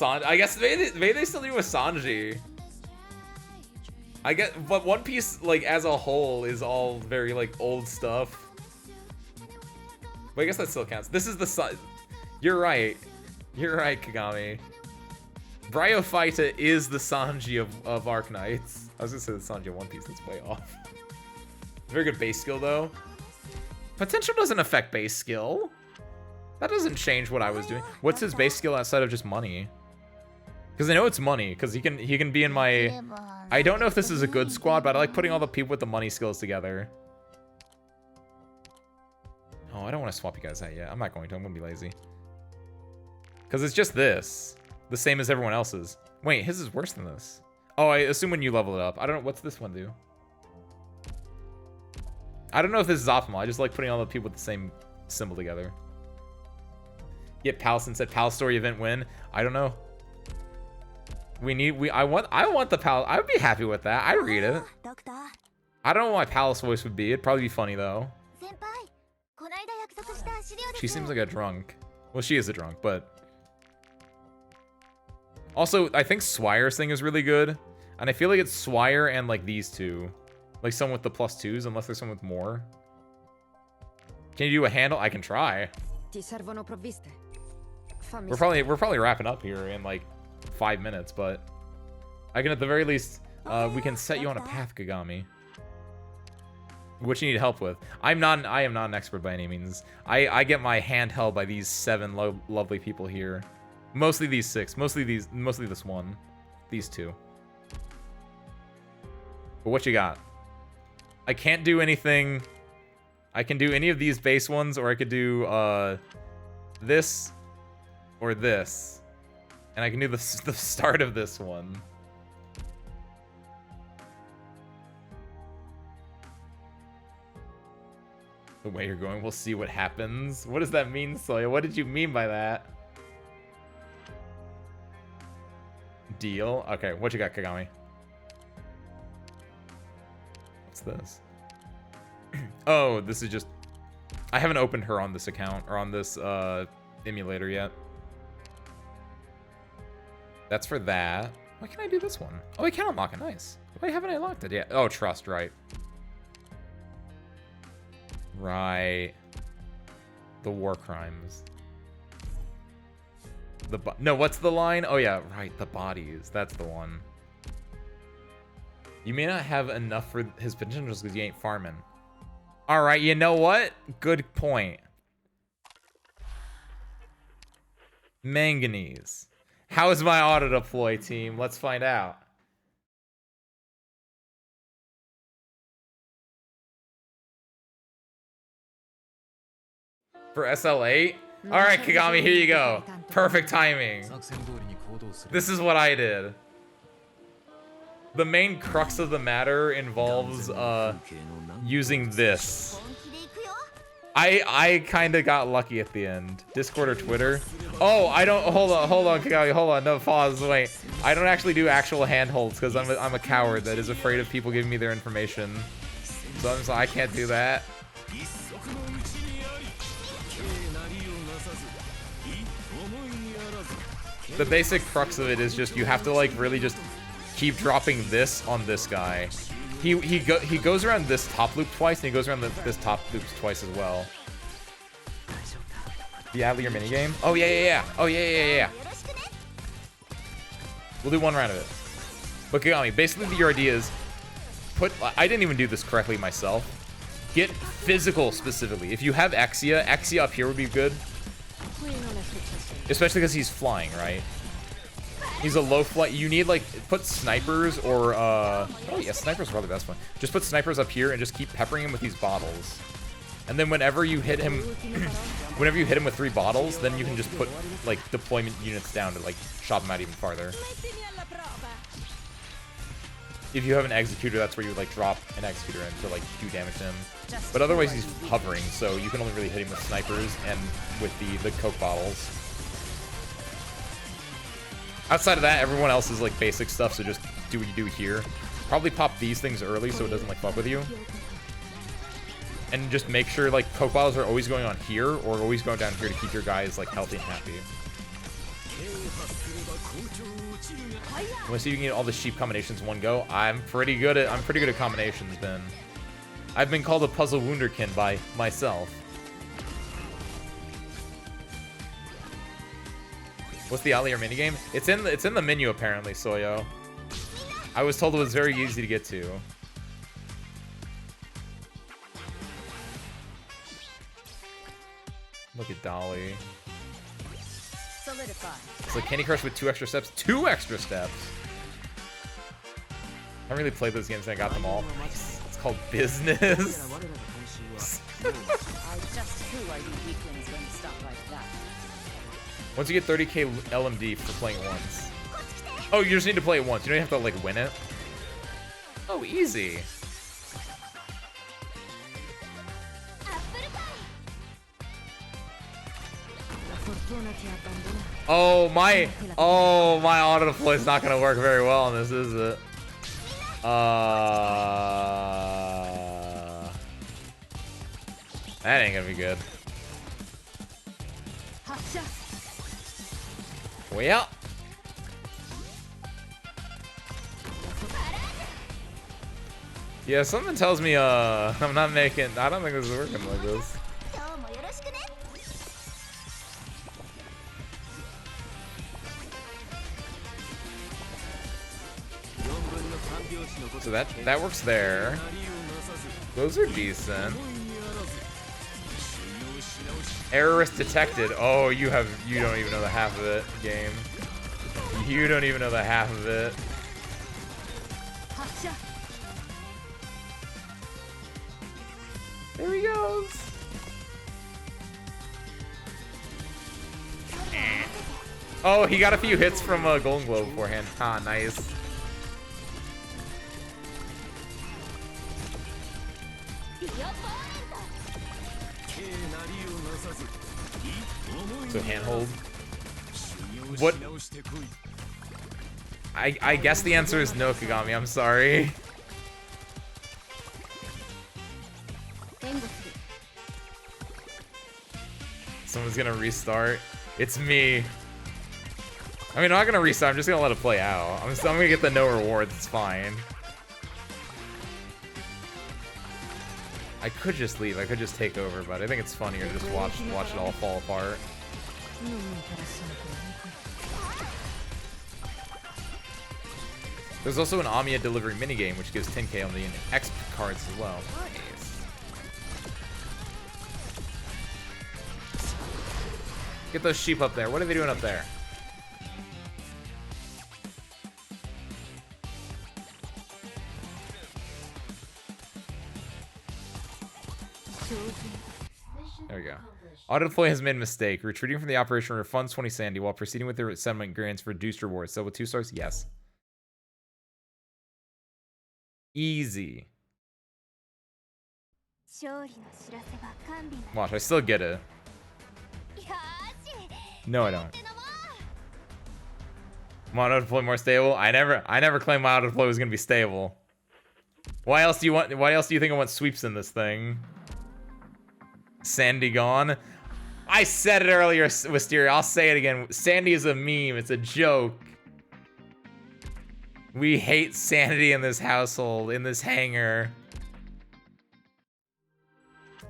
S1: I guess maybe they still do with Sanji. I get, but One Piece, like, as a whole, is all very, like, old stuff. But I guess that still counts. This is the You're right. You're right, Kagami. Bryophyta is the Sanji of Arknights. I was gonna say the Sanji of One Piece. That's way off. Very good base skill, though. Potential doesn't affect base skill. That doesn't change what I was doing. What's his base skill outside of just money? Because I know it's money, because he can be in my... I don't know if this is a good squad, but I like putting all the people with the money skills together. Oh, I don't want to swap you guys out yet. I'm not going to. I'm going to be lazy. Because it's just this. The same as everyone else's. Wait, his is worse than this. Oh, I assume when you level it up. I don't know. What's this one do? I don't know if this is optimal. I just like putting all the people with the same symbol together. Yep, Palestine said Palace Story event win. I don't know. I want the Palace. I would be happy with that. I read it. I don't know what my Palace voice would be. It'd probably be funny though. She seems like a drunk. Well, she is a drunk, but also I think Swire's thing is really good, and I feel like it's Swire and like these two, like someone with the +2s, unless there's someone with more. Can you do a handle? I can try. We're probably wrapping up here in like 5 minutes, but I can at the very least we can set you on a path, Kagami. What you need help with. I am not an expert by any means. I get my hand held by these 7 lovely people here. Mostly these 6. Mostly this one. These 2. But what you got? I can't do anything. I can do any of these base ones, or I could do this or this. And I can do the start of this one. The way you're going, we'll see what happens. What does that mean, Soya? What did you mean by that? Deal? Okay, what you got, Kagami? What's this? Oh, this is just... I haven't opened her on this account, or on this emulator yet. That's for that. Why can't I do this one? Oh, I can unlock it. Nice. Why haven't I unlocked it yet? Oh, trust, right. Right. The war crimes. No, what's the line? Oh, yeah, right. The bodies. That's the one. You may not have enough for his potentials because you ain't farming. All right, you know what? Good point. Manganese. How is my auto deploy, team? Let's find out. For SL8? Alright, Kagami, here you go. Perfect timing. This is what I did. The main crux of the matter involves using this. I kind of got lucky at the end. Discord or Twitter? Oh, I don't. Hold on, Kagami, hold on. No, pause. Wait. I don't actually do actual handholds because I'm a coward that is afraid of people giving me their information. So I can't do that. The basic crux of it is just you have to like really just keep dropping this on this guy. He goes around this top loop twice, and he goes around this top loops twice as well. The Adlier minigame? Oh yeah. Oh yeah. We'll do one round of it. But Kagami, basically your idea is I didn't even do this correctly myself. Get physical specifically. If you have Exia up here would be good. Especially because he's flying, right? He's a low flight. You need like put snipers or oh yeah, snipers are probably the best one. Just put snipers up here and just keep peppering him with these bottles. And then whenever you hit him with 3 bottles, then you can just put like deployment units down to like shot him out even farther. If you have an executor, that's where you like drop an executor in to like do damage to him. But otherwise he's hovering, so you can only really hit him with snipers and with the Coke bottles. Outside of that, everyone else is like basic stuff, so just do what you do here. Probably pop these things early so it doesn't like fuck with you. And just make sure like Coke bottles are always going on here or always going down here to keep your guys like healthy and happy. Want to see if you can get all the sheep combinations in one go? I'm pretty good at combinations, Ben. I've been called a puzzle wunderkind by myself. What's the Allier minigame? It's in the menu apparently, Soyo. I was told it was very easy to get to. Look at Dolly.
S6: Solidify.
S1: It's like Candy Crush with 2 extra steps. 2 extra steps! I haven't really played those games and I got them all. Nice. It's called Business.
S6: I just who are you weaklings when you stop like that?
S1: Once you get 30k LMD for playing it once. Oh, you just need to play it once. You don't have to, like, win it. Oh, easy. Oh, my autodeploy is not gonna work very well on this, is it? That ain't gonna be good. Well. Yeah, something tells me, I'm not making, I don't think this is working like this. So that works there. Those are decent. Errorist detected. Oh, you don't even know the half of it, game. You don't even know the half of it. There he goes. Oh, he got a few hits from Golden Globe beforehand. Ah, nice. So handhold. What? I guess the answer is no, Kagami. I'm sorry. Someone's gonna restart. It's me. I mean, I'm not gonna restart. I'm just gonna let it play out. I'm gonna get the no rewards. It's fine. I could just leave. I could just take over, but I think it's funnier to just watch it all fall apart. There's also an Amiya delivery minigame, which gives 10k on the X cards as well. Nice. Get those sheep up there. What are they doing up there? There we go. Autodeploy has made a mistake. Retreating from the operation refunds 20 sandy while proceeding with the settlement grants reduced rewards. So with 2 stars, yes. Easy. Watch, I still get it. No, I don't. My autodeploy more stable? I never claimed my autodeploy was gonna be stable. Why else do you think I want sweeps in this thing? Sandy gone? I said it earlier, Wisteria. I'll say it again. Sandy is a meme. It's a joke. We hate sanity in this household, in this hangar.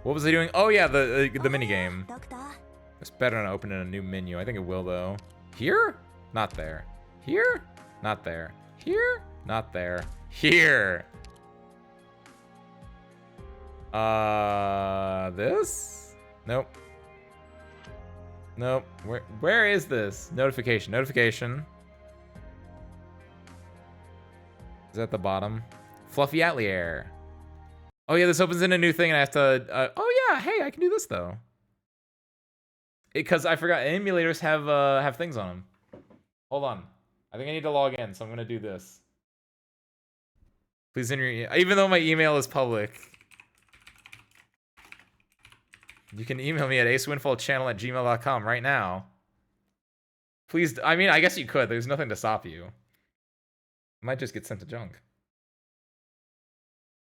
S1: What was I doing? Oh yeah, the minigame. It's better not opening a new menu. I think it will though. Here? Not there. Here? Not there. Here? Not there. Here. This? Nope. Nope. Where is this? Notification. Notification. Is that at the bottom? Fluffy Atelier. Oh yeah, this opens in a new thing and I have to, oh yeah, hey, I can do this though. Because I forgot, emulators have things on them. Hold on. I think I need to log in, so I'm gonna do this. Please enter your, even though my email is public. You can email me at acewindfallchannel@gmail.com right now. Please, I mean, I guess you could. There's nothing to stop you. I might just get sent to junk.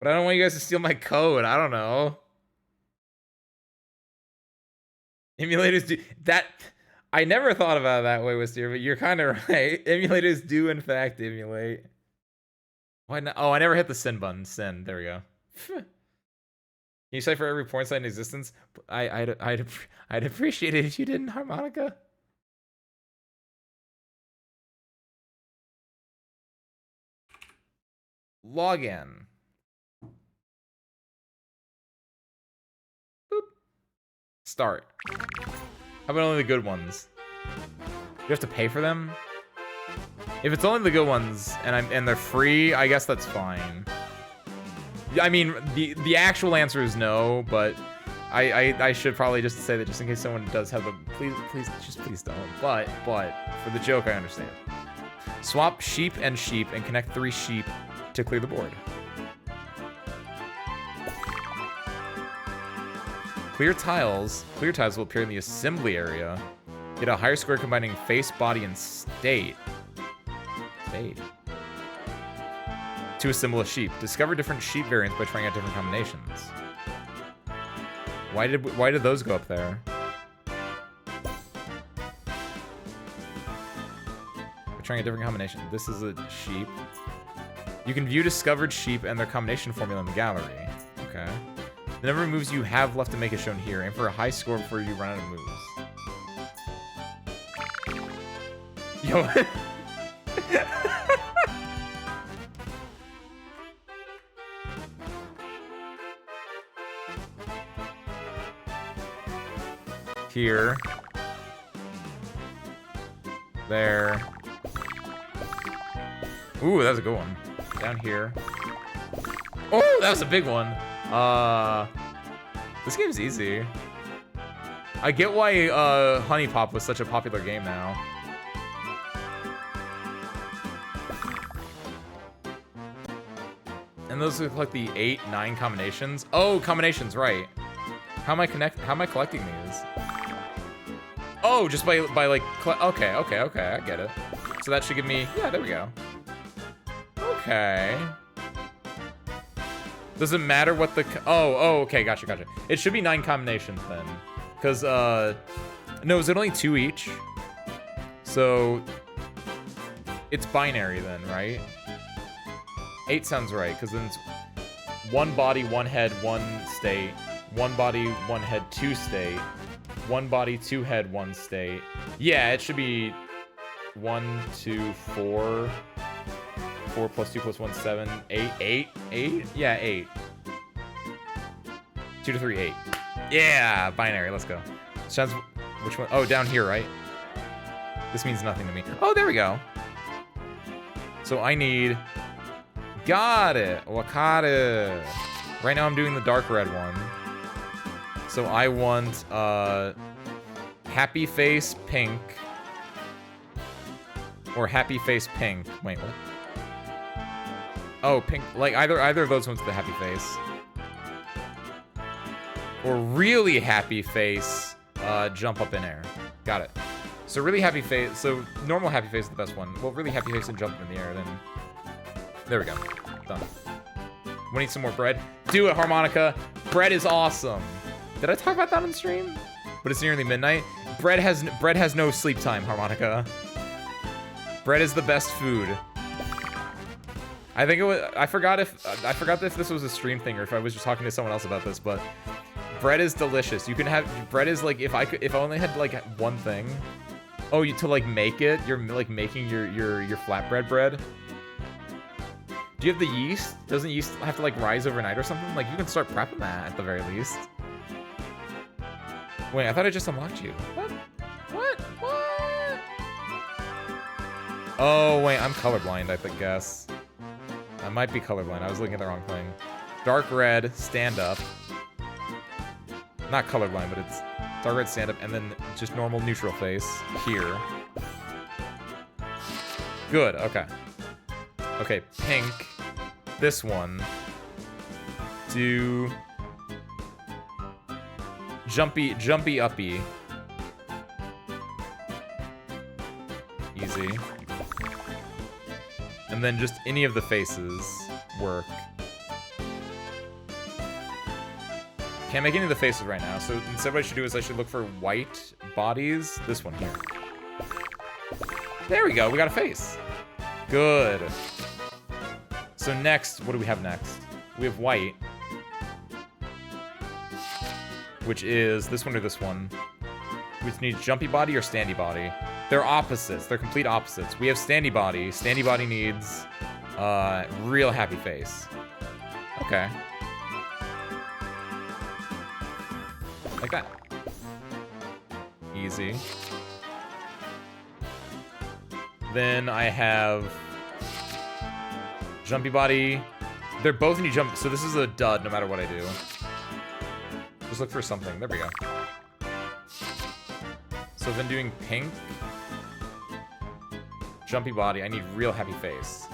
S1: But I don't want you guys to steal my code. I don't know. Emulators do that. I never thought about it that way, Wisteria, but you're kind of right. Emulators do, in fact, emulate. Why not? Oh, I never hit the send button. Send. There we go. Can you say for every porn site in existence? I'd appreciate it if you didn't, Harmonica. Login. Boop. Start. How about only the good ones? You have to pay for them? If it's only the good ones and they're free, I guess that's fine. I mean, the actual answer is no, but I should probably just say that just in case someone does have a please don't. But for the joke, I understand. Swap sheep and connect 3 sheep to clear the board. Clear tiles will appear in the assembly area. Get a higher score combining face, body, and state. To assemble a sheep. Discover different sheep variants by trying out different combinations. Why did those go up there? We're trying a different combination. This is a sheep. You can view discovered sheep and their combination formula in the gallery. Okay. The number of moves you have left to make is shown here. Aim for a high score before you run out of moves. Yo. Here. There. Ooh, that was a good one. Down here. Oh, that was a big one. This game's easy. I get why Honey Pop was such a popular game now. And those look like the 8, 9 combinations. Oh, combinations, right. How am I collecting these? Oh, just by like, okay, I get it. So that should give me, yeah, there we go. Okay. Doesn't matter what the, oh, okay, gotcha. It should be 9 combinations then. Because, no, is it only 2 each? So, it's binary then, right? 8 sounds right, because then it's 1 body, 1 head, 1 state. 1 body, 1 head, 2 state. 1 body, 2 head, 1 state. Yeah, it should be 1, 2, 4. 4 plus 2 plus 1, 7, 8. 8? Yeah, 8. 2 to 3, 8. Yeah, binary, let's go. Sounds, which one? Oh, down here, right? This means nothing to me. Oh, there we go. So I need, got it, Wakata. Right now I'm doing the dark red one. So I want happy face pink or happy face pink. Wait, what? Oh, pink. Like either of those ones with the happy face. Or really happy face, jump up in air. Got it. So really happy face. So normal happy face is the best one. Well, really happy face and jump in the air. Then there we go. Done. We need some more bread. Do it, Harmonica. Bread is awesome. Did I talk about that on stream? But it's nearly midnight. Bread has no sleep time, Harmonica. Bread is the best food. I think it was. I forgot if this was a stream thing or if I was just talking to someone else about this. But bread is delicious. You can have bread is like if I only had like one thing. Oh, to like make it. You're like making your flatbread bread. Do you have the yeast? Doesn't yeast have to like rise overnight or something? Like you can start prepping that at the very least. Wait, I thought I just unlocked you. What? Oh, wait, I'm colorblind, I guess. I might be colorblind. I was looking at the wrong thing. Dark red, stand up. Not colorblind, but it's dark red, stand up, and then just normal neutral face here. Good, okay. Okay, pink. This one. Do jumpy uppy. Easy. And then just any of the faces work. Can't make any of the faces right now, so instead what I should do is I should look for white bodies. This one here. There we go, we got a face. Good. So next, what do we have next? We have white. Which is this one or this one. Which needs jumpy body or standy body. They're opposites. They're complete opposites. We have standy body. Standy body needs real happy face. Okay. Like that. Easy. Then I have Jumpy Body. They're both need jump, so this is a dud no matter what I do. Just look for something. There we go. So then doing pink. Jumpy Body. I need real happy face.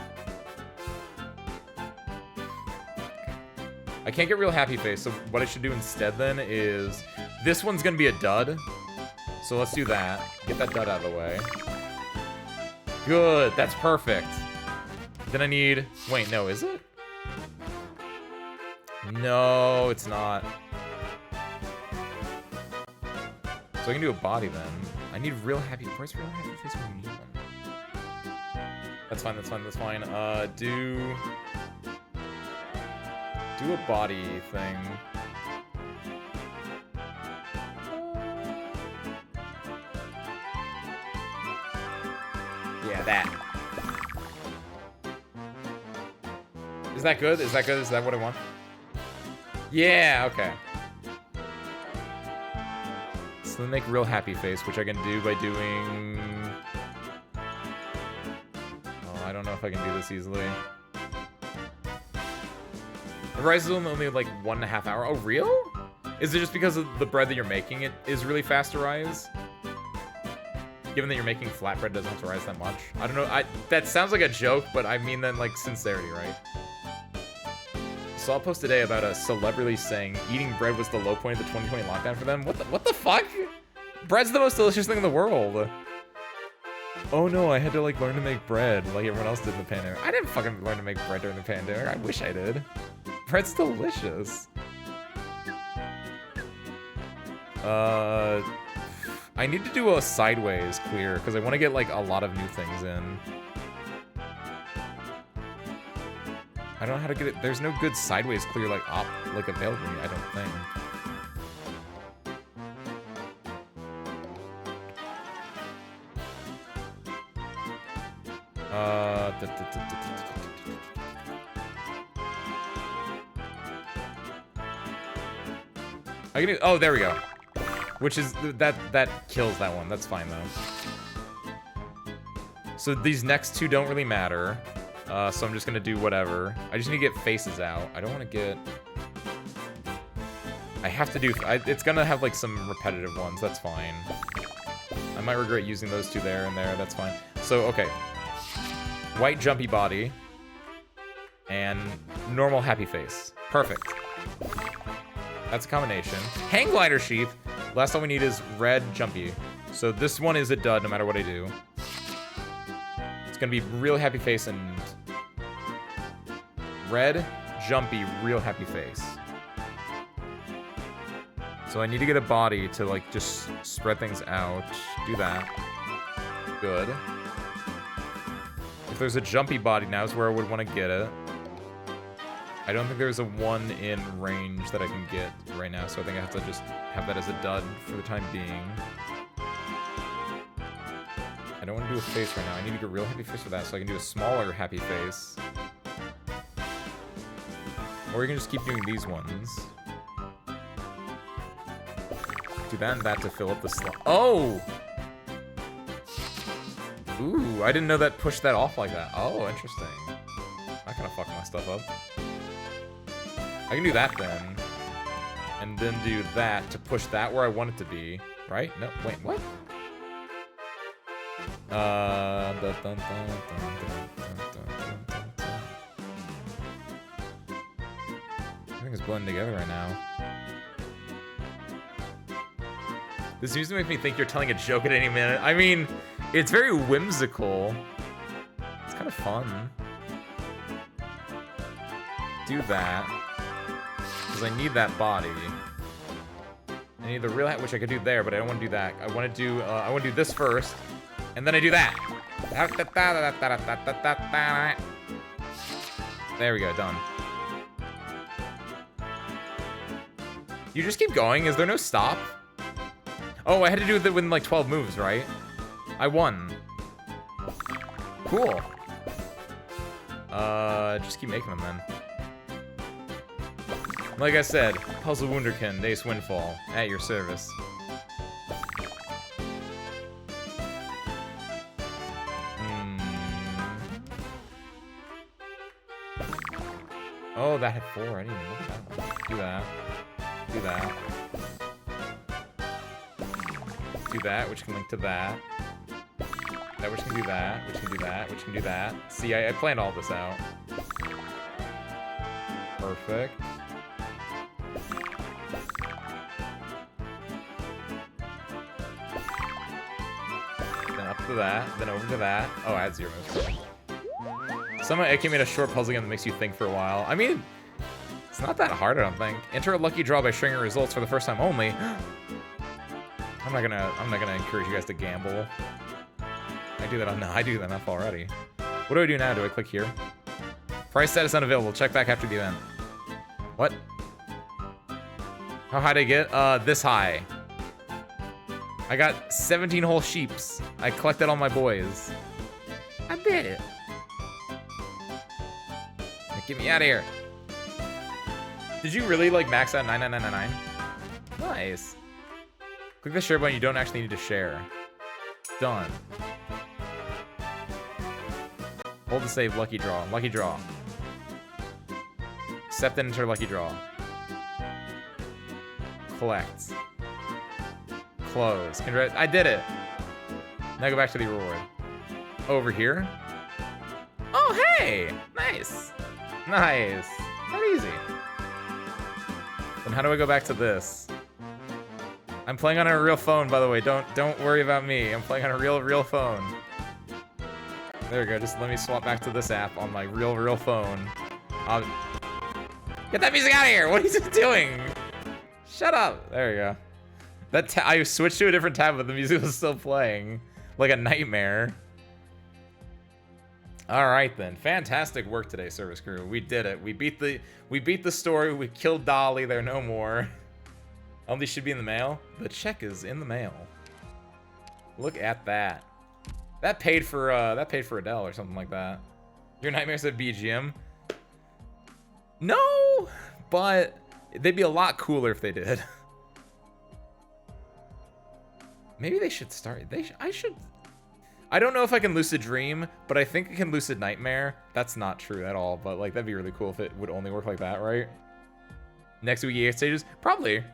S1: I can't get real happy face, so what I should do instead then is... This one's gonna be a dud. So let's do that. Get that dud out of the way. Good. That's perfect. Then I need... Wait, no, is it? No, it's not. So I can do a body then. I need real happy... Where's real happy face when you need one? That's fine, that's fine, that's fine. Do a body thing. Yeah, that. Is that good? Is that good? Is that what I want? Yeah, okay. So then make real happy face, which I can do by doing... Oh, I don't know if I can do this easily. The rice is only like 1.5 hours. Oh, real? Is it just because of the bread that you're making it is really fast to rise? Given that you're making flatbread doesn't have to rise that much. I don't know. That sounds like a joke, but I mean that like sincerity, right? So I'll post today about a celebrity saying eating bread was the low point of the 2020 lockdown for them. What the fuck? Bread's the most delicious thing in the world. Oh no, I had to like learn to make bread like everyone else did in the pandemic. I didn't fucking learn to make bread during the pandemic. I wish I did. Bread's delicious. I need to do a sideways clear because I want to get like a lot of new things in. I don't know how to get it. There's no good sideways clear like available to me, I don't think. I can do, oh, there we go. Which is, that kills that one. That's fine, though. So these next two don't really matter. So I'm just gonna do whatever. I just need to get faces out. I don't want to get... I have to do... it's gonna have, like, some repetitive ones. That's fine. I might regret using those two there and there. That's fine. So, okay. White jumpy body. And normal happy face. Perfect. That's a combination. Hang glider sheath. Last all we need is red jumpy. So this one is a dud no matter what I do. It's gonna be real happy face and red jumpy real happy face. So I need to get a body to like just spread things out. Do that. Good. If there's a jumpy body now is where I would want to get it. I don't think there's a one in range that I can get right now, so I think I have to just have that as a dud for the time being. I don't want to do a face right now. I need to get a real happy face for that, so I can do a smaller happy face. Or you can just keep doing these ones. Do that and that to fill up the slot. Oh! Ooh, I didn't know that pushed that off like that. Oh, interesting. That kind of fucked my stuff up. I can do that then. And then do that to push that where I want it to be. Right? No, wait, what? Everything's blending together right now. This seems to make me think you're telling a joke at any minute. I mean, it's very whimsical. It's kind of fun. Do that. Because I need that body. I need the real hat, which I could do there, but I don't want to do that. I want to do this first, and then I do that. There we go, done. You just keep going? Is there no stop? Oh, I had to do it within like 12 moves, right? I won. Cool. Just keep making them then. Like I said, Puzzle Wunderkind, Ace Windfall, at your service. Oh, that had 4. I didn't even look at that one. Do that. Do that. Do that, which can link to that. That which can do that, which can do that, which can do that. See, I planned all this out. Perfect. Then up to that, then over to that. Oh, I had 0 moves. Somehow it made a short puzzle game that makes you think for a while. I mean, it's not that hard, I don't think. Enter a lucky draw by sharing your results for the first time only. I'm not gonna encourage you guys to gamble. I do that enough already. What do I do now? Do I click here? Price status unavailable. Check back after the event. What? How high did I get? This high. I got 17 whole sheeps. I collected all my boys. I did it. Get me out of here. Did you really like max out 99999? Nice. Click the share button. You don't actually need to share. Done. Hold to save lucky draw. Lucky draw. Accept and enter lucky draw. Collect. Close. Congrats. I did it. Now go back to the reward. Over here. Oh, hey. Nice. Nice. Not easy. Then how do I go back to this? I'm playing on a real phone, by the way. Don't worry about me. I'm playing on a real phone. There we go. Just let me swap back to this app on my real phone. Get that music out of here! What are you doing? Shut up. There we go. I switched to a different tab, but the music was still playing like a nightmare. All right then, fantastic work today, service crew. We did it. We beat the story. We killed Dolly. They're no more. Oh, these should be in the mail. The check is in the mail. Look at that. That paid for Adele or something like that. Your nightmare said BGM. No, but they'd be a lot cooler if they did. Maybe they should start. I don't know if I can Lucid Dream, but I think I can Lucid Nightmare. That's not true at all, but like that'd be really cool if it would only work like that, right? Next week EX stages? Probably.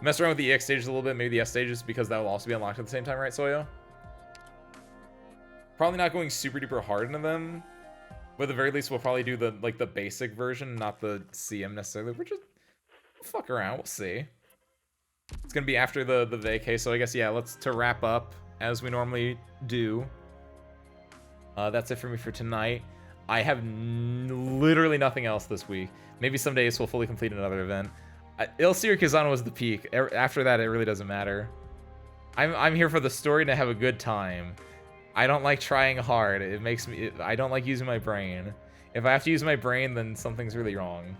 S1: Mess around with the EX stages a little bit, maybe the S stages, because that will also be unlocked at the same time, right, Soyo? Probably not going super duper hard into them, but at the very least we'll probably do the basic version, not the CM necessarily. We're just fuck around, we'll see. It's gonna be after the vacay, so I guess yeah, to wrap up as we normally do. That's it for me for tonight. I have literally nothing else this week. Maybe some days we'll fully complete another event. Ilsir Kazan was the peak. After that, it really doesn't matter. I'm here for the story to have a good time. I don't like trying hard. It makes me. I don't like using my brain. If I have to use my brain, then something's really wrong.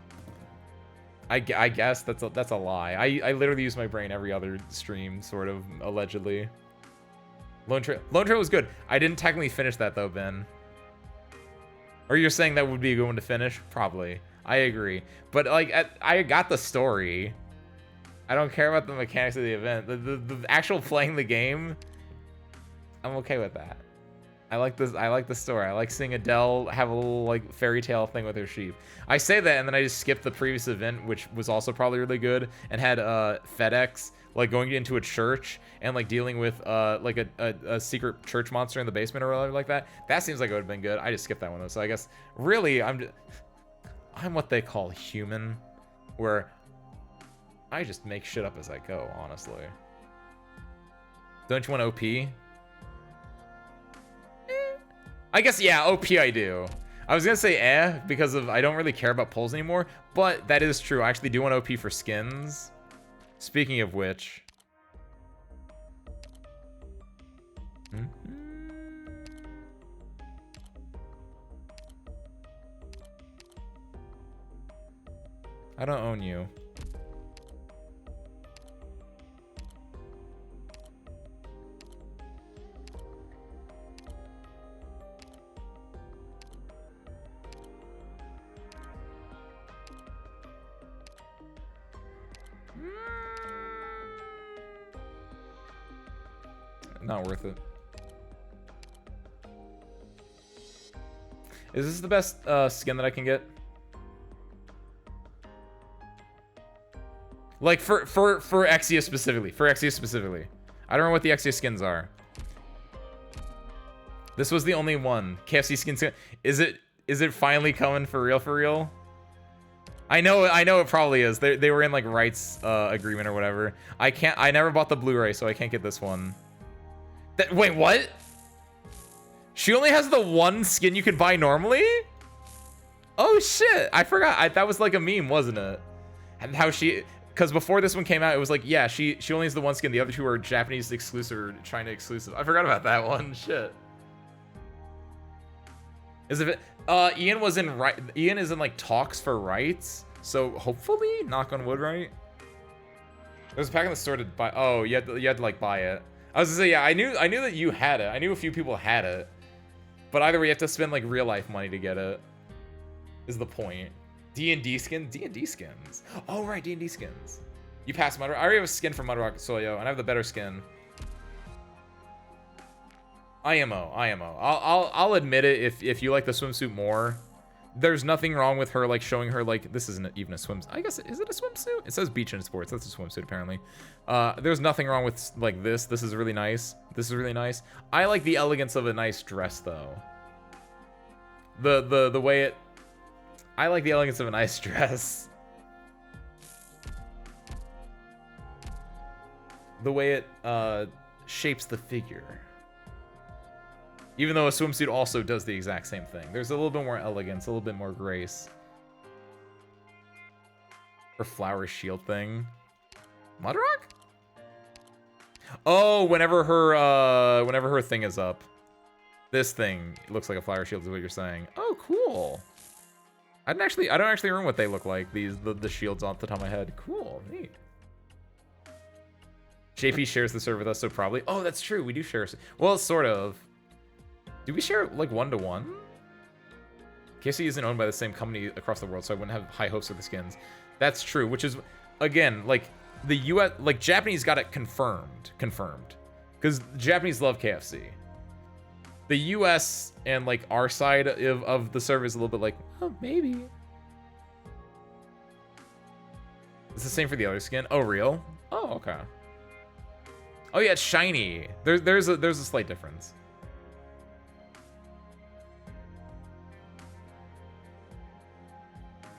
S1: I guess that's a lie. I literally use my brain every other stream, sort of, allegedly. Lone Trail was good. I didn't technically finish that though, Ben. Or you're saying that would be a good one to finish? Probably. I agree. But like, I got the story. I don't care about the mechanics of the event. The actual playing the game, I'm okay with that. I like this. I like the story. I like seeing Adele have a little like fairy tale thing with her sheep. I say that and then I just skipped the previous event, which was also probably really good, and had FedEx like going into a church and like dealing with like a secret church monster in the basement or whatever like that. That seems like it would have been good. I just skipped that one though. So I guess really I'm what they call human, where I just make shit up as I go, honestly. Don't you want OP? I guess, yeah, OP I do. I was gonna say because I don't really care about polls anymore, but that is true. I actually do want OP for skins. Speaking of which. I don't own you. Not worth it. Is this the best skin that I can get? Like for Exia specifically. For Exia specifically. I don't know what the Exia skins are. This was the only one. KFC skins. Is it finally coming for real? For real? I know it probably is. They were in like rights agreement or whatever. I never bought the Blu-ray, so I can't get this one. Wait, what? She only has the one skin you could buy normally? Oh shit! I forgot. That was like a meme, wasn't it? And how because before this one came out, it was like, yeah, she only has the one skin. The other two are Japanese exclusive or China exclusive. I forgot about that one. Shit. Ian is in like talks for rights, so hopefully, knock on wood, right? There's a pack in the store to buy. Oh, you had to like buy it. I was gonna say, yeah, I knew that you had it. I knew a few people had it, but either way, you have to spend like real life money to get it. Is the point? D&D skins. Oh right, D&D skins. You passed Mudrock. I already have a skin for Mudrock Soyo, and I have the better skin. IMO. I'll admit it if you like the swimsuit more. There's nothing wrong with her like showing her like this isn't even a swimsuit. I guess is it a swimsuit? It says beach and sports. That's a swimsuit apparently. There's nothing wrong with like this. This is really nice. This is really nice. I like the elegance of a nice dress though. The way it. I like the elegance of a nice dress. The way it shapes the figure. Even though a swimsuit also does the exact same thing. There's a little bit more elegance, a little bit more grace. Her flower shield thing. Mudrock? Oh, whenever her thing is up. This thing looks like a flower shield is what you're saying. Oh, cool. I don't actually remember what they look like, the shields off the top of my head. Cool, neat. JP shares the server with us, so probably. Oh, that's true. We do share. Well, sort of. Do we share like 1-to-1? KFC isn't owned by the same company across the world, so I wouldn't have high hopes for the skins. That's true, which is, again, like the US, like Japanese got it confirmed, because Japanese love KFC. The US and like our side of the server is a little bit like, oh, maybe. It's the same for the other skin. Oh, real? Oh, okay. Oh yeah, it's shiny. There's a slight difference.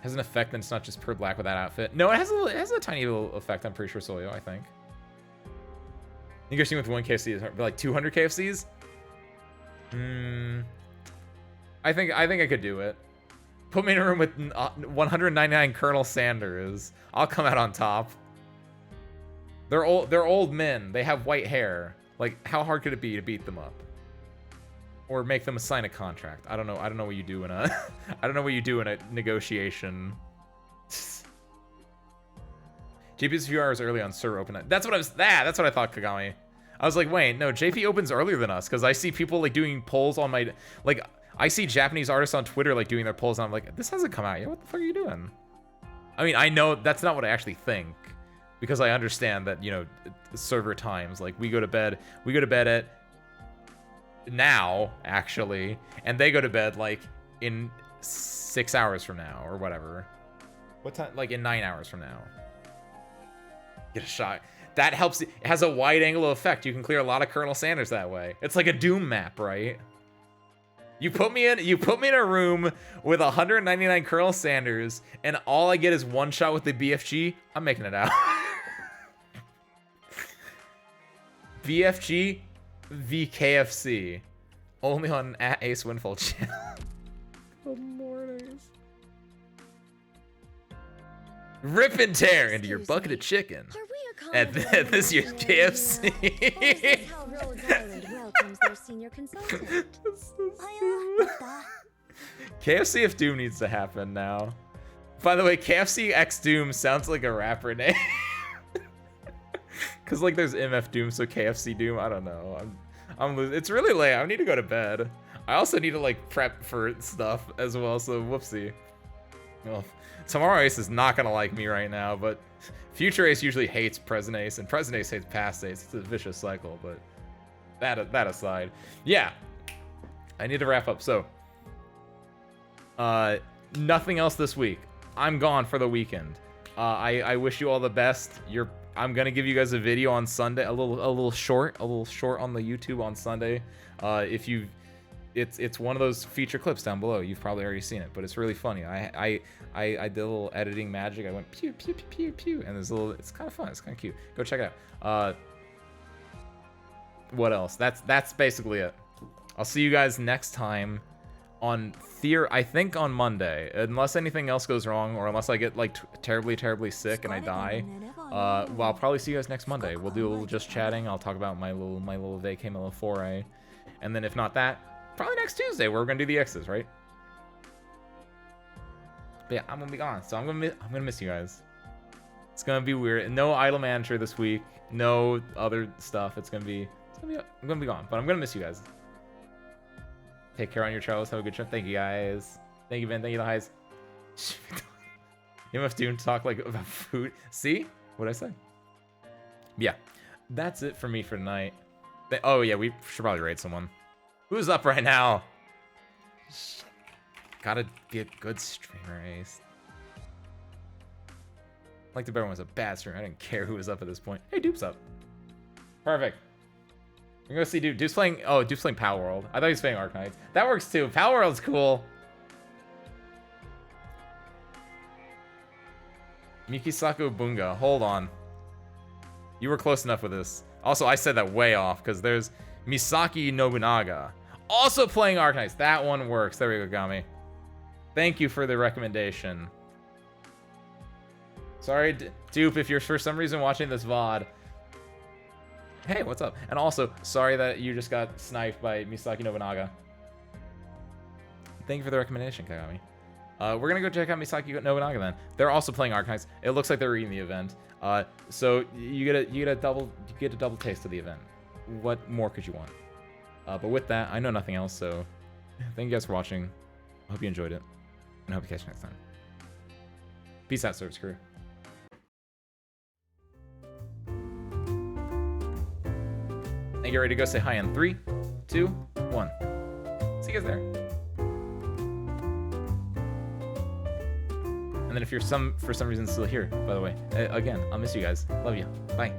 S1: Has an effect, and it's not just pure black with that outfit. No, it has a tiny little effect. I'm pretty sure, Solio. I think. You guys seen with one KFC is like 200 KFCs. I think I could do it. Put me in a room with 199 Colonel Sanders. I'll come out on top. They're old men. They have white hair. Like, how hard could it be to beat them up? Or make them sign a contract. I don't know what you do in a I don't know what you do in a negotiation. JP's a few hours early on server open. That's what I thought, Kagami. I was like, wait, no, JP opens earlier than us because I see people like doing polls on my like I see Japanese artists on Twitter like doing their polls and I'm like, this hasn't come out yet. What the fuck are you doing? I mean, I know that's not what I actually think because I understand that, you know, server times, like we go to bed at now actually, and they go to bed like in 6 hours from now or whatever. What time? Like in 9 hours from now. Get a shot. That helps. It has a wide angle effect. You can clear a lot of Colonel Sanders that way. It's like a Doom map, right? You put me in a room with 199 Colonel Sanders, and all I get is one shot with the BFG. I'm making it out. BFG v KFC, only on @Ace Windfall channel. Good mornings. Rip and tear into your bucket of chicken at this year's KFC. KFC if Doom needs to happen now. By the way, KFC X Doom sounds like a rapper name. Cause like there's MF Doom, so KFC Doom. I don't know. I'm losing. It's really late. I need to go to bed. I also need to like prep for stuff as well. So whoopsie. Well, tomorrow Ace is not gonna like me right now, but future Ace usually hates present Ace, and present Ace hates past Ace. It's a vicious cycle. But that aside, yeah, I need to wrap up. So, nothing else this week. I'm gone for the weekend. I wish you all the best. I'm gonna give you guys a video on Sunday, a little short on the YouTube on Sunday. It's one of those feature clips down below. You've probably already seen it, but it's really funny. I did a little editing magic. I went pew pew pew pew pew, and it's kind of fun. It's kind of cute. Go check it out. What else? That's basically it. I'll see you guys next time on I think on Monday, unless anything else goes wrong, or unless I get like terribly sick and I die. Well, I'll probably see you guys next Monday. We'll do a little just chatting. I'll talk about my little vacay, my little foray, and then if not that, probably next Tuesday where we're gonna do the X's, right? But yeah, I'm gonna be gone, so I'm gonna miss you guys. It's gonna be weird. No idle manager this week. No other stuff. I'm gonna be gone, but I'm gonna miss you guys. Take care on your travels. Have a good trip. Thank you guys. Thank you, Ben. Thank you, the highs. MF Doom talk like about food. See what I said? Yeah, that's it for me for tonight. Oh yeah, we should probably raid someone. Who's up right now? Shit. Gotta be a good streamer, Ace. Like the better one was a bad streamer. I didn't care who was up at this point. Hey, Dupe's up. Perfect. We're gonna see Dupe. Dupe's playing. Oh, Dupe's playing Power World. I thought he was playing Arknights. That works too. Power World's cool. Mikisaku Bunga. Hold on. You were close enough with this. Also, I said that way off because there's Misaki Nobunaga also playing Arknights. That one works. There we go, Gami. Thank you for the recommendation. Sorry, Dupe, if you're for some reason watching this VOD. Hey, what's up? And also, sorry that you just got sniped by Misaki Nobunaga. Thank you for the recommendation, Kagami. We're gonna go check out Misaki Nobunaga then. They're also playing Arknights. It looks like they're reading the event. So you get a double taste of the event. What more could you want? But with that, I know nothing else. So thank you guys for watching. I hope you enjoyed it, and I hope you catch you next time. Peace out, Service Crew. And get ready to go say hi in 3, 2, 1. See you guys there. And then if you're for some reason still here, by the way, again, I'll miss you guys. Love you. Bye.